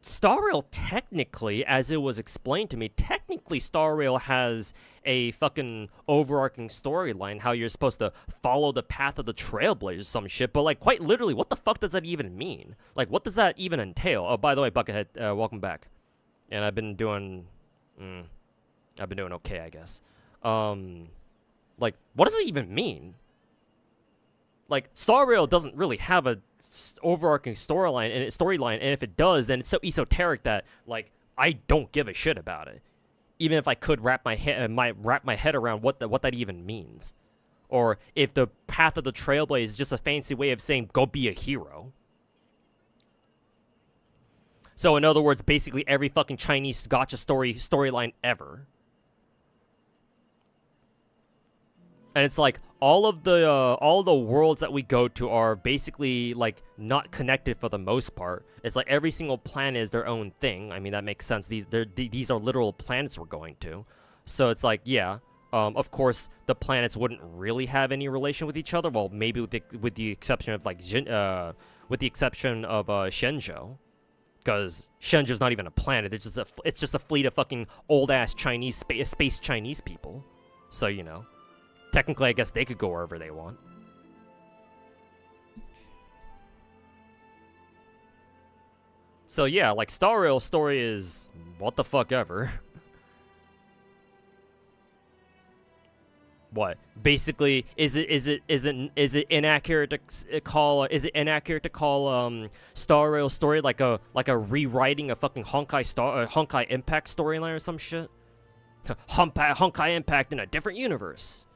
Star Rail technically, as it was explained to me, technically Star Rail has a fucking overarching storyline, how you're supposed to follow the path of the Trailblazers, some shit, but like, quite literally, what the fuck does that even mean? Like, what does that even entail? Oh, by the way, Buckethead, welcome back. And I've been doing okay, I guess. Like, what does it even mean? Like, Star Rail doesn't really have a overarching storyline, and if it does, then it's so esoteric that, like, I don't give a shit about it. Even if I could wrap my head around what that even means. Or if the path of the Trailblaze is just a fancy way of saying, go be a hero. So, in other words, basically every fucking Chinese gacha storyline ever. And it's like, all the worlds that we go to are basically, like, not connected for the most part. It's like every single planet is their own thing. I mean, that makes sense. These are literal planets we're going to. So it's like, yeah, of course, the planets wouldn't really have any relation with each other. Well, maybe with the exception of, like, Shenzhou. Because Shenzhou's not even a planet. It's just a fleet of fucking old-ass Chinese, space Chinese people. So, you know. Technically, I guess they could go wherever they want. So yeah, like, Star Rail's story is what the fuck ever. What? Basically, is it inaccurate to call Star Rail's story like a rewriting of fucking Honkai Impact storyline or some shit? Honkai Impact in a different universe.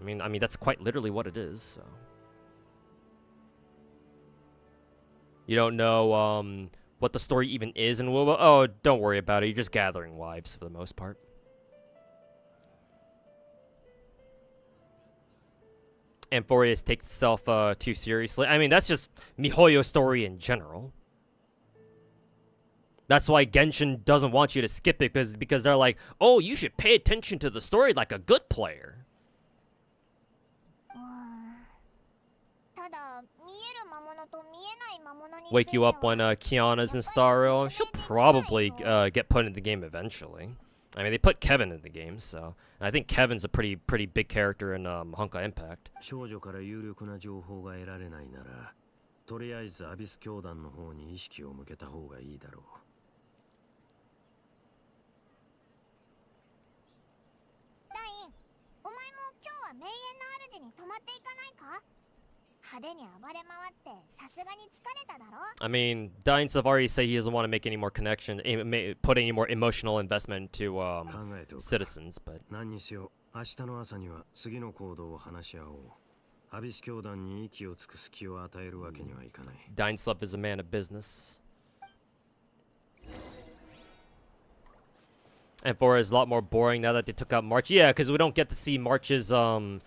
I mean that's quite literally what it is. So. You don't know what the story even is in WuWa. Oh, don't worry about it. You're just gathering wives for the most part. Amphorius takes itself too seriously. I mean, that's just MiHoYo's story in general. That's why Genshin doesn't want you to skip it, because they're like, oh, you should pay attention to the story like a good player. Wake you up when Kiana's in Star Rail. She'll probably get put in the game eventually. I mean, they put Kevin in the game, so and I think Kevin's a pretty big character in Honkai Impact. 少女から有力な情報が得られないなら、とりあえずアビス教団の方に意識を向けた方がいいだろう。ダイン、お前も今日は名園の主に泊まっていかないか？派手に暴れ回ってさすがに疲れただろ？ I mean, Dine Savari said he doesn't want to make any more connection, put any more emotional investment to citizens, but 何にせよ、明日の朝には次の行動を話し合おう。アビス教団に息をつく隙を与えるわけにはいかない。Dineslev is a man of business. And 4 is a lot more boring now that they took out March. Yeah, because we don't get to see March's hilarious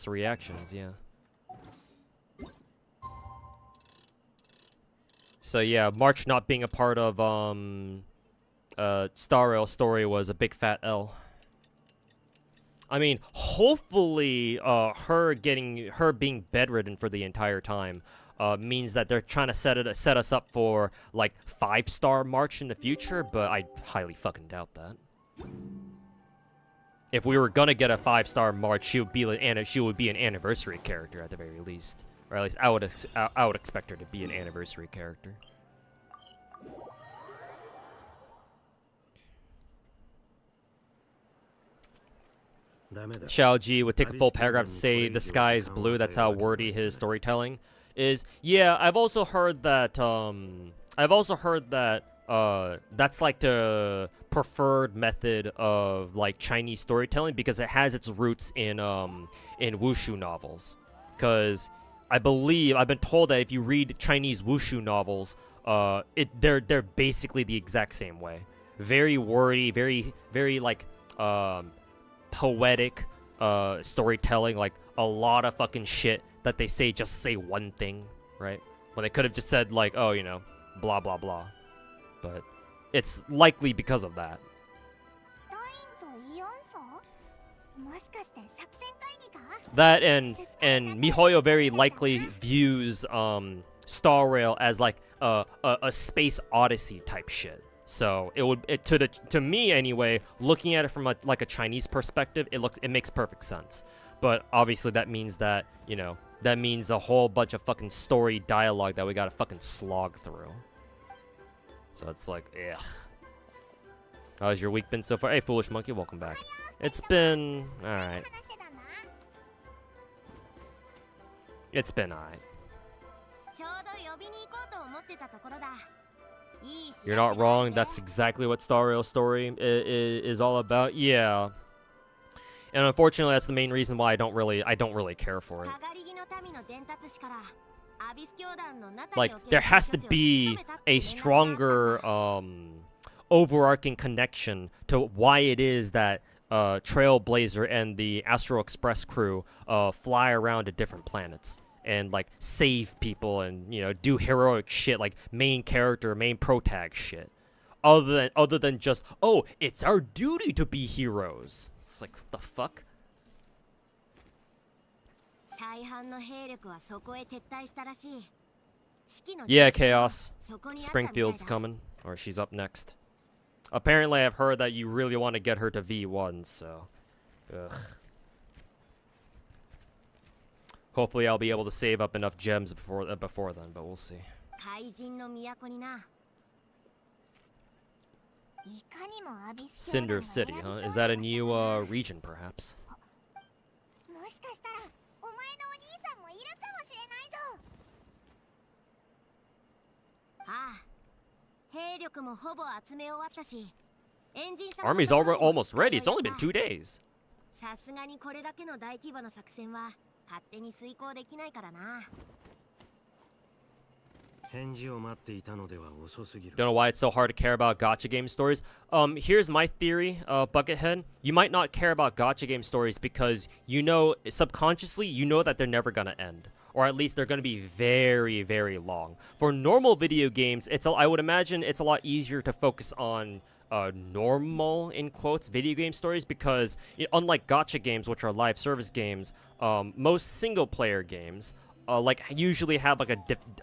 reactions. Yeah. So yeah, March not being a part of Star Rail story was a big fat L. I mean, hopefully, her being bedridden for the entire time means that they're trying to set us up for like 5-star March in the future, but I highly fucking doubt that. If we were gonna get a 5-star March, she would be an anniversary character at the very least, or at least I would expect her to be an anniversary character. Xiaoji would take a full paragraph to say the sky is blue. That's how wordy his storytelling is. Yeah, I've also heard that. That's like the preferred method of like Chinese storytelling because it has its roots in wushu novels. Because I've been told that if you read Chinese wushu novels, they're basically the exact same way. Very wordy, very like poetic storytelling, like a lot of fucking shit that they say just say one thing, right? When they could have just said like, oh, you know, blah blah blah. But it's likely because of that. That and MiHoYo very likely views Star Rail as like a space odyssey type shit. So to me anyway, looking at it from like a Chinese perspective, it makes perfect sense. But obviously that means that, you know, that means a whole bunch of fucking story dialogue that we gotta fucking slog through. So it's like, ugh. How's your week been so far? Hey, Foolish Monkey, welcome back. It's been alright. It's been alright. You're not wrong. That's exactly what Star Rail story is all about. Yeah. And unfortunately, that's the main reason why I don't really care for it. Like, there has to be a stronger overarching connection to why it is that Trailblazer and the Astral Express crew fly around to different planets and like save people and, you know, do heroic shit like main character, main protag shit. Other than just, oh, it's our duty to be heroes. It's like, what the fuck? Yeah, Chaos. Springfield's coming, or she's up next. Apparently, I've heard that you really want to get her to V1, so... Ugh. Hopefully, I'll be able to save up enough gems before then, but we'll see. Cinder City, huh? Is that a new region, perhaps? Army's almost ready. It's only been 2 days. 返事を待っていたのでは遅すぎる。 Don't know why it's so hard to care about gacha game stories. Here's my theory, Buckethead. You might not care about gacha game stories because you know, subconsciously, you know that they're never gonna end. Or at least they're gonna be very, very long. For normal video games, I would imagine it's a lot easier to focus on normal, in quotes, video game stories because unlike gacha games, which are live service games, most single-player games like usually have like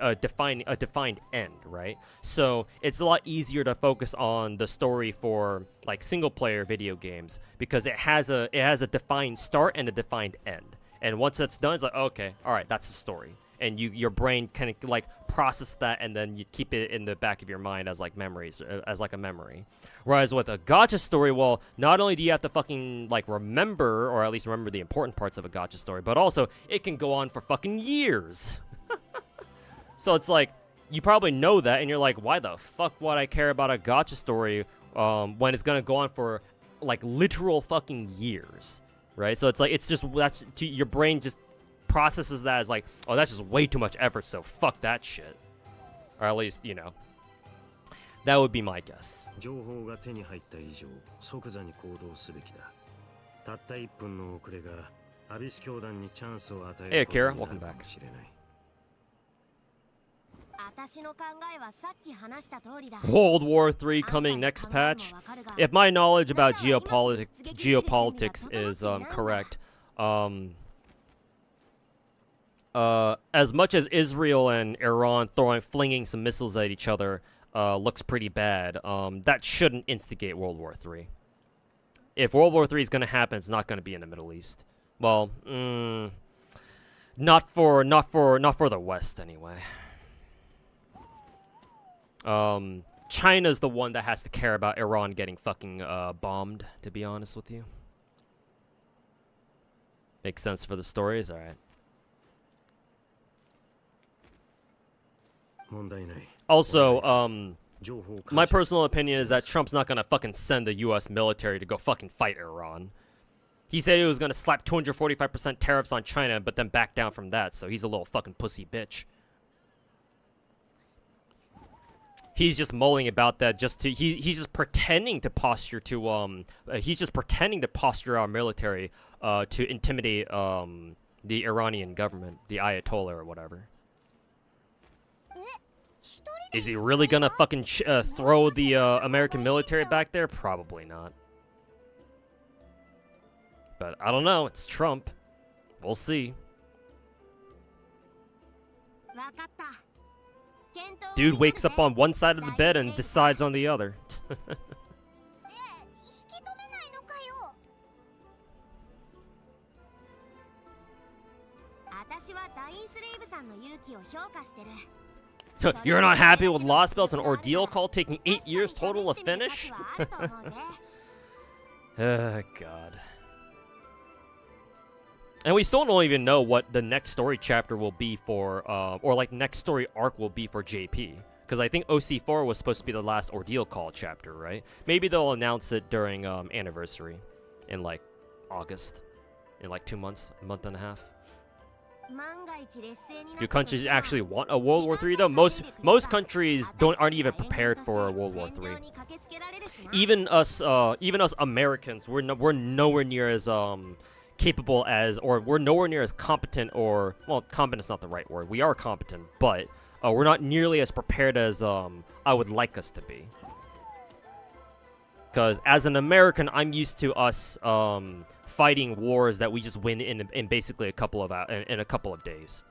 a defined end, right? So it's a lot easier to focus on the story for like single player video games because it has a defined start and a defined end. And once that's done, it's like, okay, all right, that's the story. And your brain can like process that and then you keep it in the back of your mind as like memories, as like a memory. Whereas with a gacha story, well, not only do you have to fucking like remember, or at least remember the important parts of a gacha story, but also it can go on for fucking years. So it's like, you probably know that and you're like, why the fuck would I care about a gacha story when it's gonna go on for like literal fucking years, right? So it's like, it's just, your brain just processes that as like, oh, that's just way too much effort, so fuck that shit. Or at least, you know, that would be my guess. 情報が手に入った以上、即座に行動すべきだ。たった1分の遅れがアビス教団にチャンスを与えることになるかもしれない。私の考えはさっき話した通りだ。 World War III coming next patch. If my knowledge about geopolitics is correct, as much as Israel and Iran flinging some missiles at each other looks pretty bad, that shouldn't instigate World War III. If World War III is going to happen, it's not going to be in the Middle East. Well, not for the West anyway. China's the one that has to care about Iran getting fucking bombed, to be honest with you. Makes sense for the stories, alright. Also, my personal opinion is that Trump's not gonna fucking send the US military to go fucking fight Iran. He said he was gonna slap 245% tariffs on China, but then back down from that, so he's a little fucking pussy bitch. He's just mulling about that just to, he's just pretending to posture to, he's just pretending to posture our military, to intimidate, the Iranian government, the Ayatollah or whatever. Is he really gonna fucking throw the American military back there? Probably not. But I don't know, it's Trump. We'll see. Dude wakes up on one side of the bed and decides on the other. You're not happy with Lost Spell's an ordeal call taking 8 years total to finish? God. And we still don't even know what the next story chapter will be for, or like next story arc will be for JP. Because I think OC4 was supposed to be the last ordeal call chapter, right? Maybe they'll announce it during anniversary in like August. In like 2 months, a month and a half. Do countries actually want a World War III though? Most countries aren't even prepared for a World War III. Even us Americans, we're nowhere near as capable as, or we're nowhere near as competent, or well, competent's not the right word. We are competent, but we're not nearly as prepared as I would like us to be. Because as an American, I'm used to us fighting wars that we just win in basically a couple of days.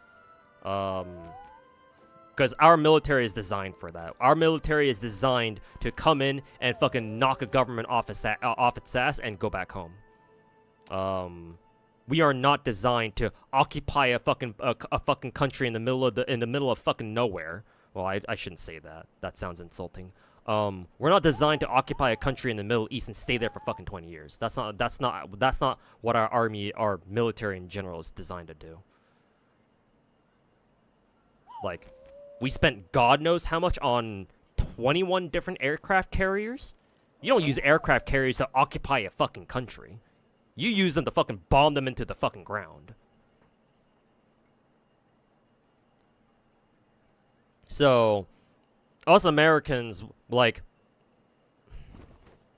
Because our military is designed for that. Our military is designed to come in and fucking knock a government off its ass and go back home. We are not designed to occupy a fucking country in the middle of fucking nowhere. Well, I shouldn't say that. That sounds insulting. We're not designed to occupy a country in the Middle East and stay there for fucking 20 years. That's not what our army, our military in general is designed to do. Like, we spent God knows how much on 21 different aircraft carriers. You don't use aircraft carriers to occupy a fucking country. You use them to fucking bomb them into the fucking ground. So, us Americans, like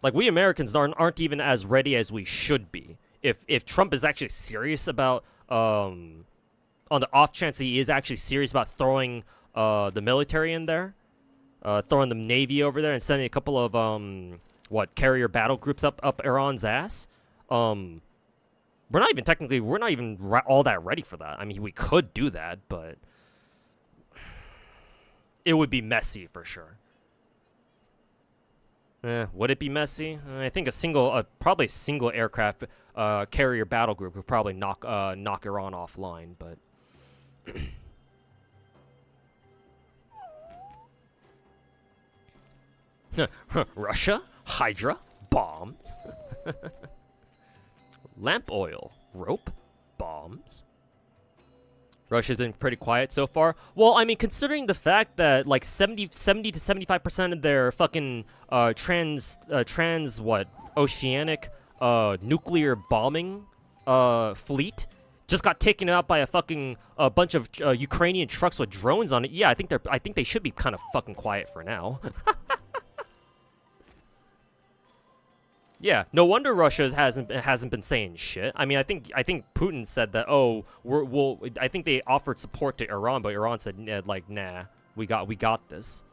we Americans aren't even as ready as we should be. If Trump is actually serious about, on the off chance he is actually serious about throwing the military in there, throwing the Navy over there and sending a couple of carrier battle groups up Iran's ass, we're not even all that ready for that. I mean, we could do that, but it would be messy for sure. Would it be messy? I think probably a single aircraft carrier battle group would probably knock Iran offline, but Russia, Hydra, bombs, lamp oil, rope, bombs. Russia's been pretty quiet so far. Well, I mean, considering the fact that like 70 to 75% of their fucking oceanic nuclear bombing fleet just got taken out by a fucking bunch of Ukrainian trucks with drones on it. Yeah, I think they should be kind of fucking quiet for now. Yeah, no wonder Russia hasn't been saying shit. I mean, I think Putin said that. Oh, I think they offered support to Iran, but Iran said nah, we got this.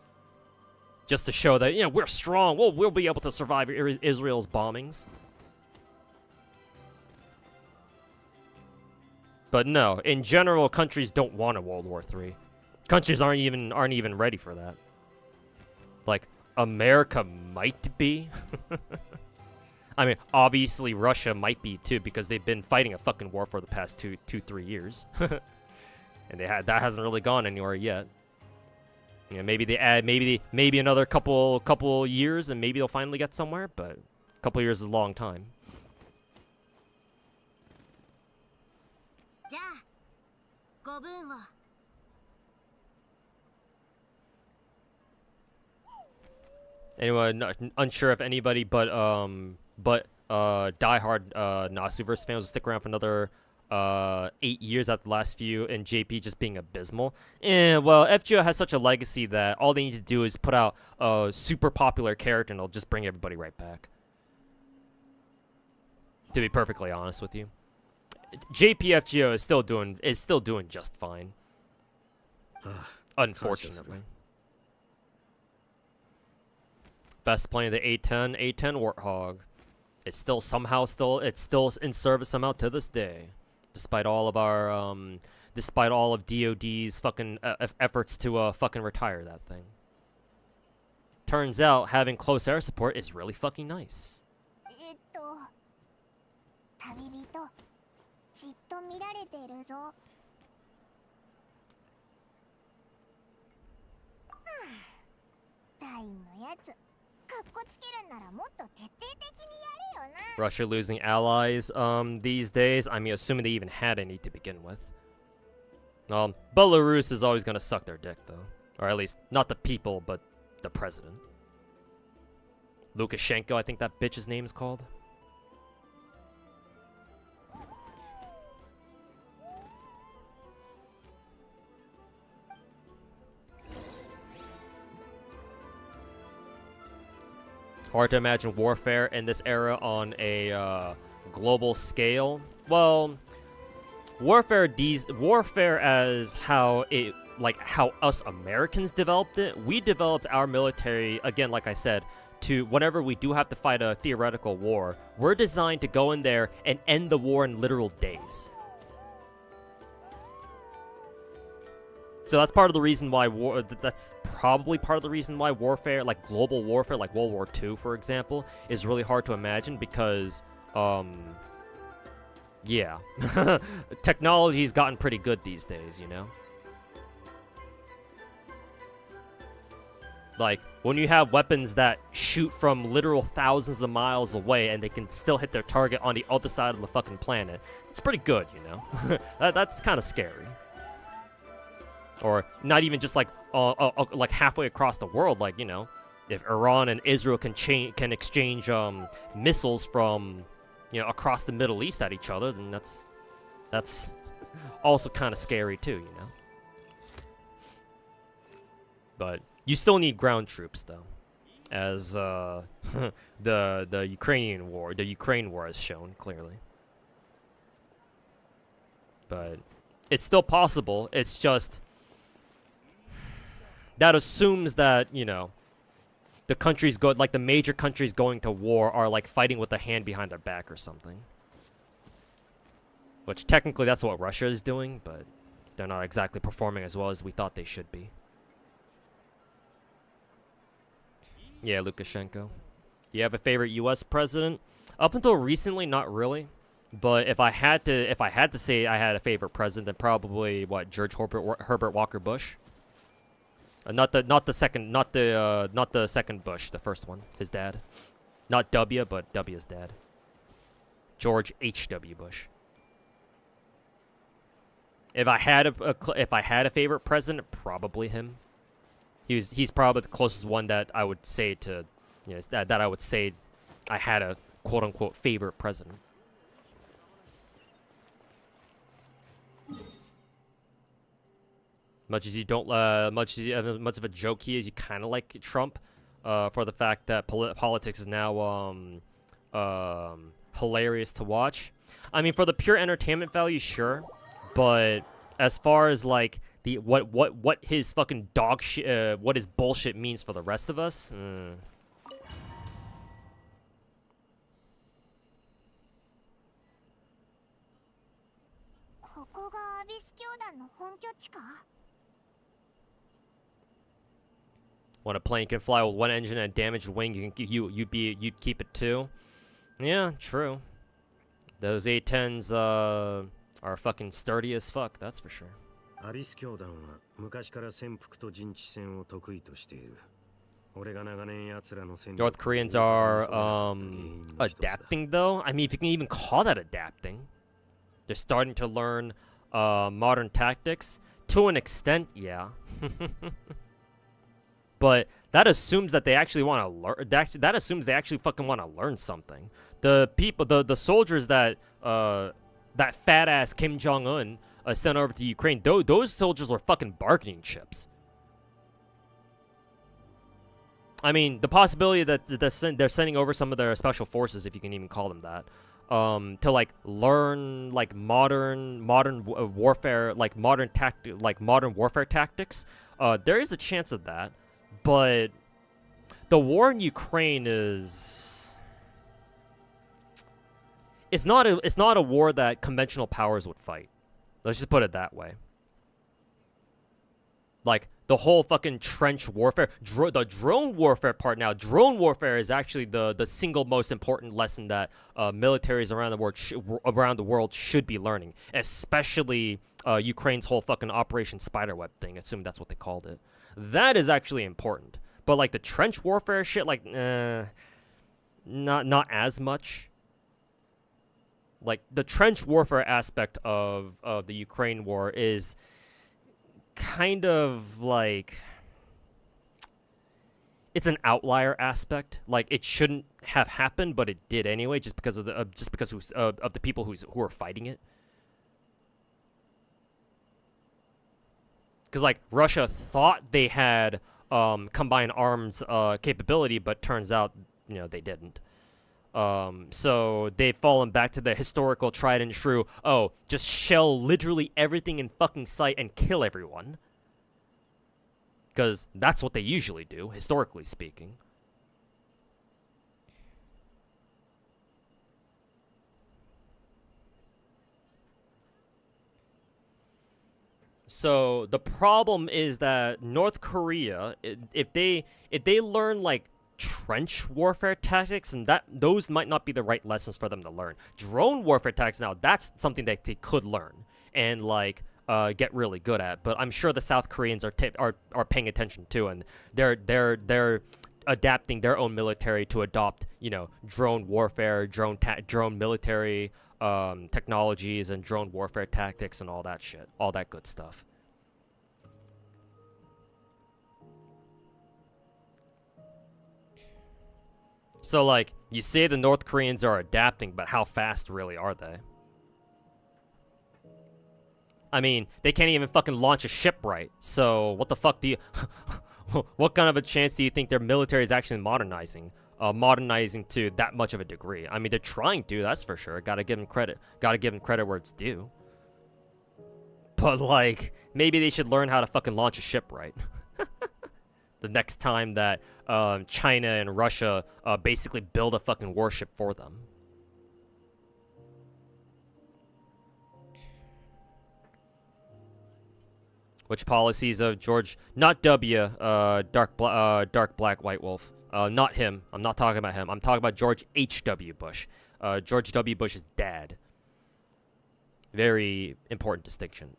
Just to show that we're strong. We'll be able to survive Israel's bombings. But no, in general, countries don't want a World War III. Countries aren't even ready for that. Like America might be. I mean, obviously Russia might be too, because they've been fighting a fucking war for the past 2-3 years, and that hasn't really gone anywhere yet. Maybe they add maybe another couple years, and maybe they'll finally get somewhere. But a couple years is a long time. Anyway, unsure if anybody but diehard Nasuverse fans will stick around for another 8 years after the last few, and JP just being abysmal. Well, FGO has such a legacy that all they need to do is put out a super popular character and it'll just bring everybody right back. To be perfectly honest with you, JPFGO is still doing just fine. Unfortunately. Best playing the A10 Warthog. It's still in service somehow to this day, despite all of our despite all of DoD's fucking efforts to fucking retire that thing. Turns out having close air support is really fucking nice. Russia losing allies these days. I mean, assuming they even had any to begin with. Belarus is always gonna suck their dick though, or at least not the people, but the president. Lukashenko, I think that bitch's name is called. Hard to imagine warfare in this era on a global scale. Well, warfare as how us Americans developed it. We developed our military, again, like I said, to whenever we do have to fight a theoretical war, we're designed to go in there and end the war in literal days. So that's part of the reason why that's probably part of the reason why warfare, like global warfare, like World War II, for example, is really hard to imagine because, yeah, technology's gotten pretty good these days, you know? Like, when you have weapons that shoot from literal thousands of miles away and they can still hit their target on the other side of the fucking planet, it's pretty good, you know? That's kind of scary. Or not even just like halfway across the world, like, you know, if Iran and Israel can exchange missiles from, you know, across the Middle East at each other, then that's also kind of scary too, you know. But you still need ground troops, though, as the Ukraine war has shown clearly. But it's still possible. It's just that assumes that, you know, the countries like the major countries going to war are like fighting with a hand behind their back or something. Which technically that's what Russia is doing, but they're not exactly performing as well as we thought they should be. Yeah, Lukashenko. Do you have a favorite U.S. president? Up until recently, not really. But if I had to say I had a favorite president, then probably what, George Herbert Walker Bush. Not the second Bush, the first one, his dad. Not W, but W's dad. George H.W. Bush. If I had a favorite president, probably him. He's probably the closest one that I would say to, you know, that I would say I had a quote unquote favorite president. Much as you don't, much of a joke he is, you kind of like Trump, for the fact that politics is now hilarious to watch. I mean, for the pure entertainment value, sure, but as far as like the what his fucking dog shit, what his bullshit means for the rest of us. ここがアビス教団の本拠地か? When a plane can fly with one engine and a damaged wing, you'd keep it too. Yeah, true. Those A-10s are fucking sturdy as fuck, that's for sure. アビス教団は昔から潜伏と陣地戦を得意としている。俺が長年奴らの戦略 North Koreans are adapting though. I mean, if you can even call that adapting. They're starting to learn modern tactics to an extent, yeah. But that assumes that they actually want to learn. That assumes they actually fucking want to learn something. The people, the soldiers that that fat ass Kim Jong-un sent over to Ukraine, those soldiers were fucking bargaining chips. I mean, the possibility that they're sending over some of their special forces, if you can even call them that, to like learn like modern warfare, like modern warfare tactics. There is a chance of that. But the war in Ukraine it's not a war that conventional powers would fight. Let's just put it that way. Like the whole fucking trench warfare, the drone warfare part now. Drone warfare is actually the single most important lesson that militaries around the world should be learning, especially Ukraine's whole fucking Operation Spiderweb thing. I assume that's what they called it. That is actually important. But like the trench warfare shit, like not as much. Like the trench warfare aspect of the Ukraine war is kind of like it's an outlier aspect. Like it shouldn't have happened, but it did anyway, just because of the people who are fighting it. Because like Russia thought they had combined arms capability, but turns out, you know, they didn't. So they've fallen back to the historical tried and true, oh, just shell literally everything in fucking sight and kill everyone. Because that's what they usually do, historically speaking. So the problem is that North Korea, if they learn like trench warfare tactics, and those might not be the right lessons for them to learn. Drone warfare tactics, now that's something that they could learn and like get really good at. But I'm sure the South Koreans are paying attention too, and they're adapting their own military to adopt, you know, drone warfare, drone military technologies and drone warfare tactics and all that shit, all that good stuff. So, like, you say the North Koreans are adapting, but how fast really are they? I mean, they can't even fucking launch a ship right. So, what the fuck do you... what kind of a chance do you think their military is actually modernizing to that much of a degree? I mean, they're trying to, that's for sure. Gotta give them credit. Gotta give them credit where it's due. But, like, maybe they should learn how to fucking launch a ship right. The next time that China and Russia basically build a fucking warship for them. Which policies of George, not W, Dark Black White Wolf, not him. I'm not talking about him. I'm talking about George H.W. Bush, George W. Bush's dad. Very important distinction.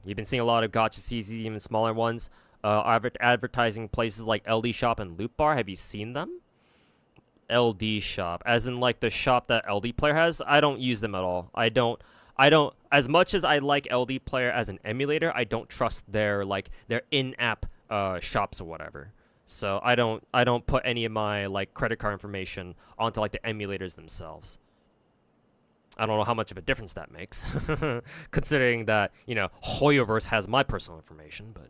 You've been seeing a lot of gacha CZs, even smaller ones, advertising places like LD Shop and Loot Bar. Have you seen them? LD Shop, as in like the shop that LD Player has. I don't use them at all. I don't. As much as I like LD Player as an emulator, I don't trust their in-app shops or whatever. So I don't put any of my like credit card information onto like the emulators themselves. I don't know how much of a difference that makes, considering that, you know, Hoyoverse has my personal information, but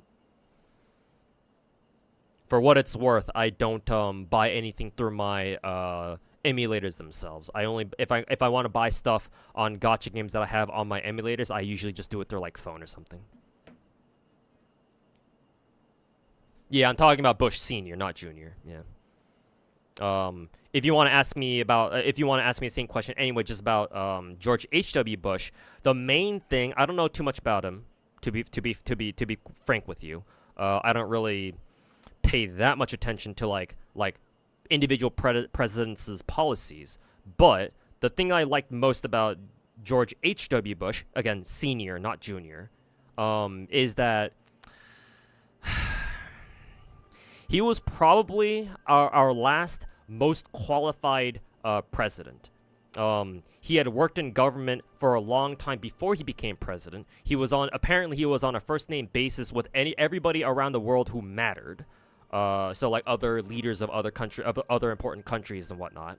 for what it's worth, I don't buy anything through my emulators themselves. I only if I want to buy stuff on gacha games that I have on my emulators, I usually just do it through like phone or something. Yeah, I'm talking about Bush Senior, not Junior. Yeah. If you want to ask me the same question anyway, just about George H.W. Bush, the main thing, I don't know too much about him, to be frank with you. I don't really pay that much attention to like individual presidents' policies, but the thing I liked most about George H.W. Bush, again, Senior, not Junior, is that he was probably our last most qualified president. He had worked in government for a long time before he became president. Apparently he was on a first name basis with everybody around the world who mattered. So like other leaders of other important countries and whatnot.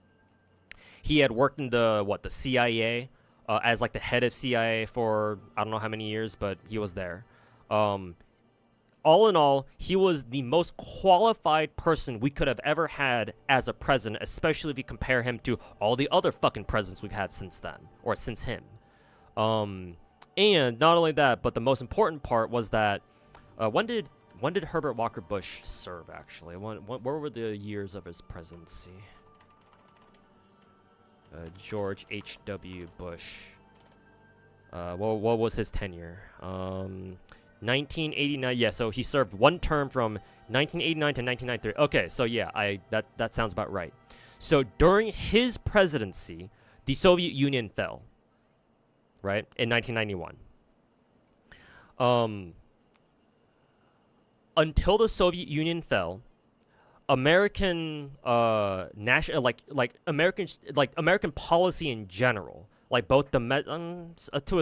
He had worked in the CIA as like the head of CIA for I don't know how many years, but he was there. All in all, he was the most qualified person we could have ever had as a president, especially if you compare him to all the other fucking presidents we've had since then, or since him. And not only that, but the most important part was that when did Herbert Walker Bush serve, actually? What were the years of his presidency? George H.W. Bush. What was his tenure? 1989. Yeah, so he served one term from 1989 to 1993. Okay, so yeah, that sounds about right. So during his presidency, the Soviet Union fell, right, in 1991. Until the Soviet Union fell, American American policy in general, like both to a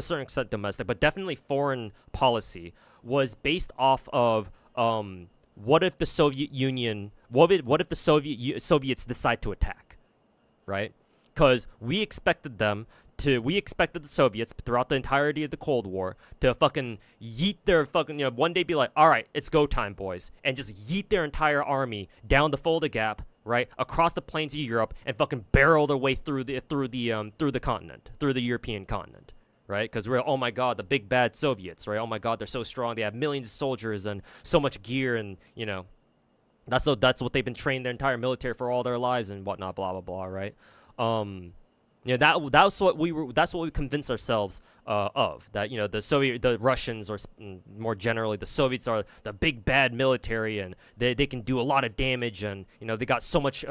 certain extent domestic, but definitely foreign policy, was based off of what if the Soviet Union, what if the Soviets decide to attack, right? Because we expected the Soviets throughout the entirety of the Cold War to fucking yeet their fucking, one day be like, all right, it's go time, boys, and just yeet their entire army down the Fulda Gap, right, across the plains of Europe, and fucking barrel their way through the continent, through the European continent, right? Because we're, oh my god, the big bad Soviets, right? Oh my god, they're so strong, they have millions of soldiers and so much gear, and that's what they've been trained their entire military for all their lives and whatnot, blah blah blah, right? That's what we convinced ourselves of, that the Russians, or more generally the Soviets, are the big bad military, and they can do a lot of damage, and they got so much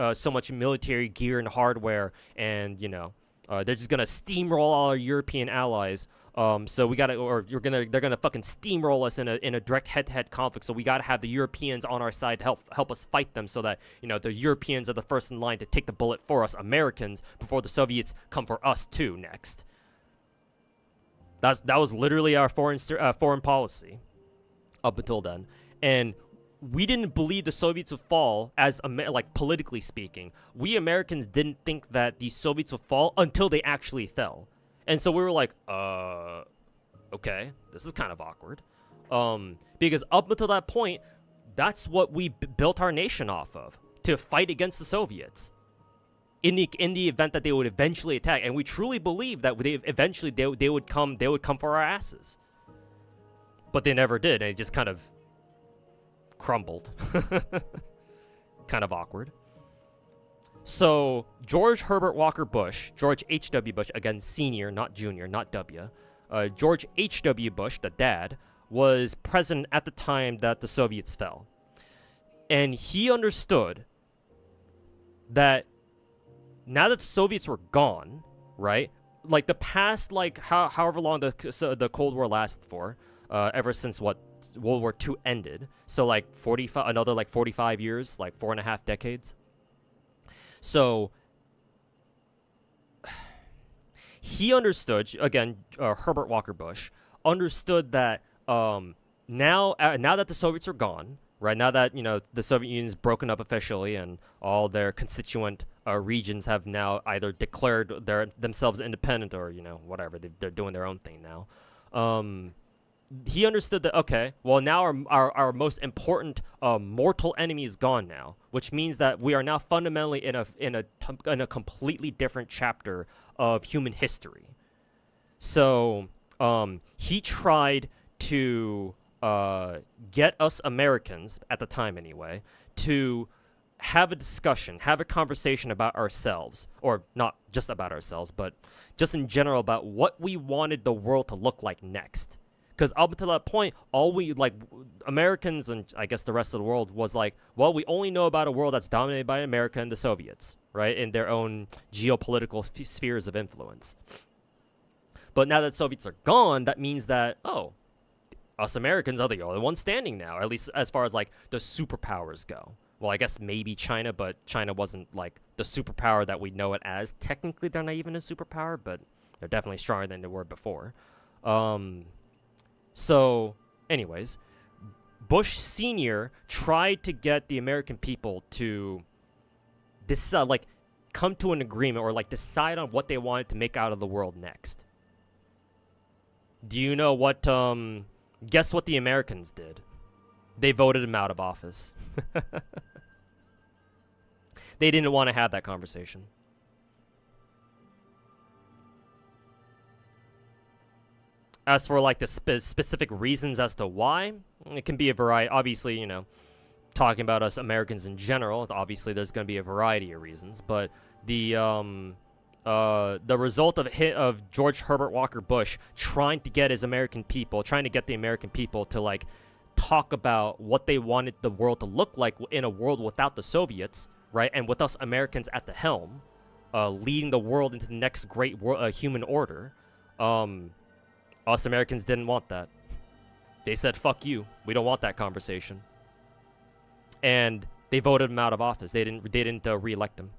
military gear and hardware, and they're just gonna steamroll all our European allies. So they're gonna fucking steamroll us in a direct head-to-head conflict. So we gotta have the Europeans on our side to help us fight them, so that the Europeans are the first in line to take the bullet for us Americans before the Soviets come for us too next. That was literally our foreign policy up until then, and we didn't believe the Soviets would fall, as politically speaking. We Americans didn't think that the Soviets would fall until they actually fell. And so we were like, okay, this is kind of awkward. Because up until that point, That's what we built our nation off of, to fight against the Soviets. In the event that they would eventually attack, and we truly believe that they would come for our asses. But they never did, and it just kind of crumbled. Kind of awkward. So George Herbert Walker Bush, George H.W. Bush, again senior, not junior, not W. George H.W. Bush, the dad, was president at the time that the Soviets fell. And he understood that now that the Soviets were gone, right? Like the past, like however long the Cold War lasted for, ever since World War II ended. So like another 45 years, like 4.5 decades. So he understood, again, Herbert Walker Bush understood that now that the Soviets are gone, right, now that, you know, the Soviet Union's broken up officially and all their constituent regions have now either declared themselves independent or, you know, whatever, they're doing their own thing now. He understood that, okay, well, now our most important mortal enemy is gone now, which means that we are now fundamentally in a completely different chapter of human history. So he tried to get us Americans, at the time anyway, to have a discussion, have a conversation about ourselves, or not just about ourselves, but just in general about what we wanted the world to look like next. Because up until that point, all we, like, Americans and I guess the rest of the world was like, well, we only know about a world that's dominated by America and the Soviets, right, in their own geopolitical spheres of influence. But now that the Soviets are gone, that means that, oh, us Americans are the only ones standing now, at least as far as, like, the superpowers go. Well, I guess maybe China, but China wasn't, like, the superpower that we know it as. Technically, they're not even a superpower, but they're definitely stronger than they were before. So, anyways, Bush Sr. tried to get the American people to decide, like, come to an agreement or, like, decide on what they wanted to make out of the world next. Do you know what, guess what the Americans did? They voted him out of office. They didn't want to have that conversation. As for, like, the specific reasons as to why, it can be a variety. Obviously, you know, talking about us Americans in general, obviously there's going to be a variety of reasons. But the result of George Herbert Walker Bush trying to get the American people to, like, talk about what they wanted the world to look like in a world without the Soviets, right, and with us Americans at the helm, leading the world into the next great human order. Us Americans didn't want that. They said, fuck you. We don't want that conversation. And they voted him out of office. They didn't re-elect him.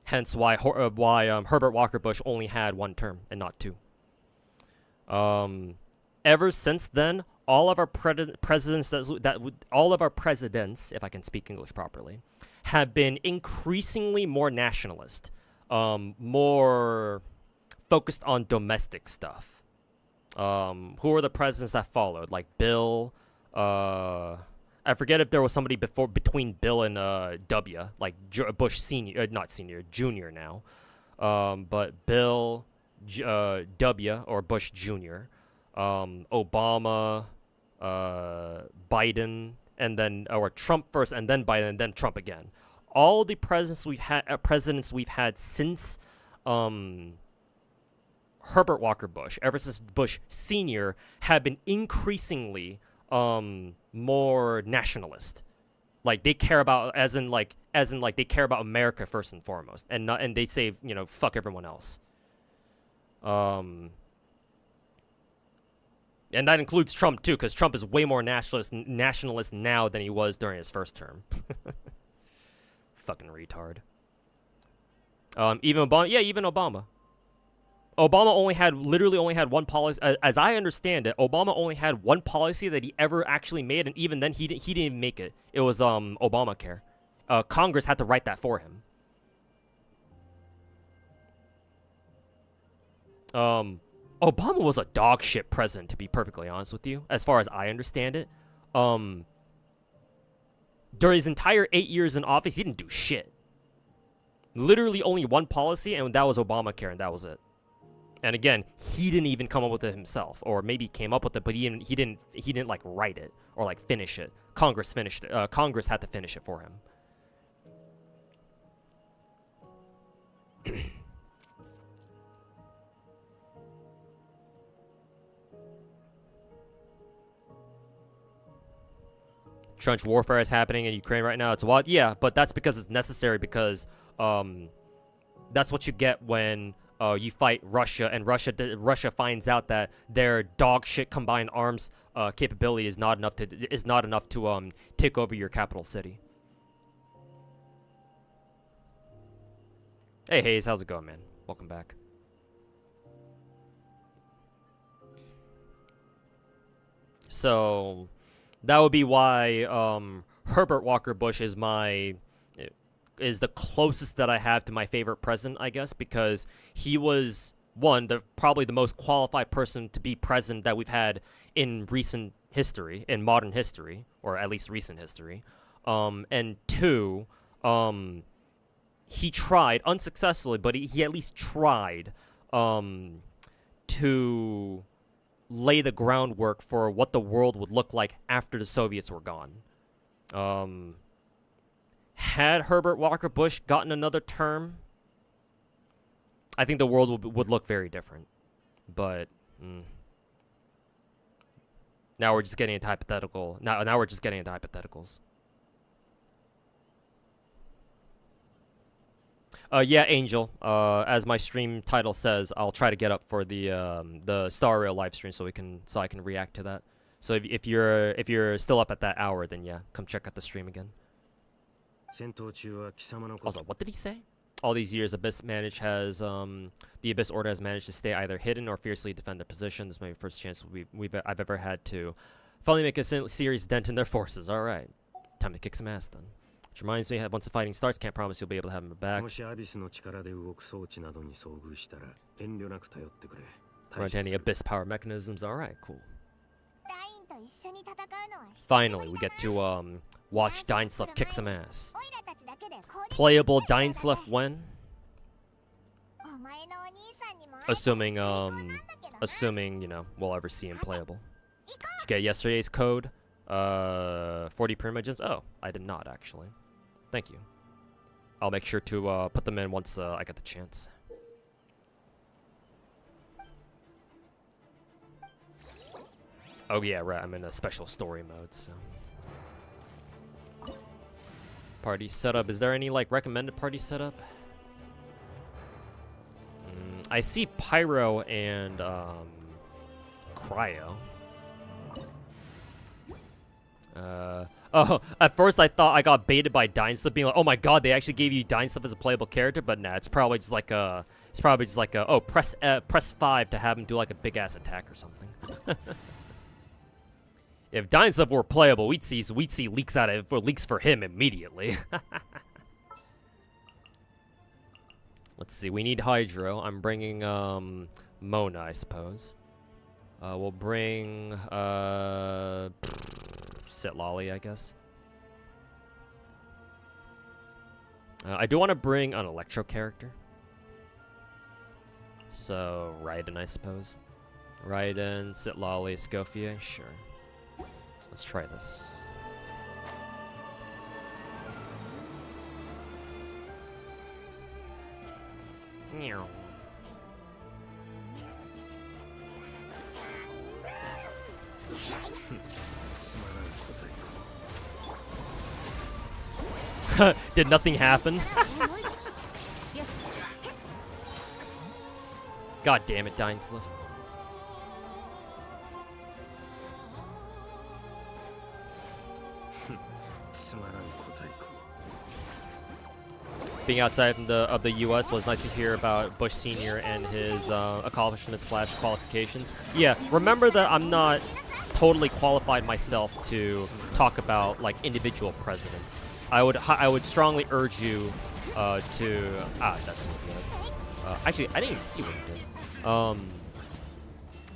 Hence why Herbert Walker Bush only had one term and not two. Ever since then, all of our presidents, if I can speak English properly, have been increasingly more nationalist, more focused on domestic stuff. Who were the presidents that followed? Like Bill, I forget if there was somebody between Bill and W, like Bush Senior, not Senior, Junior now. But Bill, W, or Bush Junior, Obama, Biden, and then, or Trump first, and then Biden, and then Trump again. All the presidents we've had since Herbert Walker Bush, ever since Bush Senior, have been increasingly more nationalist. Like, they care about, as in they care about America first and foremost, and they say, you know, fuck everyone else. And that includes Trump too, because Trump is way more nationalist now than he was during his first term. Fucking retard. Even Obama. Obama literally only had one policy. As I understand it, Obama only had one policy that he ever actually made, and even then he didn't even make it. It was Obamacare. Congress had to write that for him. Obama was a dog shit president, to be perfectly honest with you, as far as I understand it. during his entire 8 years in office, he didn't do shit. Literally only one policy, and that was Obamacare, and that was it. And again, he didn't even come up with it himself, or maybe came up with it, but he didn't like write it or like finish it. Congress finished it. Congress had to finish it for him. Trench warfare is happening in Ukraine right now. It's wild. Yeah, but that's because it's necessary, because that's what you get when you fight Russia, and Russia finds out that their dog shit combined arms capability is not enough to take over your capital city. Hey Hayes, how's it going, man? Welcome back. So that would be why Herbert Walker Bush is the closest that I have to my favorite president, I guess, because he was probably the most qualified person to be president that we've had in recent history, in modern history, or at least recent history. And two, he tried unsuccessfully, but he at least tried to lay the groundwork for what the world would look like after the Soviets were gone. Had Herbert Walker Bush gotten another term, I think the world would look very different. But now we're just getting into hypothetical. Now we're just getting into hypotheticals. Yeah, Angel. As my stream title says, I'll try to get up for the Star Rail live stream so I can react to that. So if you're still up at that hour, then yeah, come check out the stream again. Also, what did he say? All these years, the Abyss Order has managed to stay either hidden or fiercely defend their position. This may be the first chance I've ever had to finally make a serious dent in their forces. All right, time to kick some ass then. Which reminds me, once the fighting starts, can't promise you'll be able to have him back. Run to any Abyss power mechanisms. All right, cool. Finally, we get to watch Dainsleff kick some ass. Playable Dainsleff when? Assuming you know we'll ever see him playable. Did you get yesterday's code? 40 primages. Oh, I did not actually. Thank you. I'll make sure to put them in once I get the chance. Oh yeah, right. I'm in a special story mode, so. Party setup. Is there any like recommended party setup? I see Pyro and Cryo. Oh, at first I thought I got baited by Dainsleff being like, oh my god, they actually gave you Dainsleff as a playable character, but nah, it's probably just like a, oh, press 5 to have him do like a big ass attack or something. If Dainsleff were playable, we'd see leaks leaks for him immediately. Let's see, we need Hydro. I'm bringing Mona, I suppose. We'll bring Sitlolly, I guess. I do want to bring an Electro character. So Raiden, I suppose. Raiden, Sitlolly, Scofier, sure. Let's try this. Meow. Did nothing happen? God damn it, Dainsleff. Being outside of the U.S. was nice to hear about Bush Sr. and his accomplishments / qualifications. Yeah, remember that I'm not totally qualified myself to talk about like individual presidents. I would strongly urge you to that's what it was. Actually, I didn't even see what it did.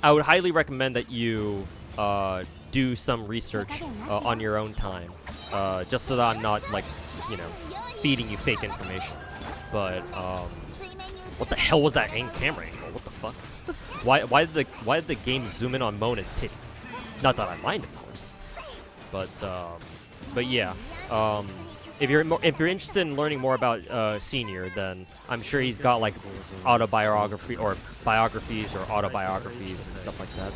I would highly recommend that you do some research on your own time, just so that I'm not like, you know, feeding you fake information. But what the hell was that camera angle? What the fuck? Why did the game zoom in on Mona's titty? Not that I mind, of course. But yeah. If you're interested in learning more about Senior, then I'm sure he's got like autobiography or biographies or autobiographies and stuff like that.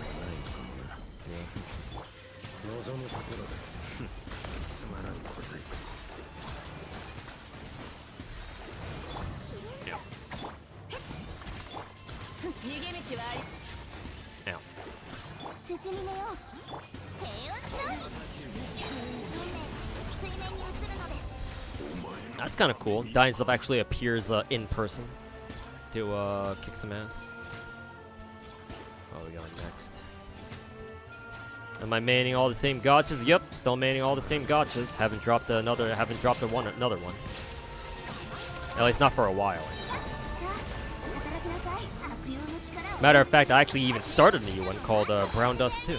Yeah. That's kind of cool. Dying Stuff actually appears in person to kick some ass. What are we going next? Am I manning all the same gachas? Yep, still manning all the same gachas. Haven't dropped another one. At least not for a while. Matter of fact, I actually even started a new one called Brown Dust 2.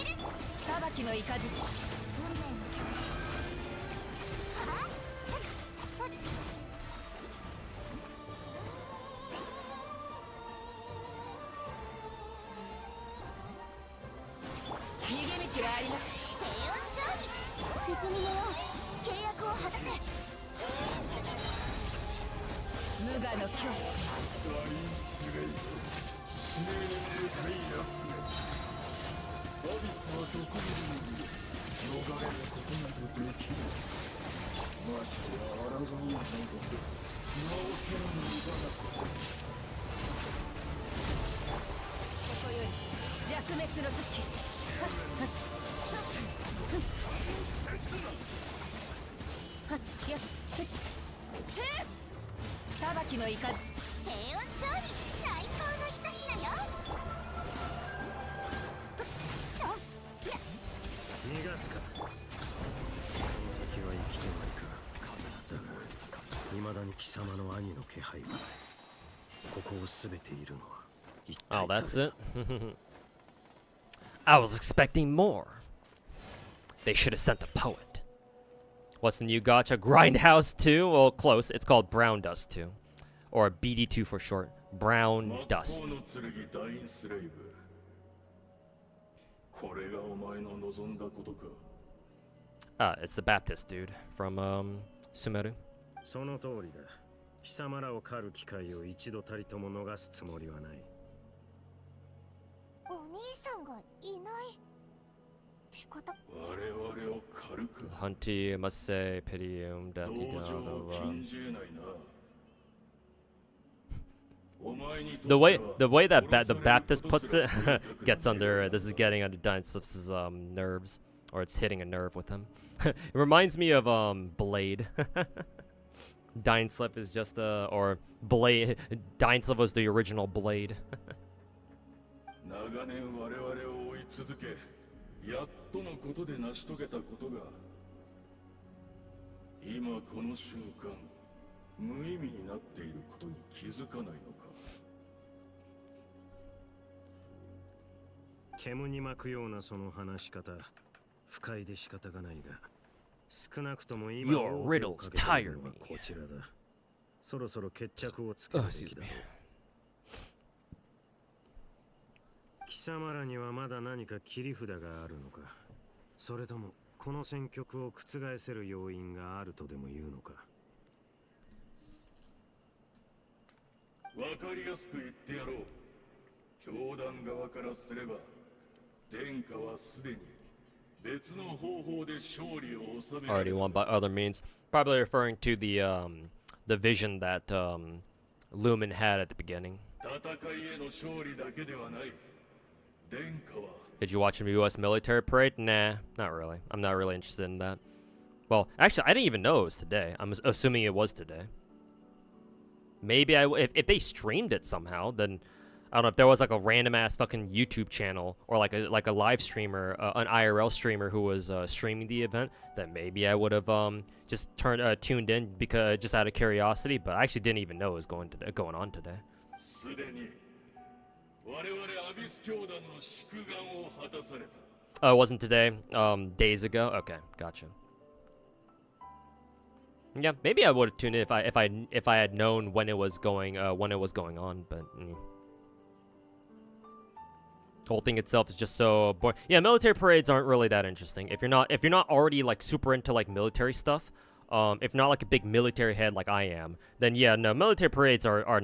Oh, that's it? I was expecting more. They should have sent the poet. What's the new gacha? Grindhouse 2? Well, close. It's called Brown Dust 2. Or BD2 for short. Brown Dust. It's the Baptist dude from Sumeru. その通りだ。貴様らを狩る機会を一度たりとも逃すつもりはない。お兄さんがいないってこと。我々を狩るか。 Hunty must say pitium datidalova. The way that the Baptist puts it gets under this is getting under Dinosaur's nerves, or it's hitting a nerve with him. It reminds me of Blade. Dyneslip is just or Blade. Dyneslip was the original Blade. 長年我々を追い続け、やっとのことで成し遂げたことが、今この瞬間無意味になっていることに気づかないのか。煙に巻くようなその話し方、不快で仕方がないが。 少なくとも今 Your riddles tire me. こちらだ。そろそろ決着をつけるべきだろう。貴様らにはまだ何か切り札があるのか。それともこの戦局を覆せる要因があるとでも言うのか。わかりやすく言ってやろう。教団側からすれば、殿下はすでに already won by other means. Probably referring to the vision that Lumen had at the beginning. Did you watch the US military parade? Nah, not really. I'm not really interested in that. Well, actually, I didn't even know it was today. I'm assuming it was today. Maybe if they streamed it somehow, then I don't know if there was like a random ass fucking YouTube channel or like a live streamer, an IRL streamer who was streaming the event, then maybe I would have just tuned in because just out of curiosity. But I actually didn't even know it was going on today. Oh, it wasn't today. Days ago. Okay, gotcha. Yeah, maybe I would have tuned in if I had known when it was going on, but whole thing itself is just so boring. Yeah, military parades aren't really that interesting. If you're not already like super into like military stuff, if not like a big military head like I am, then yeah, no, military parades are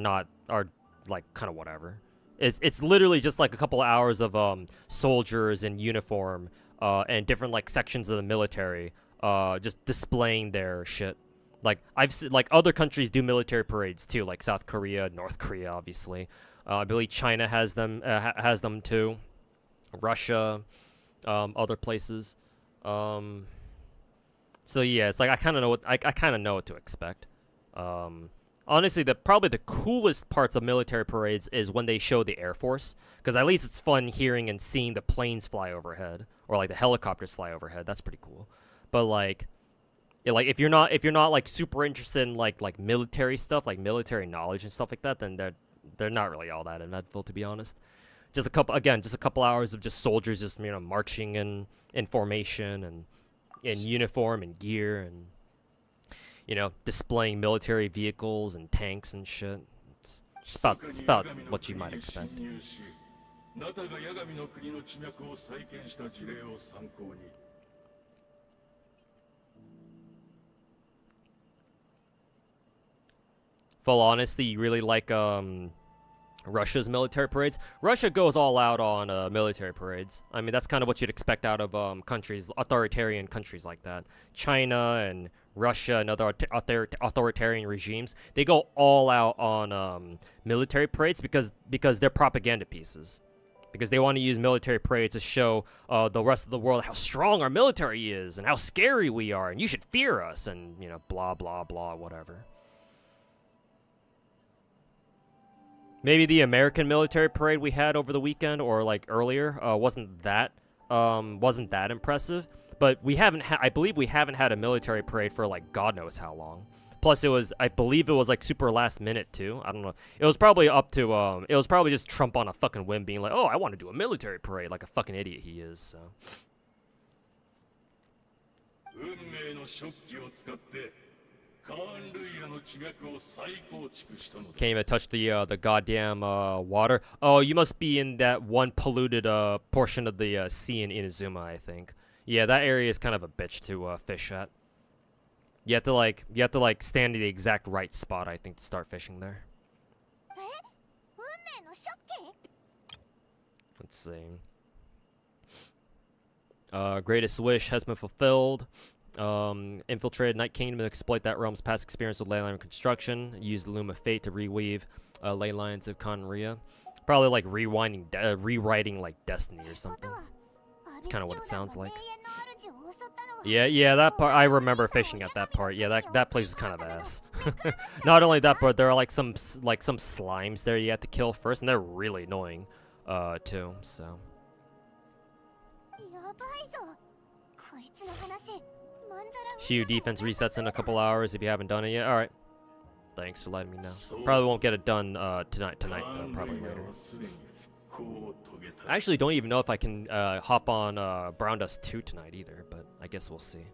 like kind of whatever. It's literally just like a couple of hours of soldiers in uniform and different like sections of the military just displaying their shit. Like I've seen, like other countries do military parades too, like South Korea, North Korea, obviously. I believe China has them too. Russia, other places. So yeah, it's like I kind of know what to expect. Honestly, probably the coolest parts of military parades is when they show the Air Force, because at least it's fun hearing and seeing the planes fly overhead or like the helicopters fly overhead. That's pretty cool. But like, yeah, like if you're not like super interested in like military stuff, like military knowledge and stuff like that, then they're not really all that eventful, to be honest. Just a couple hours of just soldiers just marching in formation and in uniform and gear and displaying military vehicles and tanks and shit. It's about what you might expect. Full honesty, you really like Russia's military parades? Russia goes all out on military parades. I mean, that's kind of what you'd expect out of authoritarian countries like that. China and Russia and other authoritarian regimes, they go all out on military parades because they're propaganda pieces. Because they want to use military parades to show the rest of the world how strong our military is and how scary we are and you should fear us and, blah, blah, blah, whatever. Maybe the American military parade we had over the weekend or like earlier wasn't that impressive, but I believe we haven't had a military parade for like God knows how long. Plus I believe it was like super last minute too. I don't know. It was probably it was probably just Trump on a fucking whim being like, "Oh, I want to do a military parade," like a fucking idiot he is, so. Can't even touch the goddamn water. Oh, you must be in that one polluted portion of the sea in Inazuma, I think. Yeah, that area is kind of a bitch to fish at. You have to like stand in the exact right spot, I think, to start fishing there. Let's see. Greatest wish has been fulfilled. Infiltrated Night Kingdom to exploit that realm's past experience with ley line construction. Use the Loom of Fate to reweave ley lines of Conria. Probably like rewriting like Destiny or something. That's kind of what it sounds like. Yeah, that part, I remember fishing at that part. Yeah, that place is kind of ass. Not only that, but there are like some slimes there you have to kill first, and they're really annoying, too. So. Shield defense resets in a couple hours if you haven't done it yet. All right. Thanks for letting me know. Probably won't get it done tonight though. Probably later. I actually don't even know if I can hop on Brown Dust 2 tonight either, but I guess we'll see.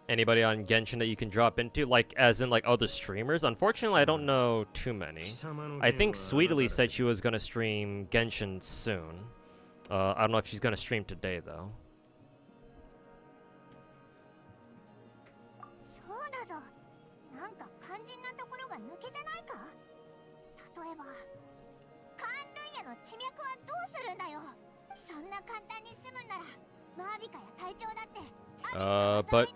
Anybody on Genshin that you can drop into, like as in like other streamers? Unfortunately, I don't know too many. I think Sweetly said she was gonna stream Genshin soon. I don't know if she's gonna stream today though. But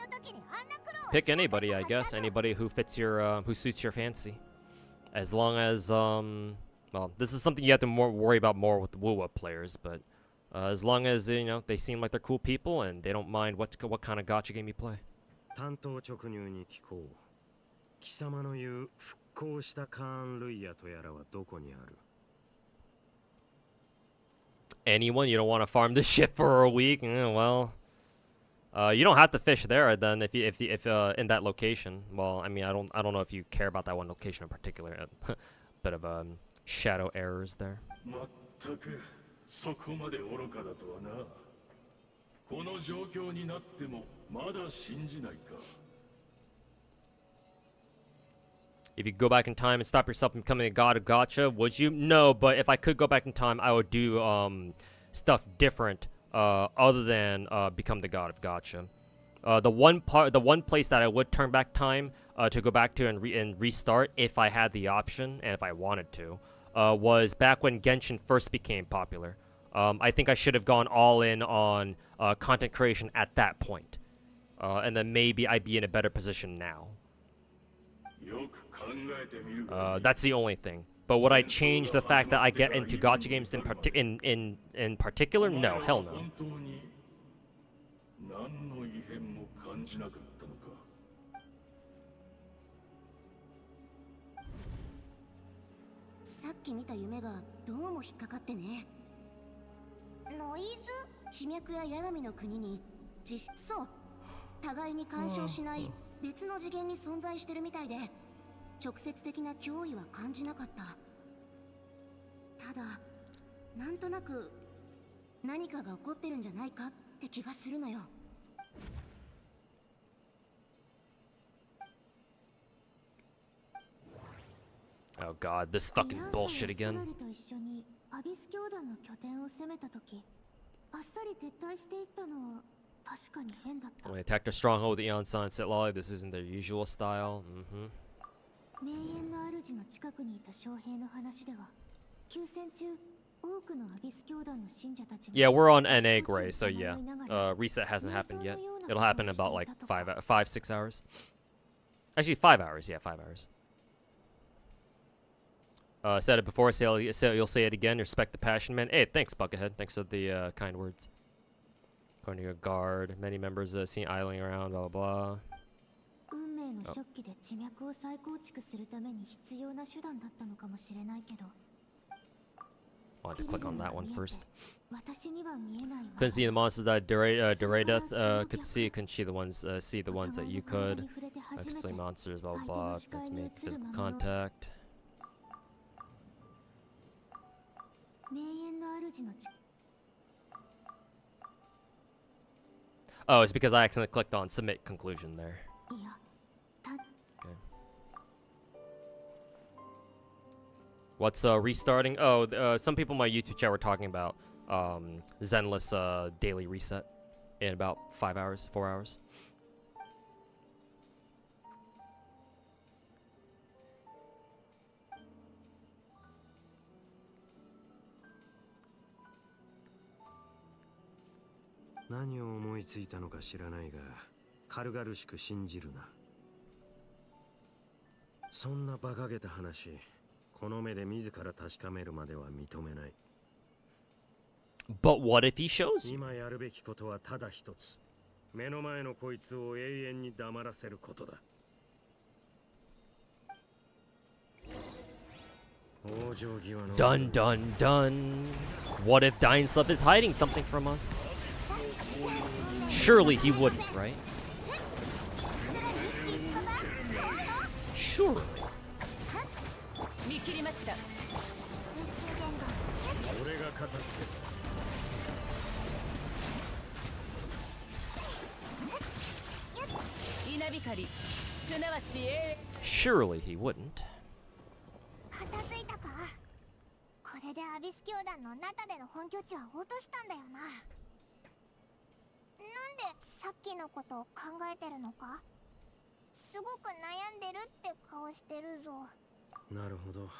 pick anybody, I guess. Anybody who fits your, who suits your fancy. As long as, well, this is something you have to worry about more with the WuWa players, but, As long as they seem like they're cool people and they don't mind what kind of gacha game you play. 担当直入に聞こう。貴様の言う復興したカーン・ルイヤとやらはどこにある？ Anyone? You don't want to farm this shit for a week? Well, you don't have to fish there then if in that location. Well, I mean, I don't know if you care about that one location in particular. Bit of shadow errors there. 全くそこまで愚かだとはな。この状況になってもまだ信じないか。If you could go back in time and stop yourself from becoming a god of gacha, would you? No, but if I could go back in time, I would do stuff different other than become the god of gacha. The one place that I would turn back time to go back to and restart if I had the option and if I wanted to was back when Genshin first became popular. I think I should have gone all in on content creation at that point, and then maybe I'd be in a better position now. That's the only thing. But would I change the fact that I get into gacha games in particular? No, hell no. さっき見た夢がどうも引っかかってね。ノイズ？地脈や八神の国にそう互いに干渉しない別の次元に存在してるみたいで直接的な脅威は感じなかった。ただなんとなく何かが起こってるんじゃないかって気がするのよ。Oh god, this fucking bullshit again. アビス教団の拠点を攻めた時、あっさり撤退していったのは確かに変だった。 When they attacked a stronghold with the Eon Sunset Lolly, this isn't their usual style. 名園の主の近くにいた将兵の話では、休戦中多くのアビス教団の信者たちが Yeah, we're on NA Gray, so yeah. Reset hasn't happened yet. It'll happen in about like 5-6 hours. Actually, 5 hours. Yeah, 5 hours. Said it before, so you'll say it again. Respect the passion, man. Hey, thanks, Buckethead. Thanks for the kind words. According to your guard, many members seen idling around, blah blah blah. Oh. I want to click on that one first. Couldn't see the monsters that Deredath could see. Couldn't see the ones that you could. Actually, monsters, blah blah blah. Let's make physical contact. Oh, it's because I accidentally clicked on submit conclusion there. Okay. What's restarting? Oh, some people in my YouTube chat were talking about Zenless daily reset in about 5 hours, 4 hours. What 思いついたのか知らないが、軽々しく信じるな。そんな馬鹿げた話、この目で自ら確かめるまでは認めない。But what if he shows you? 今やるべきことはただ一つ。目の前のこいつを永遠に黙らせることだ。Dun dun dun. What if Dainslev is hiding something from us? Surely he wouldn't, right? Sure. Surely he wouldn't. 片付いたか？これでアビス教団の中での本拠地は落としたんだよな。なんでさっきのことを考えてるのか？すごく悩んでるって顔してるぞ。なるほど。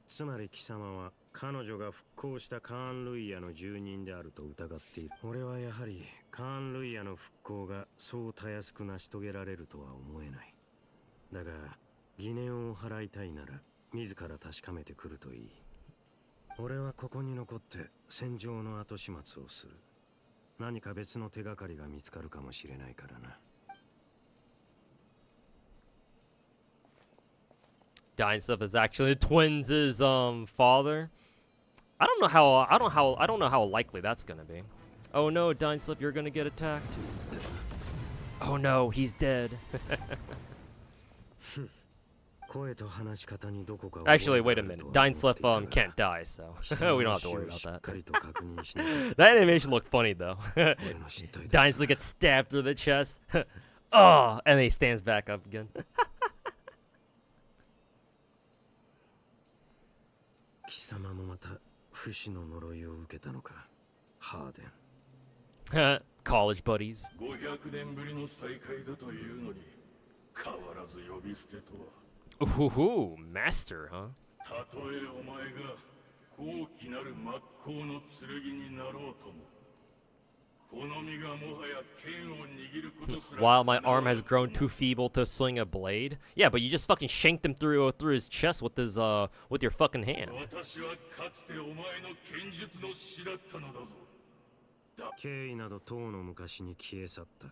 つまり貴様は彼女が復興したカーン・ルイヤの住人であると疑っている。俺はやはりカーン・ルイヤの復興がそうたやすく成し遂げられるとは思えない。だが疑念を払いたいなら自ら確かめてくるといい。俺はここに残って戦場の後始末をする。何か別の手がかりが見つかるかもしれないからな。Dynestuff is actually the twins' father. I don't know how likely that's gonna be. Oh no, Dynestuff, you're gonna get attacked. Oh no, he's dead. Actually, wait a minute. Dynestuff can't die, so we don't have to worry about that. That animation looked funny though. Dynestuff gets stabbed through the chest. Oh, and then he stands back up again. 貴様もまた不死の呪いを受けたのか、ハーデン。College buddies. 500年ぶりの再会だというのに変わらず呼び捨てとは。Ooh, master, huh? たとえお前が高貴なる真っ向の剣になろうとも、好みがもはや剣を握ることすら。While my arm has grown too feeble to swing a blade. Yeah, but you just fucking shanked him through his chest with your fucking hand. 私はかつてお前の剣術の師だったのだぞ。敬意などとうの昔に消え去った。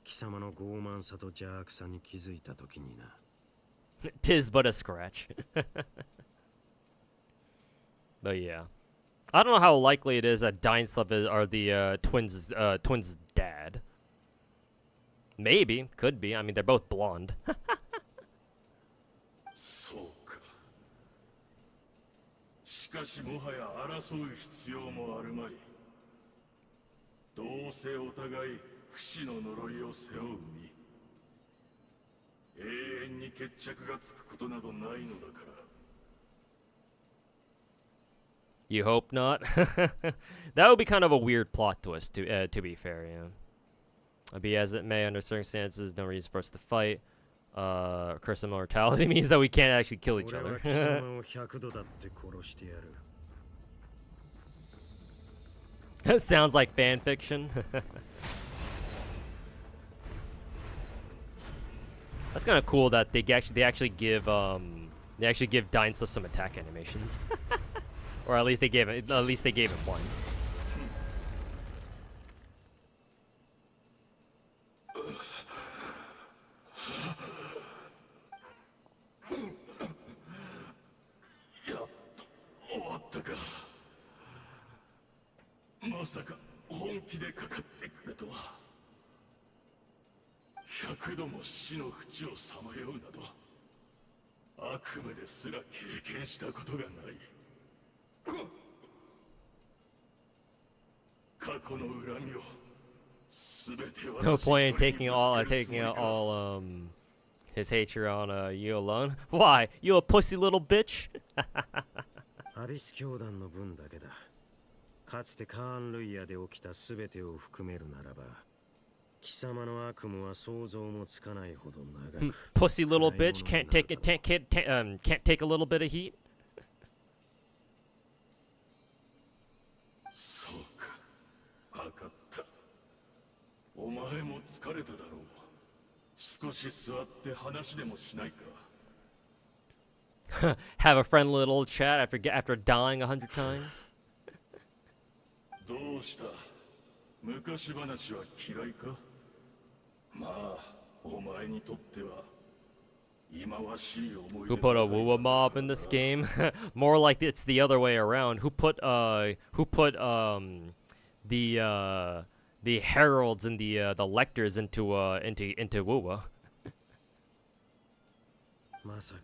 貴様の傲慢さと邪悪さに気づいた時にな。'Tis but a scratch. But yeah, I don't know how likely it is that Dynestuff are the twins' dad. Maybe, could be. I mean, they're both blonde. そうか。しかしもはや争う必要もあるまい。どうせお互い不死の呪いを背負う身。永遠に決着がつくことなどないのだから。You hope not. That would be kind of a weird plot twist, to be fair, yeah. Be as it may, under circumstances, no reason for us to fight. Curse immortality means that we can't actually kill each other. That sounds like fan fiction. That's kind of cool that they actually give Dynestuff some attack animations. Or at least they gave him one. No point in taking all his hatred on you alone. Why? You a pussy little bitch? アビス教団の分だけだ。かつてカーン・ルイヤで起きたすべてを含めるならば、貴様の悪夢は想像もつかないほど長く。Pussy little bitch can't take a little bit of heat. そうか、わかった。お前も疲れただろう。少し座って話でもしないか。Have a friendly little chat after dying 100 times. どうした？昔話は嫌いか？まあ、お前にとっては忌まわしい思い出。 Who put a WuWa mob in this game? More like it's the other way around. Who put the heralds and the lectors into WuWa? まさか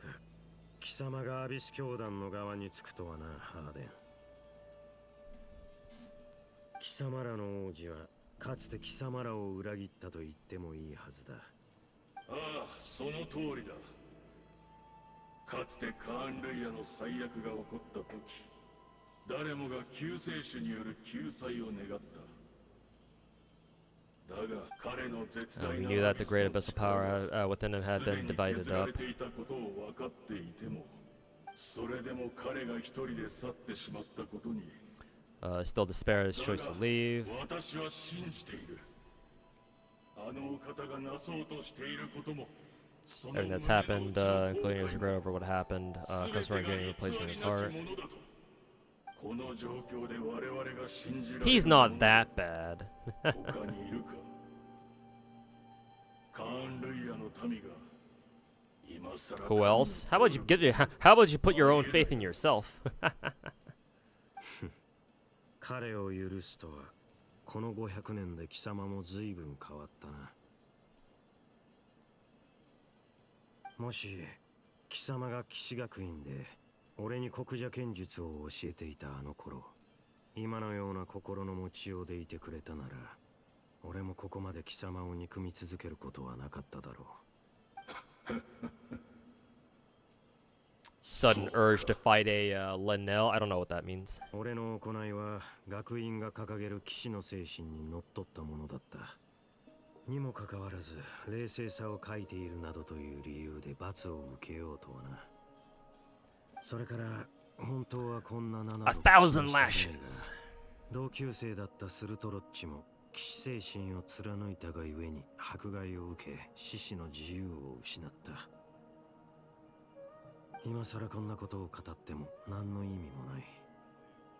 貴様がアビス教団の側につくとはな、ハーデン。貴様らの王子はかつて貴様らを裏切ったと言ってもいいはずだ。ああ、その通りだ。かつてカーン・ルイヤの最悪が起こった時、誰もが救世主による救済を願った。だが彼の絶大な We knew that the great abyssal power within him had been divided up. 分かっていても、それでも彼が一人で去ってしまったことに。Still despair his choice to leave. 私は信じている。あのお方がなそうとしていることも。Everything that's happened, including his regret over what happened, comes from getting a place in his heart. この状況で我々が信じられる He's not that bad. 他にいるか。カーン・ルイヤの民が今さら Who else? How about you how about you put your own faith in yourself? 彼を許すとは、この500年で貴様も随分変わったな。もし貴様が騎士学院で俺に国者剣術を教えていたあの頃、今のような心の持ちようでいてくれたなら、俺もここまで貴様を憎み続けることはなかっただろう。Sudden urge to fight a Linnell. I don't know what that means. 俺の行いは学院が掲げる騎士の精神にのっとったものだった。にもかかわらず冷静さを欠いているなどという理由で罰を受けようとはな。それから本当はこんな7 1,000 lashes. 同級生だったスルトロッチも騎士精神を貫いたがゆえに迫害を受け獅子の自由を失った。今さらこんなことを語っても何の意味もない。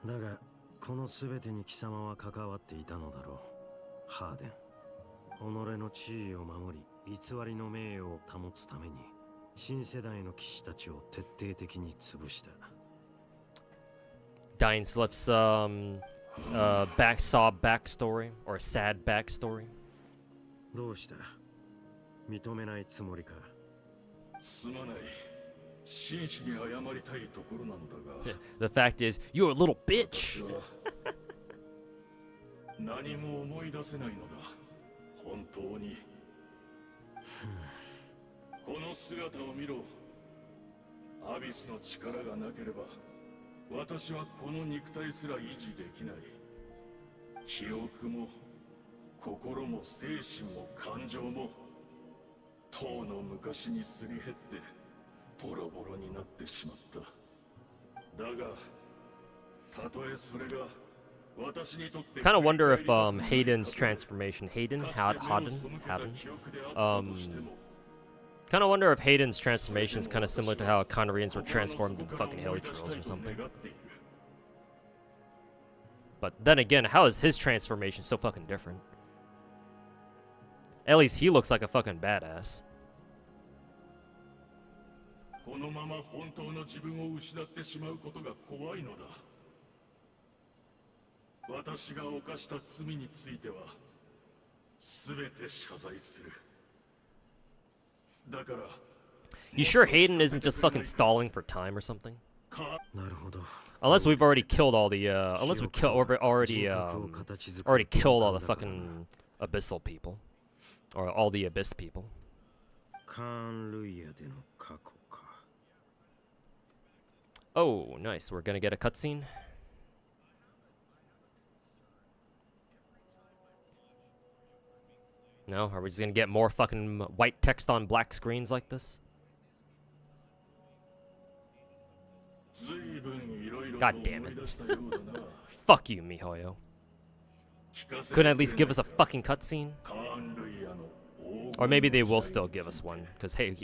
だがこの全てに貴様は関わっていたのだろう、ハーデン。己の地位を守り偽りの名誉を保つために新世代の騎士たちを徹底的に潰した。 Dying Sliff's sob backstory or sad backstory. どうした？認めないつもりか？すまない。真摯に謝りたいところなのだが。The fact is, you're a little bitch. 何も思い出せないのだ。本当に。この姿を見ろ。アビスの力がなければ私はこの肉体すら維持できない。記憶も心も精神も感情も当の昔にすり減ってボロボロになってしまった。だがたとえそれが私にとって Kind of wonder if Hayden's transformation, Hayden, kind of wonder if Hayden's transformation is kind of similar to how Conorians were transformed into fucking Hilly Trolls or something. But then again, how is his transformation so fucking different? At least he looks like a fucking badass. このまま本当の自分を失ってしまうことが怖いのだ。私が犯した罪については全て謝罪する。だから You sure Hayden isn't just fucking stalling for time or something? なるほど。 Unless we've already killed all the unless we already killed all the fucking abyssal people, or all the abyss people. カーン・ルイヤでの過去か。 Oh, nice. We're gonna get a cutscene. No, are we just gonna get more fucking white text on black screens like this? God damn it. Fuck you, Mihoyo. Couldn't at least give us a fucking cutscene? Or maybe they will still give us one, because hey,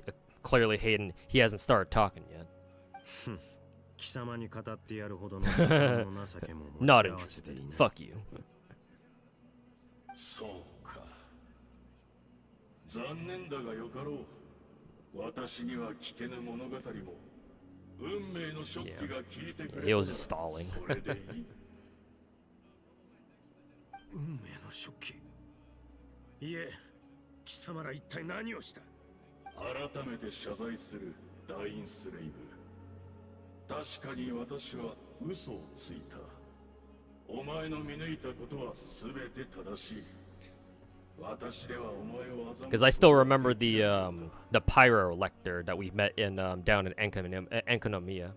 clearly Hayden, he hasn't started talking yet. Not interested. Fuck you. 残念だがよかろう。私には聞けぬ物語も運命の食器が聞いてくれる。It was just stalling. それでいい。運命の食器。いえ、貴様ら一体何をした？改めて謝罪するダインスレイブ。確かに私は嘘をついた。お前の見抜いたことは全て正しい。 Because I still remember the pyro lector that we met in down in Enkonomiya.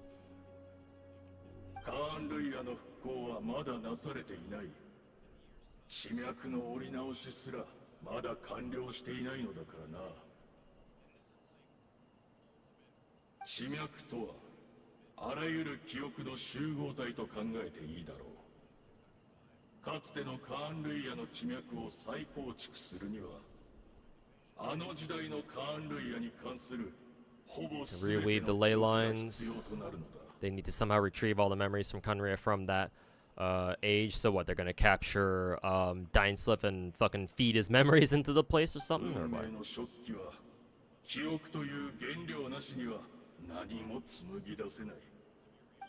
カーン・ルイヤの復興はまだなされていない。地脈の折り直しすらまだ完了していないのだからな。地脈とはあらゆる記憶の集合体と考えていいだろう。 かつてのカーン・ルイヤの地脈を再構築するにはあの時代のカーン・ルイヤに関するほぼ全ての記憶が必要となるのだ。They need to somehow retrieve all the memories from Conria from that age. So what? They're gonna capture Dainsliff and fucking feed his memories into the place or something, or 運 what? 命の食器は記憶という原料なしには何も紡ぎ出せない。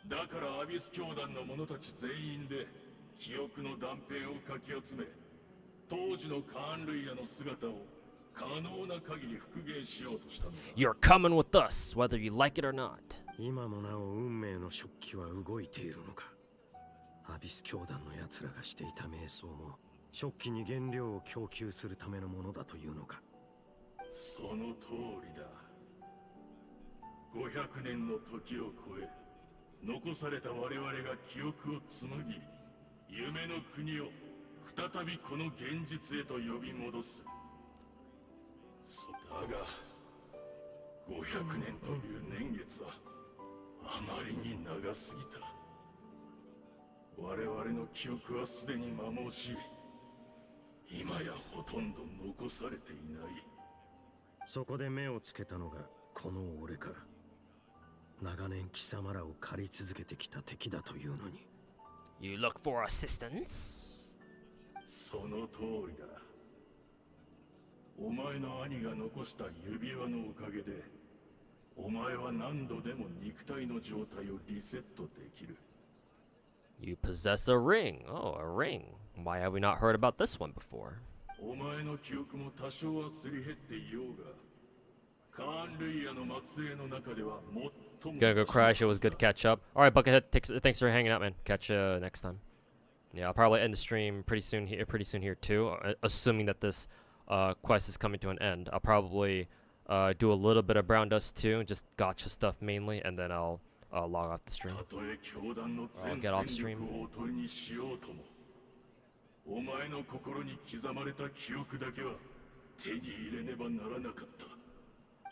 だからアビス教団の者たち全員で記憶の断片をかき集め、当時のカーンルイヤの姿を可能な限り復元しようとしたのだ。 You're coming with us, whether you like it or not. 今もなお運命の食器は動いているのか。アビス教団の奴らがしていた瞑想も食器に原料を供給するためのものだというのか。その通りだ。500年の時を超え、残された我々が記憶を紡ぎ、夢の国を再びこの現実へと呼び戻す。だが500年という年月はあまりに長すぎた。我々の記憶はすでに摩耗し、今やほとんど残されていない。そこで目をつけたのがこの俺か。長年貴様らを狩り続けてきた敵だというのに。 You look for assistance? その通りだ。お前の兄が残した指輪のおかげで、お前は何度でも肉体の状態をリセットできる。You possess a ring. Oh, a ring. Why have we not heard about this one before? お前の記憶も多少はすり減っていようが、カーンルイヤの末裔の中では最も Gonna go crash. It was good to catch up. Alright, Buckethead, thanks for hanging out, man. Catch you next time. Yeah, I'll probably end the stream pretty soon here too, assuming that this quest is coming to an end. I'll probably do a little bit of brown dust too, just gacha stuff mainly, and then I'll log off the stream. たとえ教団の I'll 全 get off 戦 stream. 力をおとりにしようとも、お前の心に刻まれた記憶だけは手に入れねばならなかった。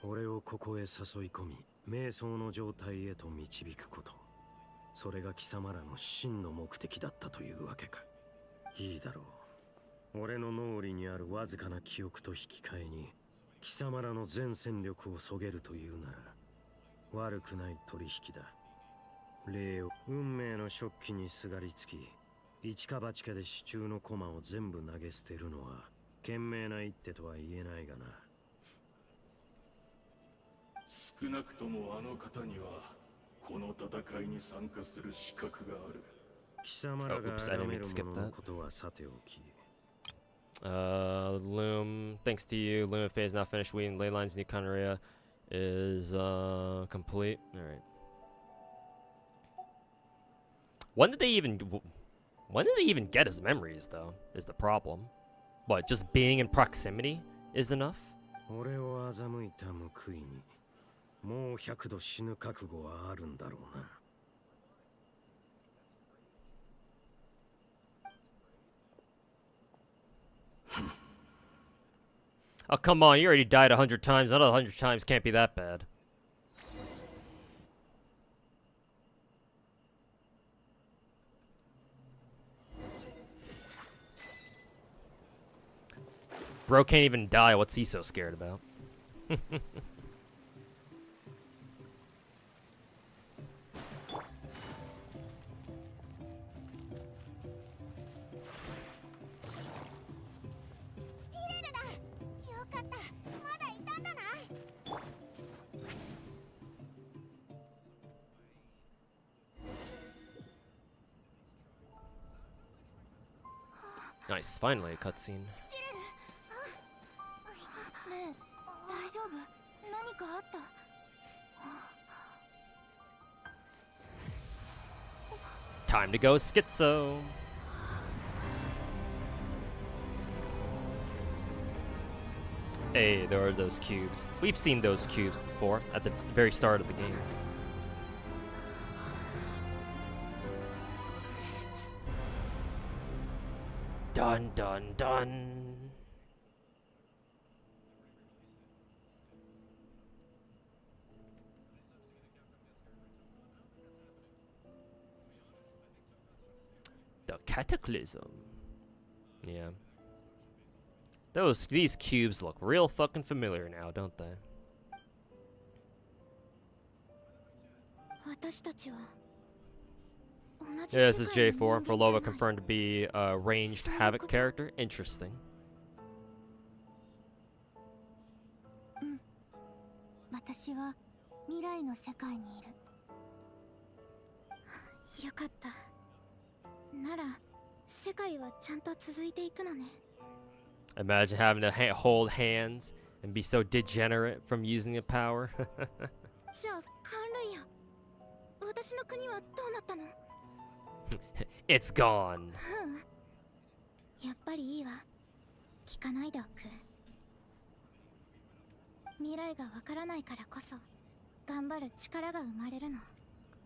俺をここへ誘い込み、瞑想の状態へと導くこと。それが貴様らの真の目的だったというわけか。いいだろう。俺の脳裏にあるわずかな記憶と引き換えに、貴様らの全戦力をそげるというなら、悪くない取引だ。礼を運命の食器にすがりつき、一か八かで支柱の駒を全部投げ捨てるのは、賢明な一手とは言えないがな。少なくともあの方にはこの戦いに参加する資格がある。貴様らが崇める者のことはさておき。Loom, thanks to you, Loom phase now finished. Weeding ley lines, new Conria is complete. Alright. When did they even get his memories though, is the problem. What, just being in proximity is enough? 俺を欺いた報いに、もう100度死ぬ覚悟はあるんだろうな。Oh, come on, you already died 100 times. Another 100 times can't be that bad. Bro can't even die. What's he so scared about? Nice, finally a cutscene. ねえ、大丈夫？何かあった？ Time to go schizo. Hey, there are those cubes. We've seen those cubes before at the very start of the game. Dun dun dun. The Cataclysm. Yeah. These cubes look real fucking familiar now, don't they? 私たちは Yeah, this is J4 for Lova confirmed to be a ranged Havoc character. Interesting. 私は未来の世界にいる。よかった。なら世界はちゃんと続いていくのね。Imagine having to hold hands and be so degenerate from using the power. じゃあ、カンルイヤ。私の国はどうなったの？ It's gone. やっぱりいいわ。聞かないでおく。未来がわからないからこそ頑張る力が生まれるの。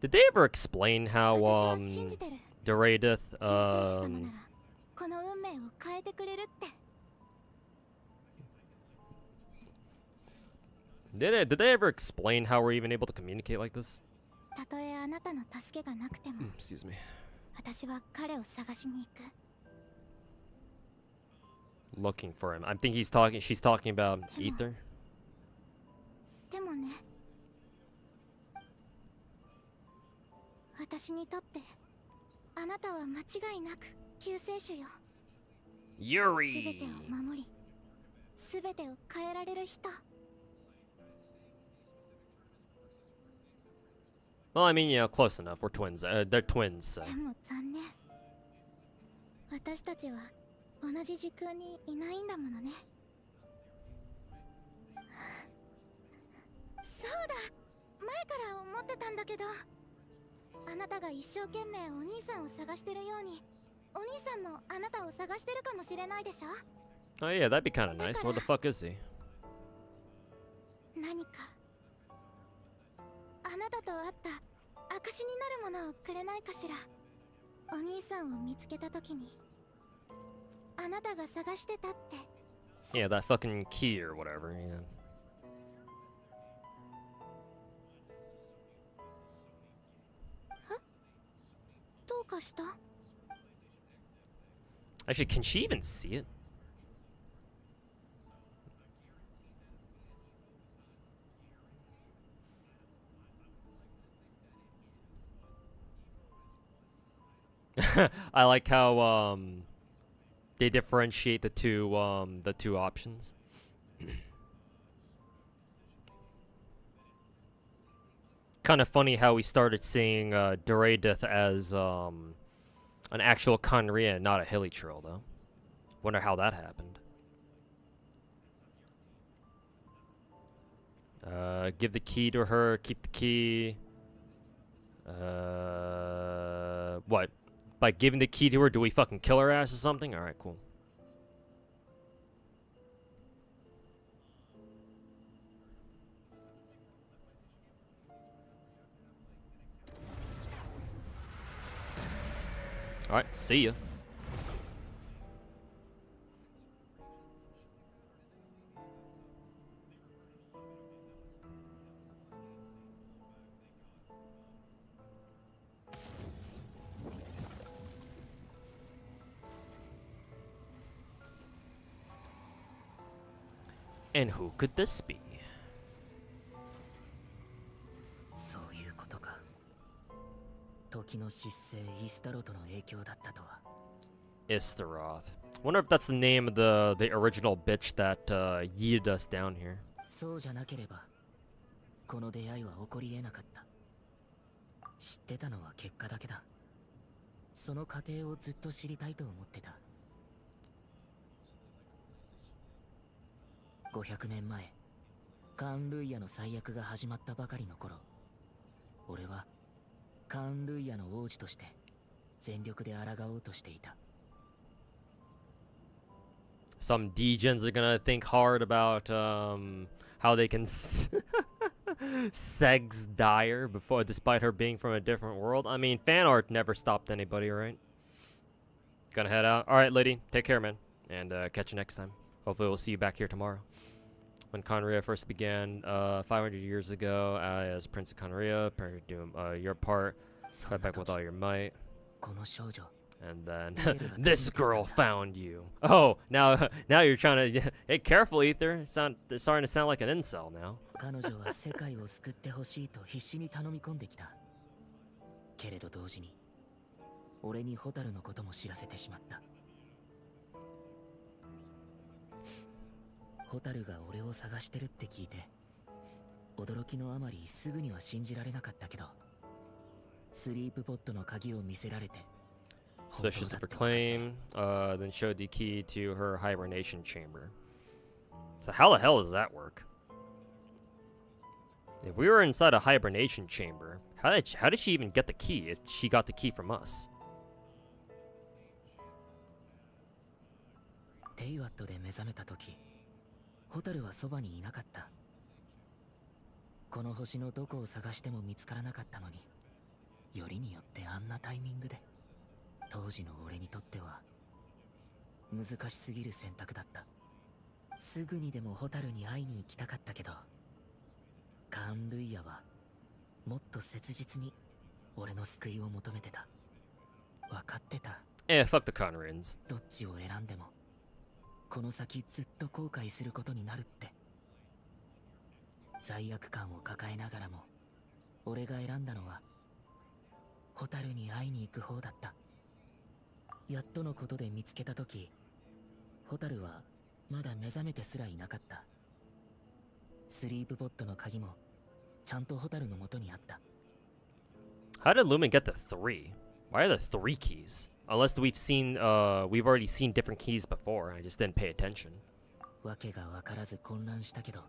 Did they ever explain how Doradith この運命を変えてくれるって。Did they ever explain how we're even able to communicate like this? たとえあなたの助けがなくても、Excuse me. 私は彼を探しに行く。Looking for him. I think she's talking about Ether. でもね、私にとってあなたは間違いなく救世主よ。すべてを守り、すべてを変えられる人。Well, I mean, close enough. We're twins. They're twins, so. でも残念。私たちは同じ時空にいないんだものね。そうだ、前から思ってたんだけど、あなたが一生懸命お兄さんを探してるように、お兄さんもあなたを探してるかもしれないでしょ。 Oh yeah, that'd be kind of nice. Where the fuck is he? 何かあなたと会った証になるものをくれないかしら。お兄さんを見つけたときに、あなたが探してたって。Yeah, that fucking key or whatever. Yeah. どうかした？ Actually, can she even see it? I like how they differentiate the two options. Kind of funny how we started seeing Doradith as an actual Conria and not a Hilichurl, though. Wonder how that happened. Give the key to her, keep the key. What? By giving the key to her, do we fucking kill her ass or something? Alright, cool. Alright, see ya. And who could this be? そういうことか。時の失勢イスタロトの影響だったとは。 Istaroth. Wonder if that's the name of the original bitch that yeeted us down here. そうじゃなければこの出会いは起こり得なかった。知ってたのは結果だけだ。その過程をずっと知りたいと思ってた。500年前、カーン・ルイヤの最悪が始まったばかりの頃、俺はカーン・ルイヤの王子として全力で抗おうとしていた。Some degens are gonna think hard about how they can segs Dyer before, despite her being from a different world. I mean, fan art never stopped anybody, right? Gonna head out. All right, lady, take care, man, and catch you next time. Hopefully, we'll see you back here tomorrow. When Conria first began 500 years ago as Prince of Conria, doing your part, fight back with all your might. And then this girl found you. Oh, now you're trying to. Hey, careful, Ether. It's starting to sound like an incel now. けれど同時に俺にホタルのことも知らせてしまった。ホタルが俺を探してるって聞いて驚きのあまりすぐには信じられなかったけど、スリープポットの鍵を見せられて Suspicious of her claim, then showed the key to her hibernation chamber. So how the hell does that work? If we were inside a hibernation chamber, how did she even get the key if she got the key from us? テイワットで目覚めた時、ホタルはそばにいなかった。この星のどこを探しても見つからなかったのに、よりによってあんなタイミングで。当時の俺にとっては難しすぎる選択だった。すぐにでもホタルに会いに行きたかったけど、カーン・ルイヤはもっと切実に俺の救いを求めてた。分かってた。Fuck the Conrins. どっちを選んでもこの先ずっと後悔することになるって。罪悪感を抱えながらも俺が選んだのはホタルに会いに行く方だった。やっとのことで見つけた時、ホタルはまだ目覚めてすらいなかった。スリープポットの鍵もちゃんとホタルの元にあった。 How did Lumen get the 3? Why are there 3 keys? Unless we've already seen different keys before. I just didn't pay attention. わけがわからず混乱したけど、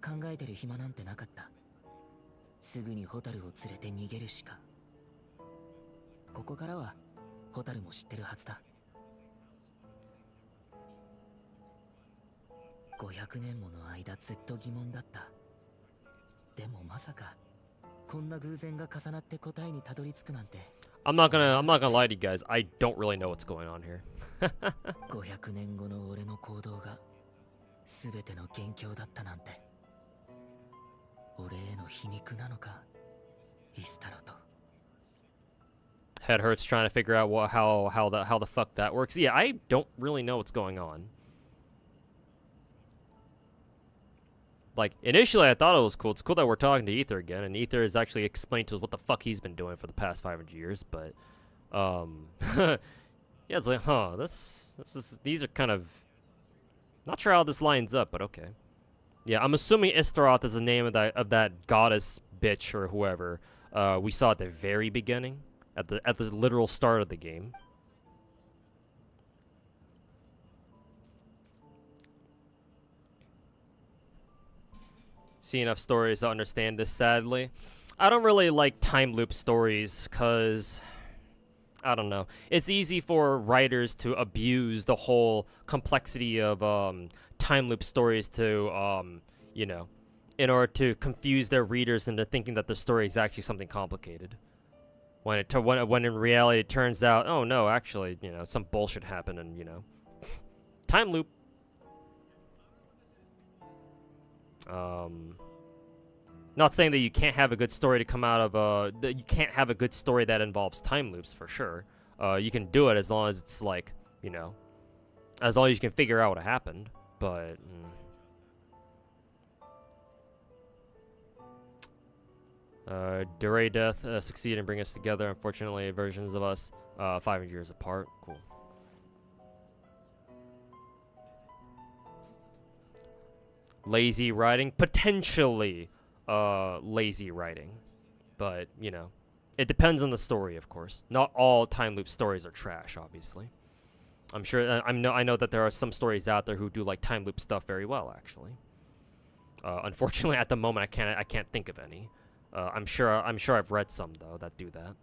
考えてる暇なんてなかった。すぐにホタルを連れて逃げるしか。ここからはホタルも知ってるはずだ。500年もの間ずっと疑問だった。でもまさかこんな偶然が重なって答えにたどり着くなんて。I'm not gonna lie to you guys. I don't really know what's going on here. 500年後の俺の行動が全ての元凶だったなんて。俺への皮肉なのか、イスタロと。Head hurts trying to figure out how the fuck that works. Yeah, I don't really know what's going on. Like, initially I thought it was cool. It's cool that we're talking to Ether again, and Ether has actually explained to us what the fuck he's been doing for the past 500 years, but, yeah, it's like, huh, these are kind of, not sure how this lines up, but okay. Yeah, I'm assuming Istaroth is the name of that goddess bitch or whoever, we saw at the very beginning, at the literal start of the game. See enough stories to understand this, sadly. I don't really like time loop stories, because, I don't know. It's easy for writers to abuse the whole complexity of time loop stories to, you know, in order to confuse their readers into thinking that the story is actually something complicated. When in reality it turns out, oh no, actually, you know, some bullshit happened and, you know, time loop. Not saying that you can't have a good story to come out of that you can't have a good story that involves time loops for sure. You can do it as long as it's like, you know, as long as you can figure out what happened. But Duray Death succeeded in bringing us together. Unfortunately, versions of us 500 years apart. Cool. Lazy writing, potentially lazy writing, but you know, it depends on the story, of course. Not all time loop stories are trash, obviously. I'm sure I know that there are some stories out there who do like time loop stuff very well, actually. Unfortunately, at the moment, I can't think of any. I'm sure I've read some though that do that.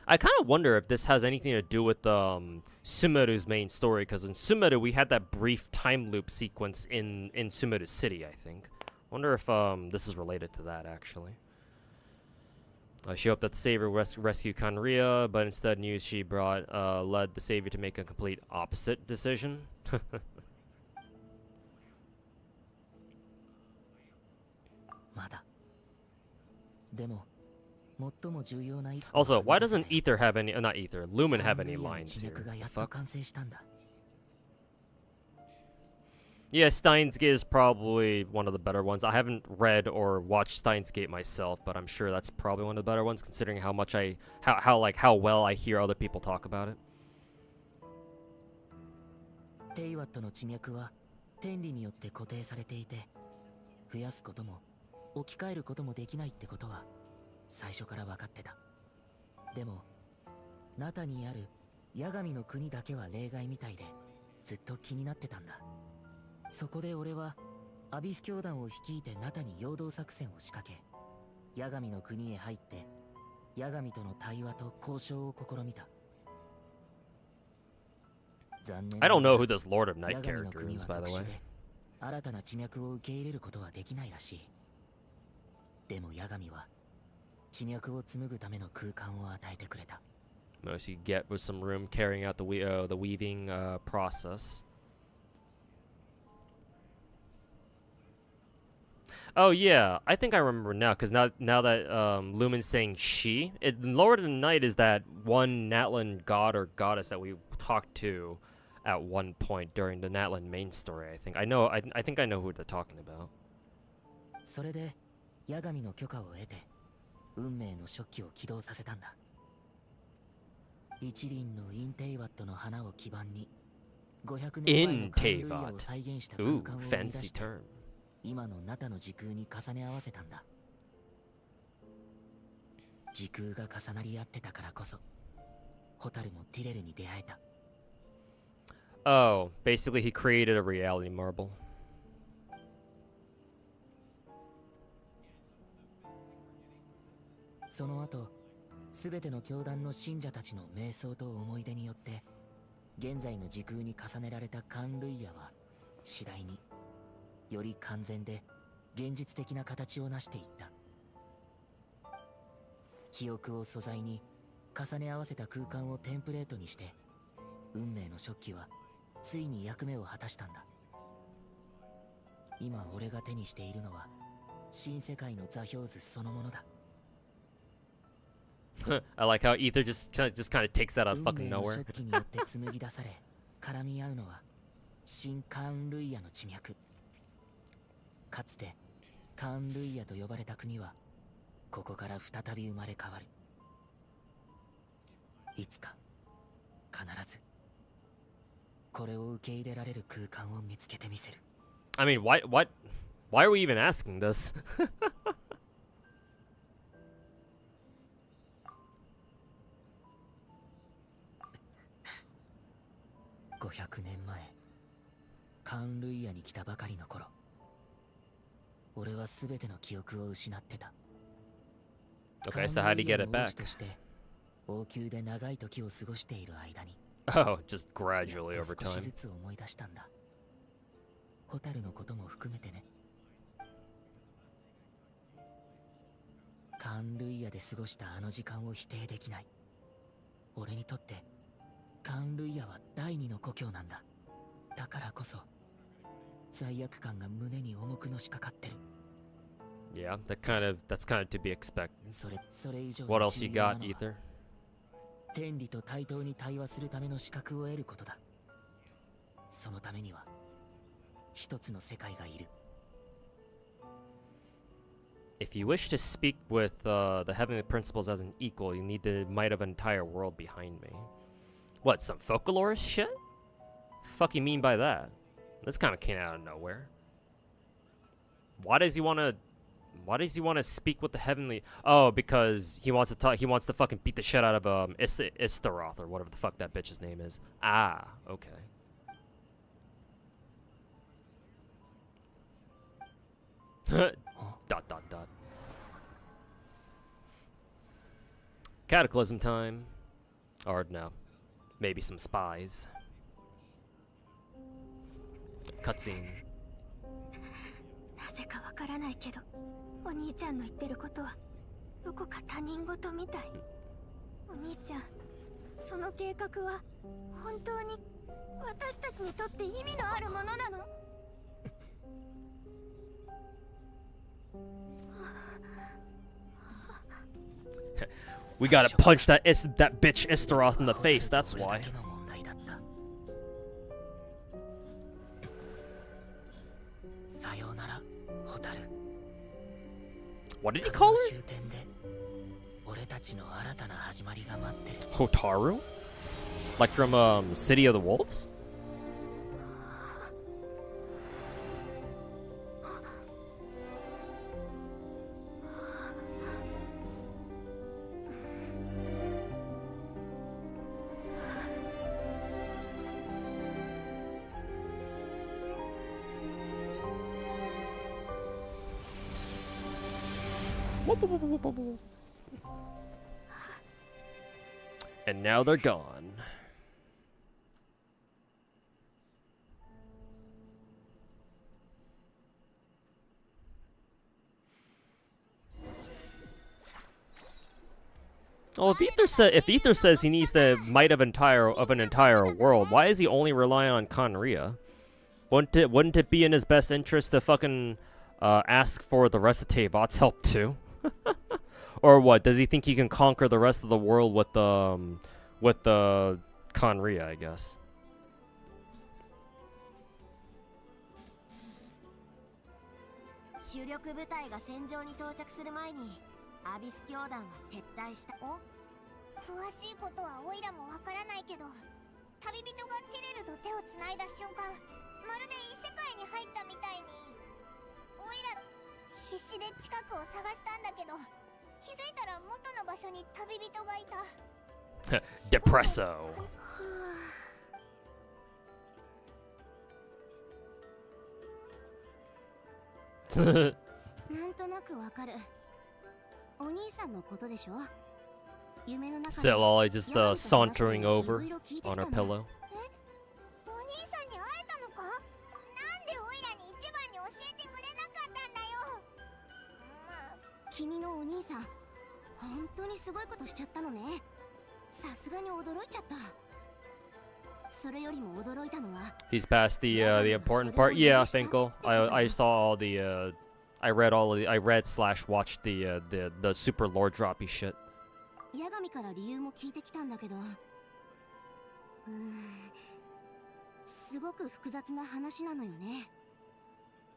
I kind of wonder if this has anything to do with Sumeru's main story, because in Sumeru we had that brief time loop sequence in Sumeru City, I think. Wonder if this is related to that, actually. She hoped that the Savior rescue Kanria, but instead news she brought led the Savior to make a complete opposite decision. Also, why doesn't Ether have any, not Ether, Lumen have any lines here? Fuck. Yeah, Steins Gate is probably one of the better ones. I haven't read or watched Steins Gate myself, but I'm sure that's probably one of the better ones considering how much how well I hear other people talk about it. テイワットの地脈は天理によって固定されていて、増やすことも置き換えることもできないってことは最初から分かってた。でもナタにある八神の国だけは例外みたいでずっと気になってたんだ。そこで俺はアビス教団を率いてナタに陽動作戦を仕掛け、八神の国へ入って八神との対話と交渉を試みた。 I don't know who this Lord of Night character is, by the way. 新たな地脈を受け入れることはできないらしい。でも八神は地脈を紡ぐための空間を与えてくれた。 Most you get with some room carrying out the weaving process. Oh yeah, I think I remember now, because now that Lumen's saying she, Lord of the Night is that one Natlan god or goddess that we talked to at one point during the Natlan main story. I think I know who they're talking about. それで八神の許可を得て運命の食器を起動させたんだ。一輪のインテイワットの花を基盤に500年前のカンルイヤを再現した空間を生み出して、今のナタの時空に重ね合わせたんだ。時空が重なり合ってたからこそホタルもティレルに出会えた。 Oh, basically he created a reality marble. その後、すべての教団の信者たちの瞑想と思い出によって現在の時空に重ねられたカンルイヤは次第により完全で現実的な形を成していった。記憶を素材に重ね合わせた空間をテンプレートにして運命の食器はついに役目を果たしたんだ。今俺が手にしているのは新世界の座標図そのものだ。 I like how Ether just kind of takes that out of fucking nowhere. 食器によって紡ぎ出され絡み合うのは新カーンルイヤの地脈。かつてカーンルイヤと呼ばれた国はここから再び生まれ変わる。いつか必ずこれを受け入れられる空間を見つけてみせる。 I mean, why are we even asking this? 500年前カーンルイヤに来たばかりの頃、俺は全ての記憶を失ってた。 Okay, so how do you get it back? として王宮で長い時を過ごしている間に Oh, just gradually over 少し time. ずつ思い出したんだ。ホタルのことも含めてね。カーンルイヤで過ごしたあの時間を否定できない。俺にとってカーンルイヤは第二の故郷なんだ。だからこそ罪悪感が胸に重くのしかかってる。 Yeah, that's kind of to be expected. それ以上に What else you 重要な got, のは Ether? 天理と対等に対話するための資格を得ることだ。そのためには一つの世界がいる。 If you wish to speak with the heavenly principles as an equal, you need the might of an entire world behind me. What, some folklore shit? Fuck you mean by that? This kind of came out of nowhere. Why does he want to speak with the heavenly? Oh, because he wants to talk. He wants to fucking beat the shit out of Istaroth or whatever the fuck that bitch's name is. Ah, okay. Dot dot dot. Cataclysm time. Or no. Maybe some spies. Cutscene. なぜかわからないけど、お兄ちゃんの言ってることはどこか他人事みたい。お兄ちゃん、その計画は本当に私たちにとって意味のあるものなの？ We gotta punch that bitch Istaroth in the face, that's why. さようなら、ホタル。 What did he call her? 終点で俺たちの新たな始まりが待ってる。 Hotaru? Like from City of the Wolves? And now they're gone. Well, if Ether says he needs the might of an entire world, why is he only relying on Conria? Wouldn't it be in his best interest to fucking ask for the rest of Teyvat's help too? Or what? Does he think he can conquer the rest of the world with the Conria, I guess? 主力部隊が戦場に到着する前にアビス教団は撤退した。お？詳しいことはオイラもわからないけど、旅人がティレルと手をつないだ瞬間、まるで異世界に入ったみたいに、オイラ必死で近くを探したんだけど、気づいたら元の場所に旅人がいた。Depresso. なんとなくわかる。お兄さんのことでしょ。夢の中で Lolly just sauntering over on her pillow. お兄さんに会えたのか？なんでオイラに一番に教えてくれなかったんだよ。まあ、君のお兄さん、本当にすごいことしちゃったのね。さすがに驚いちゃった。それよりも驚いたのは He's past the important part. Yeah, Finkel. I saw all the I read/watched the super lore droppy shit. ヤガミから理由も聞いてきたんだけど、すごく複雑な話なのよね。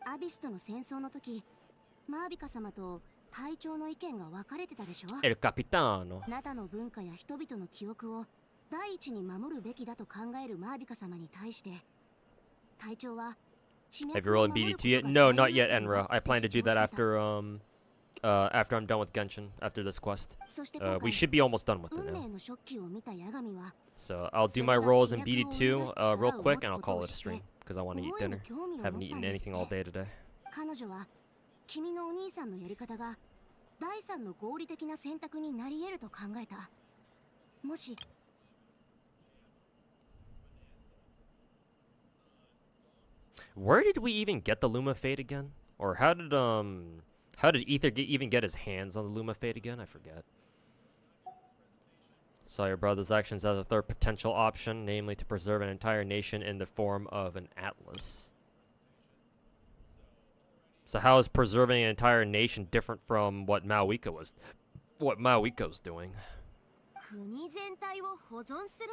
アビスとの戦争の時、マービカ様と隊長の意見が分かれてたでしょ。 El Capitano. ナタの文化や人々の記憶を第一に守るべきだと考えるマービカ様に対して、隊長は Have you rolled BD2 yet? No, not yet, Enra. I plan to do that after after I'm done with Genshin, after this quest. We should be almost done with it now. So I'll do my rolls in BD2 real quick, and I'll call it a stream because I want to eat dinner. Haven't eaten anything all day today. 彼女は君のお兄さんのやり方が第三の合理的な選択になり得ると考えた。もし Where did we even get the Luma Fate again? Or how did Ether even get his hands on the Luma Fate again? I forget. Saw your brother's actions as a third potential option, namely to preserve an entire nation in the form of an atlas. So how is preserving an entire nation different from what Maoiko's doing? 国全体を保存する？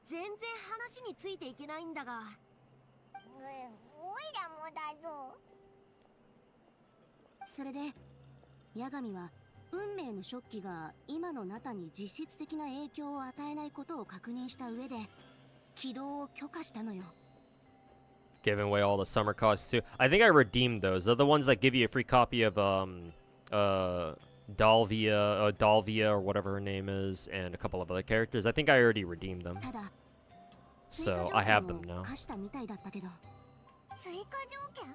全然話についていけないんだが。オイラもだぞ。それで、ヤガミは運命の食器が今のナタに実質的な影響を与えないことを確認した上で起動を許可したのよ。Giving away all the summer costs too. I think I redeemed those. They're the ones that give you a free copy of Dalvia or whatever her name is, and a couple of other characters. I think I already redeemed them. So I have them now. 追加条件？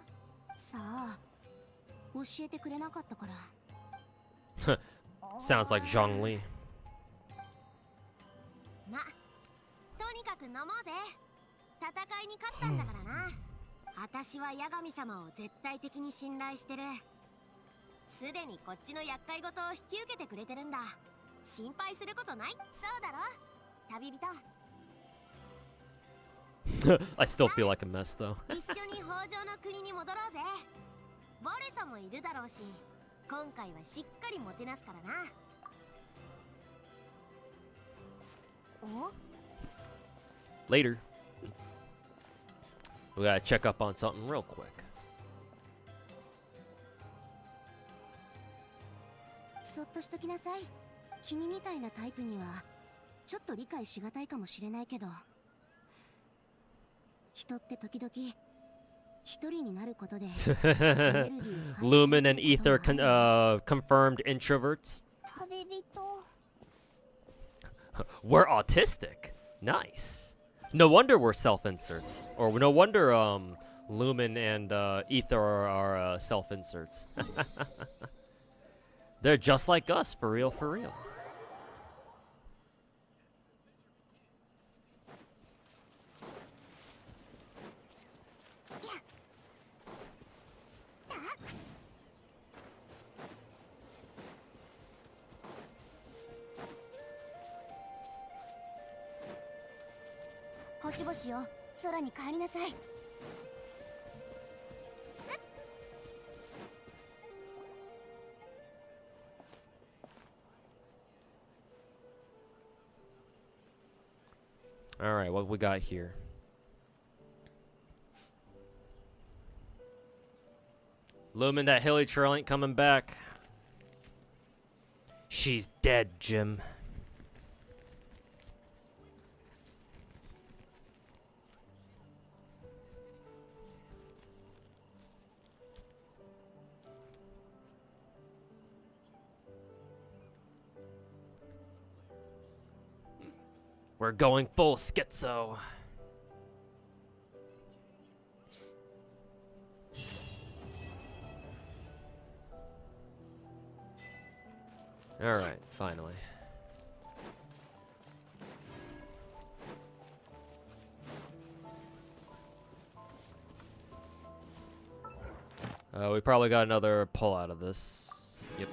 さあ、教えてくれなかったから。Sounds like Zhongli. ま、とにかく飲もうぜ。戦いに勝ったんだからな。私はヤガミ様を絶対的に信頼してる。すでにこっちの厄介事を引き受けてくれてるんだ。心配することない。そうだろ、旅人。I still feel like a mess though. 一緒に北条の国に戻ろうぜ。ボレさんもいるだろうし、今回はしっかりもてなすからな。お？ Later. We gotta check up on something real quick. そっとしときなさい。君みたいなタイプにはちょっと理解しがたいかもしれないけど、人って時々一人になることでLumen and Ether confirmed introverts. 旅人。 We're autistic. Nice. No wonder we're self-inserts. Or no wonder Lumen and Ether are self-inserts. They're just like us, for real, for real. Alright, what we got here? Lumen, that hilly trail ain't coming back. She's dead, Jim. We're going full schizo. Alright, finally. We probably got another pull out of this. Yep.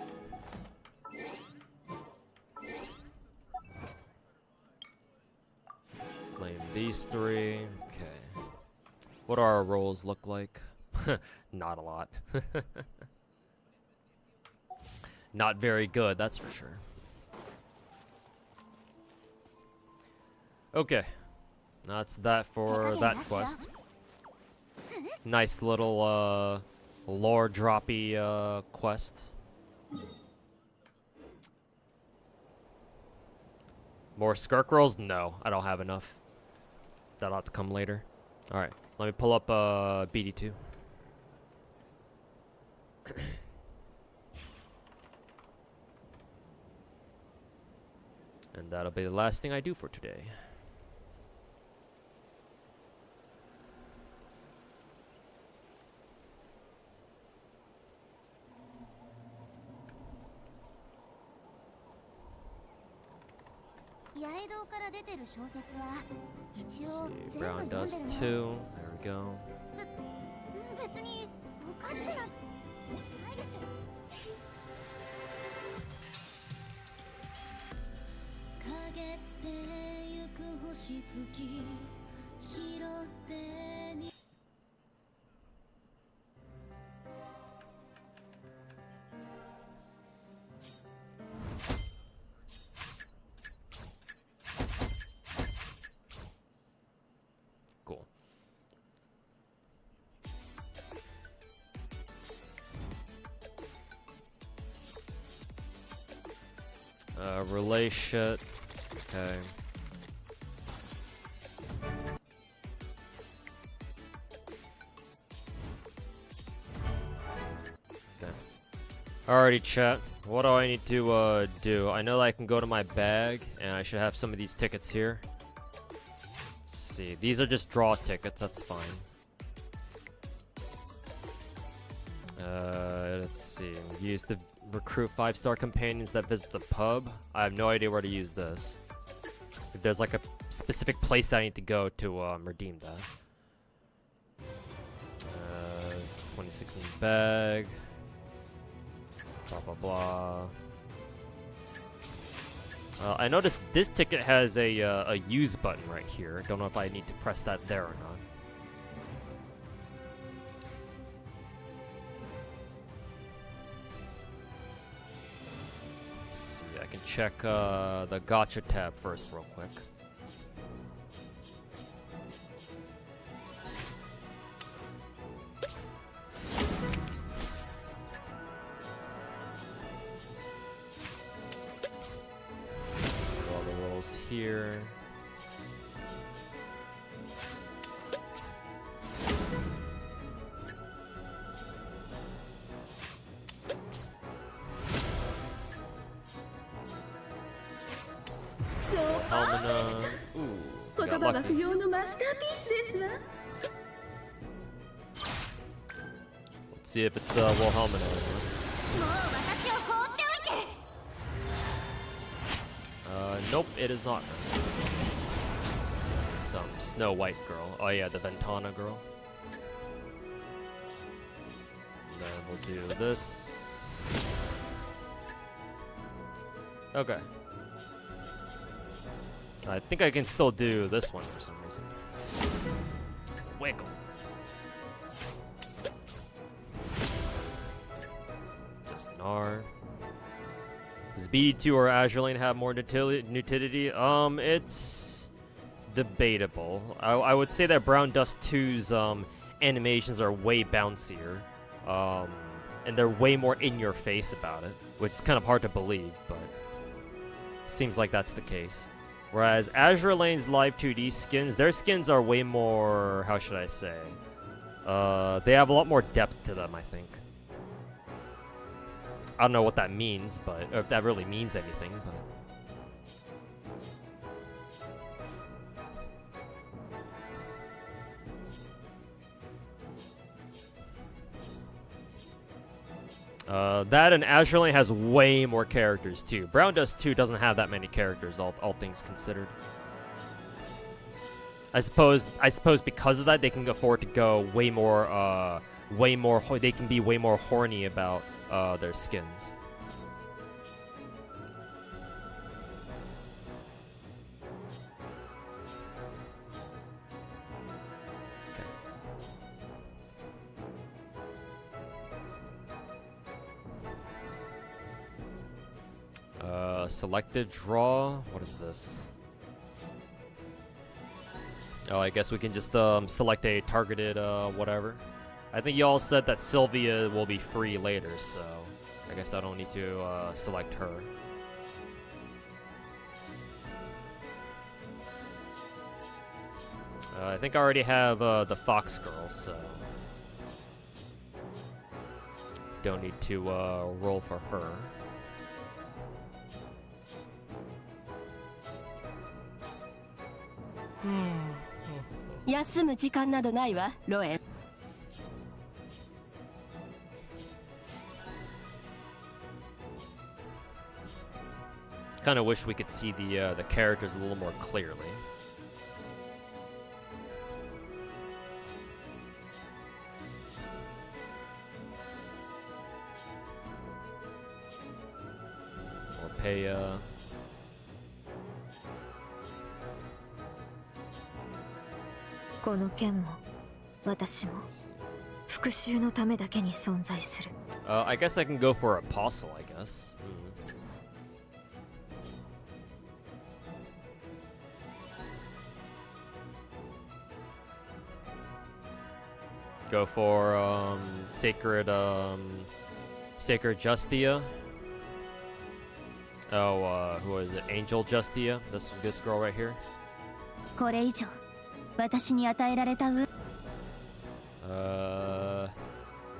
Claim these three. Okay. What do our rolls look like? Not a lot. Not very good, that's for sure. Okay. That's that for that quest. Nice little lore droppy quest. More Skirk rolls? No, I don't have enough. That'll have to come later. Alright, let me pull up BD2. And that'll be the last thing I do for today. See, Brown Dust 2. There we go. Cool. Relay shit. Okay. Okay. Alrighty, chat. What do I need to do? I know that I can go to my bag, and I should have some of these tickets here. Let's see. These are just draw tickets. That's fine. Let's see. Use to recruit 5-star companions that visit the pub. I have no idea where to use this. If there's like a specific place that I need to go to redeem that. 26 in the bag. Blah blah blah. I noticed this ticket has a use button right here. Don't know if I need to press that there or not. Let's see, I can check the gacha tab first real quick. here. Almana. Ooh, we got lucky. Let's see if it's Wilhelmina. もう私を放っておいて。 Nope, it is not her. Some Snow White girl. Oh yeah, the Ventana girl. Then we'll do this. Okay. I think I can still do this one for some reason. Wiggle. Just an R. Does BD2 or Azure Lane have more nudity? It's debatable. I would say that Brown Dust 2's animations are way bouncier. And they're way more in your face about it, which is kind of hard to believe, but seems like that's the case. Whereas Azure Lane's live 2D skins, their skins are way more, how should I say? They have a lot more depth to them, I think. I don't know what that means, but or if that really means anything, but that and Azure Lane has way more characters too. Brown Dust 2 doesn't have that many characters, all things considered. I suppose because of that they can afford to go way more. They can be way more horny about their skins. Selected draw. What is this? Oh, I guess we can just select a targeted whatever. I think y'all said that Sylvia will be free later, so I guess I don't need to select her. I think I already have the Fox Girl, so don't need to roll for her. 休む時間などないわ、ロエン。 Kind of wish we could see the characters a little more clearly. Orpea. この剣も私も復讐のためだけに存在する。I guess I can go for Apostle, I guess. Go for Sacred Justia. Oh, who is it? Angel Justia. This girl right here. これ以上私に与えられた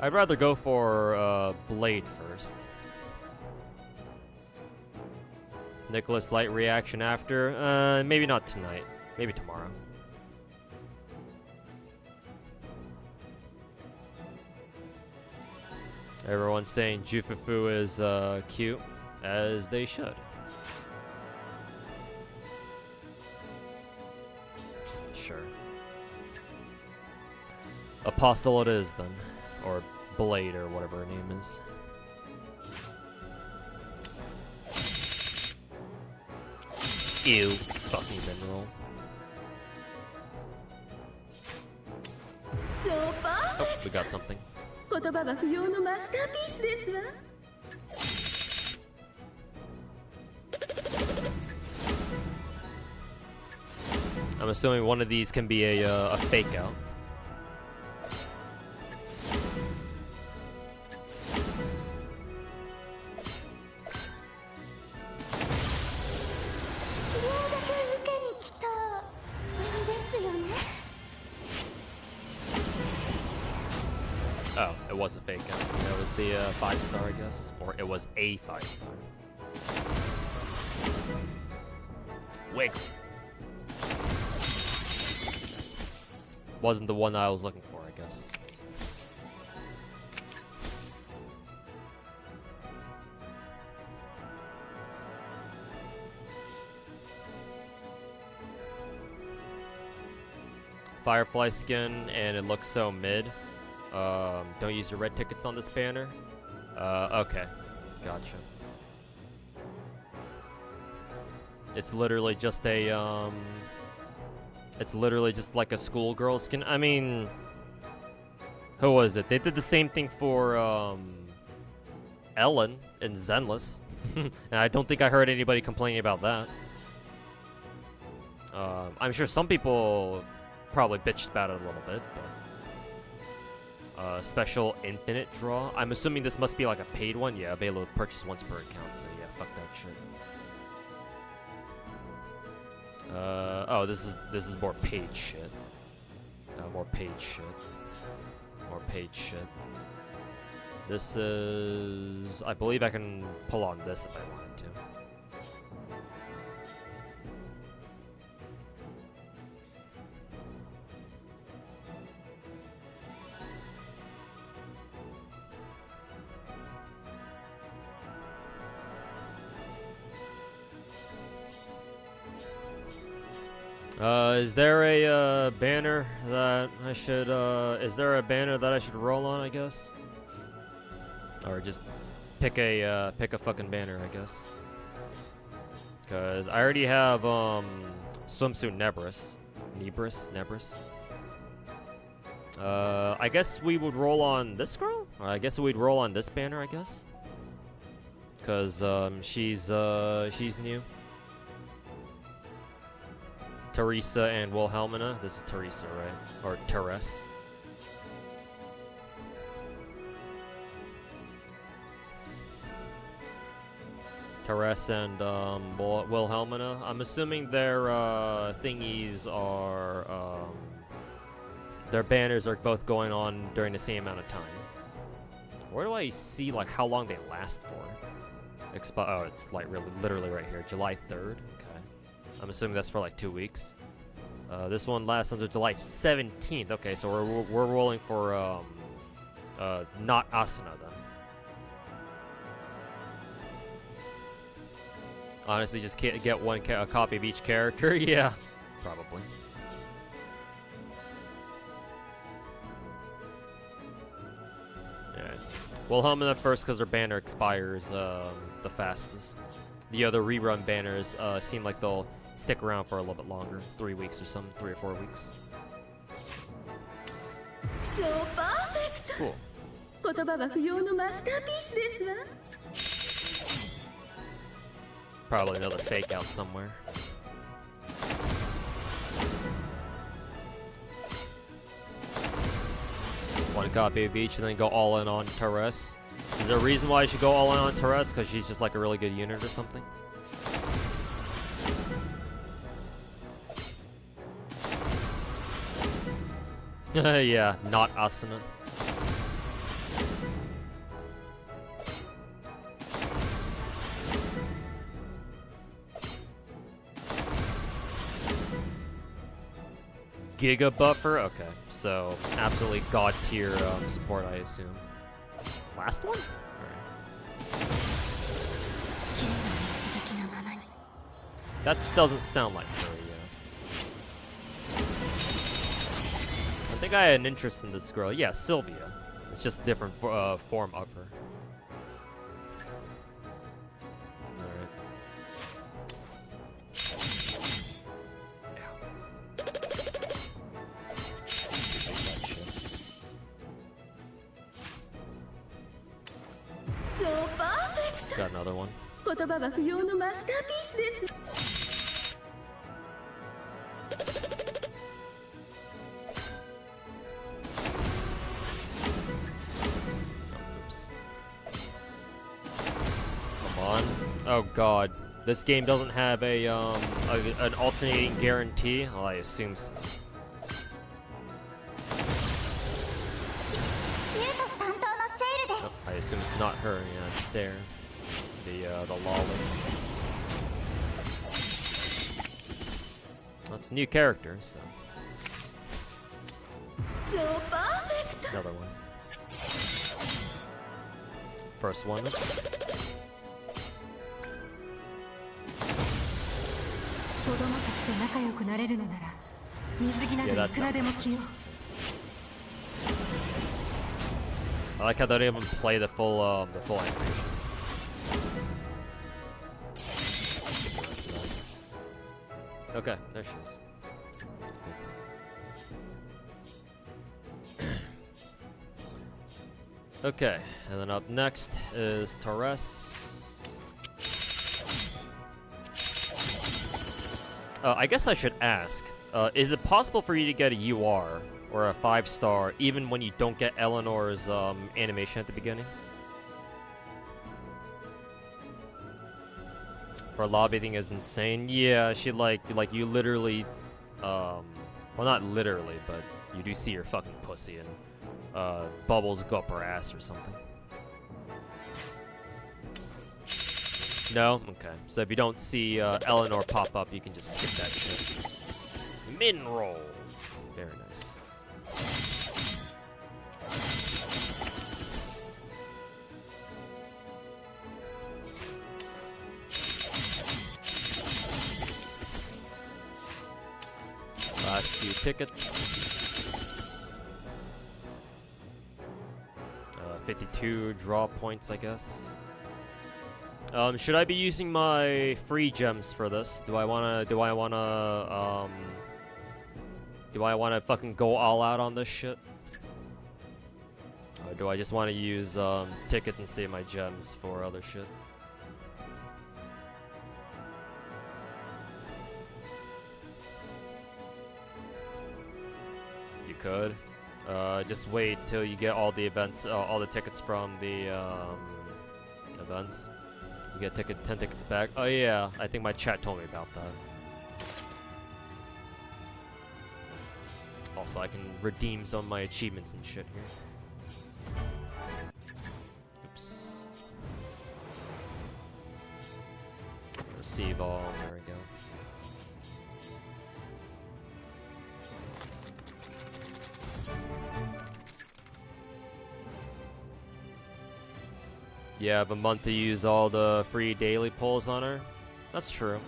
I'd rather go for Blade first. Nicholas Light reaction after. Maybe not tonight. Maybe tomorrow. Everyone's saying Jufufu is cute, as they should. Sure. Apostle it is then. Or Blade or whatever her name is. Ew. Fucking mineral. Oh, we got something. 言葉は不要のマスターピースですわ。I'm assuming one of these can be a fake out. Oh, it was a fake out. Yeah, it was the 5-star, I guess. Or it was a 5-star. Wiggle. Wasn't the one I was looking for, I guess. Firefly skin, and it looks so mid. Don't use your red tickets on this banner. Okay. Gotcha. It's literally just a, it's literally just like a schoolgirl skin. I mean, who was it? They did the same thing for, Ellen in Zenless. And I don't think I heard anybody complaining about that. I'm sure some people probably bitched about it a little bit, but special infinite draw. I'm assuming this must be like a paid one. Yeah, available to purchase once per account. So yeah, fuck that shit. Oh, this is more paid shit. More paid shit. More paid shit. This is, I believe I can pull on this if I wanted to. Is there a banner that I should roll on, I guess? Or just pick a fucking banner, I guess. Cause I already have swimsuit Nebris. I guess we would roll on this girl? Or I guess we'd roll on this banner, I guess. Cause she's new. Teresa and Wilhelmina. This is Teresa, right? Or Teres. Teres and Wilhelmina. I'm assuming their thingies are their banners are both going on during the same amount of time. Where do I see like how long they last for? Oh, it's like literally right here, July 3rd. I'm assuming that's for like 2 weeks. This one lasts until July 17th. Okay, so we're rolling for not Asuna then. Honestly, just can't get a copy of each character. Yeah, probably. Yeah. Wilhelmina first because their banner expires the fastest. The other rerun banners seem like they'll stick around for a little bit longer, 3 weeks or something, 3 or 4 weeks. So perfect. Cool. 言葉は不要のマスターピースですわ。 Probably another fake out somewhere. One copy of each and then go all in on Teres. Is there a reason why I should go all in on Teres? Because she's just like a really good unit or something? Yeah, not Asuna. Giga buffer? Okay, so absolutely god tier support, I assume. Last one? Alright. That doesn't sound like her, yeah. I think I had an interest in this girl. Yeah, Sylvia. It's just a different form of her. Alright. So perfect. Got another one. 言葉は不要のマスターピースです。 Oh god, this game doesn't have a an alternating guarantee. Well, I assume so. ユウト I assume it's not her, yeah, it's Sarah. The lolly. Well, it's a new character, so. So perfect. Another one. First one. 子供たちと仲良くなれるのなら水着などいくらでも着よう。 I like how they didn't even play the full animation. Okay, there she is. Okay, and then up next is Torres. I guess I should ask, is it possible for you to get a UR or a 5-star even when you don't get Eleanor's animation at the beginning? Her lobby thing is insane. Yeah, she like you literally, well, not literally, but you do see her fucking pussy and bubbles go up her ass or something. No? Okay. So if you don't see Eleanor pop up, you can just skip that shit. Min roll. Very nice. Last few tickets. 52 draw points, I guess. Should I be using my free gems for this? Do I wanna fucking go all out on this shit? Or do I just wanna use ticket and save my gems for other shit? You could. Just wait till you get all the events, all the tickets from the events. You get 10 tickets back. Oh yeah, I think my chat told me about that. Also, I can redeem some of my achievements and shit here. Oops. Receive all. There we go. Yeah, I have a month to use all the free daily pulls on her. That's true.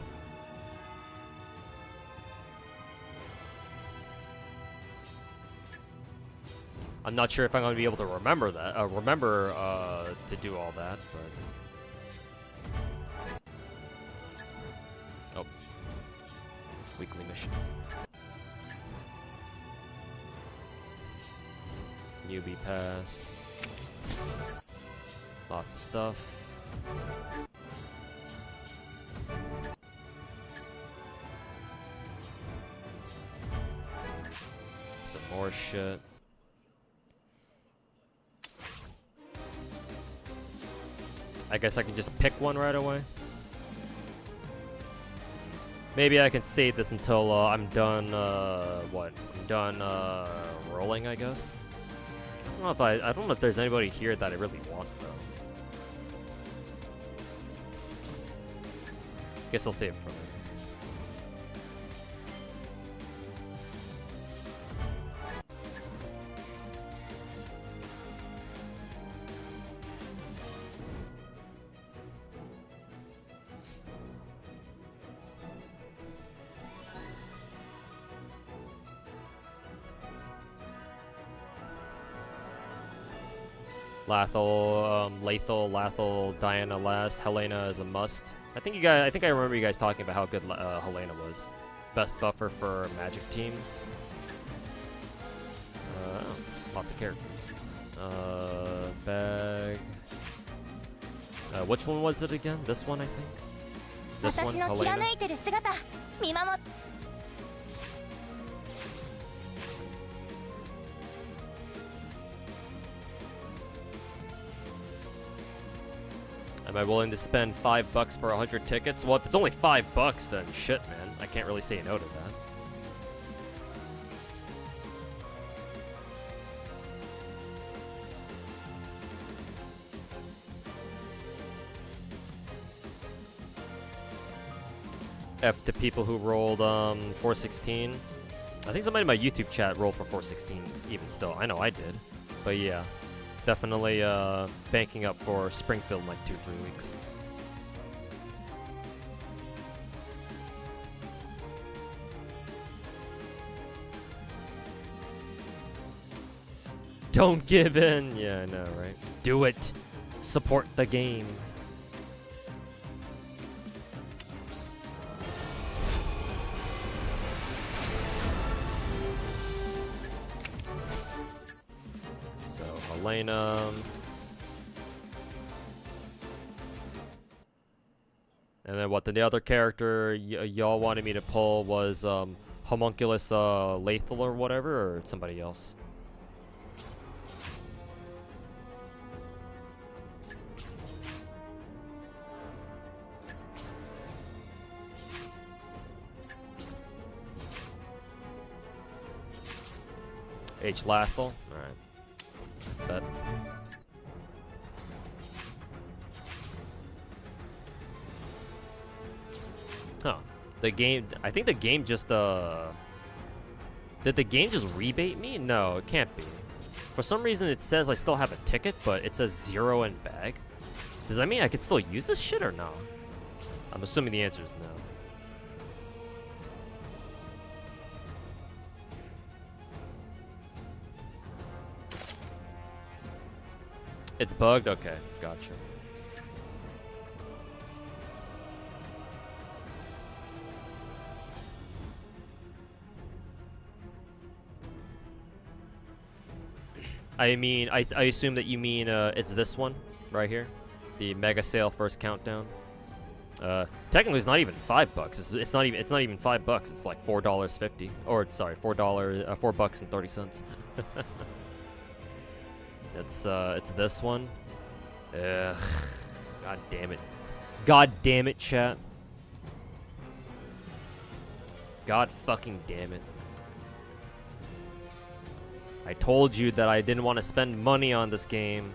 I'm not sure if I'm going to be able to remember that. To do all that, but. Oh. Weekly mission. Newbie pass. Lots of stuff. Some more shit. I guess I can just pick one right away. Maybe I can save this until I'm done, I'm done rolling, I guess. I don't know if there's anybody here that I really want, though. Guess I'll save it for later. Lethal, Diana last. Helena is a must. I think I remember you guys talking about how good Helena was. Best buffer for Magic teams. Lots of characters. Bag. Which one was it again? This one, I think. This one, Helena. Am I willing to spend $5 for 100 tickets? Well, if it's only $5, then shit, man. I can't really say no to that. F to people who rolled 416. I think somebody in my YouTube chat rolled for 416 even still. I know I did. But yeah, definitely banking up for Springfield in like 2-3 weeks. Don't give in. Yeah, I know, right? Do it. Support the game. So, Helena. And then what? The other character y'all wanted me to pull was Homunculus Lethal or whatever, or somebody else? H. Lethal? Alright. Bet. Huh. The game... I think the game just, Did the game just rebate me? No, it can't be. For some reason it says I still have a ticket, but it says 0 in bag. Does that mean I could still use this shit or no? I'm assuming the answer is no. It's bugged? Okay, gotcha. I mean, I assume that you mean it's this one right here, the mega sale first countdown. Technically, it's not even $5. It's not even $5. It's like $4.50, or sorry, $4.30. It's this one. Ugh. God damn it. God damn it, chat. God fucking damn it. I told you that I didn't want to spend money on this game.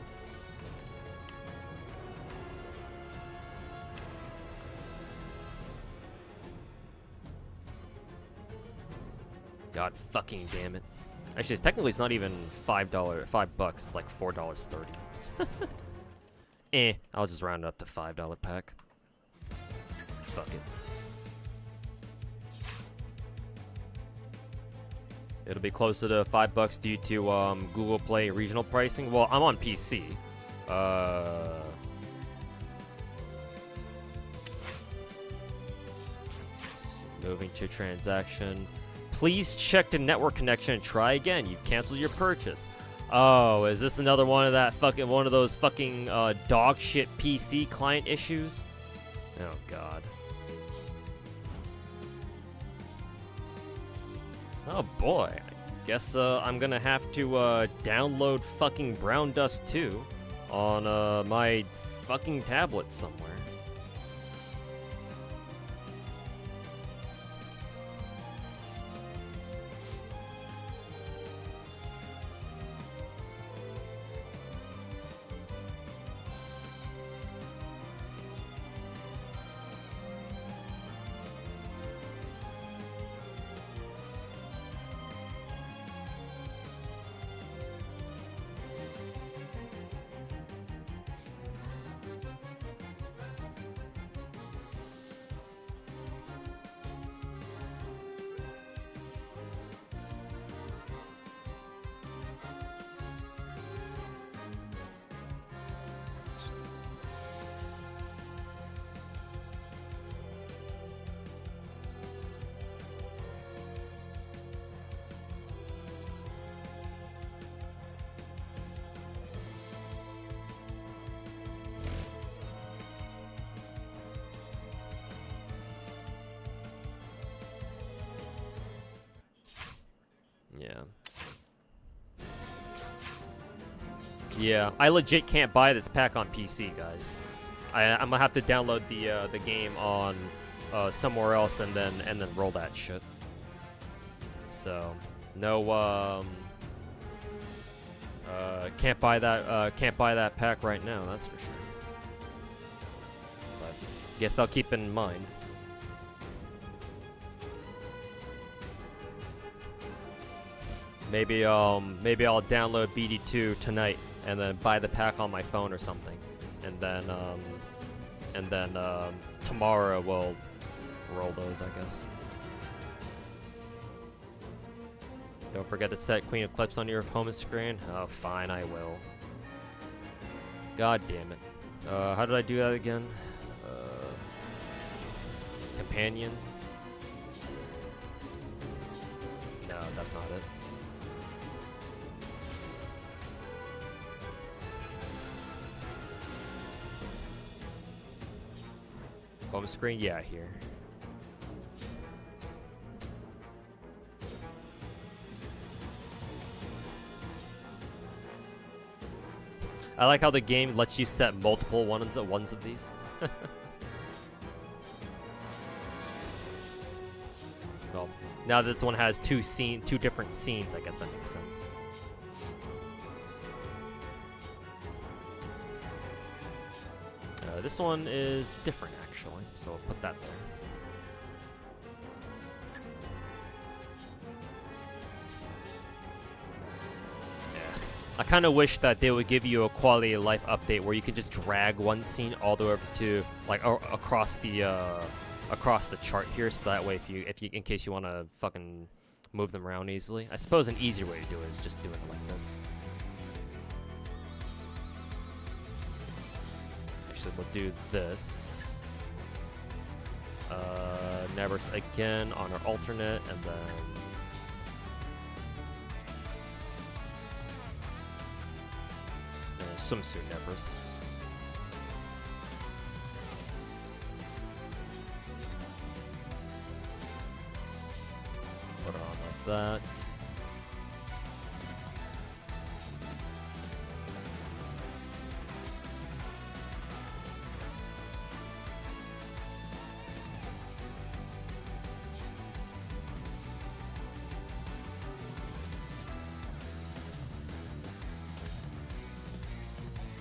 God fucking damn it. Actually, technically it's not even $5, $5. It's like $4.30. I'll just round it up to $5 pack. Fuck it. It'll be closer to $5 due to Google Play regional pricing. Well, I'm on PC. Moving to transaction. Please check the network connection and try again. You've canceled your purchase. Oh, is this another one of those fucking dog shit PC client issues? Oh god. Oh boy. I guess I'm gonna have to download fucking Brown Dust 2 on my fucking tablet somewhere. Yeah, I legit can't buy this pack on PC, guys. I'm gonna have to download the game on somewhere else and then roll that shit. So no can't buy that pack right now, that's for sure. But guess I'll keep it in mind. Maybe I'll download BD2 tonight and then buy the pack on my phone or something, and then tomorrow we'll roll those, I guess. Don't forget to set Queen Eclipse on your home screen. Oh, fine, I will. God damn it. How did I do that again? Companion? No, that's not it. Home screen? Yeah, here. I like how the game lets you set multiple ones of these. Well, now this one has two different scenes. I guess that makes sense. This one is different, actually, so I'll put that there. I kind of wish that they would give you a quality of life update where you can just drag one scene all the way over to like across the chart here, so that way if you in case you want to fucking move them around easily. I suppose an easier way to do it is just doing it like this. Actually, we'll do this. Nevers again on our alternate, and then swimsuit Nevers. Put it on like that.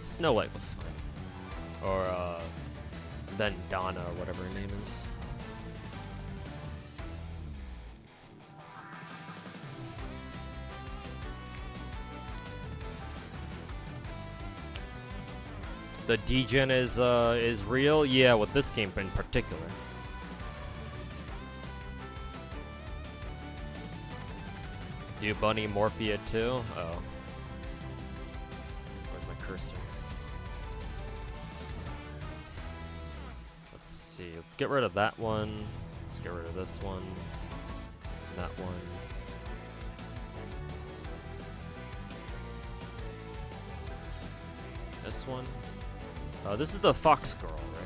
Snow White looks fine. Or, then Donna, or whatever her name is. The degen is real? Yeah, with this game in particular. Do Bunny Morphia too? Oh. Where's my cursor? Let's get rid of that one. Let's get rid of this one. That one. This one. This is the Fox Girl, right?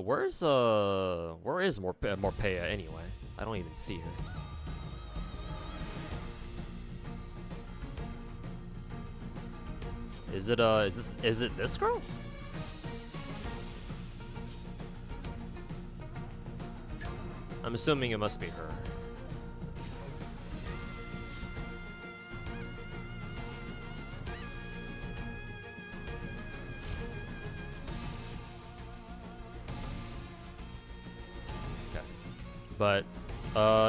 Where is Morpea anyway? I don't even see her. Is it this girl? I'm assuming it must be her. Okay. But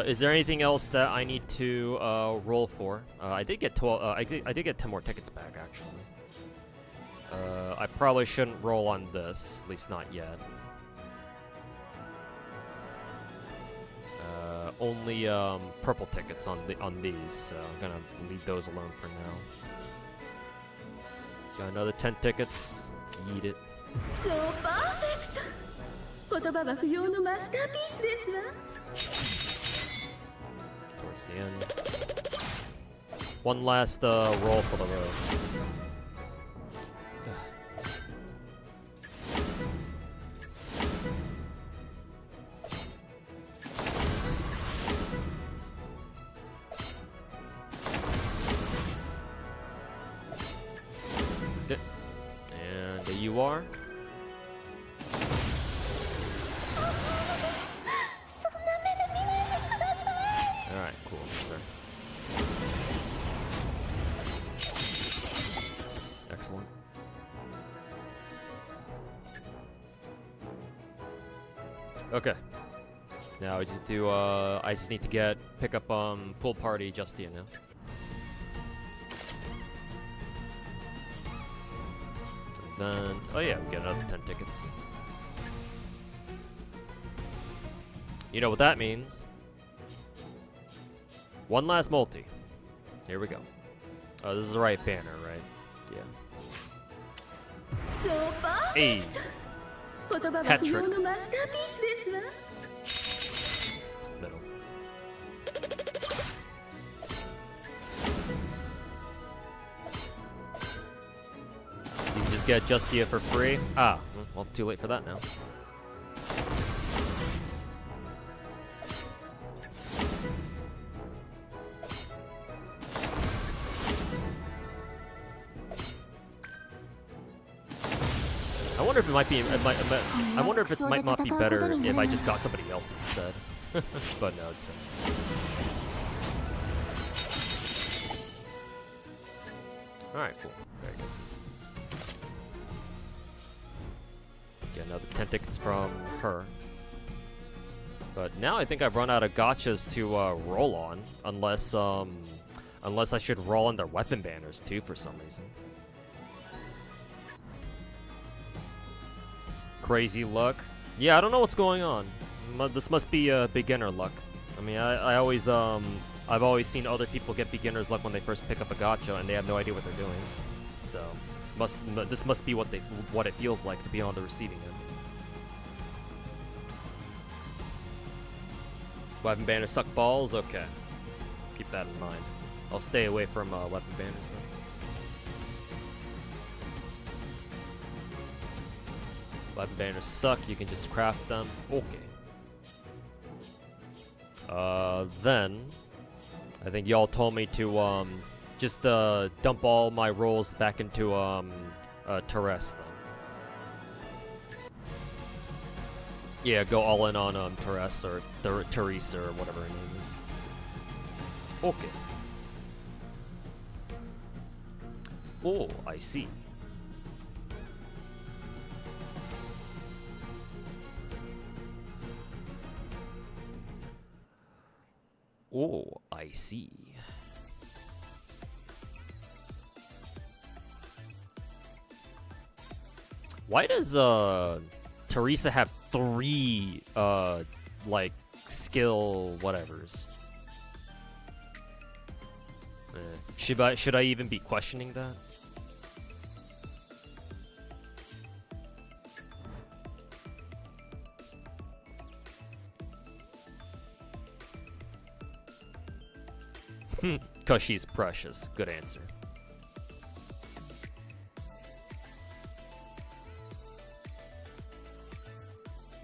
is there anything else that I need to roll for? I did get 12. I did get 10 more tickets back actually. I probably shouldn't roll on this, at least not yet. Only purple tickets on these, so I'm gonna leave those alone for now. Got another 10 tickets. Need it. So perfect. 言葉は不要のマスターピースですわ。 Towards the end. One last roll for the road. You are? Alright, cool, sir. Okay. Now I just do I just need to pick up pool party Justia now. Then oh yeah, we get another 10 tickets. You know what that means? One last multi. Here we go. Oh, this is the right banner, right? Yeah. Hey. Hat trick. Middle. You can just get Justia for free. Ah, well, too late for that now. I wonder if it might be. I wonder if it might not be better if I just got somebody else instead. But no, it's. All right, cool. Very good. Get another 10 tickets from her. But now I think I've run out of gachas to roll on, unless I should roll on their weapon banners too for some reason. Crazy luck. Yeah, I don't know what's going on. This must be beginner luck. I mean, I've always seen other people get beginner's luck when they first pick up a gacha and they have no idea what they're doing. So, this must be what it feels like to be on the receiving end. Weapon banners suck balls. Okay, keep that in mind. I'll stay away from weapon banners then. Weapon banners suck, you can just craft them. Okay. Then I think y'all told me to just dump all my rolls back into Teres then. Yeah, go all in on Teres or Teresa or whatever her name is. Okay. Oh, I see. Oh, I see. Why does Teresa have 3 like skill whatevers? Should I even be questioning that? Cause she's precious. Good answer.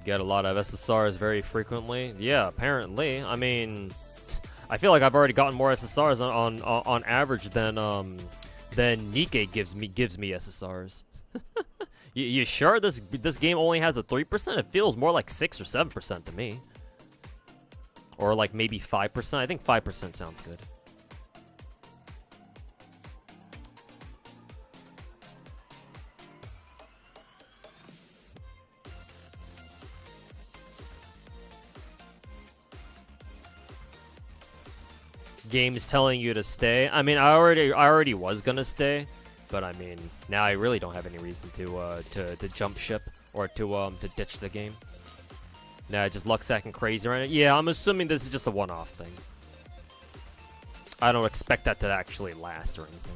Get a lot of SSRs very frequently. Yeah, apparently. I mean, I feel like I've already gotten more SSRs on average than Nikkei gives me SSRs. you sure this game only has a 3%? It feels more like 6 or 7% to me. Or like maybe 5%. I think 5% sounds good. Game is telling you to stay. I mean, I already was gonna stay, but I mean, now I really don't have any reason to jump ship or to ditch the game. Nah, just luck sacking crazy right now. Yeah, I'm assuming this is just a one-off thing. I don't expect that to actually last or anything.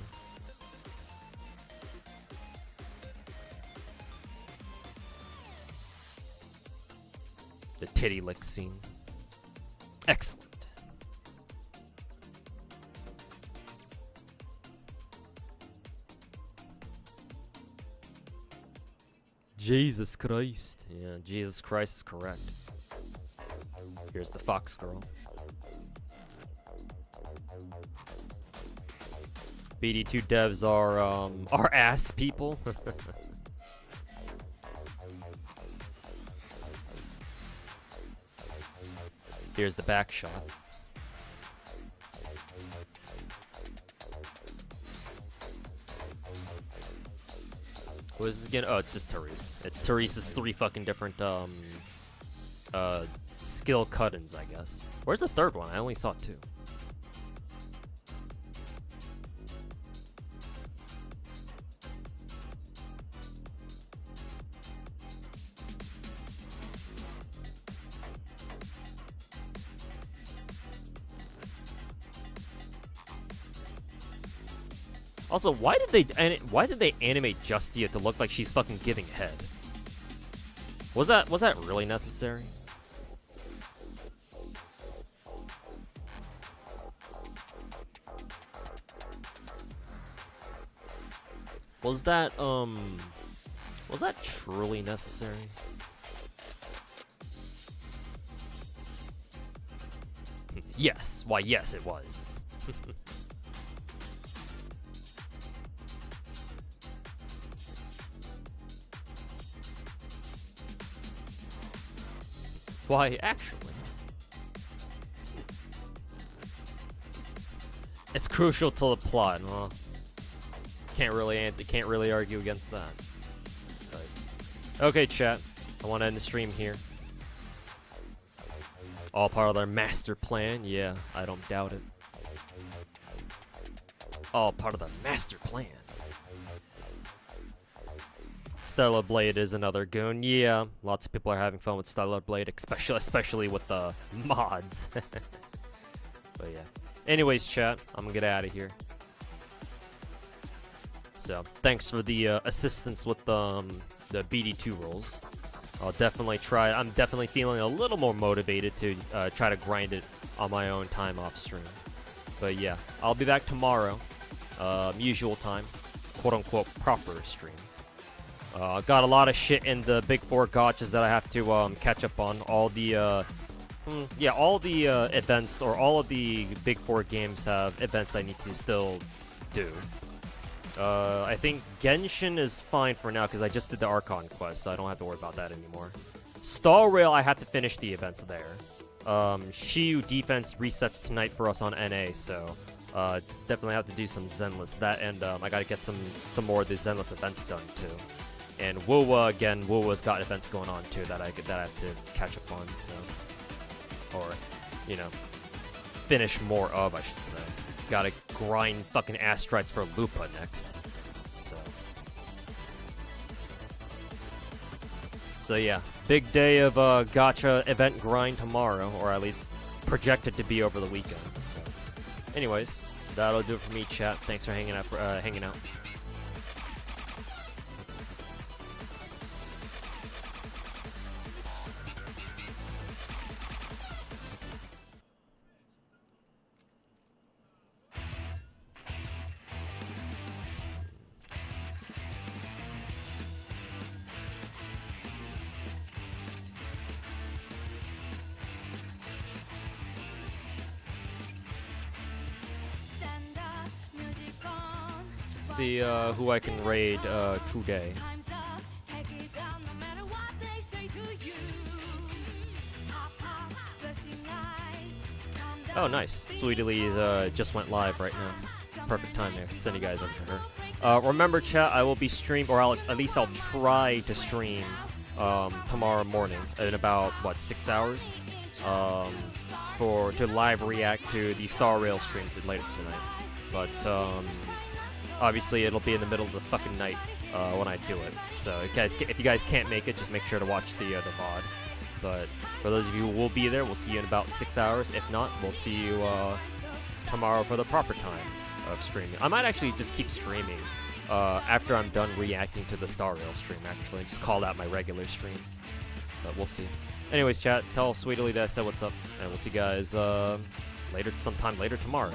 The titty lick scene. Excellent. Jesus Christ. Yeah, Jesus Christ is correct. Here's the fox girl. BD2 devs are ass people. Here's the back shot. What is this again? Oh, it's just Therese. It's Therese's 3 fucking different skill cut-ins, I guess. Where's the third one? I only saw 2. Also, why did they animate Justia to look like she's fucking giving head? Was that really necessary? Was that truly necessary? Yes. Why, yes, it was. Why, actually, it's crucial to the plot. Well, can't really argue against that. But, okay, chat. I want to end the stream here. All part of their master plan. Yeah, I don't doubt it. All part of the master plan. Stellar Blade is another goon. Yeah, lots of people are having fun with Stellar Blade, especially with the mods. But yeah. Anyways, chat, I'm gonna get out of here. So, thanks for the assistance with the BD2 rolls. I'll definitely try. I'm definitely feeling a little more motivated to try to grind it on my own time off stream. But yeah, I'll be back tomorrow, usual time, quote-unquote proper stream. Got a lot of shit in the Big 4 gachas that I have to catch up on. All the all the events, or all of the Big 4 games have events I need to still do. I think Genshin is fine for now because I just did the Archon quest, so I don't have to worry about that anymore. Star Rail, I have to finish the events there. Shiyu defense resets tonight for us on NA, so definitely have to do some Zenless. That, and I gotta get some more of the Zenless events done too. And WuWa, again, WuWa's got events going on too that I have to catch up on, so, or, you know, finish more of, I should say. Gotta grind fucking Astrites for Lupa next. So yeah, big day of gacha event grind tomorrow, or at least projected to be over the weekend. So, anyways, that'll do it for me, chat. Thanks for hanging out. See who I can raid today. Oh, nice. Sweetie Lee just went live right now. Perfect time there. Send you guys over to her. Remember, chat, I will be streaming, or at least I'll try to stream tomorrow morning in about, what, 6 hours? To live react to the Star Rail stream later tonight. But, obviously, it'll be in the middle of the fucking night when I do it. So, if you guys can't make it, just make sure to watch the VOD. But for those of you who will be there, we'll see you in about 6 hours. If not, we'll see you tomorrow for the proper time of streaming. I might actually just keep streaming after I'm done reacting to the Star Rail stream, actually. Just call that my regular stream. But we'll see. Anyways, chat, tell Sweetly that I said what's up. And we'll see you guys sometime later tomorrow.